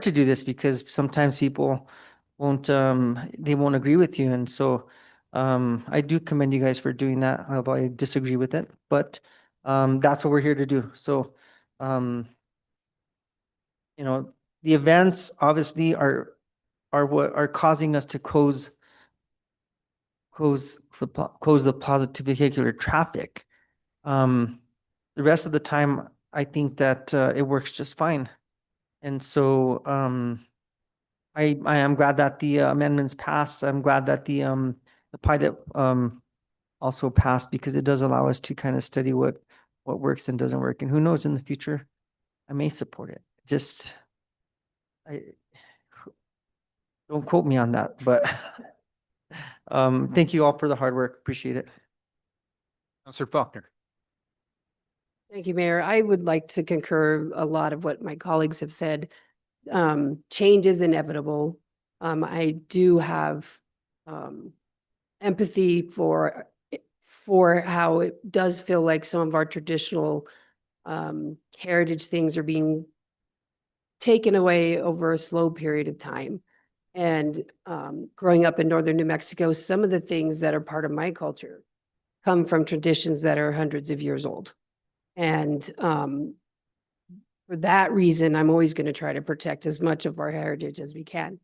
to do this because sometimes people won't agree with you, and so I do commend you guys for doing that, although I disagree with it. But that's what we're here to do. So, you know, the events obviously are are what are causing us to close the Plaza vehicular traffic. The rest of the time, I think that it works just fine. And so I am glad that the amendments passed. I'm glad that the pilot also passed, because it does allow us to kind of study what works and doesn't work. And who knows, in the future, I may support it. Just don't quote me on that, but thank you all for the hard work. Appreciate it. Counselor Faulkner. Thank you, Mayor. I would like to concur a lot of what my colleagues have said. Change is inevitable. I do have empathy for how it does feel like some of our traditional heritage things are being taken away over a slow period of time. And growing up in northern New Mexico, some of the things that are part of my culture come from traditions that are hundreds of years old. And for that reason, I'm always going to try to protect as much of our heritage as we can.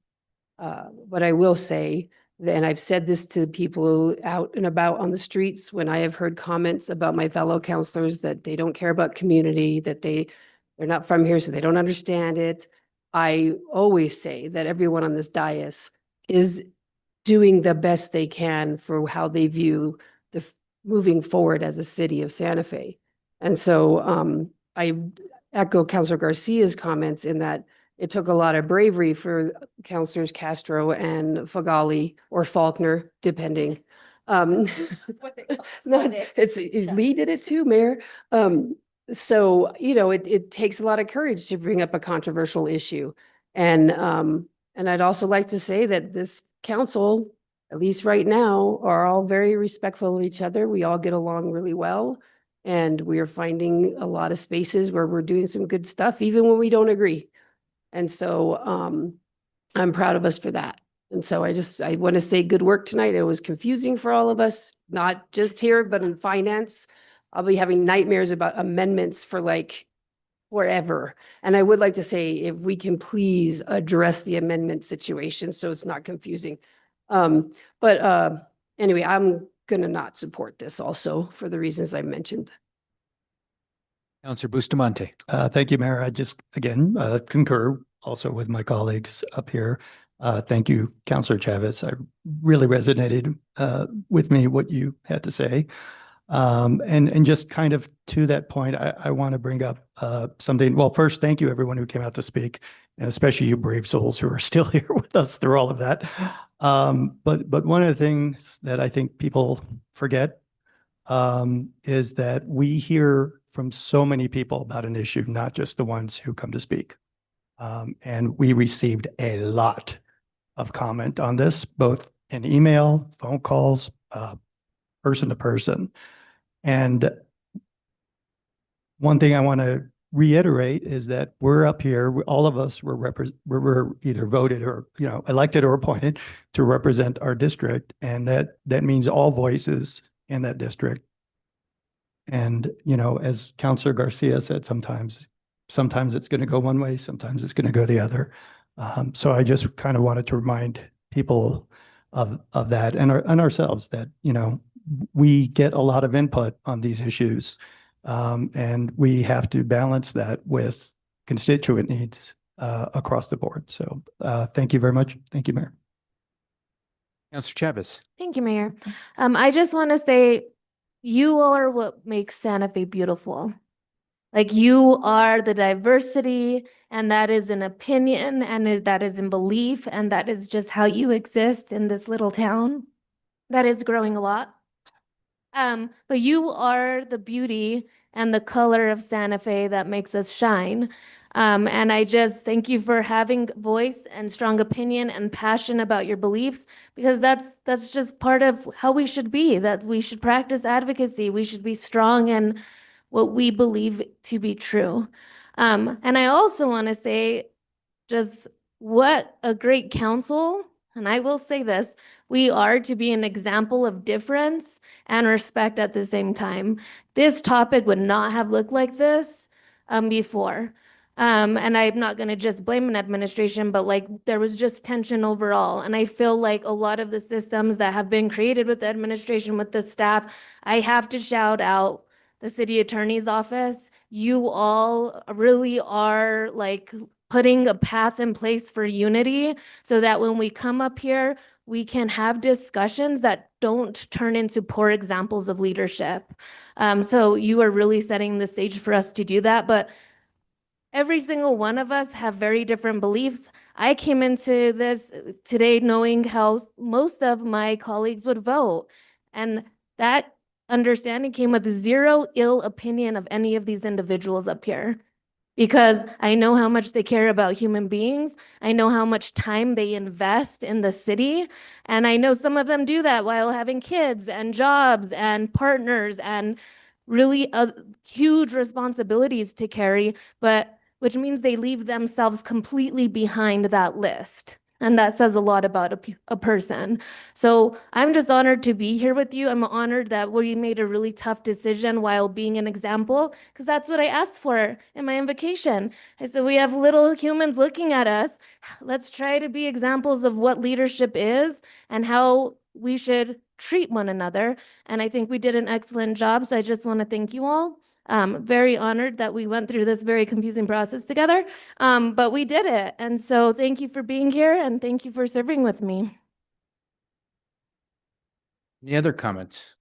But I will say, and I've said this to people out and about on the streets when I have heard comments about my fellow counselors that they don't care about community, that they're not from here, so they don't understand it. I always say that everyone on this dais is doing the best they can for how they view the moving forward as a city of Santa Fe. And so I echo Councilor Garcia's comments in that it took a lot of bravery for Councilors Castro and Fagali or Faulkner, depending. Lee did it too, Mayor. So, you know, it takes a lot of courage to bring up a controversial issue. And I'd also like to say that this council, at least right now, are all very respectful of each other. We all get along really well. And we are finding a lot of spaces where we're doing some good stuff, even when we don't agree. And so I'm proud of us for that. And so I want to say good work tonight. It was confusing for all of us, not just here, but in finance. I'll be having nightmares about amendments for like forever. And I would like to say, if we can please address the amendment situation so it's not confusing. But anyway, I'm going to not support this also for the reasons I mentioned. Counselor Bustamante. Thank you, Mayor. I just, again, concur also with my colleagues up here. Thank you, Counselor Chavez. I really resonated with me what you had to say. And just kind of to that point, I want to bring up something. Well, first, thank you everyone who came out to speak, and especially you brave souls who are still here with us through all of that. But one of the things that I think people forget is that we hear from so many people about an issue, not just the ones who come to speak. And we received a lot of comment on this, both in email, phone calls, person to person. And one thing I want to reiterate is that we're up here, all of us were either voted or, you know, elected or appointed to represent our district. And that means all voices in that district. And, you know, as Councilor Garcia said, sometimes it's going to go one way, sometimes it's going to go the other. So I just kind of wanted to remind people of that and ourselves that, you know, we get a lot of input on these issues. And we have to balance that with constituent needs across the board. So thank you very much. Thank you, Mayor. Counselor Chavez. Thank you, Mayor. I just want to say you all are what makes Santa Fe beautiful. Like, you are the diversity, and that is an opinion, and that is in belief, and that is just how you exist in this little town that is growing a lot. But you are the beauty and the color of Santa Fe that makes us shine. And I just thank you for having voice and strong opinion and passion about your beliefs, because that's just part of how we should be, that we should practice advocacy. We should be strong in what we believe to be true. And I also want to say just what a great council. And I will say this, we are to be an example of difference and respect at the same time. This topic would not have looked like this before. And I'm not going to just blame an administration, but like there was just tension overall. And I feel like a lot of the systems that have been created with the administration, with the staff, I have to shout out the city attorney's office. You all really are like putting a path in place for unity so that when we come up here, we can have discussions that don't turn into poor examples of leadership. So you are really setting the stage for us to do that. But every single one of us have very different beliefs. I came into this today knowing how most of my colleagues would vote. And that understanding came with zero ill opinion of any of these individuals up here. Because I know how much they care about human beings. I know how much time they invest in the city. And I know some of them do that while having kids and jobs and partners and really huge responsibilities to carry, but which means they leave themselves completely behind that list. And that says a lot about a person. So I'm just honored to be here with you. I'm honored that we made a really tough decision while being an example, because that's what I asked for in my invocation. I said, we have little humans looking at us. Let's try to be examples of what leadership is and how we should treat one another. And I think we did an excellent job. So I just want to thank you all. Very honored that we went through this very confusing process together, but we did it. And so thank you for being here and thank you for serving with me. Any other comments?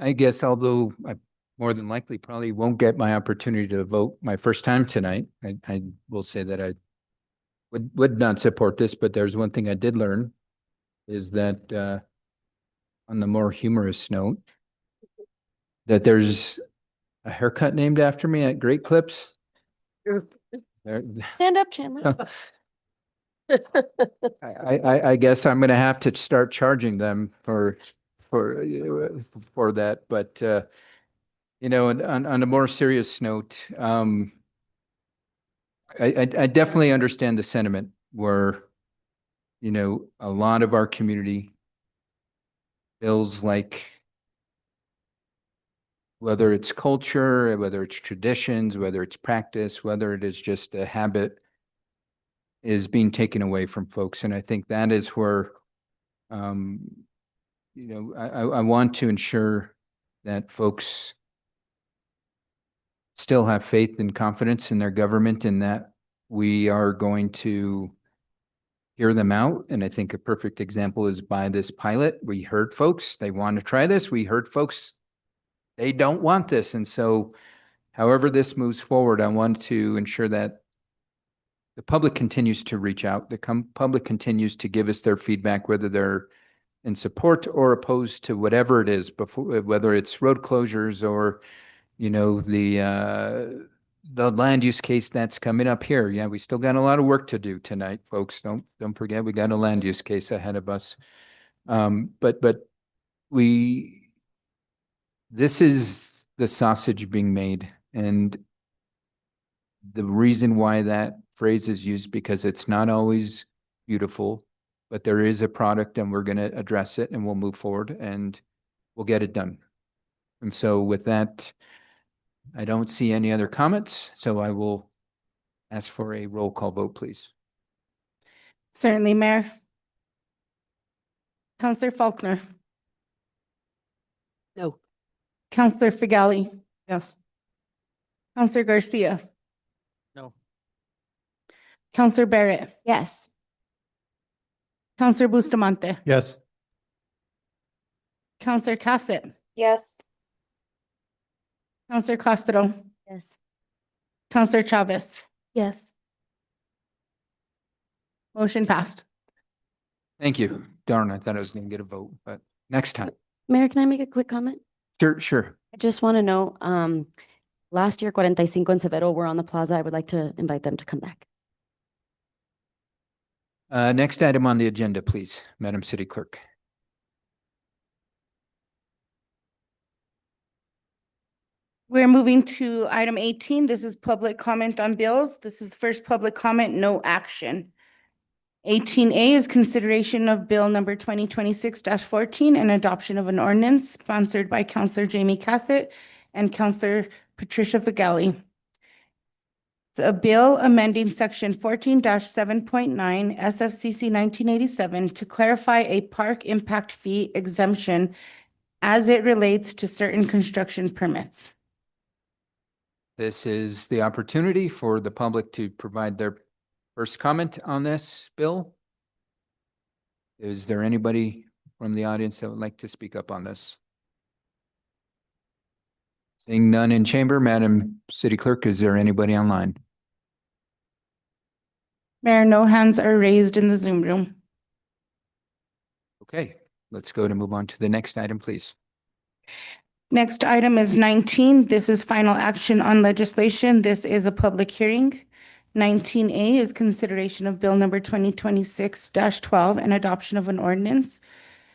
I guess although I more than likely probably won't get my opportunity to vote my first time tonight, I will say that I would not support this, but there's one thing I did learn is that on the more humorous note, that there's a haircut named after me at Great Clips. Stand up, Chandler. I guess I'm gonna have to start charging them for that, but you know, on a more serious note, I definitely understand the sentiment where, you know, a lot of our community feels like whether it's culture, whether it's traditions, whether it's practice, whether it is just a habit, is being taken away from folks. And I think that is where, you know, I want to ensure that folks still have faith and confidence in their government and that we are going to hear them out. And I think a perfect example is by this pilot. We heard folks, they want to try this. We heard folks, they don't want this. And so however this moves forward, I want to ensure that the public continues to reach out. The public continues to give us their feedback, whether they're in support or opposed to whatever it is, before, whether it's road closures or, you know, the land use case that's coming up here. Yeah, we still got a lot of work to do tonight, folks. Don't forget, we got a land use case ahead of us. But this is the sausage being made, and the reason why that phrase is used because it's not always beautiful, but there is a product and we're going to address it and we'll move forward and we'll get it done. And so with that, I don't see any other comments, so I will ask for a roll call vote, please. Certainly, Mayor. Counselor Faulkner. No. Counselor Figali. Yes. Counselor Garcia. No. Counselor Barrett. Yes. Counselor Bustamante. Yes. Counselor Cassett. Yes. Counselor Castro. Yes. Counselor Chavez. Yes. Motion passed. Thank you. Darn, I thought I was going to get a vote, but next time. Mayor, can I make a quick comment? Sure. I just want to know, last year, 45 and Severo were on the plaza. I would like to invite them to come back. Next item on the agenda, please, Madam City Clerk. We're moving to item 18. This is public comment on bills. This is first public comment, no action. 18A is consideration of bill number 2026-14 and adoption of an ordinance sponsored by Counselor Jamie Cassett and Counselor Patricia Figali. It's a bill amending section 14-7.9 SFCC 1987 to clarify a park impact fee exemption as it relates to certain construction permits. This is the opportunity for the public to provide their first comment on this bill. Is there anybody from the audience that would like to speak up on this? Seeing none in chamber, Madam City Clerk, is there anybody online? Mayor, no hands are raised in the Zoom room. Okay, let's go to move on to the next item, please. Next item is 19. This is final action on legislation. This is a public hearing. 19A is consideration of bill number 2026-12 and adoption of an ordinance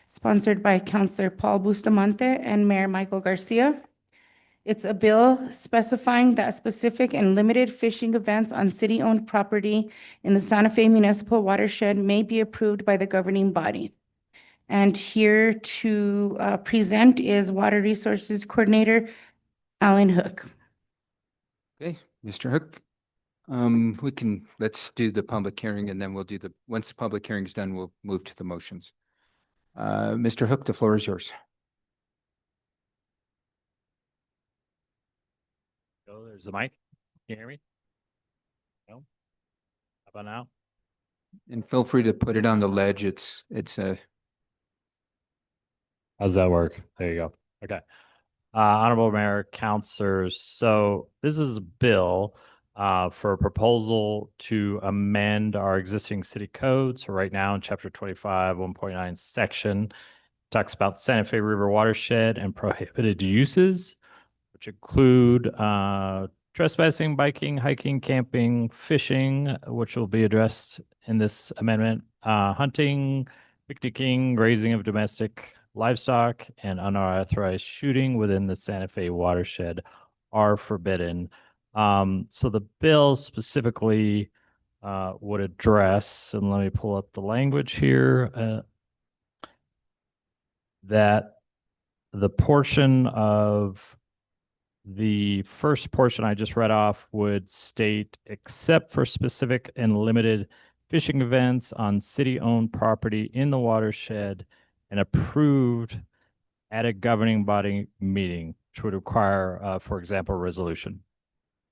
sponsored by Councilor Paul Bustamante and Mayor Michael Garcia. It's a bill specifying that specific and limited fishing events on city-owned property in the Santa Fe Municipal Watershed may be approved by the governing body. And here to present is Water Resources Coordinator Alan Hook. Okay, Mr. Hook. Let's do the public hearing and then we'll do once the public hearing is done, we'll move to the motions. Mr. Hook, the floor is yours. Oh, there's the mic. Can you hear me? No? How about now? And feel free to put it on the ledge. It's a. How's that work? There you go. Okay. Honorable Mayor, Councilors. So this is a bill for a proposal to amend our existing city code. So right now in Chapter 25, 1.9 section, talks about Santa Fe River watershed and prohibited uses, which include trespassing, biking, hiking, camping, fishing, which will be addressed in this amendment, hunting, picnicking, grazing of domestic livestock, and unauthorized shooting within the Santa Fe watershed are forbidden. So the bill specifically would address, and let me pull up the language here, that the portion of the first portion I just read off would state, except for specific and limited fishing events on city-owned property in the watershed and approved at a governing body meeting, which would require, for example, a resolution.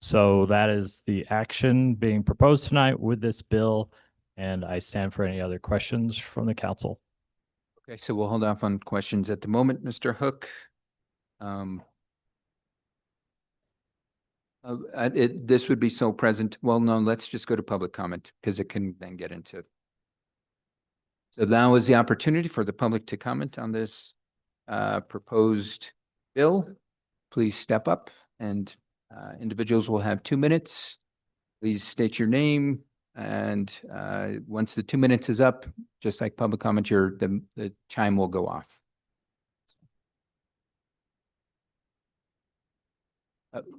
So that is the action being proposed tonight with this bill, and I stand for any other questions from the council. Okay, so we'll hold off on questions at the moment, Mr. Hook. This would be so present. Well, no, let's just go to public comment because it can then get into. So now is the opportunity for the public to comment on this proposed bill. Please step up and individuals will have 2 minutes. Please state your name. And once the 2 minutes is up, just like public comment, the chime will go off.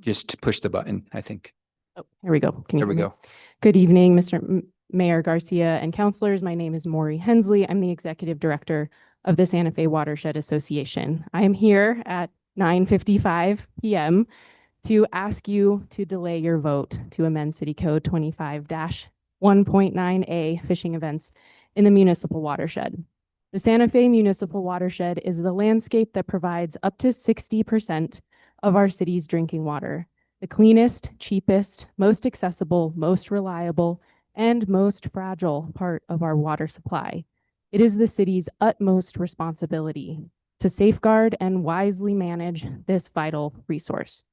Just push the button, I think. Oh, here we go. Can you There we hear me? go. Good evening, Mr. Mayor Garcia and councilors. My name is Maury Hensley. I'm the executive director of the Santa Fe Watershed Association. I am here at 9:55 p.m. to ask you to delay your vote to amend City Code 25-1.9A fishing events in the municipal watershed. The Santa Fe Municipal Watershed is the landscape that provides up to 60% of our city's drinking water, the cleanest, cheapest, most accessible, most reliable, and most fragile part of our water supply. It is the city's utmost responsibility to safeguard and wisely manage this vital resource.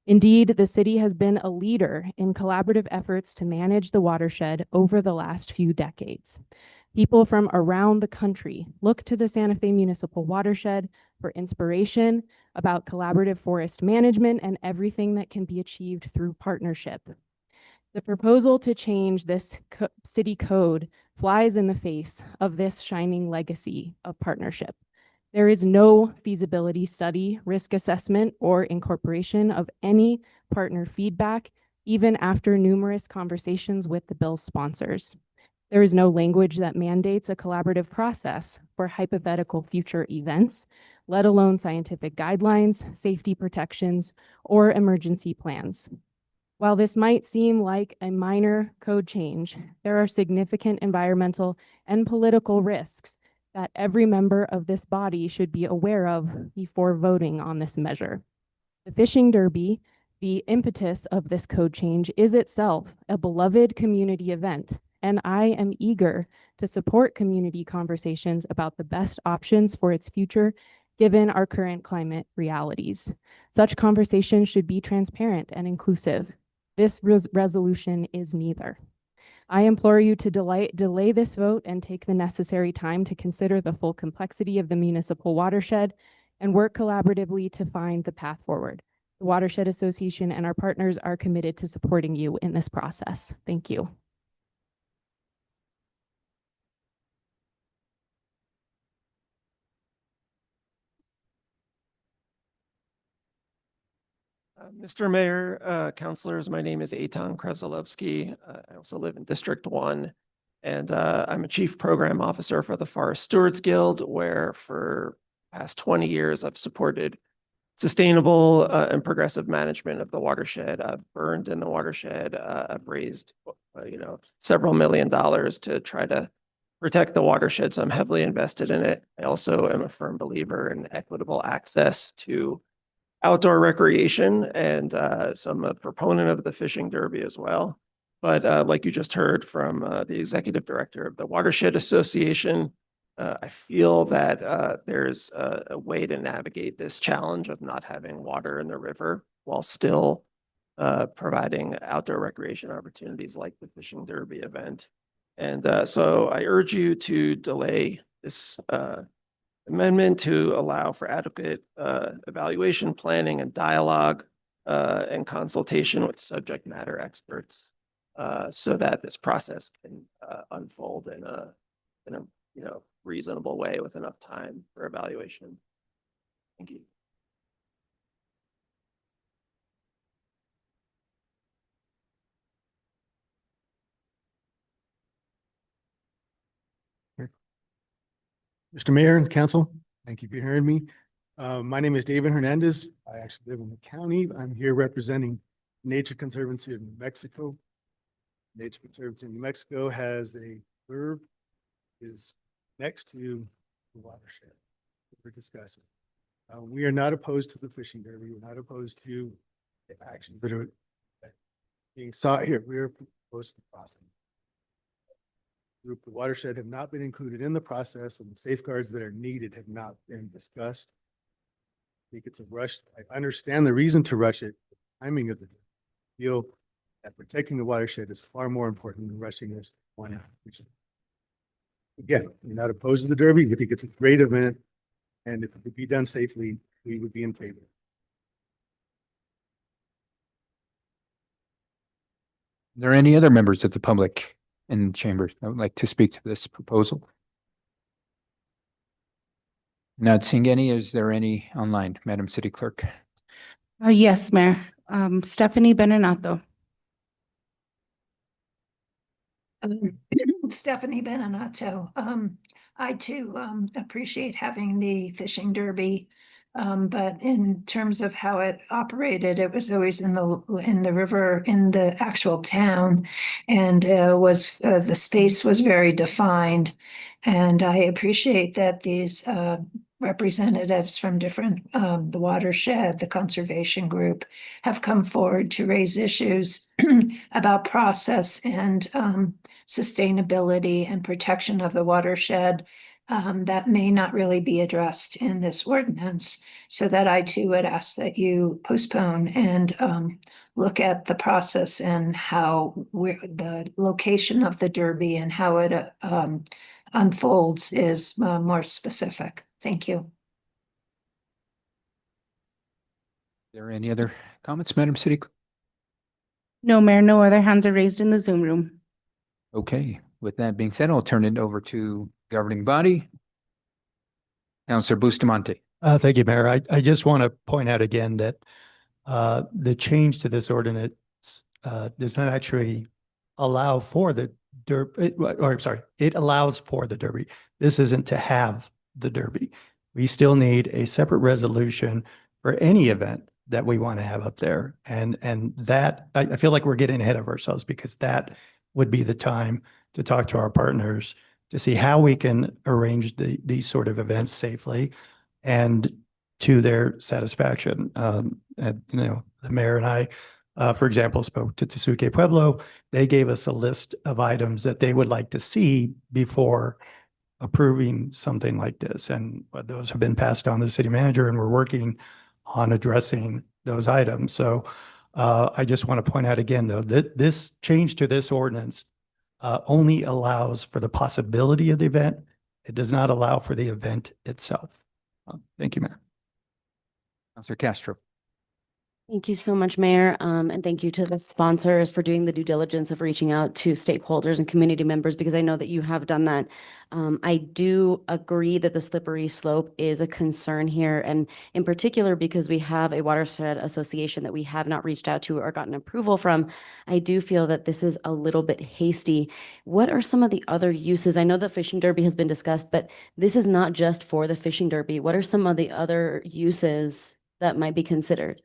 Indeed, the city has been a leader in collaborative efforts to manage the watershed over the last few decades. People from around the country look to the Santa Fe Municipal Watershed for inspiration about collaborative forest management and everything that can be achieved through partnership. The proposal to change this city code flies in the face of this shining legacy of partnership. There is no feasibility study, risk assessment, or incorporation of any partner feedback, even after numerous conversations with the bill's sponsors. There is no language that mandates a collaborative process for hypothetical future events, let alone scientific guidelines, safety protections, or emergency plans. While this might seem like a minor code change, there are significant environmental and political risks that every member of this body should be aware of before voting on this measure. The fishing derby, the impetus of this code change, is itself a beloved community event, and I am eager to support community conversations about the best options for its future given our current climate realities. Such conversations should be transparent and inclusive. This resolution is neither. I implore you to delay this vote and take the necessary time to consider the full complexity of the municipal watershed and work collaboratively to find the path forward. The Watershed Association and our partners are committed to supporting you in this process. Thank you. Mr. Mayor, councilors, my name is Eitan Kresolowski. I also live in District 1, and I'm a Chief Program Officer for the Forest Stewards Guild, where for the past 20 years I've supported sustainable and progressive management of the watershed. I've burned in the watershed. I've raised, several $1 million to try to protect the watershed, so I'm heavily invested in it. I also am a firm believer in equitable access to outdoor recreation, and so I'm a proponent of the fishing derby as well. But like you just heard from the executive director of the Watershed Association, I feel that there's a way to navigate this challenge of not having water in the river while still providing outdoor recreation opportunities like the fishing derby event. And so I urge you to delay this amendment to allow for adequate evaluation, planning, and dialogue and consultation with subject matter experts so that this process can unfold in a reasonable way with enough time for evaluation. Thank you. Mr. Mayor and Council, thank you for hearing me. My name is David Hernandez. I actually live in the county. I'm here representing Nature Conservancy of New Mexico. Nature Conservancy of New Mexico has a blurb is next to the watershed that we're discussing. We are not opposed to the fishing derby. We're not opposed to the actions that are being sought here. We are opposed to the process. Group, the watershed have not been included in the process, and the safeguards that are needed have not been discussed. I think it's a rush. I understand the reason to rush it. The timing of the deal that protecting the watershed is far more important than rushing this one. Again, we're not opposed to the derby. We think it's a great event, and if it could be done safely, we would be in favor. Are there any other members of the public in the chamber that would like to speak to this proposal? Not seeing any. Is there any online, Madam City Clerk? Yes, Mayor. Stephanie Benenato. Stephanie Benenato. I too appreciate having the fishing derby, but in terms of how it operated, it was always in the river, in the actual town, and the space was very defined. And I appreciate that these representatives from different the watershed, the conservation group, have come forward to raise issues about process and sustainability and protection of the watershed that may not really be addressed in this ordinance, so that I too would ask that you postpone and look at the process and how the location of the derby and how it unfolds is more specific. Thank you. Are there any other comments, Madam City Clerk? No, Mayor, no other hands are raised in the Zoom room. Okay, with that being said, I'll turn it over to governing body. Councilor Bustamante. Thank you, Mayor. I just want to point out again that the change to this ordinance does not actually allow for the it allows for the Derby. This isn't to have the Derby. We still need a separate resolution for any event that we want to have up there. And that, I feel like we're getting ahead of ourselves because that would be the time to talk to our partners to see how we can arrange these sort of events safely and to their satisfaction. And, you know, the mayor and I, for example, spoke to Tesuque Pueblo. They gave us a list of items that they would like to see before approving something like this. And those have been passed on to the city manager, and we're working on addressing those items. So I just want to point out again, though, that this change to this ordinance only allows for the possibility of the event. It does not allow for the event itself. Thank you, Mayor. Councilor Castro. Thank you so much, Mayor. And thank you to the sponsors for doing the due diligence of reaching out to stakeholders and community members, because I know that you have done that. I do agree that the slippery slope is a concern here, and in particular, because we have a watershed association that we have not reached out to or gotten approval from, I do feel that this is a little bit hasty. What are some of the other uses? I know the fishing derby has been discussed, but this is not just for the fishing derby. What are some of the other uses that might be considered?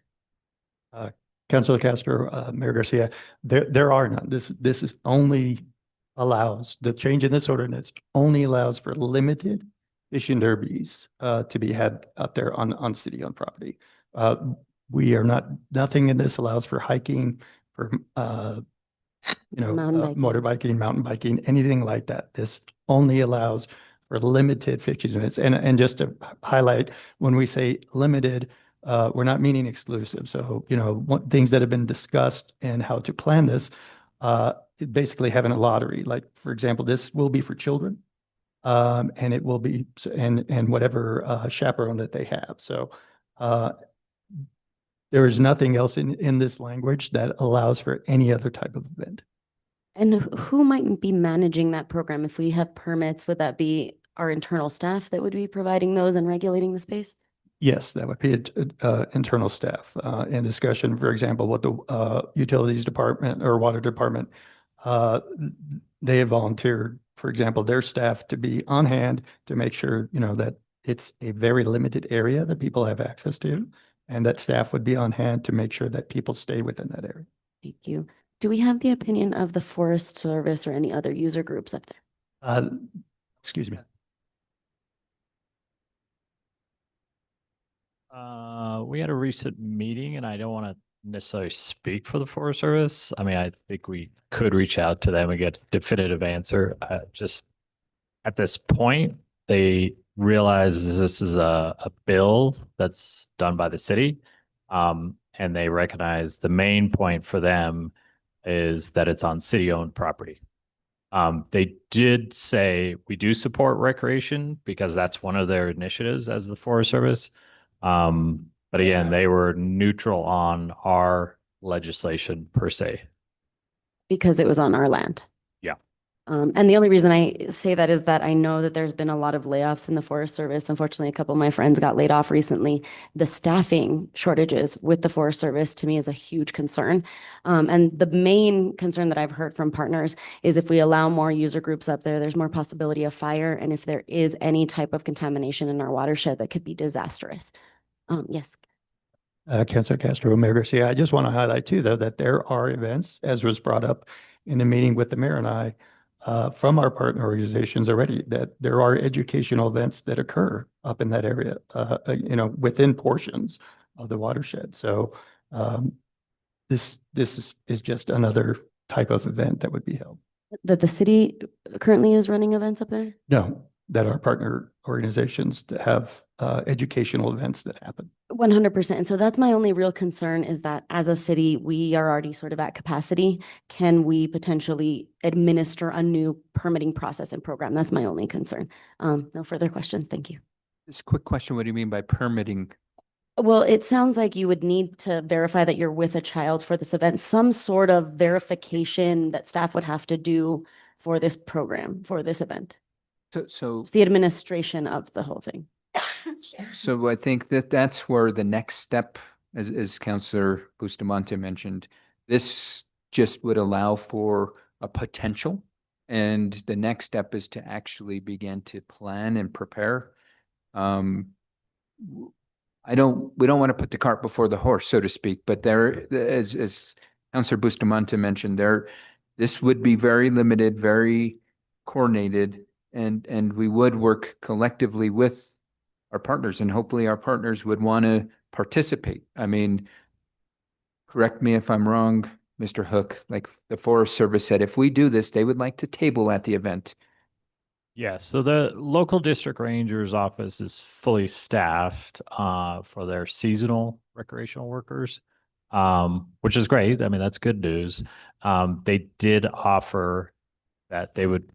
Councilor Castro, Mayor Garcia, there are none. This is only allows, the change in this ordinance only allows for limited fishing derbies to be had out there on city-owned property. We are not, nothing in this allows for hiking, for motorbiking, mountain biking, anything like that. This only allows for limited fishing events. And just to highlight, when we say limited, we're not meaning exclusive. So, you know, things that have been discussed and how to plan this, basically having a lottery. Like, for example, this will be for children, and it will be, and whatever chaperone that they have. So there is nothing else in this language that allows for any other type of event. And who might be managing that program? If we have permits, would that be our internal staff that would be providing those and regulating the space? Yes, that would be internal staff in discussion. For example, what the utilities department or water department, they have volunteered, for example, their staff to be on hand to make sure, you know, that it's a very limited area that people have access to, and that staff would be on hand to make sure that people stay within that area. Thank you. Do we have the opinion of the Forest Service or any other user groups up there? Excuse me. We had a recent meeting, and I don't want to necessarily speak for the Forest Service. I mean, I think we could reach out to them and get a definitive answer. Just at this point, they realize this is a bill that's done by the city, and they recognize the main point for them is that it's on city-owned property. They did say we do support recreation because that's one of their initiatives as the Forest Service. But again, they were neutral on our legislation per se. Because it was on our land. Yeah. And the only reason I say that is that I know that there's been a lot of layoffs in the Forest Service. Unfortunately, a couple of my friends got laid off recently. The staffing shortages with the Forest Service to me is a huge concern. And the main concern that I've heard from partners is if we allow more user groups up there, there's more possibility of fire. And if there is any type of contamination in our watershed, that could be disastrous. Yes. Councilor Castro, Mayor Garcia, I just want to highlight too, though, that there are events, as was brought up in the meeting with the mayor and I, from our partner organizations already, that there are educational events that occur up in that area, you know, within portions of the watershed. So this is just another type of event that would be held. That the city currently is running events up there? No, that our partner organizations that have educational events that happen. 100%. And so that's my only real concern is that as a city, we are already sort of at capacity. Can we potentially administer a new permitting process and program? That's my only concern. No further questions. Thank you. Just a quick question. What do you mean by permitting? Well, it sounds like you would need to verify that you're with a child for this event, some sort of verification that staff would have to do for this program, for this event. So It's the administration of the whole thing. So I think that's where the next step, as Councilor Bustamante mentioned, this just would allow for a potential And the next step is to actually begin to plan and prepare. We don't want to put the cart before the horse, so to speak, but there, as Councilor Bustamante mentioned, this would be very limited, very coordinated, and we would work collectively with our partners, and hopefully our partners would want to participate. I mean, correct me if I'm wrong, Mr. Hook, like the Forest Service said, if we do this, they would like to table at the event. Yes, so the local district ranger's office is fully staffed for their seasonal recreational workers, which is great. I mean, that's good news. They did offer that they would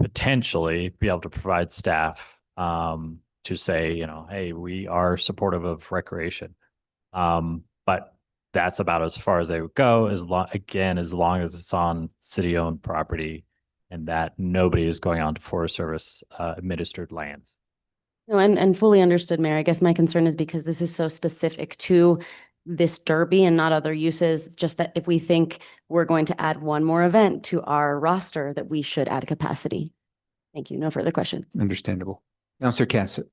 potentially be able to provide staff to say, you know, hey, we are supportive of recreation. But that's about as far as they would go, as long as it's on city-owned property and that nobody is going on to Forest Service administered lands. No, and fully understood, Mayor. I guess my concern is because this is so specific to this derby and not other uses. It's just that if we think we're going to add one more event to our roster, that we should add capacity. Thank you. No further questions. Understandable. Councilor Cassett.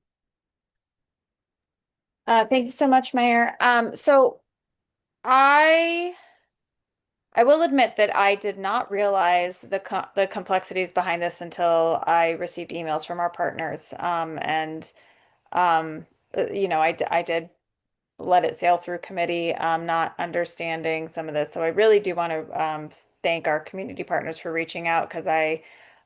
Thank you so much, Mayor. So I will admit that I did not realize the complexities behind this until I received emails from our partners. You know, I did let it sail through committee, not understanding some of this. So I really do want to thank our community partners for reaching out, because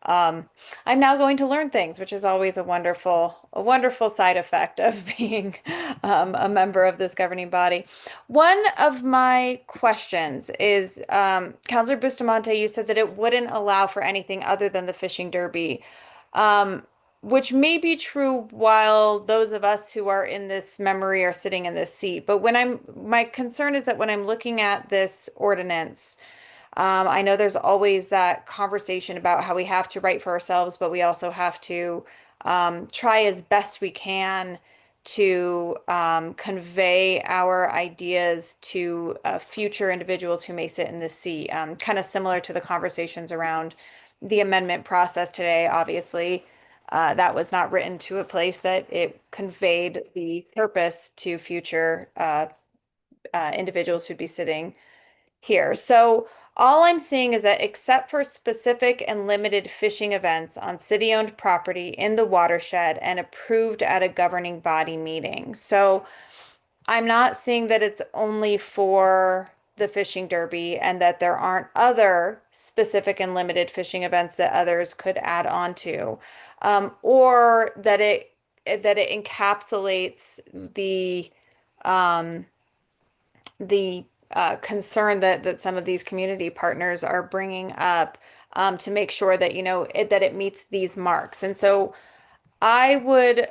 I'm now going to learn things, which is always a wonderful side effect of being a member of this governing body. One of my questions is, Councilor Bustamante, you said that it wouldn't allow for anything other than the fishing derby, which may be true while those of us who are in this memory are sitting in this seat. But my concern is that when I'm looking at this ordinance, I know there's always that conversation about how we have to write for ourselves, but we also have to try as best we can to convey our ideas to future individuals who may sit in this seat. Kind of similar to the conversations around the amendment process today. Obviously, that was not written to a place that it conveyed the purpose to future individuals who'd be sitting here. So all I'm seeing is that except for specific and limited fishing events on city-owned property in the watershed and approved at a governing body meeting. So I'm not seeing that it's only for the fishing derby and that there aren't other specific and limited fishing events that others could add on to, or that it encapsulates the concern that some of these community partners are bringing up, to make sure that, you know, that it meets these marks. And so I would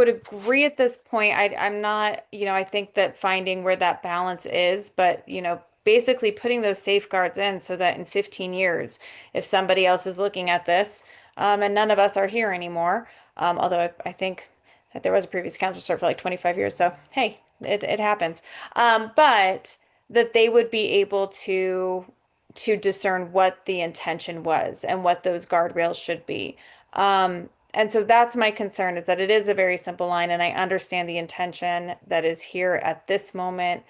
agree at this point. I'm not, you know, I think that finding where that balance is, but, you know, basically putting those safeguards in so that in 15 years, if somebody else is looking at this, and none of us are here anymore, although I think that there was a previous council served for like 25 years. So, hey, it happens. But that they would be able to discern what the intention was and what those guardrails should be. And so that's my concern, is that it is a very simple line, and I understand the intention that is here at this moment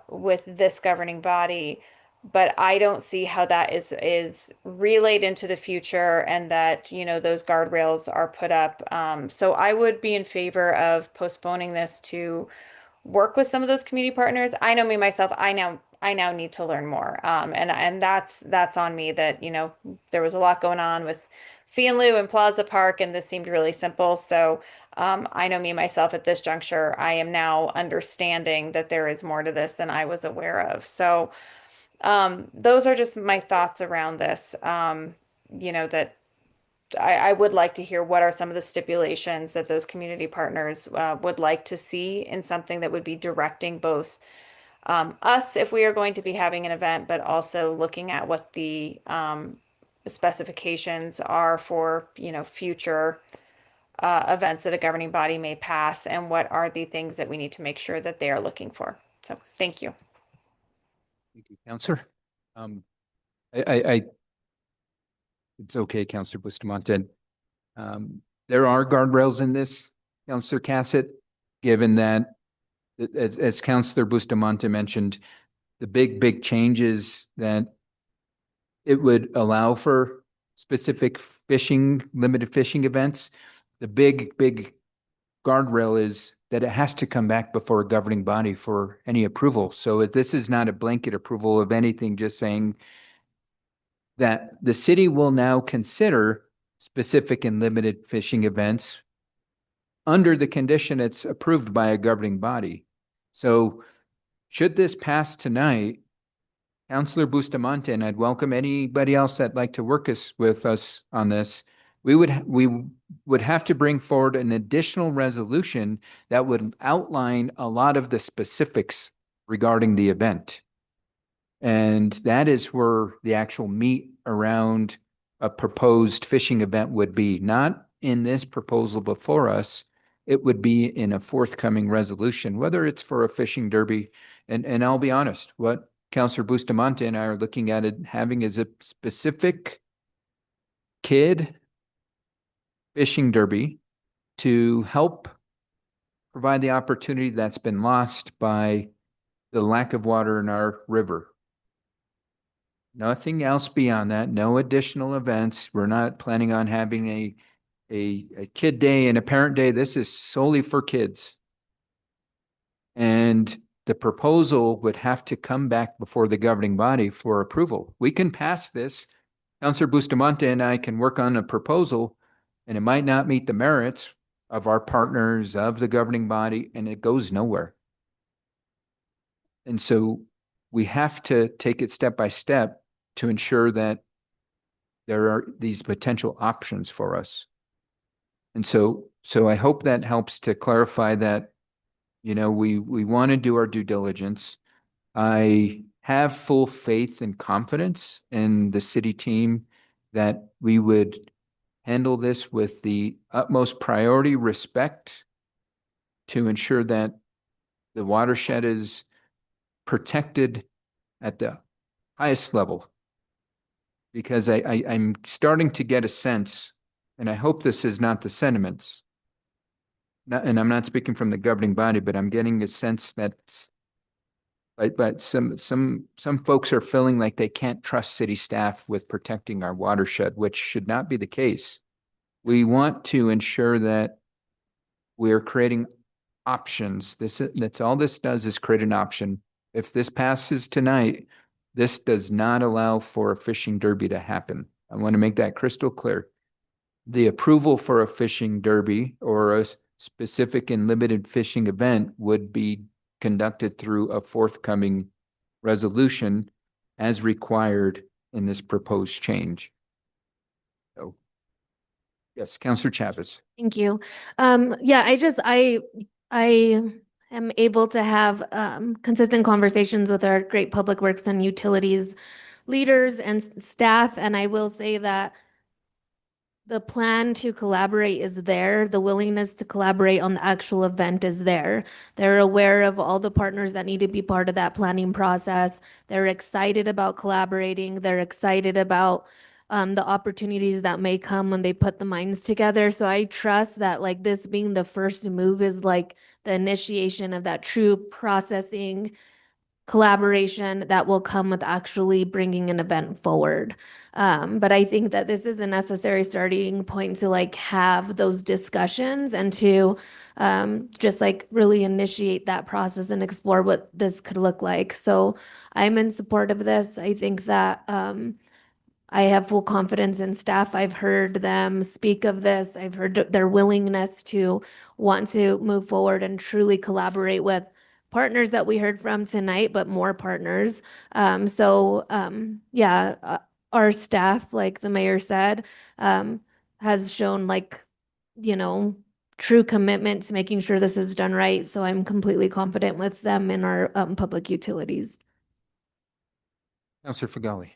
with this governing body, but I don't see how that is relayed into the future, and that, you know, those guardrails are put up. So I would be in favor of postponing this to work with some of those community partners. I know me myself, I now need to learn more. And that's on me, that, you know, there was a lot going on with Fee and Lieu and Plaza Park, and this seemed really simple. So I know me myself at this juncture, I am now understanding that there is more to this than I was aware of. So those are just my thoughts around this. You know, that I would like to hear what are some of the stipulations that those community partners would like to see in something that would be directing both us if we are going to be having an event, but also looking at what the specifications are for, you know, future events that a governing body may pass, and what are the things that we need to make sure that they are looking for. So thank you. Thank you, Councilor. I it's okay, Counselor Bustamante. There are guardrails in this, Counselor Cassett, given that, as Counselor Bustamante mentioned, the big changes that it would allow for specific fishing, limited fishing events. The big guardrail is that it has to come back before a governing body for any approval. So this is not a blanket approval of anything, just saying that the city will now consider specific and limited fishing events under the condition it's approved by a governing body. So should this pass tonight, Councilor Bustamante, and I'd welcome anybody else that'd like to work with us on this, we would have to bring forward an additional resolution that would outline a lot of the specifics regarding the event. And that is where the actual meat around a proposed fishing event would be, not in this proposal before us. It would be in a forthcoming resolution, whether it's for a fishing derby. And I'll be honest, what Councilor Bustamante and I are looking at it having is a specific kid fishing derby to help provide the opportunity that's been lost by the lack of water in our river. Nothing else beyond that, no additional events. We're not planning on having a kid day and a parent day. This is solely for kids. And the proposal would have to come back before the governing body for approval. We can pass this. Councilor Bustamante and I can work on a proposal, and it might not meet the merits of our partners, of the governing body, and it goes nowhere. And so we have to take it step by step to ensure that there are these potential options for us. And so I hope that helps to clarify that, you know, we want to do our due diligence. I have full faith and confidence in the city team that we would handle this with the utmost priority, respect, to ensure that the watershed is protected at the highest level. Because I'm starting to get a sense, and I hope this is not the sentiments, and I'm not speaking from the governing body, but I'm getting a sense that but some folks are feeling like they can't trust city staff with protecting our watershed, which should not be the case. We want to ensure that we're creating options. That's all this does, is create an option. If this passes tonight, this does not allow for a fishing derby to happen. I want to make that crystal clear. The approval for a fishing derby or a specific and limited fishing event would be conducted through a forthcoming resolution as required in this proposed change. So, yes, Councilor Chavez. Thank you. Yeah, I am able to have consistent conversations with our great public works and utilities leaders and staff, and I will say that the plan to collaborate is there. The willingness to collaborate on the actual event is there. They're aware of all the partners that need to be part of that planning process. They're excited about collaborating. They're excited about the opportunities that may come when they put the minds together. So I trust that, like, this being the first move is like the initiation of that true processing collaboration that will come with actually bringing an event forward. But I think that this is a necessary starting point to like have those discussions and to just like really initiate that process and explore what this could look like. So I'm in support of this. I think that I have full confidence in staff. I've heard them speak of this. I've heard their willingness to want to move forward and truly collaborate with partners that we heard from tonight, but more partners. Yeah, our staff, like the mayor said, has shown like, you know, true commitment to making sure this is done right. So I'm completely confident with them in our public utilities. Councilor Fagali.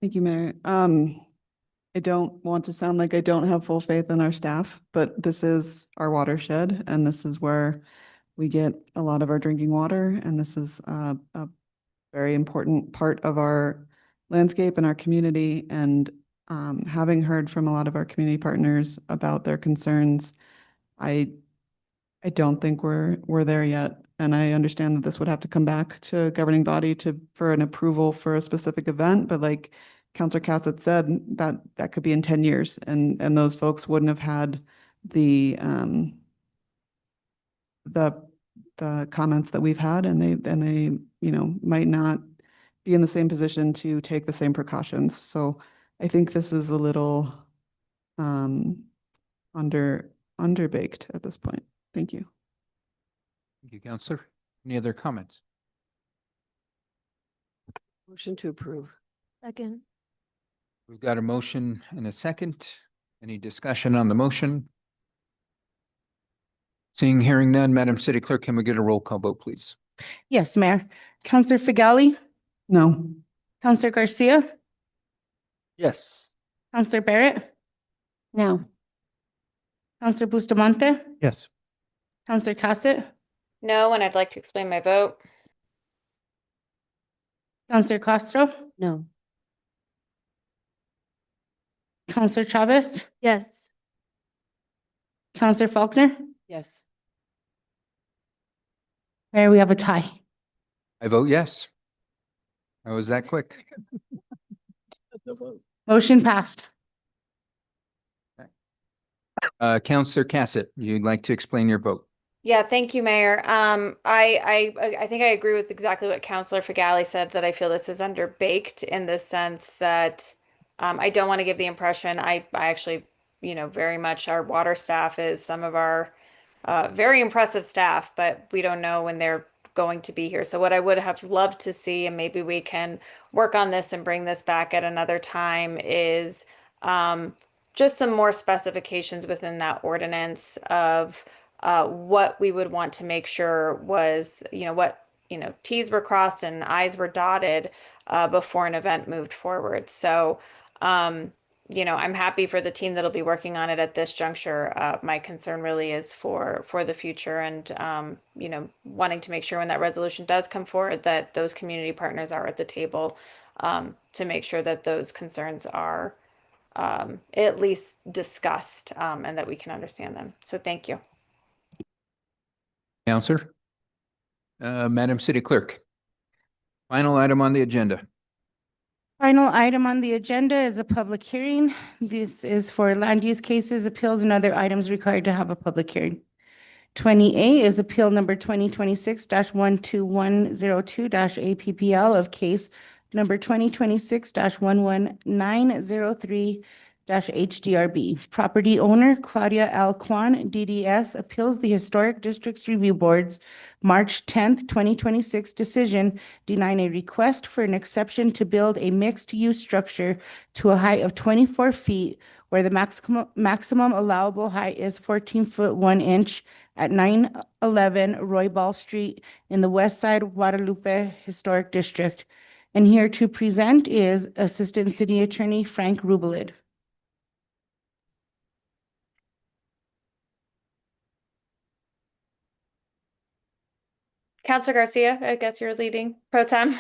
Thank you, Mayor. I don't want to sound like I don't have full faith in our staff, but this is our watershed, and this is where we get a lot of our drinking water, and this is a very important part of our landscape in our community. And having heard from a lot of our community partners about their concerns, I don't think we're there yet. And I understand that this would have to come back to governing body for an approval for a specific event, but like Councilor Cassett said, that could be in 10 years, and those folks wouldn't have had the comments that we've had, and they might not be in the same position to take the same precautions. So I think this is a little underbaked at this point. Thank you. Thank you, Counselor. Any other comments? Motion to approve. Second. We've got a motion and a second. Any discussion on the motion? Seeing, hearing none, Madam City Clerk, can we get a roll call vote, please? Yes, Mayor. Counselor Figali, No. Counselor Garcia, Yes. Counselor Barrett, No. Counselor Bustamante, Yes. Counselor Cassett, No, and I'd like to explain my vote. Counselor Castro, No. Counselor Chavez, Yes. Counselor Faulkner. Yes. Mayor, we have a tie. I vote yes. How was that quick? Motion passed. Counselor Cassett, you'd like to explain your vote? Yeah, thank you, Mayor. I think I agree with exactly what Councilor Figali said, that I feel this is underbaked in the sense that I don't want to give the impression, I actually, very much our water staff is some of our very impressive staff, but we don't know when they're going to be here. So what I would have loved to see, and maybe we can work on this and bring this back at another time, is just some more specifications within that ordinance of what we would want to make sure was, what, T's were crossed and I's were dotted before an event moved forward. So, I'm happy for the team that'll be working on it at this juncture. My concern really is for the future, and, wanting to make sure when that resolution does come forward that those community partners are at the table to make sure that those concerns are at least discussed and that we can understand them. So thank you. Counselor? Madam City Clerk, final item on the agenda. Final item on the agenda is a public hearing. This is for land use cases, appeals, and other items required to have a public hearing. 20A is appeal number 2026-12102-APPL of case number 2026-11903-HDRB. Property owner Claudia L. Kwan, DDS, appeals the Historic Districts Review Board's March 10th, 2026 decision denying a request for an exception to build a mixed-use structure to a height of 24 feet where the maximum allowable height is 14 foot 1 inch at 911 Roybal Street in the West Side Guadalupe Historic District. And here to present is Assistant City Attorney Frank Rubelid. Councilor Garcia, I guess you're leading pro tem.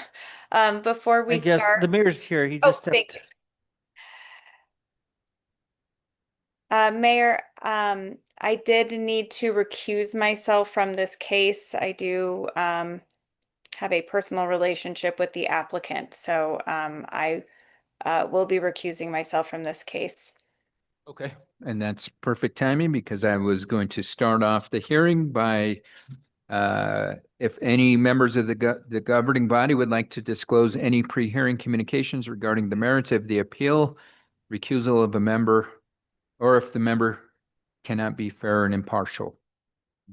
Before we I guess start, the mayor's here. He Oh, just thank stepped. Mayor, I did need to recuse myself from this case. I do have a personal relationship with the applicant, so I will be recusing myself from this case. Okay. And that's perfect timing because I was going to start off the hearing by if any members of the governing body would like to disclose any pre-hearing communications regarding the merits of the appeal, recusal of a member, or if the member cannot be fair and impartial.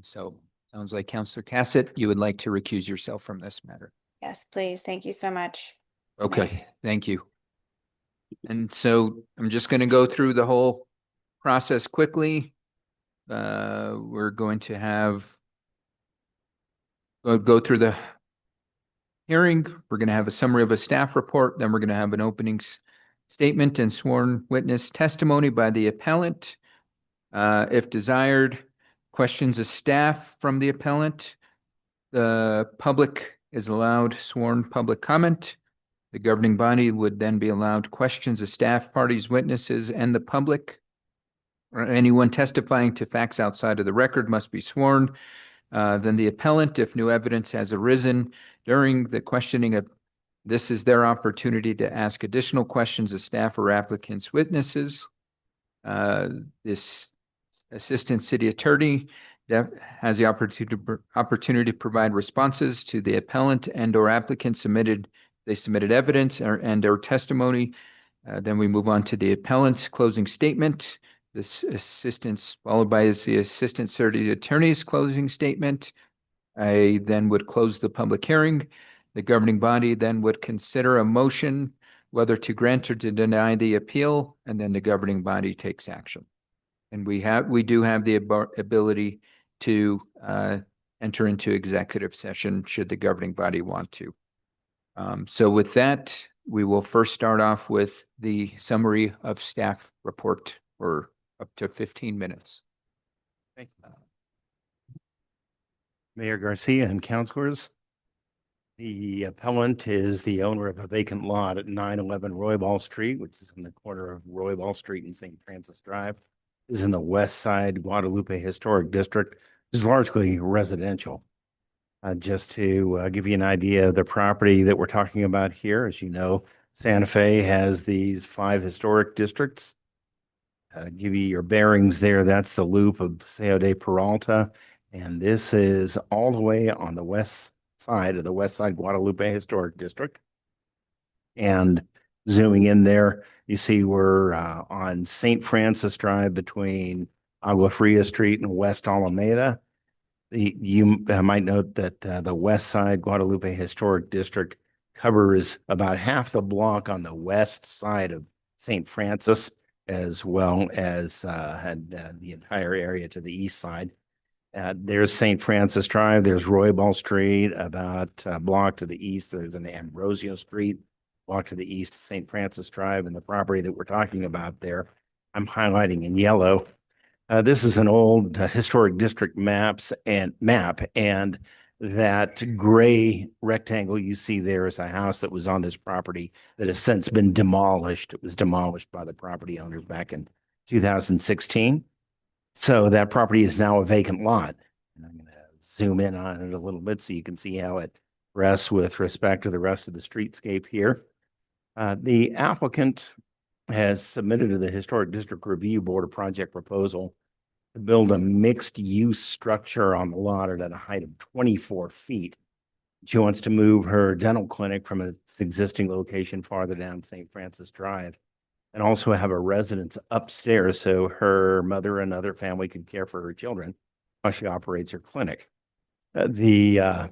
So sounds like Councilor Cassett, you would like to recuse yourself from this matter. Yes, please. Thank you so much. Okay, thank you. And so I'm just going to go through the whole process quickly. We're going to have go through the hearing. We're going to have a summary of a staff report. Then we're going to have an opening statement and sworn witness testimony by the appellant. If desired, questions of staff from the appellant. The public is allowed sworn public comment. The governing body would then be allowed questions of staff, parties, witnesses, and the public. Or anyone testifying to facts outside of the record must be sworn. Then the appellant, if new evidence has arisen during the questioning of, this is their opportunity to ask additional questions of staff or applicants' witnesses. This assistant city attorney has the opportunity to provide responses to the appellant and or applicant submitted evidence and or testimony. Then we move on to the appellant's closing statement. This assistance followed by the assistant city attorney's closing statement. I then would close the public hearing. The governing body then would consider a motion whether to grant or to deny the appeal, and then the governing body takes action. And we do have the ability to enter into executive session should the governing body want to. So with that, we will first start off with the summary of staff report for up to 15 minutes. Thank you. Mayor Garcia and councilors, the appellant is the owner of a vacant lot at 911 Roybal Street, which is in the corner of Roybal Street and St. Francis Drive. This is in the West Side Guadalupe Historic District. This is largely residential. Just to give you an idea of the property that we're talking about here, as you know, Santa Fe has these 5 historic districts. Give you your bearings there. That's the loop of Paseo de Peralta. And this is all the way on the west side of the West Side Guadalupe Historic District. And zooming in there, you see we're on St. Francis Drive between Agua Fria Street and West Alameda. You might note that the West Side Guadalupe Historic District covers about half the block on the west side of St. Francis, as well as the entire area to the east side. There's St. Francis Drive, there's Roybal Street, about a block to the east, there's an Ambrosio Street, block to the east, St. Francis Drive, and the property that we're talking about there, I'm highlighting in yellow. This is an old historic district map, and that gray rectangle you see there is a house that was on this property that has since been demolished. It was demolished by the property owners back in 2016. So that property is now a vacant lot. And I'm going to zoom in on it a little bit so you can see how it rests with respect to the rest of the streetscape here. The applicant has submitted to the Historic District Review Board a project proposal to build a mixed-use structure on the lot at a height of 24 feet. She wants to move her dental clinic from its existing location farther down St. Francis Drive, and also have a residence upstairs so her mother and other family can care for her children while she operates her clinic. The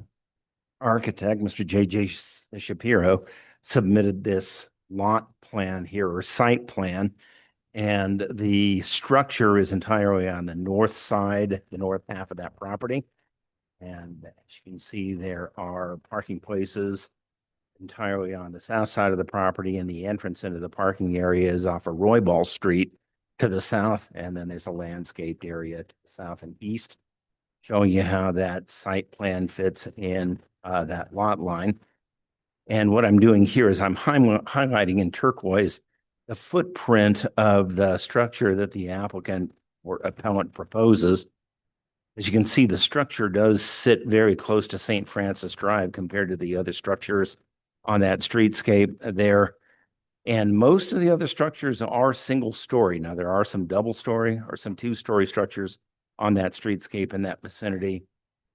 architect, Mr. J.J. Shapiro, submitted this lot plan here, or site plan, and the structure is entirely on the north side, the north half of that property. And as you can see, there are parking places entirely on the south side of the property, and the entrance into the parking area is off of Roybal Street to the south, and then there's a landscaped area to the south and east, showing you how that site plan fits in that lot line. And what I'm doing here is I'm highlighting in turquoise the footprint of the structure that the applicant or appellant proposes. As you can see, the structure does sit very close to St. Francis Drive compared to the other structures on that streetscape there. And most of the other structures are single story. Now, there are some double story or some 2-story structures on that streetscape in that vicinity.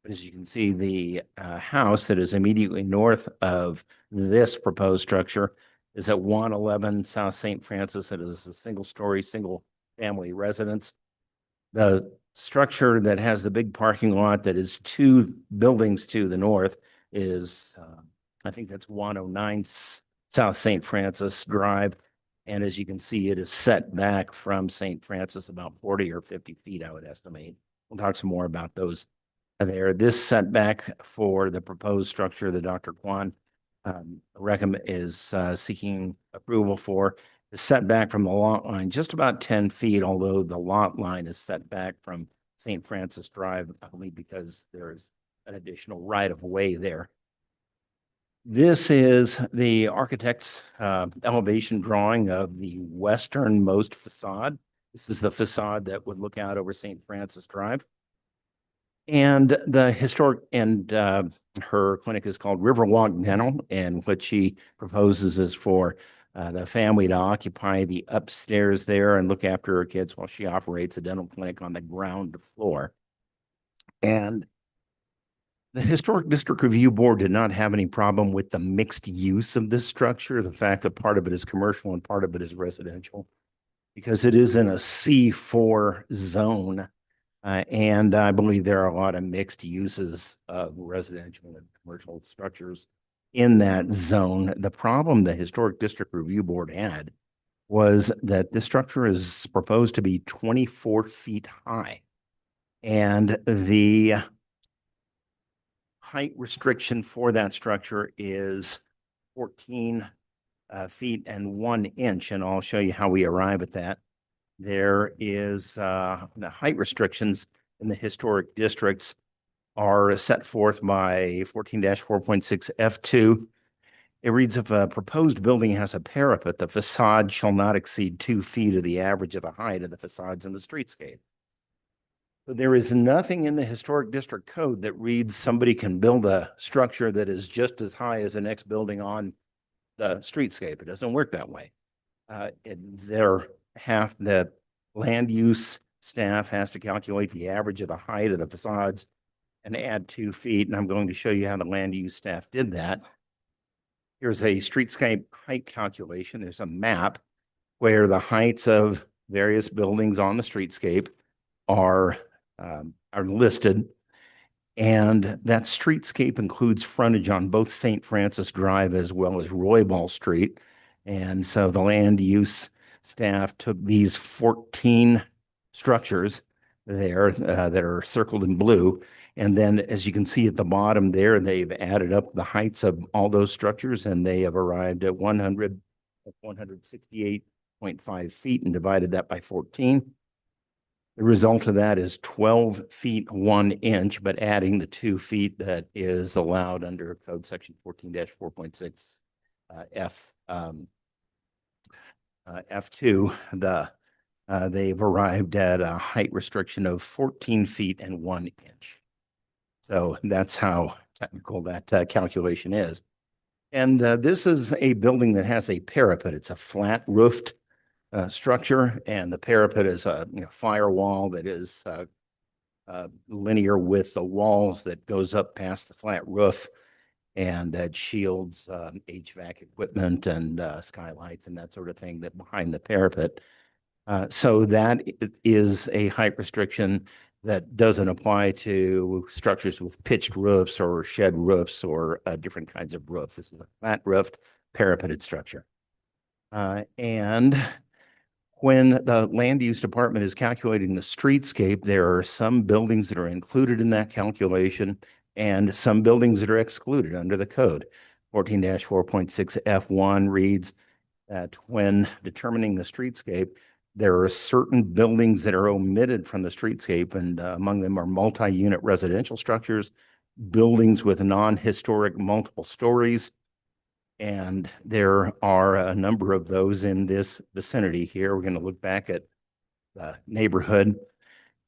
But as you can see, the house that is immediately north of this proposed structure is at 111 South St. Francis. It is a single-story, single-family residence. The structure that has the big parking lot that is 2 buildings to the north is, I think that's 109 South St. Francis Drive. And as you can see, it is set back from St. Francis about 40 or 50 feet, I would estimate. We'll talk some more about those there. This setback for the proposed structure that Dr. Kwan is seeking approval for is set back from the lot line just about 10 feet, although the lot line is set back from St. Francis Drive only because there's an additional right of way there. This is the architect's elevation drawing of the westernmost facade. This is the facade that would look out over St. Francis Drive. And the historic, and her clinic is called Riverwalk Dental, and what she proposes is for the family to occupy the upstairs there and look after her kids while she operates a dental clinic on the ground floor. And the Historic District Review Board did not have any problem with the mixed use of this structure, the fact that part of it is commercial and part of it is residential, because it is in a C4 zone. And I believe there are a lot of mixed uses of residential and commercial structures in that zone. The problem the Historic District Review Board had was that this structure is proposed to be 24 feet high. And the height restriction for that structure is 14 feet and 1 inch. And I'll show you how we arrive at that. There is the height restrictions in the historic districts are set forth by 14-4.6 F2. It reads, if a proposed building has a parapet, the facade shall not exceed 2 feet of the average of the height of the facades in the streetscape. So there is nothing in the historic district code that reads somebody can build a structure that is just as high as the next building on the streetscape. It doesn't work that way. The land use staff has to calculate the average of the height of the facades and add 2 feet. And I'm going to show you how the land use staff did that. Here's a streetscape height calculation. There's a map where the heights of various buildings on the streetscape are listed. And that streetscape includes frontage on both St. Francis Drive as well as Roybal Street. And so the land use staff took these 14 structures there that are circled in blue. And then, as you can see at the bottom there, they've added up the heights of all those structures, and they have arrived at 168.5 feet and divided that by 14. The result of that is 12 feet 1 inch, but adding the 2 feet that is allowed under code section 14-4.6 F2, they've arrived at a height restriction of 14 feet and 1 inch. So that's how technical that calculation is. And this is a building that has a parapet. It's a flat roofed structure, and the parapet is a firewall that is linear with the walls that goes up past the flat roof, and that shields HVAC equipment and skylights and that sort of thing that behind the parapet. So that is a height restriction that doesn't apply to structures with pitched roofs or shed roofs or different kinds of roofs. This is a flat roofed parapeted structure. And when the land use department is calculating the streetscape, there are some buildings that are included in that calculation and some buildings that are excluded under the code. 14-4.6 F1 reads that when determining the streetscape, there are certain buildings that are omitted from the streetscape, and among them are multi-unit residential structures, buildings with non-historic multiple stories, and there are a number of those in this vicinity here. We're going to look back at the neighborhood.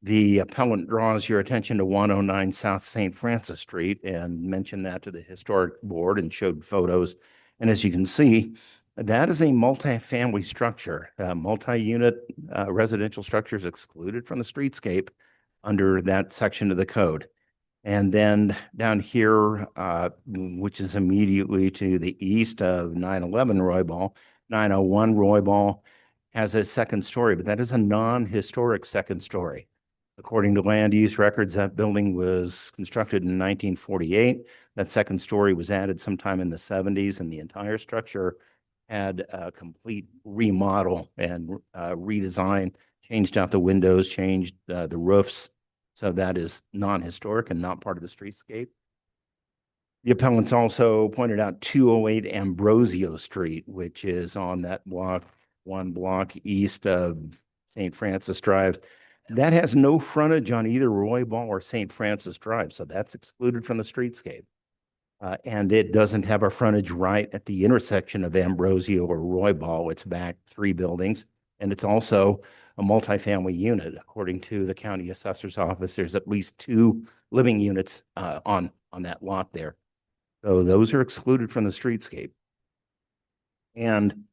The appellant draws your attention to 109 South St. Francis Street and mentioned that to the historic board and showed photos. And as you can see, that is a multi-family structure. Multi-unit residential structures excluded from the streetscape under that section of the code. And then down here, which is immediately to the east of 911 Roybal, 901 Roybal has a second story, but that is a non-historic second story. According to land use records, that building was constructed in 1948. That second story was added sometime in the 70s, and the entire structure had a complete remodel and redesign, changed out the windows, changed the roofs. So that is non-historic and not part of the streetscape. The appellants also pointed out 208 Ambrosio Street, which is on that block, one block east of St. Francis Drive. That has no frontage on either Roybal or St. Francis Drive, so that's excluded from the streetscape. And it doesn't have a frontage right at the intersection of Ambrosio or Roybal. It's back 3 buildings. And it's also a multifamily unit. According to the county assessor's office, there's at least 2 living units on that lot there. So those are excluded from the streetscape. And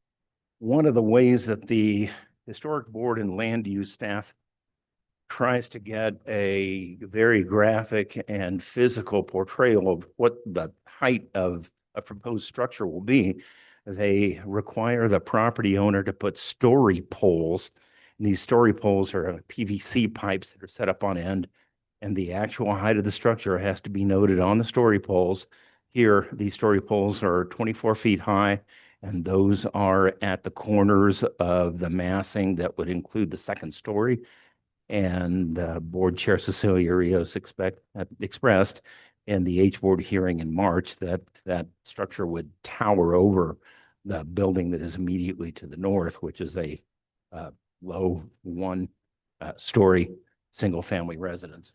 one of the ways that the Historic Board and Land Use staff tries to get a very graphic and physical portrayal of what the height of a proposed structure will be, they require the property owner to put story poles. And these story poles are PVC pipes that are set up on end, and the actual height of the structure has to be noted on the story poles. Here, these story poles are 24 feet high, and those are at the corners of the massing that would include the second story. And Board Chair Cecilia Rios expressed in the H Board hearing in March that that structure would tower over the building that is immediately to the north, which is a low 1-story single-family residence.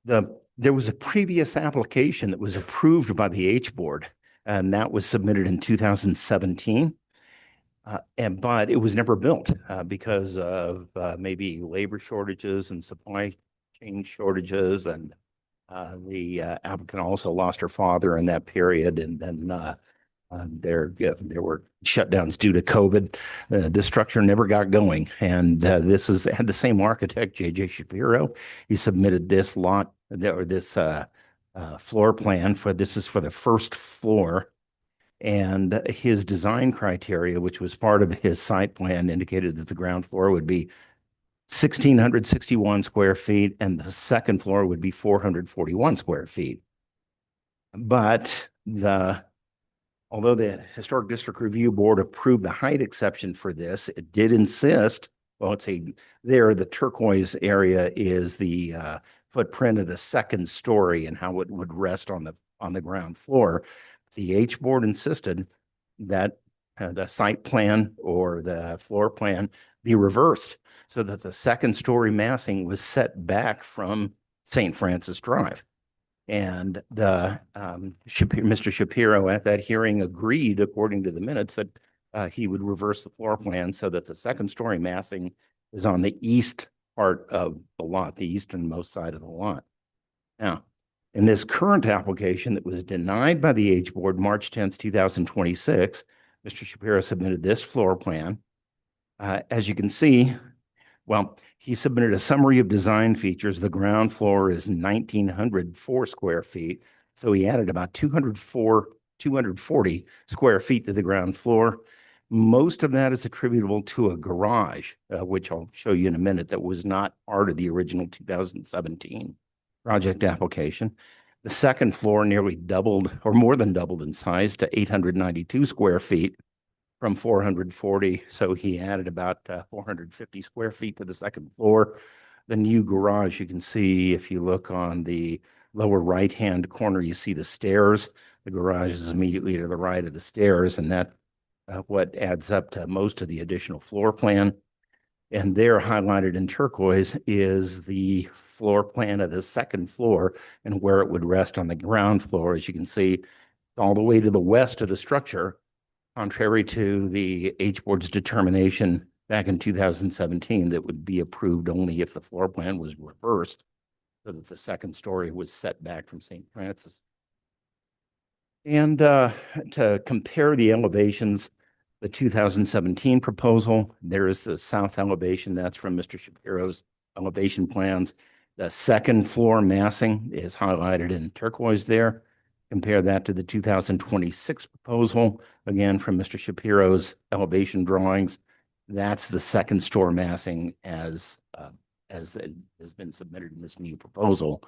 There was a previous application that was approved by the H Board, and that was submitted in 2017. But it was never built because of maybe labor shortages and supply chain shortages. And the applicant also lost her father in that period. And then there were shutdowns due to COVID. The structure never got going. And this had the same architect, J.J. Shapiro. He submitted this lot or this floor plan for this is for the first floor. And his design criteria, which was part of his site plan, indicated that the ground floor would be 1,661 square feet and the second floor would be 441 square feet. But although the Historic District Review Board approved the height exception for this, it did insist, well, the turquoise area is the footprint of the second story and how it would rest on the ground floor. The H Board insisted that the site plan or the floor plan be reversed so that the second story massing was set back from St. Francis Drive. And Mr. Shapiro at that hearing agreed, according to the minutes, that he would reverse the floor plan so that the second story massing is on the east part of the lot, the easternmost side of the lot. Now, in this current application that was denied by the H Board March 10th, 2026, Mr. Shapiro submitted this floor plan. As you can see, well, he submitted a summary of design features. The ground floor is 1,904 square feet. So he added about 240 square feet to the ground floor. Most of that is attributable to a garage, which I'll show you in a minute, that was not part of the original 2017 project application. The second floor nearly doubled or more than doubled in size to 892 square feet from 440. So he added about 450 square feet to the second floor. The new garage, you can see if you look on the lower right-hand corner, you see the stairs. The garage is immediately to the right of the stairs, and that what adds up to most of the additional floor plan. And there highlighted in turquoise is the floor plan of the second floor and where it would rest on the ground floor. As you can see, all the way to the west of the structure, contrary to the H Board's determination back in 2017 that would be approved only if the floor plan was reversed so that the second story was set back from St. Francis. And to compare the elevations, the 2017 proposal, there is the south elevation. That's from Mr. Shapiro's elevation plans. The second floor massing is highlighted in turquoise there. Compare that to the 2026 proposal, again from Mr. Shapiro's elevation drawings. That's the second story massing as it has been submitted in this new proposal,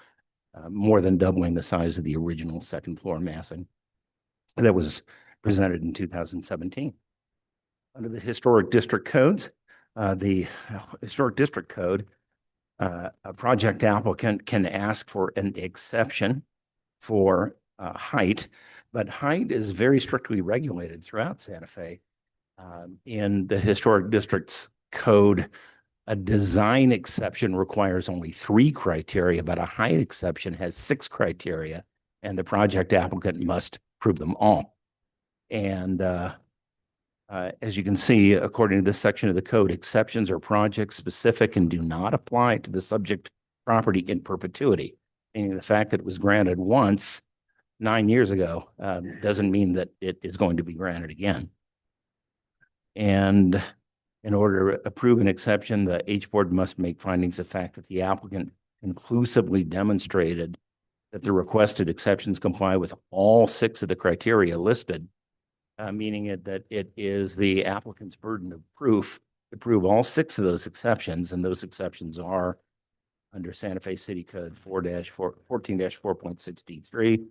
more than doubling the size of the original second floor massing that was presented in 2017. Under the historic district codes, the historic district code, a project applicant can ask for an exception for height, but height is very strictly regulated throughout Santa Fe. In the historic district's code, A design exception requires only 3 criteria, but a height exception has 6 criteria, and the project applicant must prove them all. And as you can see, according to this section of the code, exceptions are project specific and do not apply to the subject property in perpetuity. Meaning the fact that it was granted once 9 years ago doesn't mean that it is going to be granted again. And in order to approve an exception, the H board must make findings of fact that the applicant conclusively demonstrated that the requested exceptions comply with all 6 of the criteria listed, meaning that it is the applicant's burden of proof to prove all 6 of those exceptions, and those exceptions are under Santa Fe City Code 14-4.6D3.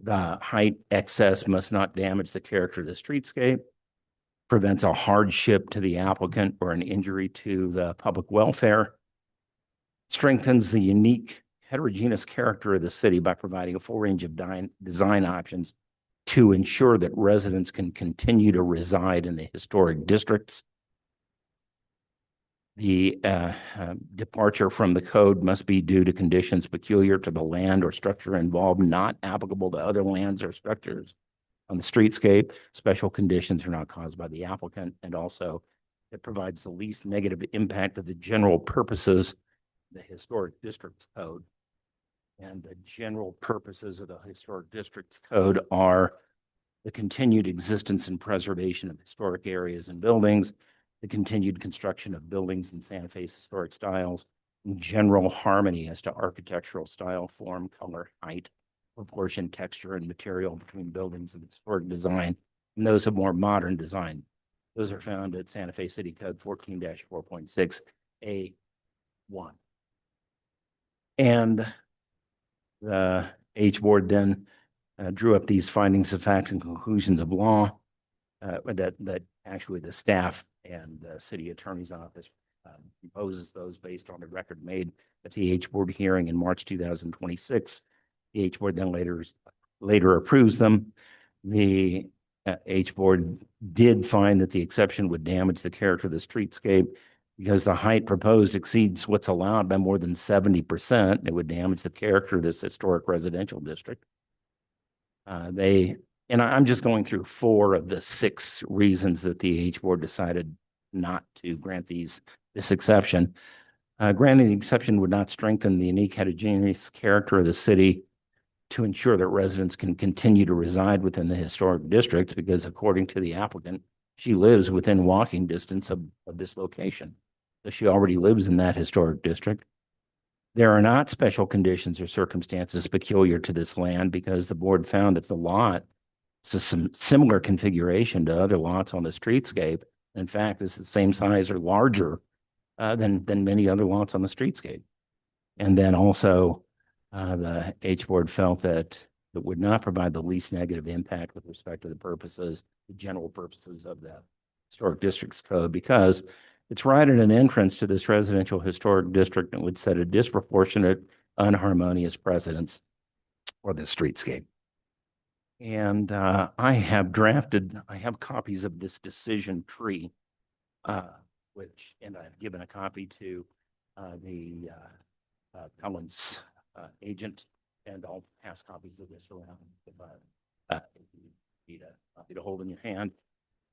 The height excess must not damage the character of the streetscape, prevents a hardship to the applicant or an injury to the public welfare, strengthens the unique heterogeneous character of the city by providing a full range of design options to ensure that residents can continue to reside in the historic districts. The departure from the code must be due to conditions peculiar to the land or structure involved, not applicable to other lands or structures on the streetscape. Special conditions are not caused by the applicant, and also it provides the least negative impact of the general purposes of the historic districts code. And the general purposes of the historic districts code are the continued existence and preservation of historic areas and buildings, the continued construction of buildings in Santa Fe's historic styles, and general harmony as to architectural style, form, color, height, proportion, texture, and material between buildings of historic design and those of more modern design. Those are found at Santa Fe City Code 14-4.6A1. And the H board then drew up these findings of fact and conclusions of law that actually the staff and the city attorney's office proposes those based on the record made at the H board hearing in March 2026. The H board then later approves them. The H board did find that the exception would damage the character of the streetscape because the height proposed exceeds what's allowed by more than 70%. It would damage the character of this historic residential district. I'm just going through 4 of the 6 reasons that the H board decided not to grant this exception. Granting the exception would not strengthen the unique heterogeneous character of the city to ensure that residents can continue to reside within the historic district, because according to the applicant, she lives within walking distance of this location. So she already lives in that historic district. There are not special conditions or circumstances peculiar to this land because the board found that the lot is some similar configuration to other lots on the streetscape. In fact, it's the same size or larger than many other lots on the streetscape. And then also the H board felt that it would not provide the least negative impact with respect to the general purposes of the historic districts code, because it's right at an entrance to this residential historic district and would set a disproportionate, unharmonious precedence for the streetscape. And I have copies of this decision tree, and I've given a copy to the appellant's agent, and I'll pass copies of this around if you need a copy to hold in your hand.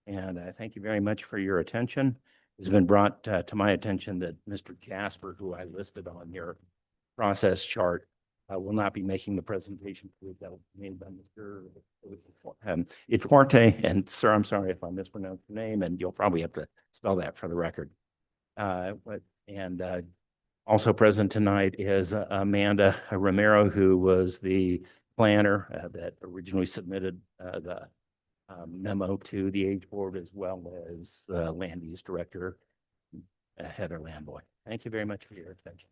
And thank you very much for your attention. It's been brought to my attention that Mr. Jasper, who I listed on your process chart, will not be making the presentation. That will be made by Mr. Iturrate. And sir, I'm sorry if I mispronounced your name, and you'll probably have to spell that for the record. Also present tonight is Amanda Romero, who was the planner that originally submitted the memo to the H board, as well as land use director, Heather Lamboy. Thank you very much for your attention.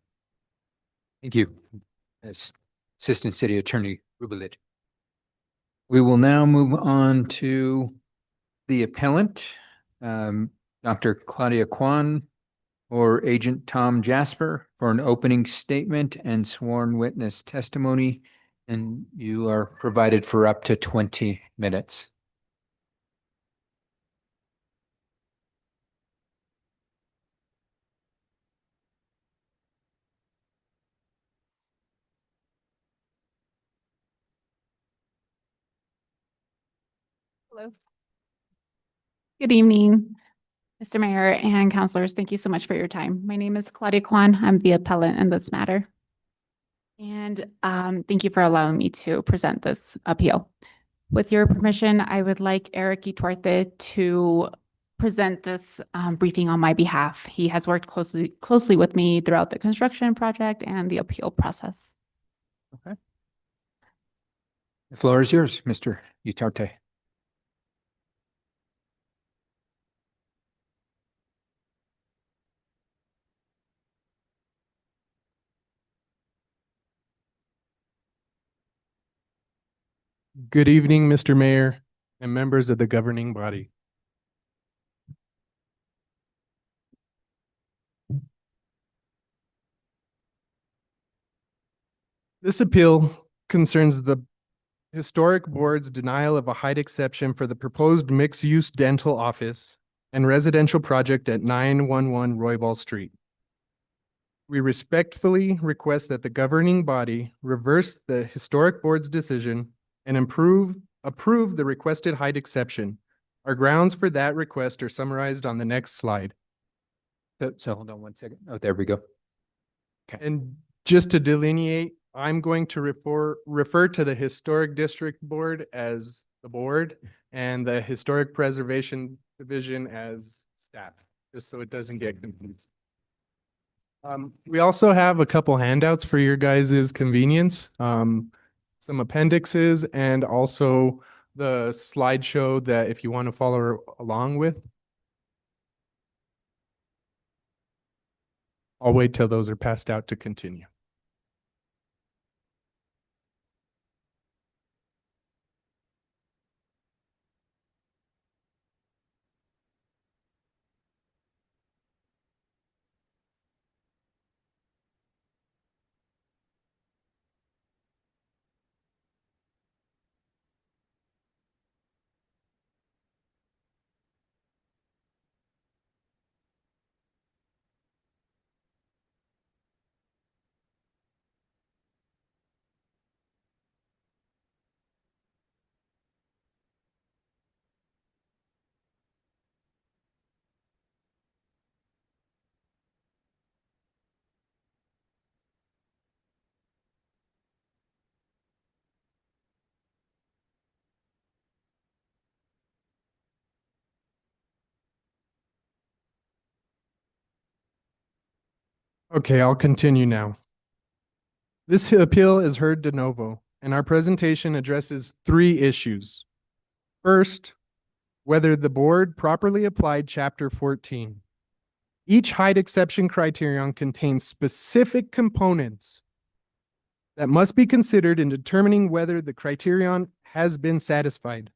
Thank you, Assistant City Attorney Rubelit. We will now move on to the appellant, Dr. Claudia Kwan, or Agent Tom Jasper, for an opening statement and sworn witness testimony, and you are provided for up to 20 minutes. Hello. Good evening, Mr. Mayor and councilors. Thank you so much for your time. My name is Claudia Kwan. I'm the appellant in this matter. And thank you for allowing me to present this appeal. With your permission, I would like Eric Ituarte to present this briefing on my behalf. He has worked closely with me throughout the construction project and the appeal process. Okay. The floor is yours, Mr. Utarte. Good evening, Mr. Mayor and members of the governing body. This appeal concerns the Historic Board's denial of a height exception for the proposed mixed-use dental office and residential project at 911 Roybal Street. We respectfully request that the governing body reverse the Historic Board's decision and approve the requested height exception. Our grounds for that request are summarized on the next slide. So hold on one second. Oh, there we go. Okay. And just to delineate, I'm going to refer to the Historic District Board as the board and the Historic Preservation Division as staff, just so it doesn't get confused. We also have a couple handouts for your guys' convenience, some appendixes, and also the slideshow that if you want to follow along with. I'll wait till those are passed out to continue. Okay, I'll continue now. This appeal is heard de novo, and our presentation addresses 3 issues. First, whether the board properly applied Chapter 14. Each height exception criterion contains specific components that must be considered in determining whether the criterion has been satisfied.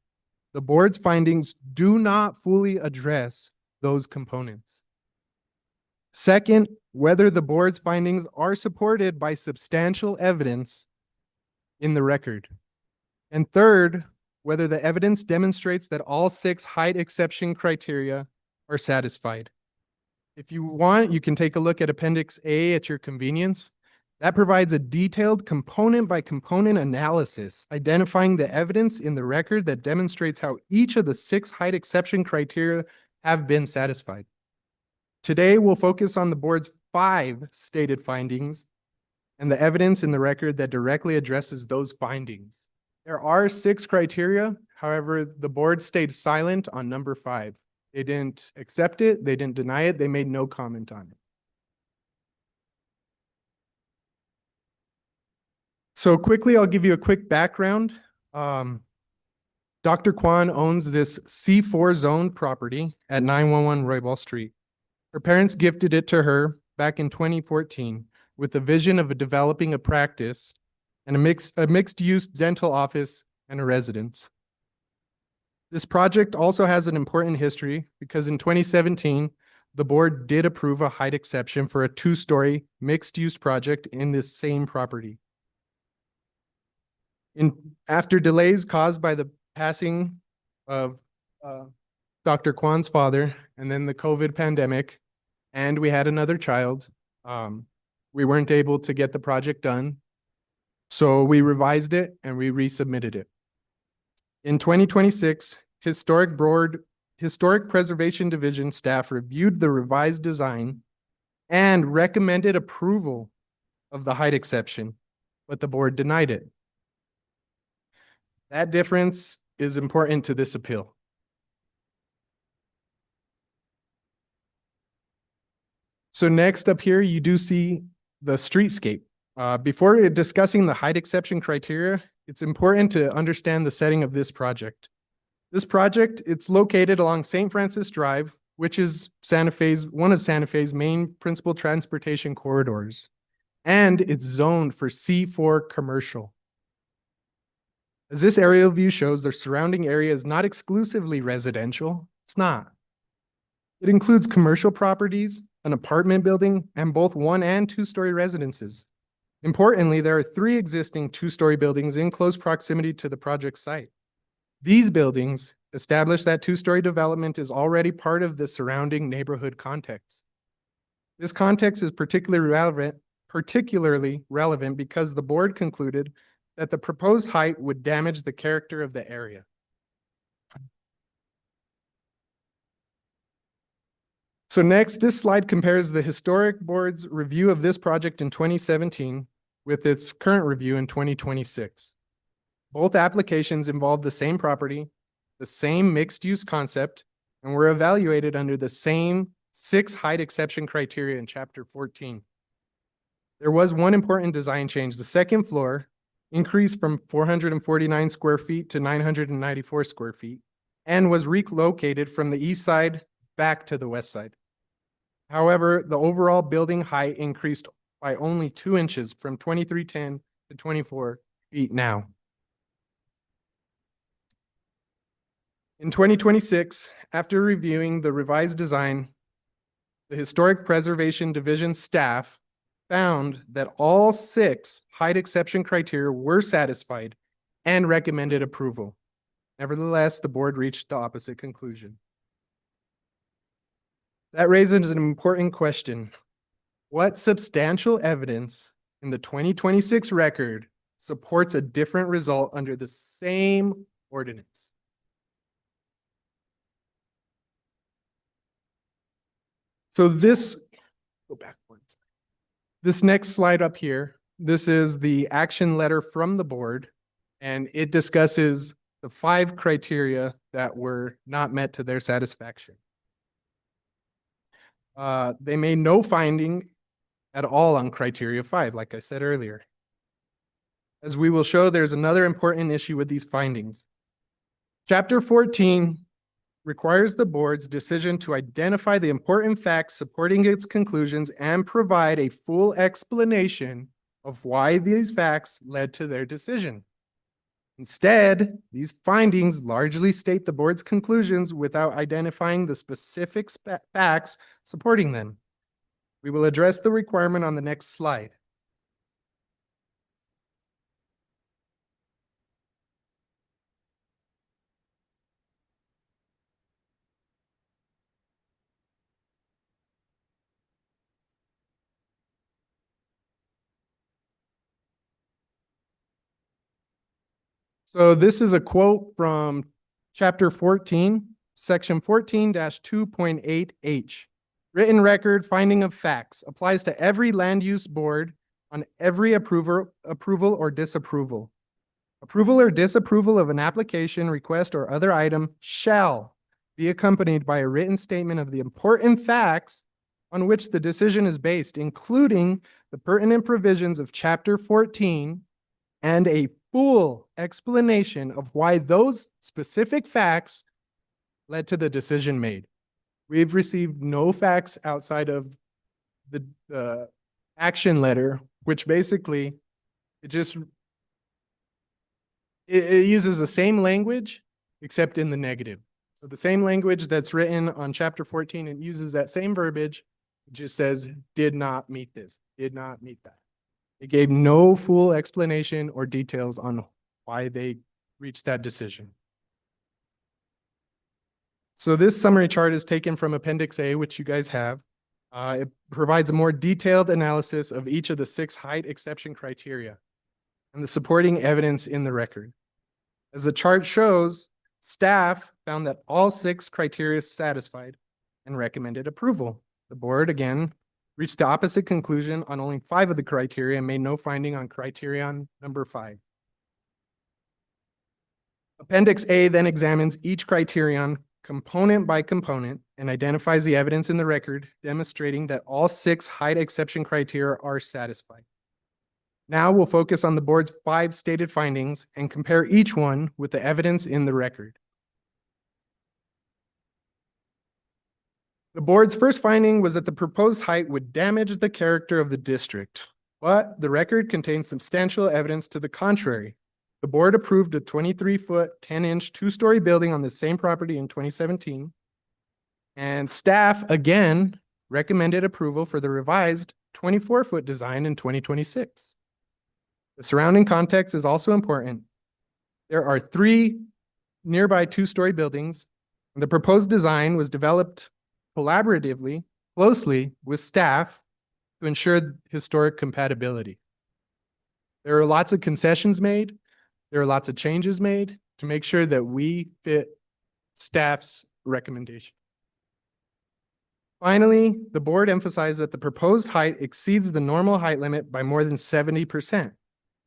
The board's findings do not fully address those components. Second, whether the board's findings are supported by substantial evidence in the record. And third, whether the evidence demonstrates that all 6 height exception criteria are satisfied. If you want, you can take a look at Appendix A at your convenience. That provides a detailed component by component analysis, identifying the evidence in the record that demonstrates how each of the 6 height exception criteria have been satisfied. Today, we'll focus on the board's 5 stated findings and the evidence in the record that directly addresses those findings. There are 6 criteria. However, the board stayed silent on number 5. They didn't accept it. They didn't deny it. They made no comment on it. So quickly, I'll give you a quick background. Dr. Kwan owns this C4 zone property at 911 Roybal Street. Her parents gifted it to her back in 2014 with the vision of developing a practice and a mixed-use dental office and a residence. This project also has an important history because in 2017, the board did approve a height exception for a 2-story mixed-use project in this same property. After delays caused by the passing of Dr. Kwan's father and then the COVID pandemic, and we had another child, we weren't able to get the project done. So we revised it and we resubmitted it. In 2026, Historic Preservation Division staff reviewed the revised design and recommended approval of the height exception, but the board denied it. That difference is important to this appeal. So next up here, you do see the streetscape. Before discussing the height exception criteria, it's important to understand the setting of this project. This project, it's located along St. Francis Drive, which is one of Santa Fe's main principal transportation corridors, and it's zoned for C4 commercial. As this aerial view shows, the surrounding area is not exclusively residential. It's not. It includes commercial properties, an apartment building, and both 1- and 2-story residences. Importantly, there are 3 existing 2-story buildings in close proximity to the project site. These buildings establish that 2-story development is already part of the surrounding neighborhood context. This context is particularly relevant because the board concluded that the proposed height would damage the character of the area. So next, this slide compares the historic board's review of this project in 2017 with its current review in 2026. Both applications involved the same property, the same mixed-use concept, and were evaluated under the same 6 height exception criteria in Chapter 14. There was one important design change. The second floor increased from 449 square feet to 994 square feet and was relocated from the east side back to the west side. However, the overall building height increased by only 2 inches from 2310 to 24 feet now. In 2026, after reviewing the revised design, the Historic Preservation Division staff found that all 6 height exception criteria were satisfied and recommended approval. Nevertheless, the board reached the opposite conclusion. That raises an important question. What substantial evidence in the 2026 record supports a different result under the same ordinance? So go backwards. This next slide up here, this is the action letter from the board, and it discusses the 5 criteria that were not met to their satisfaction. They made no finding at all on criteria 5, like I said earlier. As we will show, there's another important issue with these findings. Chapter 14 requires the board's decision to identify the important facts supporting its conclusions and provide a full explanation of why these facts led to their decision. Instead, these findings largely state the board's conclusions without identifying the specific facts supporting them. We will address the requirement on the next slide. So this is a quote from Chapter 14, Section 14-2.8H. Written record finding of facts applies to every land use board on every approval or disapproval. Approval or disapproval of an application, request, or other item shall be accompanied by a written statement of the important facts on which the decision is based, including the pertinent provisions of Chapter 14 and a full explanation of why those specific facts led to the decision made. We've received no facts outside of the action letter, which basically it uses the same language except in the negative. So the same language that's written on Chapter 14, it uses that same verbiage. It just says, did not meet this, did not meet that. It gave no full explanation or details on why they reached that decision. So this summary chart is taken from Appendix A, which you guys have. It provides a more detailed analysis of each of the 6 height exception criteria and the supporting evidence in the record. As the chart shows, staff found that all 6 criteria satisfied and recommended approval. The board again reached the opposite conclusion on only 5 of the criteria and made no finding on criterion number 5. Appendix A then examines each criterion component by component and identifies the evidence in the record demonstrating that all 6 height exception criteria are satisfied. Now we'll focus on the board's 5 stated findings and compare each one with the evidence in the record. The board's first finding was that the proposed height would damage the character of the district, but the record contains substantial evidence to the contrary. The board approved a 23-foot, 10-inch, 2-story building on the same property in 2017, and staff again recommended approval for the revised 24-foot design in 2026. The surrounding context is also important. There are 3 nearby 2-story buildings, and the proposed design was developed collaboratively, closely with staff to ensure historic compatibility. There are lots of concessions made. There are lots of changes made to make sure that we fit staff's recommendation. Finally, the board emphasized that the proposed height exceeds the normal height limit by more than 70%,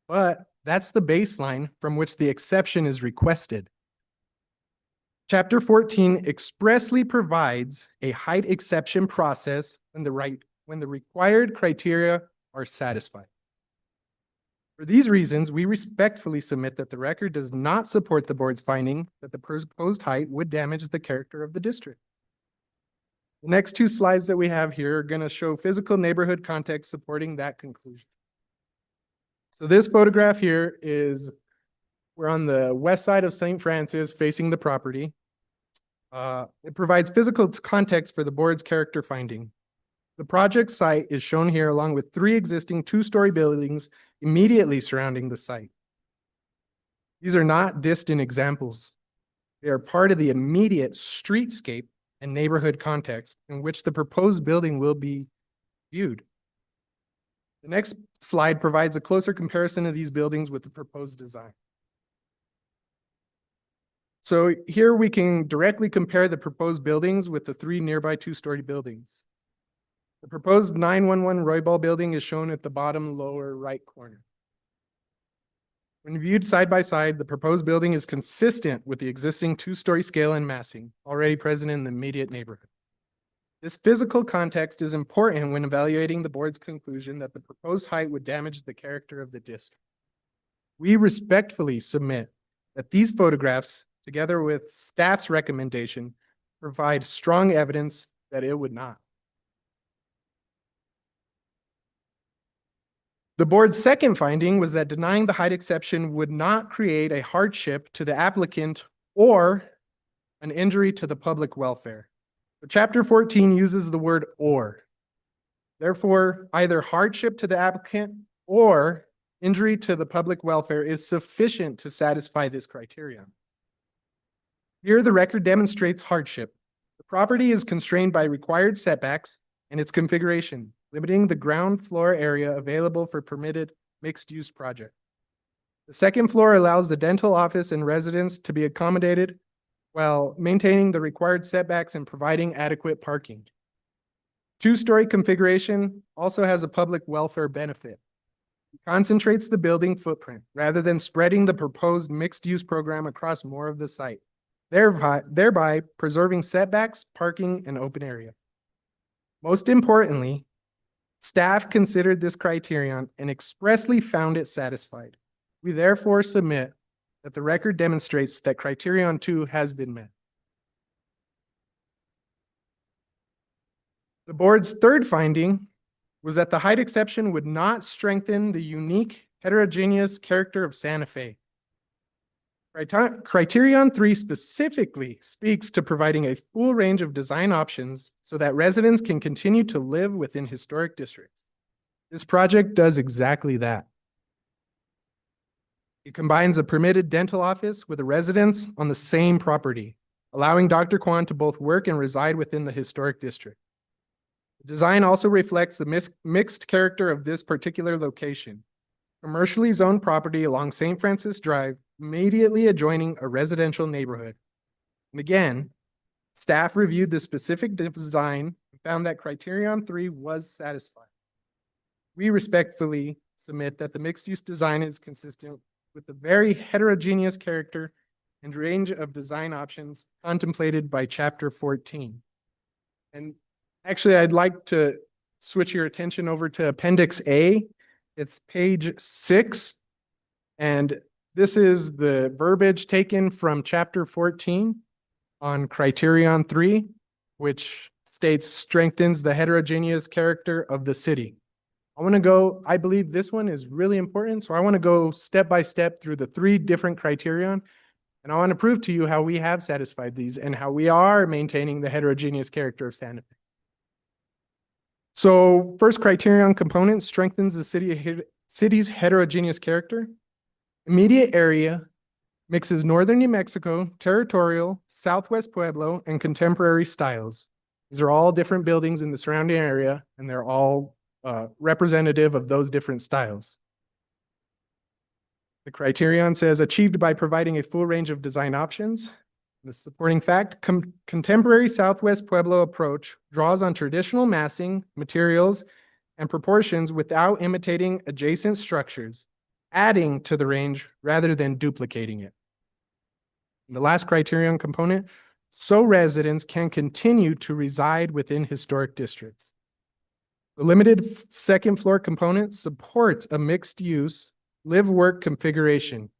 but that's the baseline from which the exception is requested. Chapter 14 expressly provides a height exception process when the required criteria are satisfied. For these reasons, we respectfully submit that the record does not support the board's finding that the proposed height would damage the character of the district. The next 2 slides that we have here are going to show physical neighborhood context supporting that conclusion. So this photograph here is, we're on the west side of St. Francis facing the property. It provides physical context for the board's character finding. The project site is shown here along with 3 existing 2-story buildings immediately surrounding the site. These are not distant examples. They are part of the immediate streetscape and neighborhood context in which the proposed building will be viewed. The next slide provides a closer comparison of these buildings with the proposed design. So here we can directly compare the proposed buildings with the 3 nearby 2-story buildings. The proposed 911 Roybal building is shown at the bottom lower right corner. When viewed side by side, the proposed building is consistent with the existing 2-story scale and massing already present in the immediate neighborhood. This physical context is important when evaluating the board's conclusion that the proposed height would damage the character of the district. We respectfully submit that these photographs, together with staff's recommendation, provide strong evidence that it would not. The board's second finding was that denying the height exception would not create a hardship to the applicant or an injury to the public welfare. But Chapter 14 uses the word or. Therefore, either hardship to the applicant or injury to the public welfare is sufficient to satisfy this criterion. Here, the record demonstrates hardship. The property is constrained by required setbacks and its configuration, limiting the ground floor area available for permitted mixed-use project. The second floor allows the dental office and residents to be accommodated while maintaining the required setbacks and providing adequate parking. 2-story configuration also has a public welfare benefit. It concentrates the building footprint rather than spreading the proposed mixed-use program across more of the site, thereby preserving setbacks, parking, and open area. Most importantly, staff considered this criterion and expressly found it satisfied. We therefore submit that the record demonstrates that criterion 2 has been met. The board's third finding was that the height exception would not strengthen the unique heterogeneous character of Santa Fe. Criterion 3 specifically speaks to providing a full range of design options so that residents can continue to live within historic districts. This project does exactly that. It combines a permitted dental office with a residence on the same property, allowing Dr. Kwan to both work and reside within the historic district. The design also reflects the mixed character of this particular location. Commercially zoned property along St. Francis Drive, immediately adjoining a residential neighborhood. And again, staff reviewed the specific design and found that criterion 3 was satisfied. We respectfully submit that the mixed-use design is consistent with the very heterogeneous character and range of design options contemplated by Chapter 14. And actually, I'd like to switch your attention over to Appendix A. It's page 6. And this is the verbiage taken from Chapter 14 on Criterion 3, which states strengthens the heterogeneous character of the city. I believe this one is really important, so I want to go step by step through the 3 different criterion, and I want to prove to you how we have satisfied these and how we are maintaining the heterogeneous character of Santa Fe. So first criterion component strengthens the city's heterogeneous character. Immediate area mixes northern New Mexico, territorial, Southwest Pueblo, and contemporary styles. These are all different buildings in the surrounding area, and they're all representative of those different styles. The criterion says achieved by providing a full range of design options. The supporting fact, contemporary Southwest Pueblo approach draws on traditional massing, materials, and proportions without imitating adjacent structures, adding to the range rather than duplicating it. The last criterion component, so residents can continue to reside within historic districts. The limited second floor component supports a mixed use live-work configuration,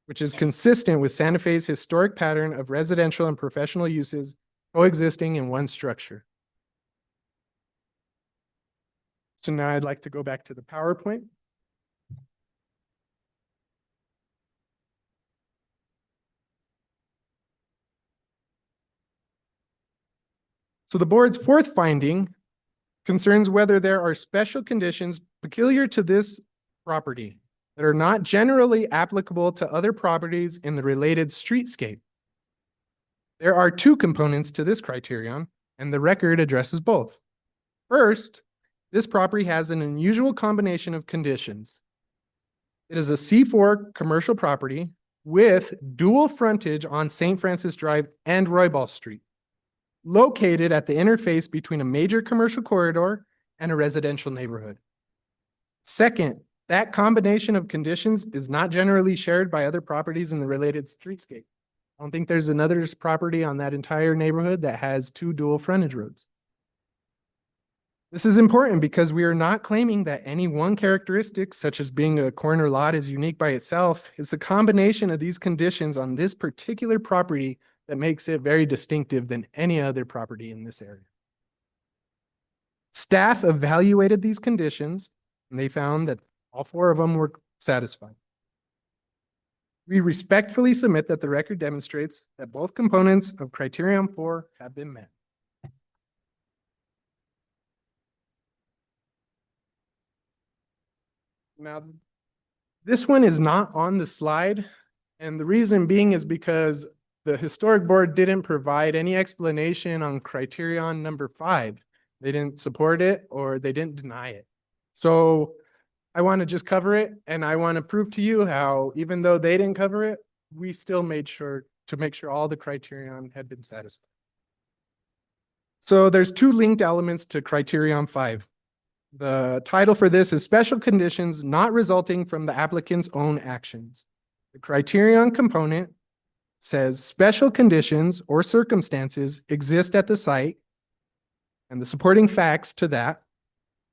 which is consistent with Santa Fe's historic pattern of residential and professional uses coexisting in one structure. So now I'd like to go back to the PowerPoint. So the board's fourth finding concerns whether there are special conditions peculiar to this property that are not generally applicable to other properties in the related streetscape. There are 2 components to this criterion, and the record addresses both. First, this property has an unusual combination of conditions. It is a C4 commercial property with dual frontage on St. Francis Drive and Roybal Street, located at the interface between a major commercial corridor and a residential neighborhood. Second, that combination of conditions is not generally shared by other properties in the related streetscape. I don't think there's another property on that entire neighborhood that has 2 dual frontage roads. This is important because we are not claiming that any one characteristic, such as being a corner lot, is unique by itself. It's a combination of these conditions on this particular property that makes it very distinctive than any other property in this area. Staff evaluated these conditions, and they found that all 4 of them were satisfied. We respectfully submit that the record demonstrates that both components of criterion 4 have been met. Now, this one is not on the slide, and the reason being is because the historic board didn't provide any explanation on criterion number 5. They didn't support it or they didn't deny it. So I want to just cover it, and I want to prove to you how, even though they didn't cover it, we still made sure to make sure all the criterion had been satisfied. So there's 2 linked elements to criterion 5. The title for this is Special Conditions Not Resulting from the Applicant's Own Actions. The criterion component says special conditions or circumstances exist at the site, and the supporting facts to that: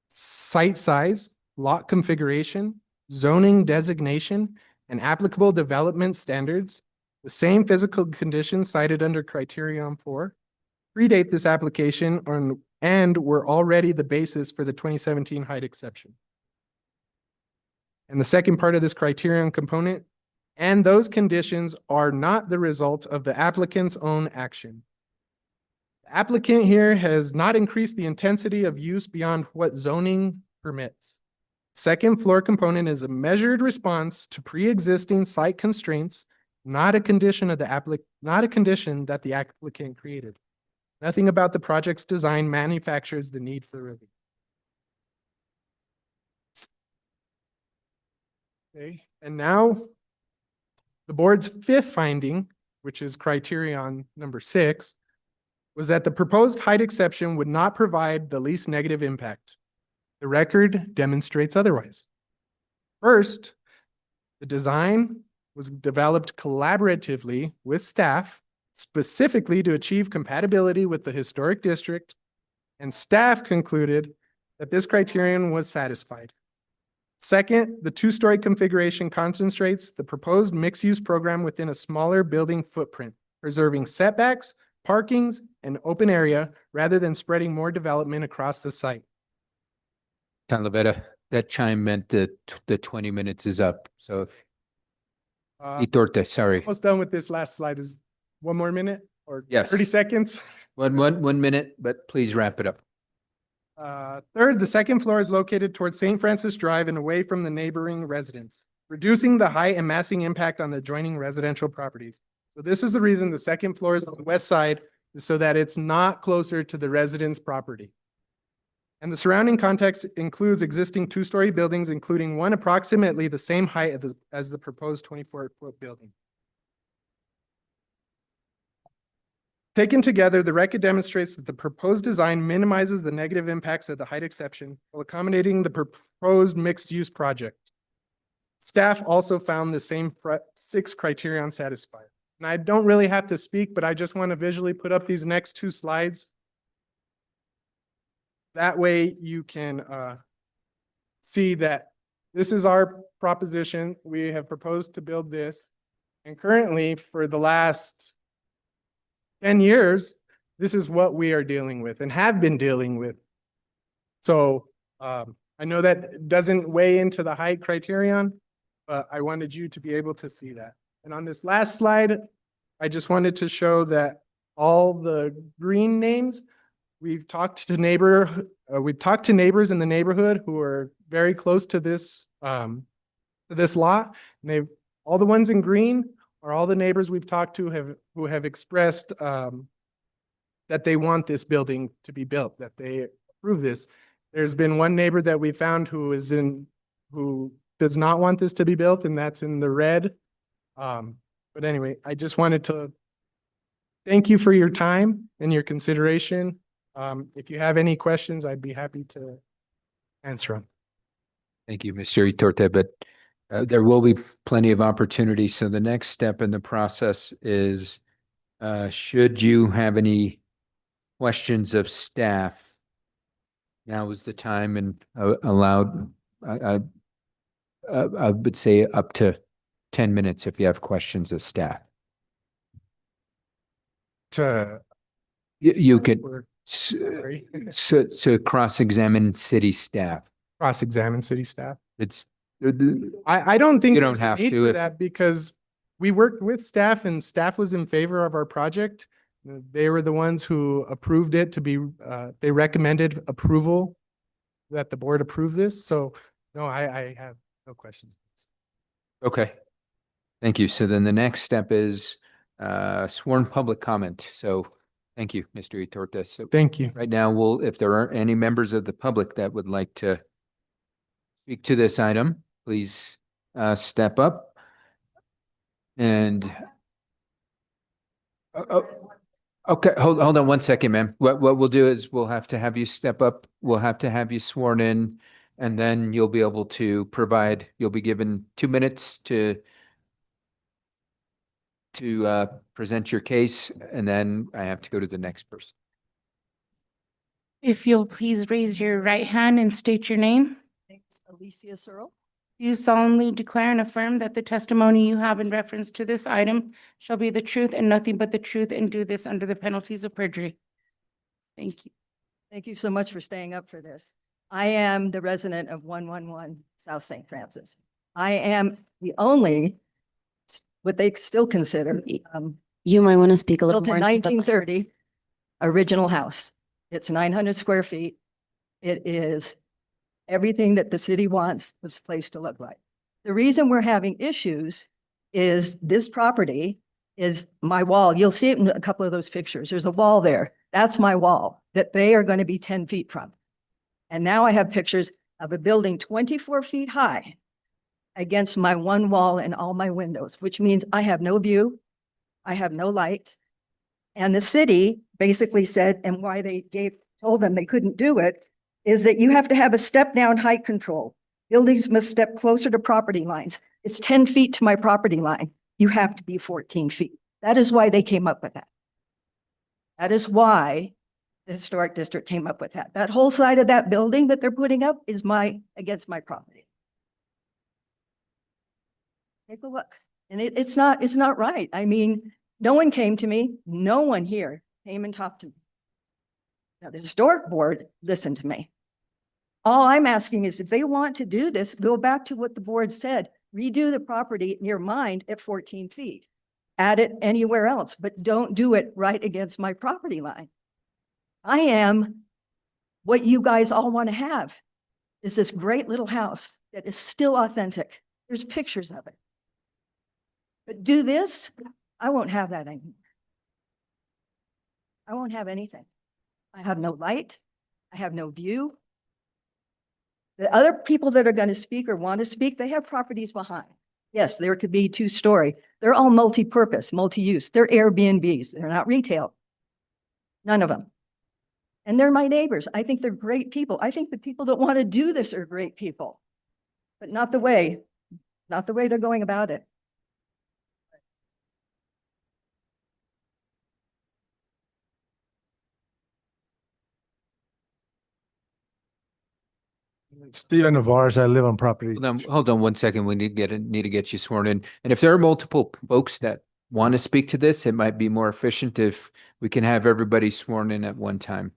site size, lot configuration, zoning designation, and applicable development standards, the same physical conditions cited under criterion 4, predate this application and were already the basis for the 2017 height exception. And the second part of this criterion component, and those conditions are not the result of the applicant's own action. The applicant here has not increased the intensity of use beyond what zoning permits. Second floor component is a measured response to pre-existing site constraints, not a condition of the not a condition that the applicant created. Nothing about the project's design manufactures the need for relief. Okay, and now the board's 5th finding which is criterion number 6, was that the proposed height exception would not provide the least negative impact. The record demonstrates otherwise. First, the design was developed collaboratively with staff, specifically to achieve compatibility with the historic district, and staff concluded that this criterion was satisfied. Second, the two-story configuration concentrates the proposed mixed-use program within a smaller building footprint, preserving setbacks, parkings, and open area rather than spreading more development across the site. Talavera, that chime meant that the 20 minutes is up. So if Iturte, sorry. Almost done with this last slide. Is one more minute or Yes. 30 seconds? One minute, but please wrap it up. Third, the second floor is located towards St. Francis Drive and away from the neighboring residents, reducing the height and massing impact on the adjoining residential properties. So this is the reason the second floor is on the west side, is so that it's not closer to the resident's property. And the surrounding context includes existing two-story buildings, including one approximately the same height as the proposed 24-foot building. Taken together, the record demonstrates that the proposed design minimizes the negative impacts of the height exception while accommodating the proposed mixed-use project. Staff also found the same 6 criterion satisfied. And I don't really have to speak, but I just want to visually put up these next 2 slides. That way you can see that this is our proposition. We have proposed to build this. And currently, for the last 10 years, this is what we are dealing with and have been dealing with. So I know that doesn't weigh into the height criterion, but I wanted you to be able to see that. And on this last slide, I just wanted to show that all the green names, we've talked to neighbors in the neighborhood who are very close to this lot. And all the ones in green are all the neighbors we've talked to who have expressed that they want this building to be built, that they approve this. There's been one neighbor that we found who does not want this to be built, and that's in the red. But anyway, I just wanted to thank you for your time and your consideration. If you have any questions, I'd be happy to answer them. Thank you, Mr. Iturte, but there will be plenty of opportunity. So the next step in the process is, should you have any questions of staff, now is the time, and allowed, I would say up to 10 minutes if you have questions of staff. You could cross-examine city staff. Cross-examine city staff. It's I don't think you don't there's a have need to for if- that, because we worked with staff and staff was in favor of our project. They were the ones who approved it to be, they recommended approval, that the board approve this. So no, I have no questions. Okay. Thank you. So then the next step is sworn public comment. So thank you, Mr. Iturte. So Thank you. right now, if there aren't any members of the public that would like to speak to this item, please step up. And okay, hold on one second, ma'am. What we'll do is we'll have to have you step up. We'll have to have you sworn in, and then you'll be able to provide, you'll be given 2 minutes to present your case, and then I have to go to the next person. If you'll please raise your right hand and state your name. Thanks, Alicia Searle. Do you solemnly declare and affirm that the testimony you have in reference to this item shall be the truth and nothing but the truth, and do this under the penalties of perjury? Thank you. Thank you so much for staying up for this. I am the resident of 111 South St. Francis. I am the only, what they still consider, You might want to speak a little built in more. 1930, original house. It's 900 square feet. It is everything that the city wants this place to look like. The reason we're having issues is this property is my wall. You'll see it in a couple of those pictures. There's a wall there. That's my wall that they are going to be 10 feet from. And now I have pictures of a building 24 feet high against my one wall and all my windows, which means I have no view. I have no light. And the city basically said, and why they told them they couldn't do it, is that you have to have a step down height control. Buildings must step closer to property lines. It's 10 feet to my property line. You have to be 14 feet. That is why they came up with that. That is why the historic district came up with that. That whole side of that building that they're putting up is against my property. Take a look. And it's not right. I mean, no one came to me. No one here came and talked to me. Now, the historic board listened to me. All I'm asking is if they want to do this, go back to what the board said, redo the property near mine at 14 feet. Add it anywhere else, but don't do it right against my property line. I am what you guys all want to have, is this great little house that is still authentic. There's pictures of it. But do this, I won't have that anymore. I won't have anything. I have no light. I have no view. The other people that are going to speak or want to speak, they have properties behind. Yes, there could be 2-story. They're all multi-purpose, multi-use. They're Airbnbs. They're not retail. None of them. And they're my neighbors. I think they're great people. I think the people that want to do this are great people, but not the way they're going about it. Stephen Navarez, I live on property. Hold on 1 second. We need to get you sworn in. And if there are multiple folks that want to speak to this, it might be more efficient if we can have everybody sworn in at one time.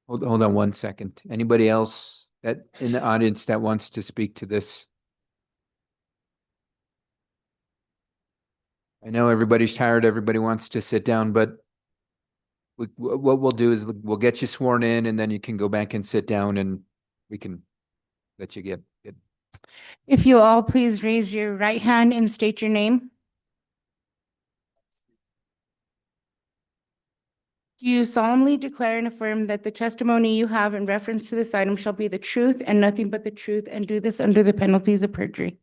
Hold on 1 second. Anybody else that in the audience that wants to speak to this? I know everybody's tired. Everybody wants to sit down, but what we'll do is we'll get you sworn in and then you can go back and sit down and we can let you get. If you all please raise your right hand and state your name. Do you solemnly declare and affirm that the testimony you have in reference to this item shall be the truth and nothing but the truth, and do this under the penalties of perjury?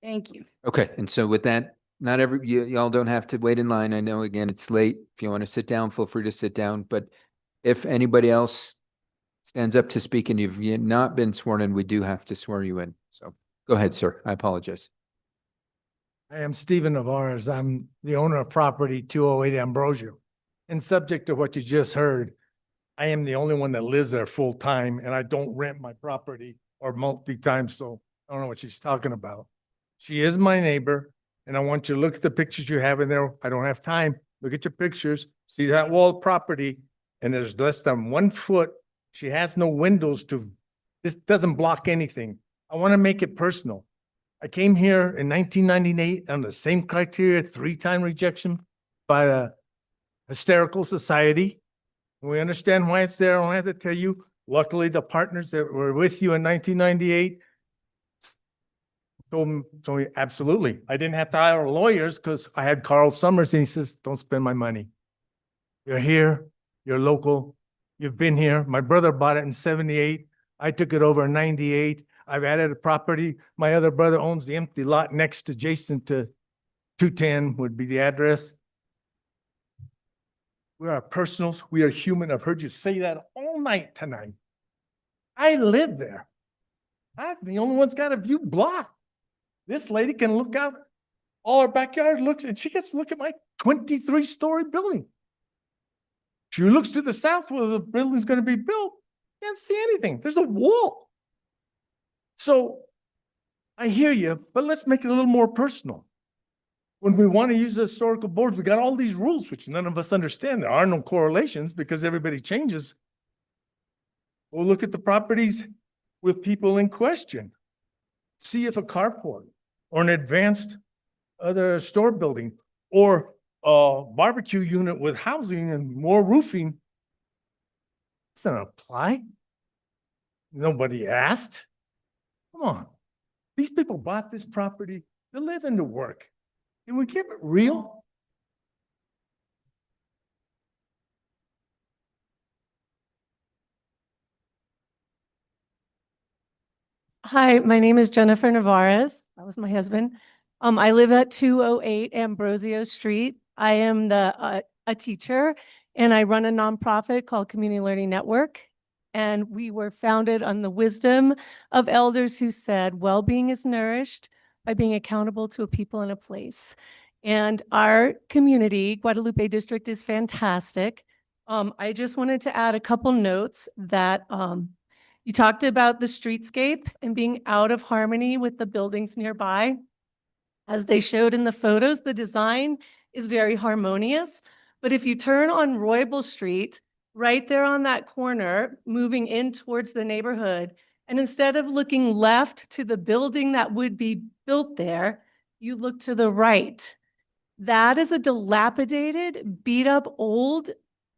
Thank you. Okay, and so with that, not y'all don't have to wait in line. I know, again, it's late. If you want to sit down, feel free to sit down. But if anybody else stands up to speak and you've not been sworn in, we do have to swear you in. So go ahead, sir. I apologize. I am Stephen Navarez. I'm the owner of property 208 Ambrosio. And subject to what you just heard, I am the only one that lives there full time and I don't rent my property or multi-time, so I don't know what she's talking about. She is my neighbor and I want you to look at the pictures you have in there. I don't have time. Look at your pictures. See that wall property and there's less than 1 foot. She has no windows this doesn't block anything. I want to make it personal. I came here in 1998 on the same criteria, 3-time rejection by the Hysterical Society. We understand why it's there. I don't have to tell you. Luckily, the partners that were with you in 1998 told me absolutely. I didn't have to hire lawyers because I had Carl Summers and he says, don't spend my money. You're here, you're local, you've been here. My brother bought it in 78. I took it over in 98. I've added a property. My other brother owns the empty lot next adjacent to 210 would be the address. We are personals. We are human. I've heard you say that all night tonight. I live there. I'm the only one's got a view blocked. This lady can look out. All her backyard looks, and she gets to look at my 23-story building. She looks to the south where the building's going to be built. Can't see anything. There's a wall. So I hear you, but let's make it a little more personal. When we want to use the historical board, we got all these rules, which none of us understand. There are no correlations because everybody changes. We'll look at the properties with people in question. See if a carport or an advanced other store building or a barbecue unit with housing and more roofing doesn't apply. Nobody asked. Come on. These people bought this property to live and to work. Can we keep it real? Hi, my name is Jennifer Navarez. That was my husband. I live at 208 Ambrosio Street. I am a teacher and I run a nonprofit called Community Learning Network. And we were founded on the wisdom of elders who said, well-being is nourished by being accountable to a people and a place. And our community, Guadalupe District, is fantastic. I just wanted to add a couple notes that you talked about the streetscape and being out of harmony with the buildings nearby. As they showed in the photos, the design is very harmonious. But if you turn on Roybal Street, right there on that corner, moving in towards the neighborhood, and instead of looking left to the building that would be built there, you look to the right. That is a dilapidated, beat up old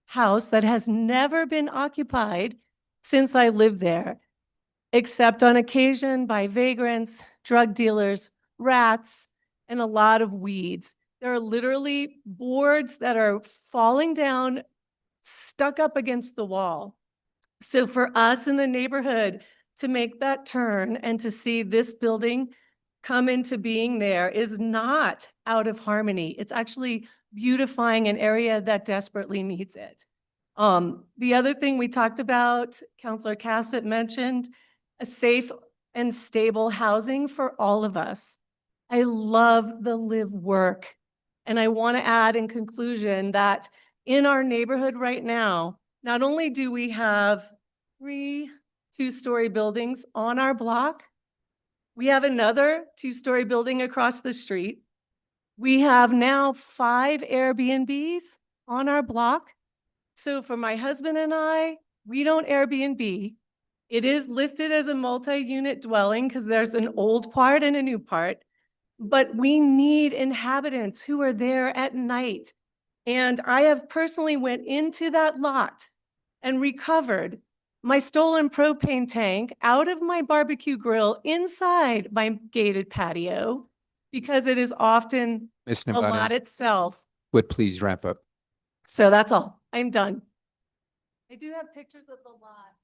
house that has never been occupied since I lived there, except on occasion by vagrants, drug dealers, rats, and a lot of weeds. There are literally boards that are falling down, stuck up against the wall. So for us in the neighborhood to make that turn and to see this building come into being there is not out of harmony. It's actually beautifying an area that desperately needs it. The other thing we talked about, Councilor Cassett mentioned, a safe and stable housing for all of us. I love the live work. And I want to add in conclusion that in our neighborhood right now, not only do we have 3 two-story buildings on our block, we have another 2-story building across the street. We have now 5 Airbnbs on our block. So for my husband and I, we don't Airbnb. It is listed as a multi-unit dwelling because there's an old part and a new part, but we need inhabitants who are there at night. And I have personally went into that lot and recovered my stolen propane tank out of my barbecue grill inside my gated patio because it is often Ms. a lot Nevada itself. would please wrap up. So that's all. I'm done. I do have pictures of the lot.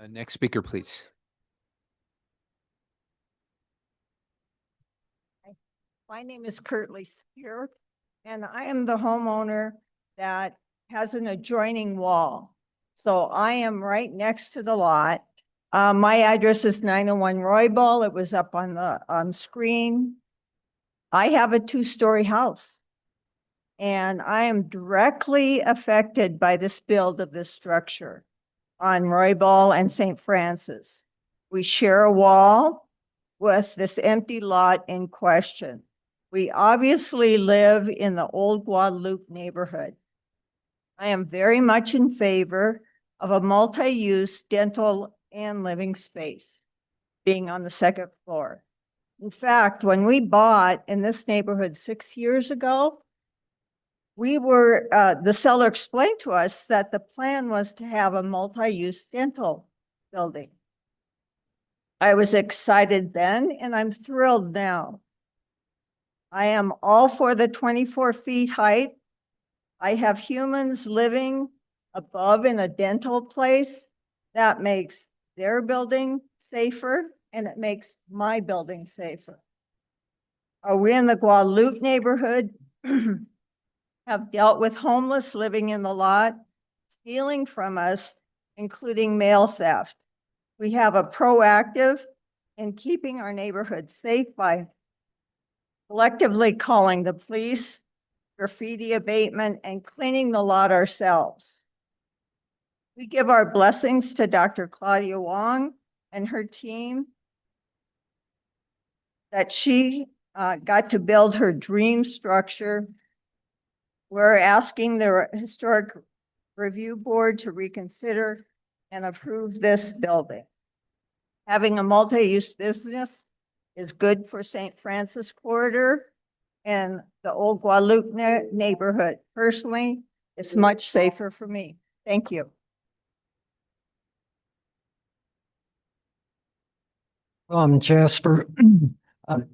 Next speaker, please. My name is Curtly Spear, and I am the homeowner that has an adjoining wall. So I am right next to the lot. My address is 901 Roybal. It was up on the screen. I have a 2-story house, and I am directly affected by this build of this structure on Roybal and St. Francis. We share a wall with this empty lot in question. We obviously live in the old Guadalupe neighborhood. I am very much in favor of a multi-use dental and living space being on the 2nd floor. In fact, when we bought in this neighborhood 6 years ago, the seller explained to us that the plan was to have a multi-use dental building. I was excited then, and I'm thrilled now. I am all for the 24 feet height. I have humans living above in a dental place. That makes their building safer, and it makes my building safer. We in the Guadalupe neighborhood have dealt with homeless living in the lot, stealing from us, including mail theft. We have a proactive in keeping our neighborhood safe by collectively calling the police, graffiti abatement, and cleaning the lot ourselves. We give our blessings to Dr. Claudia Wong and her team that she got to build her dream structure. We're asking the Historic Review Board to reconsider and approve this building. Having a multi-use business is good for St. Francis Corridor and the old Guadalupe neighborhood. Personally, it's much safer for me. Thank you. Jasper.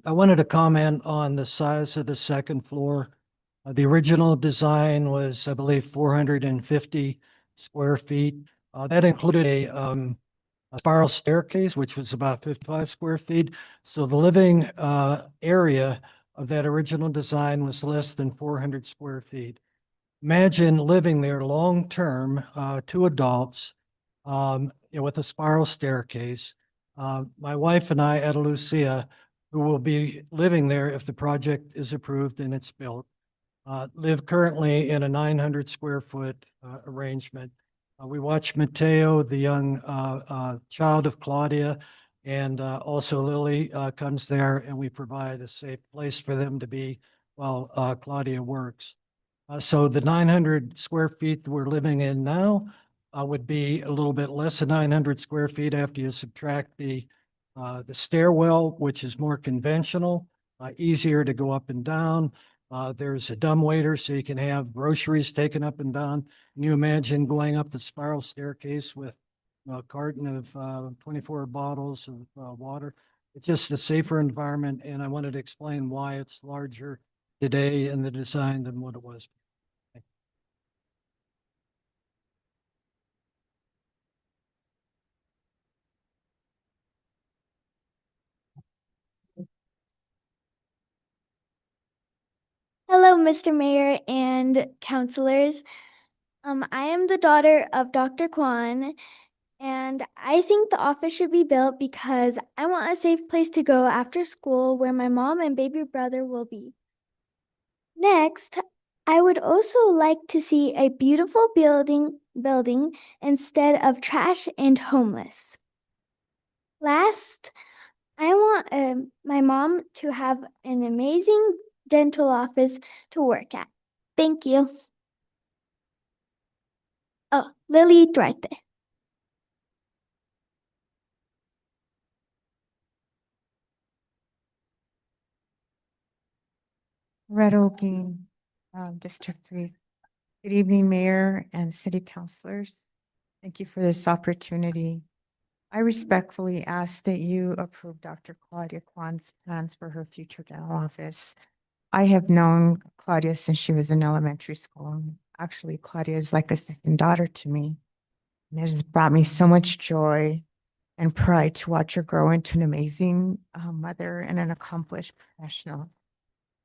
I wanted to comment on the size of the 2nd floor. The original design was, I believe, 450 square feet. That included a spiral staircase, which was about 55 square feet. So the living area of that original design was less than 400 square feet. Imagine living there long-term, 2 adults, with a spiral staircase. My wife and I, Etta Lucia, who will be living there if the project is approved and it's built, live currently in a 900 square foot arrangement. We watch Mateo, the young child of Claudia, and also Lily comes there, and we provide a safe place for them to be while Claudia works. So the 900 square feet that we're living in now would be a little bit less than 900 square feet after you subtract the stairwell, which is more conventional, easier to go up and down. There's a dumbwaiter so you can have groceries taken up and down. Can you imagine going up the spiral staircase with a carton of 24 bottles of water? It's just a safer environment, and I wanted to explain why it's larger today in the design than what it was. Hello, Mr. Mayor and councilors. I am the daughter of Dr. Kwan, and I think the office should be built because I want a safe place to go after school where my mom and baby brother will be. Next, I would also like to see a beautiful building instead of trash and homeless. Last, I want my mom to have an amazing dental office to work at. Thank you. Oh, Lily Duarte. Red Oaking, District 3. Good evening, Mayor and City Councilors. Thank you for this opportunity. I respectfully ask that you approve Dr. Claudia Kwan's plans for her future dental office. I have known Claudia since she was in elementary school. Actually, Claudia is like a second daughter to me. And it has brought me so much joy and pride to watch her grow into an amazing mother and an accomplished professional.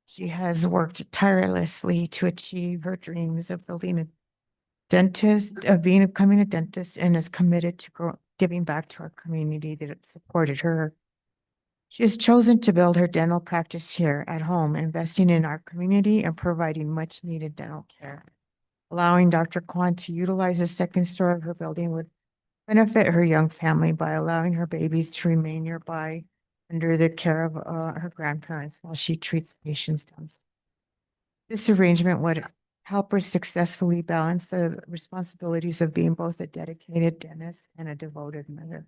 She has worked tirelessly to achieve her dreams of building a dentist, of becoming a dentist, and is committed to giving back to our community that supported her. She has chosen to build her dental practice here at home, investing in our community and providing much needed dental care. Allowing Dr. Kwan to utilize the second story of her building would benefit her young family by allowing her babies to remain nearby under the care of her grandparents while she treats patients downstairs. This arrangement would help her successfully balance the responsibilities of being both a dedicated dentist and a devoted mother.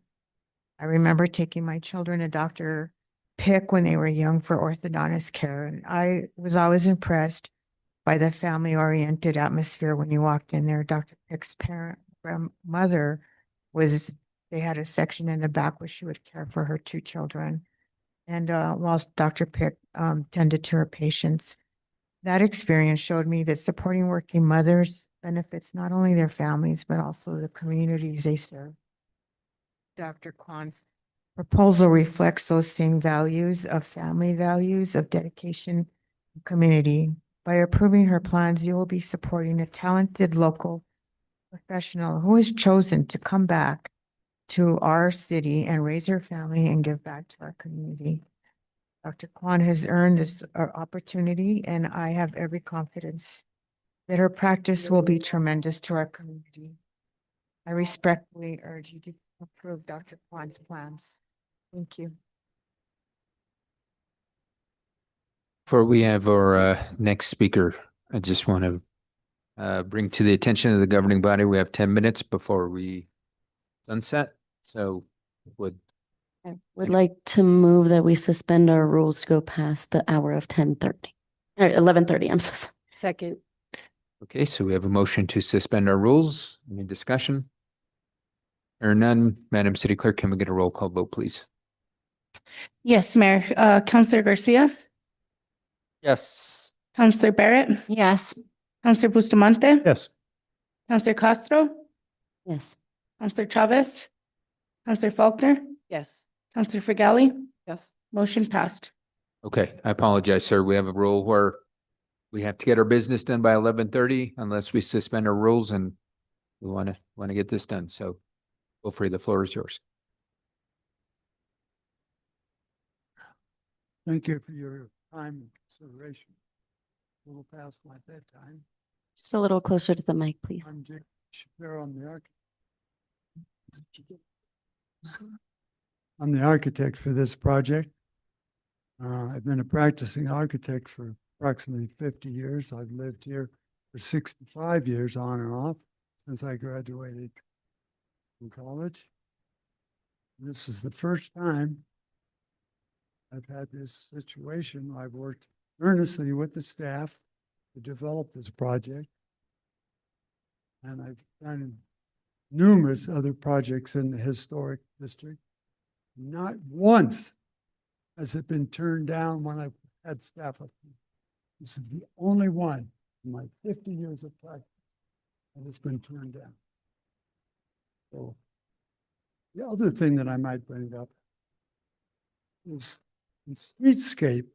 I remember taking my children to Dr. Pick when they were young for orthodontist care, and I was always impressed by the family-oriented atmosphere when you walked in there. Dr. Pick's grandmother they had a section in the back where she would care for her 2 children. And whilst Dr. Pick tended to her patients, that experience showed me that supporting working mothers benefits not only their families, but also the communities they serve. Dr. Kwan's proposal reflects those same values of family values, of dedication, and community. By approving her plans, you will be supporting a talented local professional who has chosen to come back to our city and raise her family and give back to our community. Dr. Kwan has earned this opportunity, and I have every confidence that her practice will be tremendous to our community. I respectfully urge you to approve Dr. Kwan's plans. Thank you. Before we have our next speaker, I just want to bring to the attention of the governing body, we have 10 minutes before we sunset. So I would like to move that we suspend our rules to go past the hour of 10:30 or 11:30. I'm so sorry. Second. Okay, so we have a motion to suspend our rules. Any discussion? Or none, Madam City Clerk, can we get a roll call vote, please? Yes, Mayor. Counselor Garcia, Yes. Counselor Barrett, Yes. Counselor Bustamante, Yes. Counselor Castro, Yes. Counselor Chavez, Counselor Faulkner, Yes. Counselor Figali, Yes. motion passed. Okay, I apologize, sir. We have a rule where we have to get our business done by 11:30 unless we suspend our rules, and we want to get this done. So feel free, the floor is yours. Thank you for your time and consideration. A little past my bedtime. Just a little closer to the mic, please. I'm Jake Shapiro. I'm the architect for this project. I've been a practicing architect for approximately 50 years. I've lived here for 65 years on and off since I graduated from college. This is the first time I've had this situation. I've worked earnestly with the staff to develop this project. And I've done numerous other projects in the historic district. Not once has it been turned down when I've had staff up here. This is the only one in my 50 years of practice that has been turned down. So the other thing that I might bring up is in streetscape,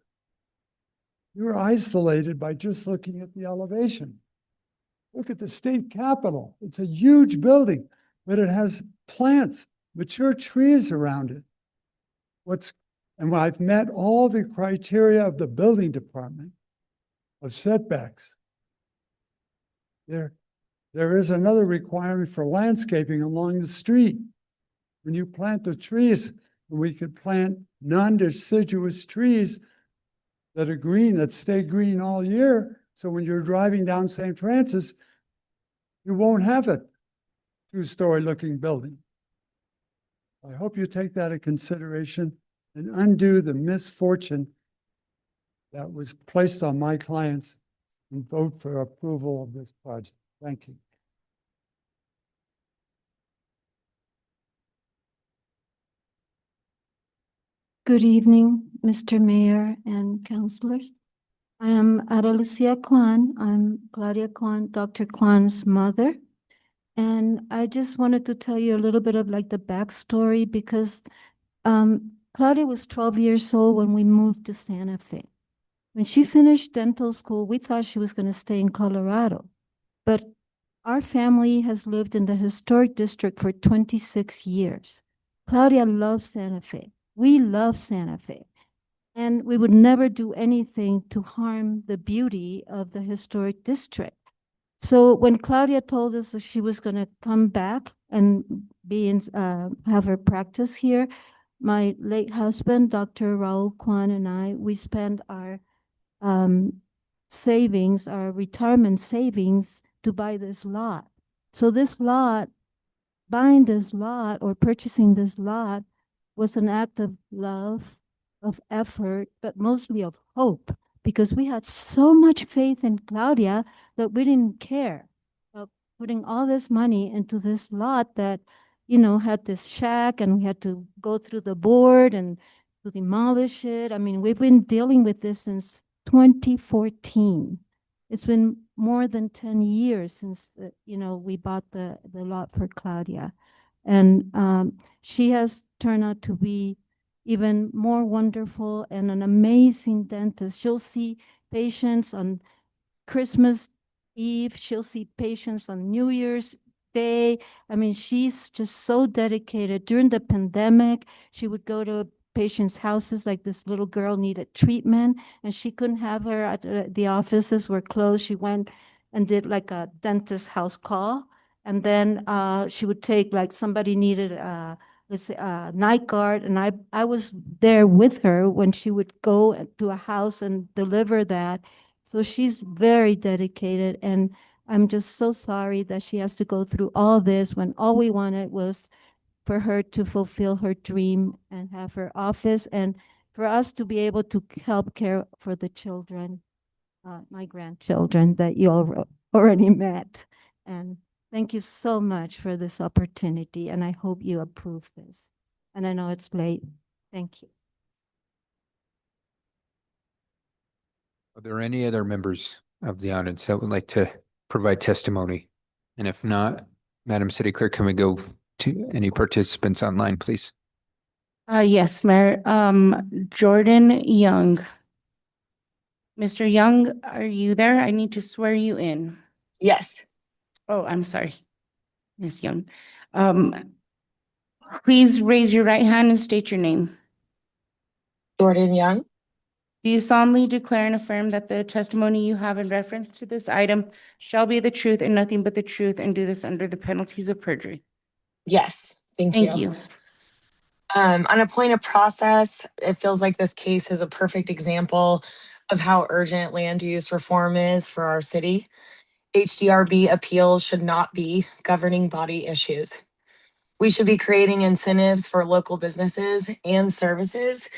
you're isolated by just looking at the elevation. Look at the state capitol. It's a huge building, but it has plants, mature trees around it. And I've met all the criteria of the building department of setbacks. There is another requirement for landscaping along the street. When you plant the trees, we could plant non-deciduous trees that are green, that stay green all year. So when you're driving down St. Francis, you won't have a two-story looking building. I hope you take that into consideration and undo the misfortune that was placed on my clients and vote for approval of this project. Thank you. Good evening, Mr. Mayor and councilors. I am Aralucia Kwan. I'm Claudia Kwan, Dr. Kwan's mother. And I just wanted to tell you a little bit of like the backstory because Claudia was 12 years old when we moved to Santa Fe. When she finished dental school, we thought she was going to stay in Colorado. But our family has lived in the historic district for 26 years. Claudia loves Santa Fe. We love Santa Fe. And we would never do anything to harm the beauty of the historic district. So when Claudia told us that she was going to come back and be in, have her practice here, my late husband, Dr. Raul Kwan, and I, we spent our savings, our retirement savings to buy this lot. So this lot, buying this lot or purchasing this lot was an act of love, of effort, but mostly of hope, because we had so much faith in Claudia that we didn't care about putting all this money into this lot that, you know, had this shack and we had to go through the board and to demolish it. I mean, we've been dealing with this since 2014. It's been more than 10 years since, you know, we bought the lot for Claudia. And she has turned out to be even more wonderful and an amazing dentist. She'll see patients on Christmas Eve. She'll see patients on New Year's Day. I mean, she's just so dedicated. During the pandemic, she would go to patients' houses, like this little girl needed treatment and she couldn't have her at the offices were closed. She went and did like a dentist house call. And then she would take, like, somebody needed let's say a night guard, and I was there with her when she would go to a house and deliver that. So she's very dedicated, and I'm just so sorry that she has to go through all this when all we wanted was for her to fulfill her dream and have her office, and for us to be able to help care for the children, my grandchildren that you all already met. And thank you so much for this opportunity, and I hope you approve this. And I know it's late. Thank you. Are there any other members of the audience that would like to provide testimony? And if not, Madam City Clerk, can we go to any participants online, please? Yes, Mayor, Jordan Young. Mr. Young, are you there? I need to swear you in. Yes. Oh, I'm sorry, Ms. Young. Please raise your right hand and state your name. Jordan Young. Do you solemnly declare and affirm that the testimony you have in reference to this item shall be the truth and nothing but the truth, and do this under the penalties of perjury? Yes. Thank Thank you. you. On a point of process, it feels like this case is a perfect example of how urgent land use reform is for our city. HDRB appeals should not be governing body issues. We should be creating incentives for local businesses and services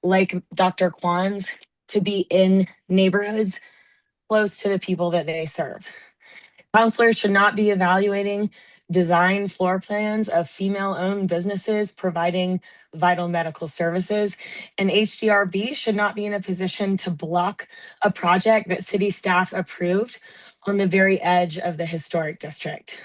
like Dr. Kwan's to be in neighborhoods close to the people that they serve. Counselors should not be evaluating design floor plans of female-owned businesses providing vital medical services, and HDRB should not be in a position to block a project that city staff approved on the very edge of the historic district.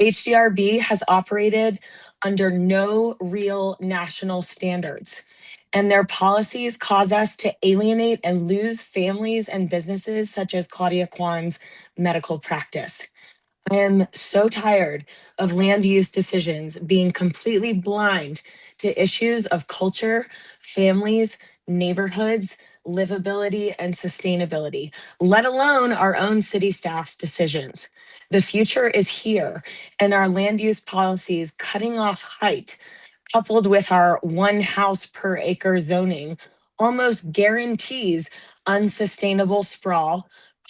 HDRB has operated under no real national standards, and their policies cause us to alienate and lose families and businesses such as Claudia Kwan's medical practice. I am so tired of land use decisions being completely blind to issues of culture, families, neighborhoods, livability, and sustainability, let alone our own city staff's decisions. The future is here, and our land use policies cutting off height, coupled with our 1 house per acre zoning, almost guarantees unsustainable sprawl,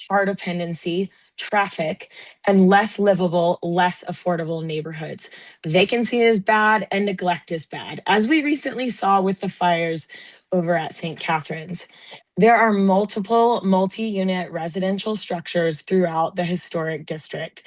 car dependency, traffic, and less livable, less affordable neighborhoods. Vacancy is bad and neglect is bad, as we recently saw with the fires over at St. Catharines. There are multiple multi-unit residential structures throughout the historic district.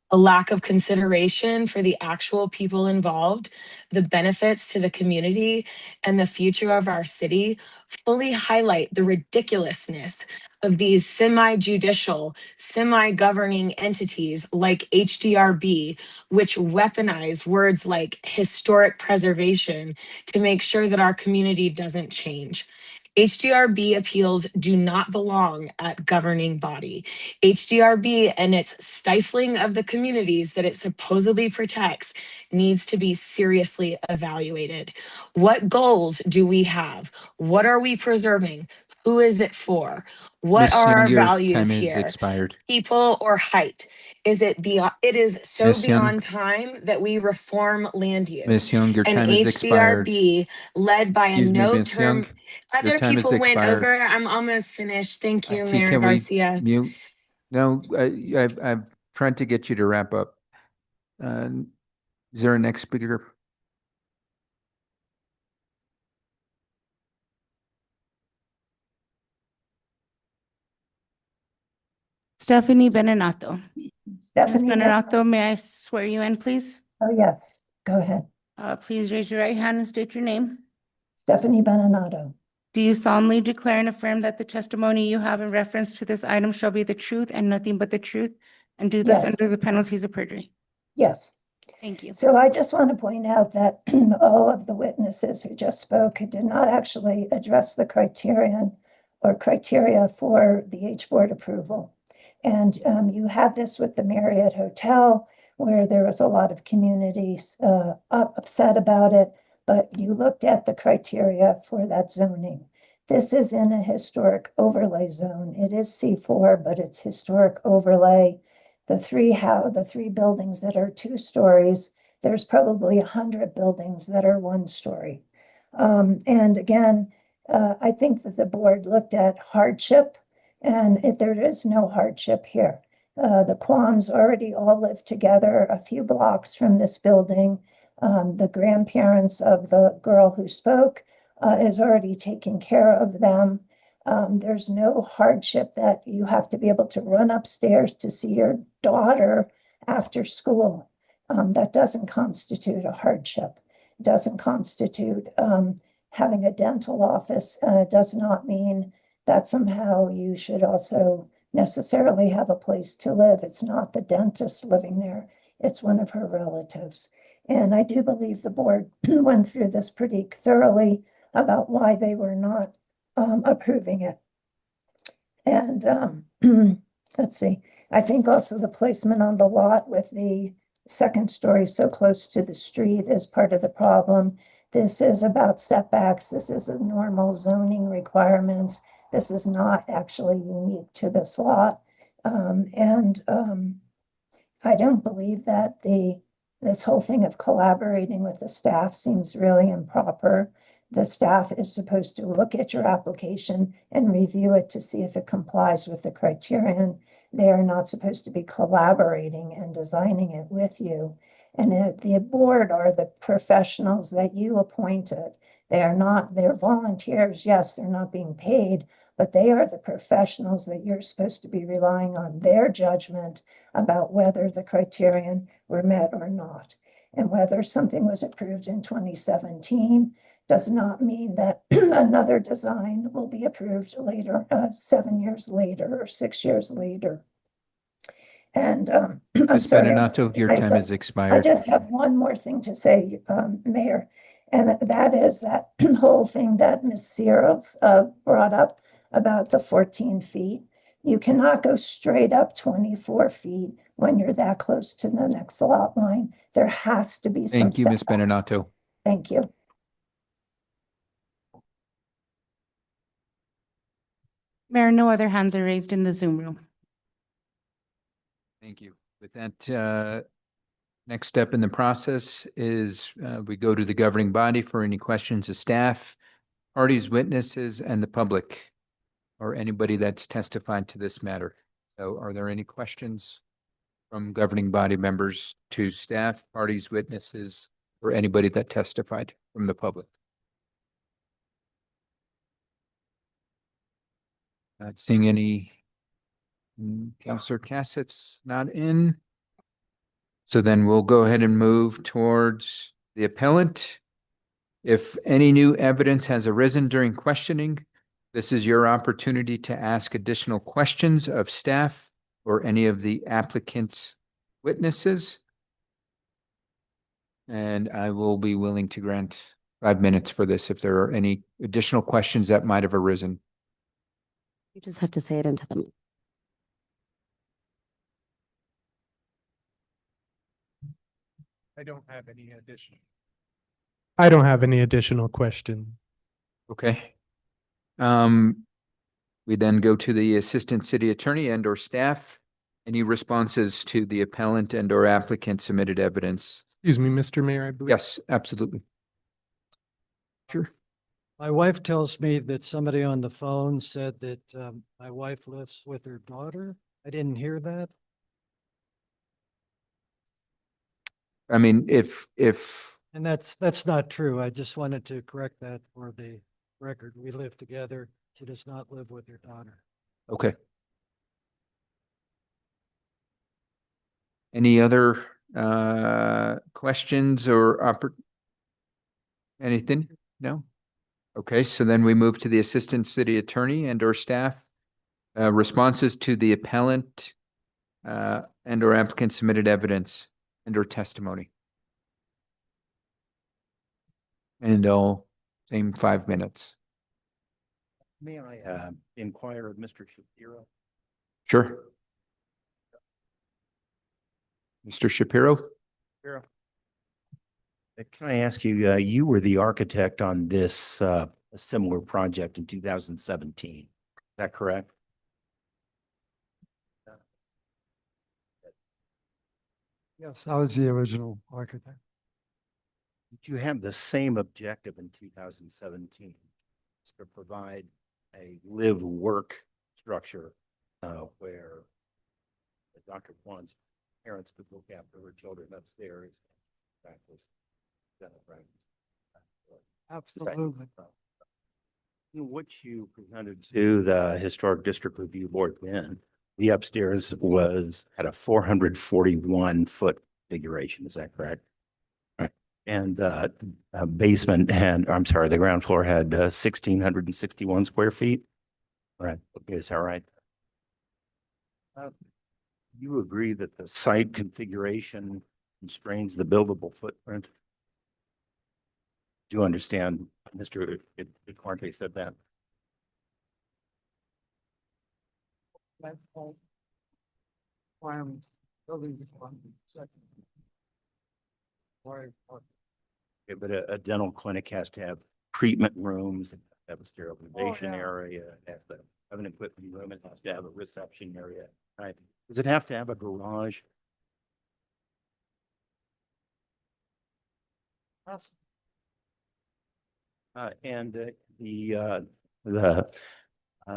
A lack of consideration for the actual people involved, the benefits to the community, and the future of our city fully highlight the ridiculousness of these semi-judicial, semi-governing entities like HDRB, which weaponize words like historic preservation to make sure that our community doesn't change. HDRB appeals do not belong at governing body. HDRB and its stifling of the communities that it supposedly protects needs to be seriously evaluated. What goals do we have? What are we preserving? Who is it for? What Ms. are Young, our your values time is here? expired. People or height? Is it beyond? It is so Ms. Young. beyond time that we reform land use. Ms. Young, your And time is expired. HDRB, led by a Excuse me, Ms. no-term, Young, your other time is people went expired. over. I'm almost finished. Thank you, Mayor Can we Garcia. mute? No, I'm trying to get you to wrap up. Is there a next speaker? Stephanie Benenato. Ms. Stephanie Benenato, may I swear you in, please? Oh, yes, go ahead. Please raise your right hand and state your name. Stephanie Benenato. Do you solemnly declare and affirm that the testimony you have in reference to this item shall be the truth and nothing but the truth, and do this Yes. under the penalties of perjury? Yes. Thank you. So I just want to point out that all of the witnesses who just spoke did not actually address the criterion or criteria for the H board approval. And you had this with the Marriott Hotel, where there was a lot of communities upset about it, but you looked at the criteria for that zoning. This is in a historic overlay zone. It is C4, but it's historic overlay. The three buildings that are 2 stories, there's probably 100 buildings that are 1 story. And again, I think that the board looked at hardship, and there is no hardship here. The Kwans already all live together a few blocks from this building. The grandparents of the girl who spoke is already taking care of them. There's no hardship that you have to be able to run upstairs to see your daughter after school. That doesn't constitute a hardship. It doesn't constitute having a dental office. Does not mean that somehow you should also necessarily have a place to live. It's not the dentist living there. it's one of her relatives. And I do believe the board went through this pretty thoroughly about why they were not approving it. And let's see, I think also the placement on the lot with the second story so close to the street is part of the problem. This is about setbacks. This is a normal zoning requirements. This is not actually unique to this lot. I don't believe that this whole thing of collaborating with the staff seems really improper. The staff is supposed to look at your application and review it to see if it complies with the criterion. They are not supposed to be collaborating and designing it with you. And the board are the professionals that you appointed. They're volunteers. Yes, they're not being paid, but they are the professionals that you're supposed to be relying on their judgment about whether the criterion were met or not. And whether something was approved in 2017 does not mean that another design will be approved later, 7 years later or 6 years later. And I'm Ms. sorry. Benenato, your time has I expired. just have one more thing to say, Mayor, and that is that whole thing that Ms. Searles brought up about the 14 feet. You cannot go straight up 24 feet when you're that close to the next lot line. There has to be some Thank you, Ms. setback. Benenato. Thank you. Mayor, no other hands are raised in the Zoom room. Thank you. With that, next step in the process is we go to the governing body for any questions of staff, parties, witnesses, and the public, or anybody that's testified to this matter. So are there any questions from governing body members to staff, parties, witnesses, or anybody that testified from the public? Not seeing any. Counselor Cassett's not in. So then we'll go ahead and move towards the appellant. If any new evidence has arisen during questioning, this is your opportunity to ask additional questions of staff or any of the applicant's witnesses. And I will be willing to grant 5 minutes for this if there are any additional questions that might have arisen. You just have to say it into them. I don't have any additional. I don't have any additional question. Okay. We then go to the assistant city attorney and or staff. Any responses to the appellant and or applicant submitted evidence? Excuse me, Mr. Mayor, I believe. Yes, absolutely. Sure. My wife tells me that somebody on the phone said that my wife lives with her daughter. I didn't hear that. I mean, if And that's not true. I just wanted to correct that for the record. We live together. She does not live with her daughter. okay. Any other questions or anything? No? Okay, so then we move to the assistant city attorney and or staff. Responses to the appellant and or applicant submitted evidence and or testimony. And all same 5 minutes. May I inquire of Mr. Shapiro? Sure. Mr. Shapiro? Shapiro. Can I ask you, you were the architect on this a similar project in 2017. Is that correct? Yes, I was the original architect. Did you have the same objective in 2017? To provide a live-work structure where Dr. Kwan's parents could look after her children upstairs. Practice. Absolutely. What you presented to the Historic District Review Board then, the upstairs had a 441-foot configuration, is that correct? Right. And the basement the ground floor had 1,661 square feet? Right, okay, is that right? You agree that the site configuration constrains the buildable footprint? Do you understand, Mr. Iquarte said that? Requirements, building requirements, second. Okay, but a dental clinic has to have treatment rooms, it has to have a sterilization yeah. area, it has to have an equipment room, it has to have a reception area, right? Does it have to have a garage? The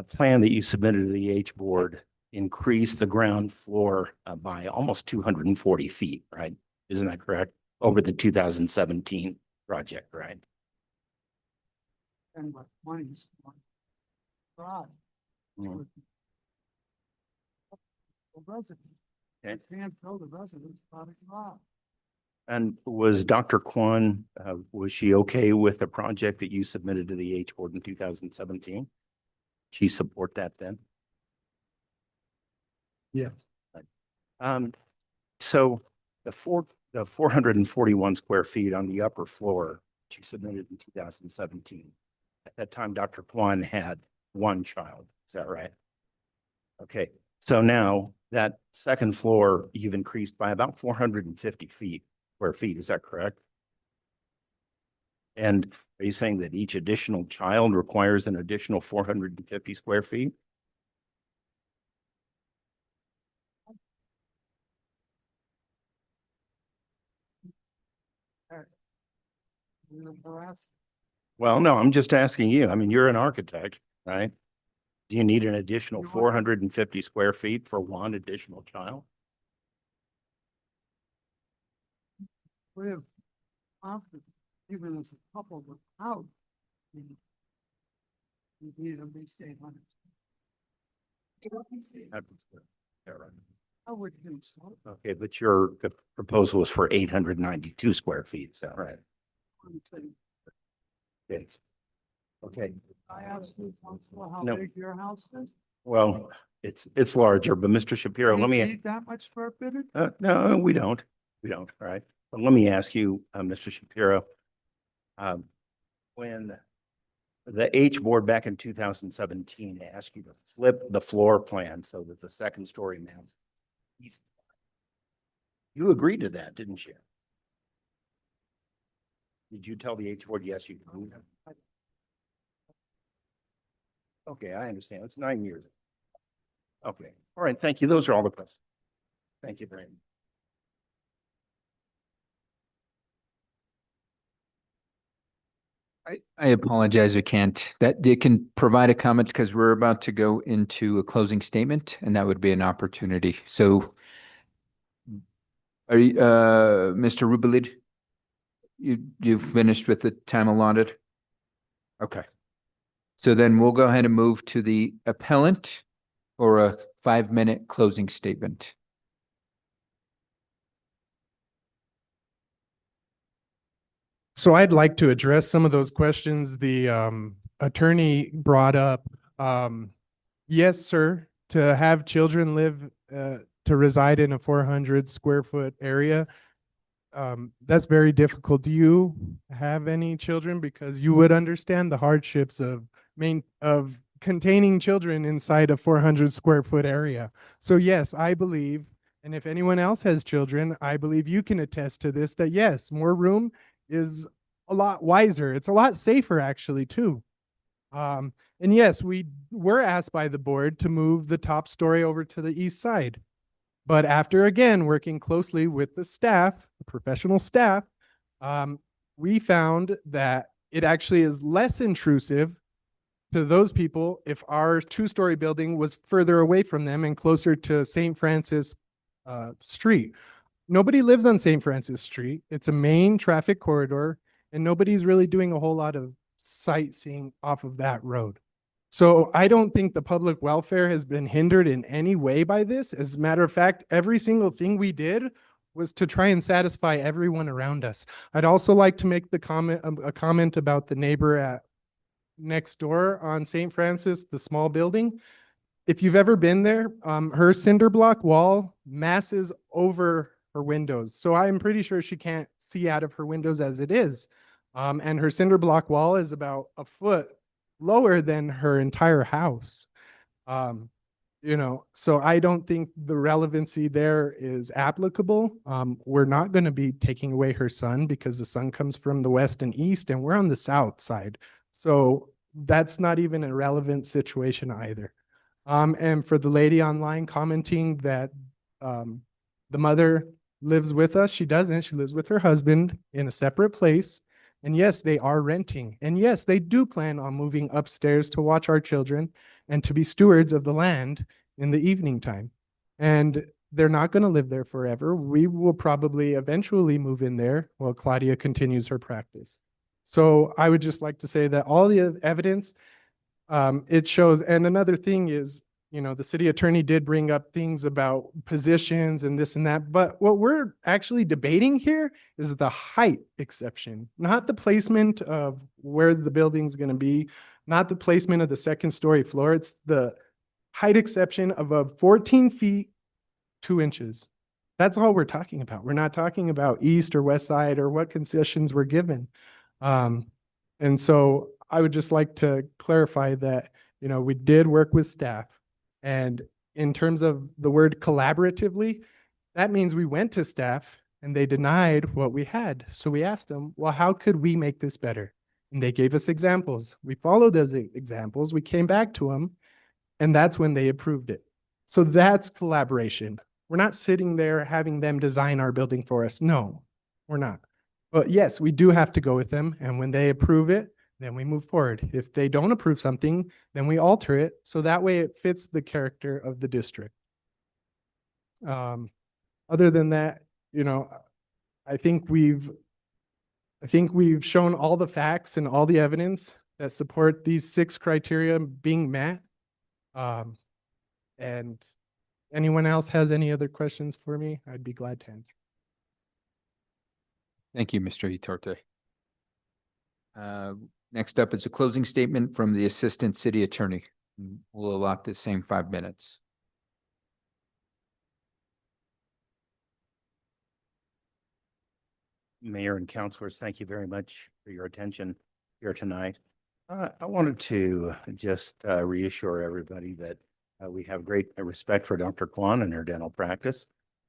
plan that you submitted to the H board increased the ground floor by almost 240 feet, right? Isn't that correct? Over the 2017 project, right? And what money is. Right. Mm. Resident. Okay. Can't build a residence without a garage. And was Dr. Kwan, was she okay with the project that you submitted to the H board in 2017? She support that then? Yes. So the 441 square feet on the upper floor, that you submitted in 2017. At that time, Dr. Kwan had one child. Is that right? Okay. So now that second floor, you've increased by about 450 square feet. Is that correct? And are you saying that each additional child requires an additional 450 square feet? Well, no, I'm just asking you. I mean, you're an architect, right? Do you need an additional 450 square feet for one additional child? We have often, even as a couple without. You need at least 800. Yeah, right. I would think so. Okay, but your proposal was for 892 square feet. Is that right? Okay. Okay. I asked you once how No. big your house is. Well, it's larger, but Mr. Shapiro, You let me. need that much square footage? No, we don't. We don't, all right? But let me ask you, Mr. Shapiro. When the H board back in 2017 asked you to flip the floor plan so that the second story mounts east, you agreed to that, didn't you? Did you tell the H board, yes, you can move them? Okay, I understand. It's 9 years. Okay, all right, thank you. Those are all the questions. Thank you very much. I apologize, we can't. That you can provide a comment because we're about to go into a closing statement and that would be an opportunity. So are you, Mr. Rubalid? You've finished with the time allotted? Okay. So then we'll go ahead and move to the appellant for a 5-minute closing statement. So I'd like to address some of those questions the attorney brought up. Yes, sir, to have children live, to reside in a 400 square foot area, that's very difficult. Do you have any children? Because you would understand the hardships of containing children inside a 400 square foot area. So yes, I believe, and if anyone else has children, I believe you can attest to this, that yes, more room is a lot wiser. It's a lot safer actually too. And yes, we were asked by the board to move the top story over to the east side. But after again, working closely with the staff, the professional staff, we found that it actually is less intrusive to those people if our 2-story building was further away from them and closer to St. Francis Street. Nobody lives on St. Francis Street. It's a main traffic corridor, and nobody's really doing a whole lot of sightseeing off of that road. So I don't think the public welfare has been hindered in any way by this. As a matter of fact, every single thing we did was to try and satisfy everyone around us. I'd also like to make a comment about the neighbor at next door on St. Francis, the small building. if you've ever been there, her cinder block wall masses over her windows. So I'm pretty sure she can't see out of her windows as it is. And her cinder block wall is about a foot lower than her entire house. So I don't think the relevancy there is applicable. We're not going to be taking away her sun because the sun comes from the west and east, and we're on the south side. So that's not even a relevant situation either. And for the lady online commenting that the mother lives with us, she doesn't. She lives with her husband in a separate place. And yes, they are renting. And yes, they do plan on moving upstairs to watch our children and to be stewards of the land in the evening time. And they're not going to live there forever. We will probably eventually move in there while Claudia continues her practice. So I would just like to say that all the evidence, it shows. And another thing is, the city attorney did bring up things about positions and this and that, but what we're actually debating here is the height exception, not the placement of where the building's going to be, not the placement of the second story floor. It's the height exception of 14 feet, 2 inches. That's all we're talking about. We're not talking about east or west side or what concessions were given. And so I would just like to clarify that, we did work with staff. And in terms of the word collaboratively, that means we went to staff and they denied what we had. So we asked them, well, how could we make this better? And they gave us examples. We followed those examples. We came back to them, and that's when they approved it. So that's collaboration. We're not sitting there having them design our building for us. No, we're not. But yes, we do have to go with them. And when they approve it, then we move forward. If they don't approve something, then we alter it. So that way it fits the character of the district. Other than that, I think we've shown all the facts and all the evidence that support these 6 criteria being met. And anyone else has any other questions for me, I'd be glad to answer. Thank you, Mr. Iturte. Next up is a closing statement from the Assistant City Attorney. We'll allot the same 5 minutes. Mayor and councilors, thank you very much for your attention here tonight. I wanted to just reassure everybody that we have great respect for Dr. Kwan and her dental practice.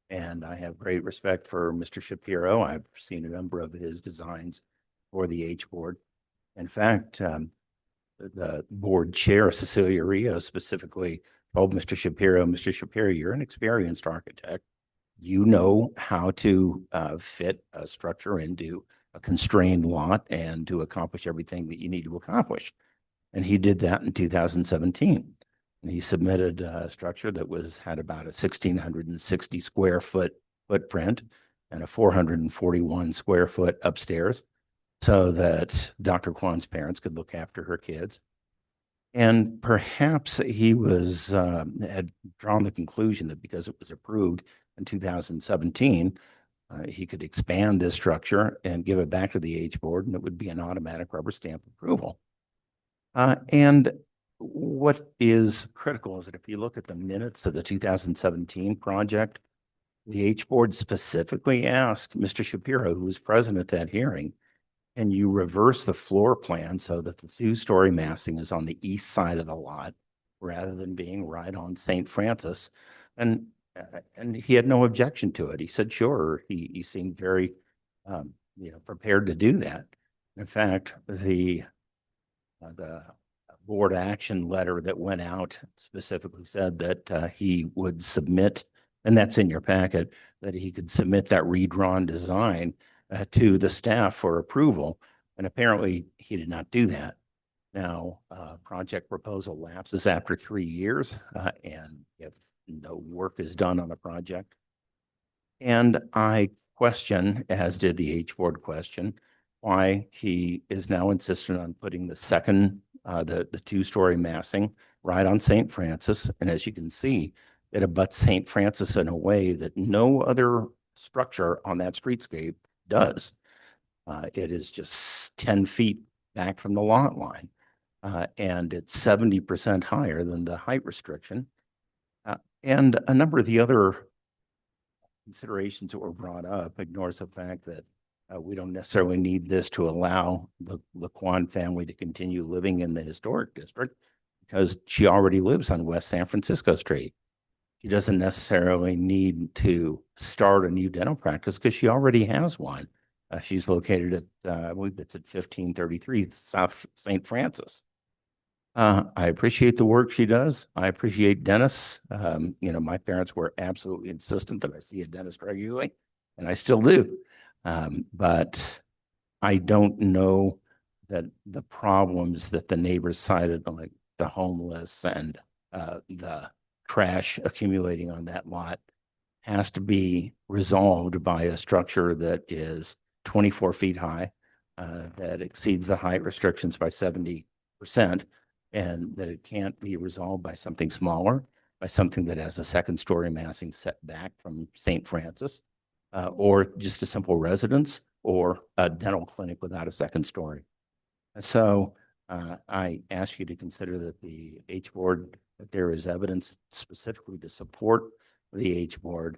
And I have great respect for Mr. Shapiro. I've seen a number of his designs for the H board. In fact, the board chair, Cecilia Rios, specifically told Mr. Shapiro, you're an experienced architect. You know how to fit a structure into a constrained lot and to accomplish everything that you need to accomplish. And he did that in 2017. And he submitted a structure that had about a 1,660 square foot footprint and a 441 square foot upstairs, so that Dr. Kwan's parents could look after her kids. And perhaps he had drawn the conclusion that because it was approved in 2017, he could expand this structure and give it back to the H board, and it would be an automatic rubber stamp approval. And what is critical is that if you look at the minutes of the 2017 project, the H board specifically asked Mr. Shapiro, who was present at that hearing, and you reverse the floor plan so that the 2-story massing is on the east side of the lot rather than being right on St. Francis. And he had no objection to it. He said, sure. He seemed very, prepared to do that. In fact, the board action letter that went out specifically said that he would submit, and that's in your packet, that he could submit that redrawn design to the staff for approval. And apparently he did not do that. Now, project proposal lapses after 3 years, and if no work is done on a project. And I question, as did the H board question, why he is now insistent on putting the second, the 2-story massing right on St. Francis. And as you can see, it abuts St. Francis in a way that no other structure on that streetscape does. It is just 10 feet back from the lot line. and it's 70% higher than the height restriction. And a number of the other considerations that were brought up ignores the fact that we don't necessarily need this to allow the Kwan family to continue living in the historic district because she already lives on West San Francisco Street. She doesn't necessarily need to start a new dental practice because she already has one. She's located at, I believe it's at 1533 South St. Francis. I appreciate the work she does. I appreciate Dennis. You know, my parents were absolutely insistent that I see a dentist regularly, and I still do. But I don't know that the problems that the neighbors cited, like the homeless and the trash accumulating on that lot, has to be resolved by a structure that is 24 feet high, that exceeds the height restrictions by 70%, and that it can't be resolved by something smaller, by something that has a second story massing set back from St. Francis, or just a simple residence or a dental clinic without a second story. So I ask you to consider that the H board, that there is evidence specifically to support the H board.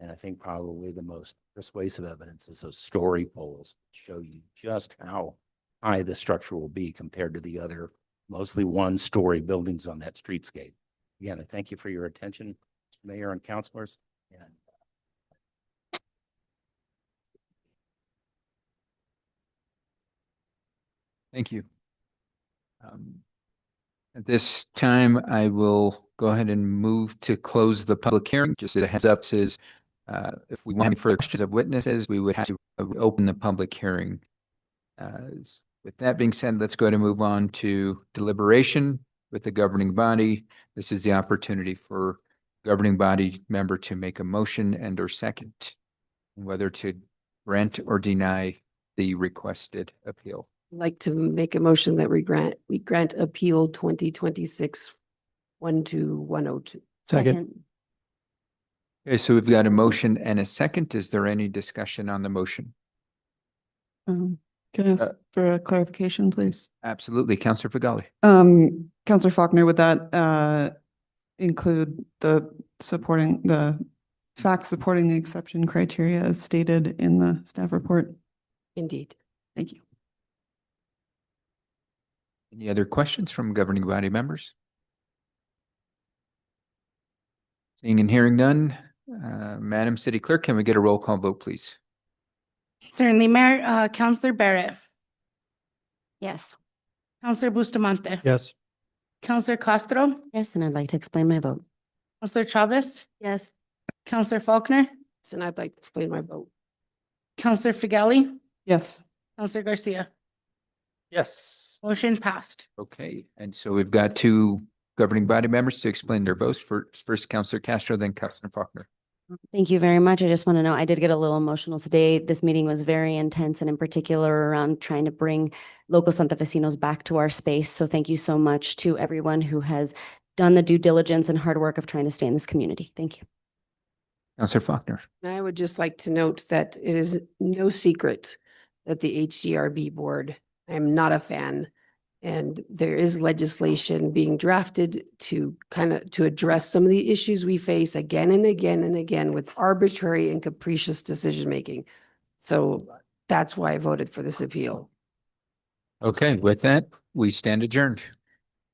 And I think probably the most persuasive evidence is those story poles that show you just how high the structure will be compared to the other mostly one-story buildings on that streetscape. Again, I thank you for your attention, Mr. Mayor and councilors. And Thank you. At this time, I will go ahead and move to close the public hearing. Just as a heads up, says if we want any further questions of witnesses, we would have to open the public hearing. With that being said, let's go ahead and move on to deliberation with the governing body. This is the opportunity for governing body member to make a motion and or second, whether to grant or deny the requested appeal. I'd like to make a motion that we grant appeal 2026-12102. Second. Okay, so we've got a motion and a second. Is there any discussion on the motion? Can I ask for a clarification, please? Absolutely. Councillor Fagali. Councillor Faulkner, would that include the facts supporting the exception criteria as stated in the staff report? Indeed. Thank you. Any other questions from governing body members? Seeing and hearing none, Madam City Clerk, can we get a roll call vote, please? Certainly, Mayor, Councillor Barrett, Yes. Councillor Bustamante, Yes. Councillor Castro, Yes, and I'd like to explain my vote. Councillor Chavez, Yes. Councillor Faulkner, And I'd like to explain my vote. Councillor Figali, Yes. Councillor Garcia. Yes. Motion passed. Okay, and so we've got two governing body members to explain their votes. First, Councillor Castro, then Councillor Faulkner. Thank you very much. I just want to know, I did get a little emotional today. This meeting was very intense and in particular around trying to bring local Santa Fecinos back to our space. So thank you so much to everyone who has done the due diligence and hard work of trying to stay in this community. Thank you. Councillor Faulkner. I would just like to note that it is no secret that the HDRB board, I am not a fan. And there is legislation being drafted to to address some of the issues we face again and again and again with arbitrary and capricious decision-making. So that's why I voted for this appeal. Okay, with that, we stand adjourned.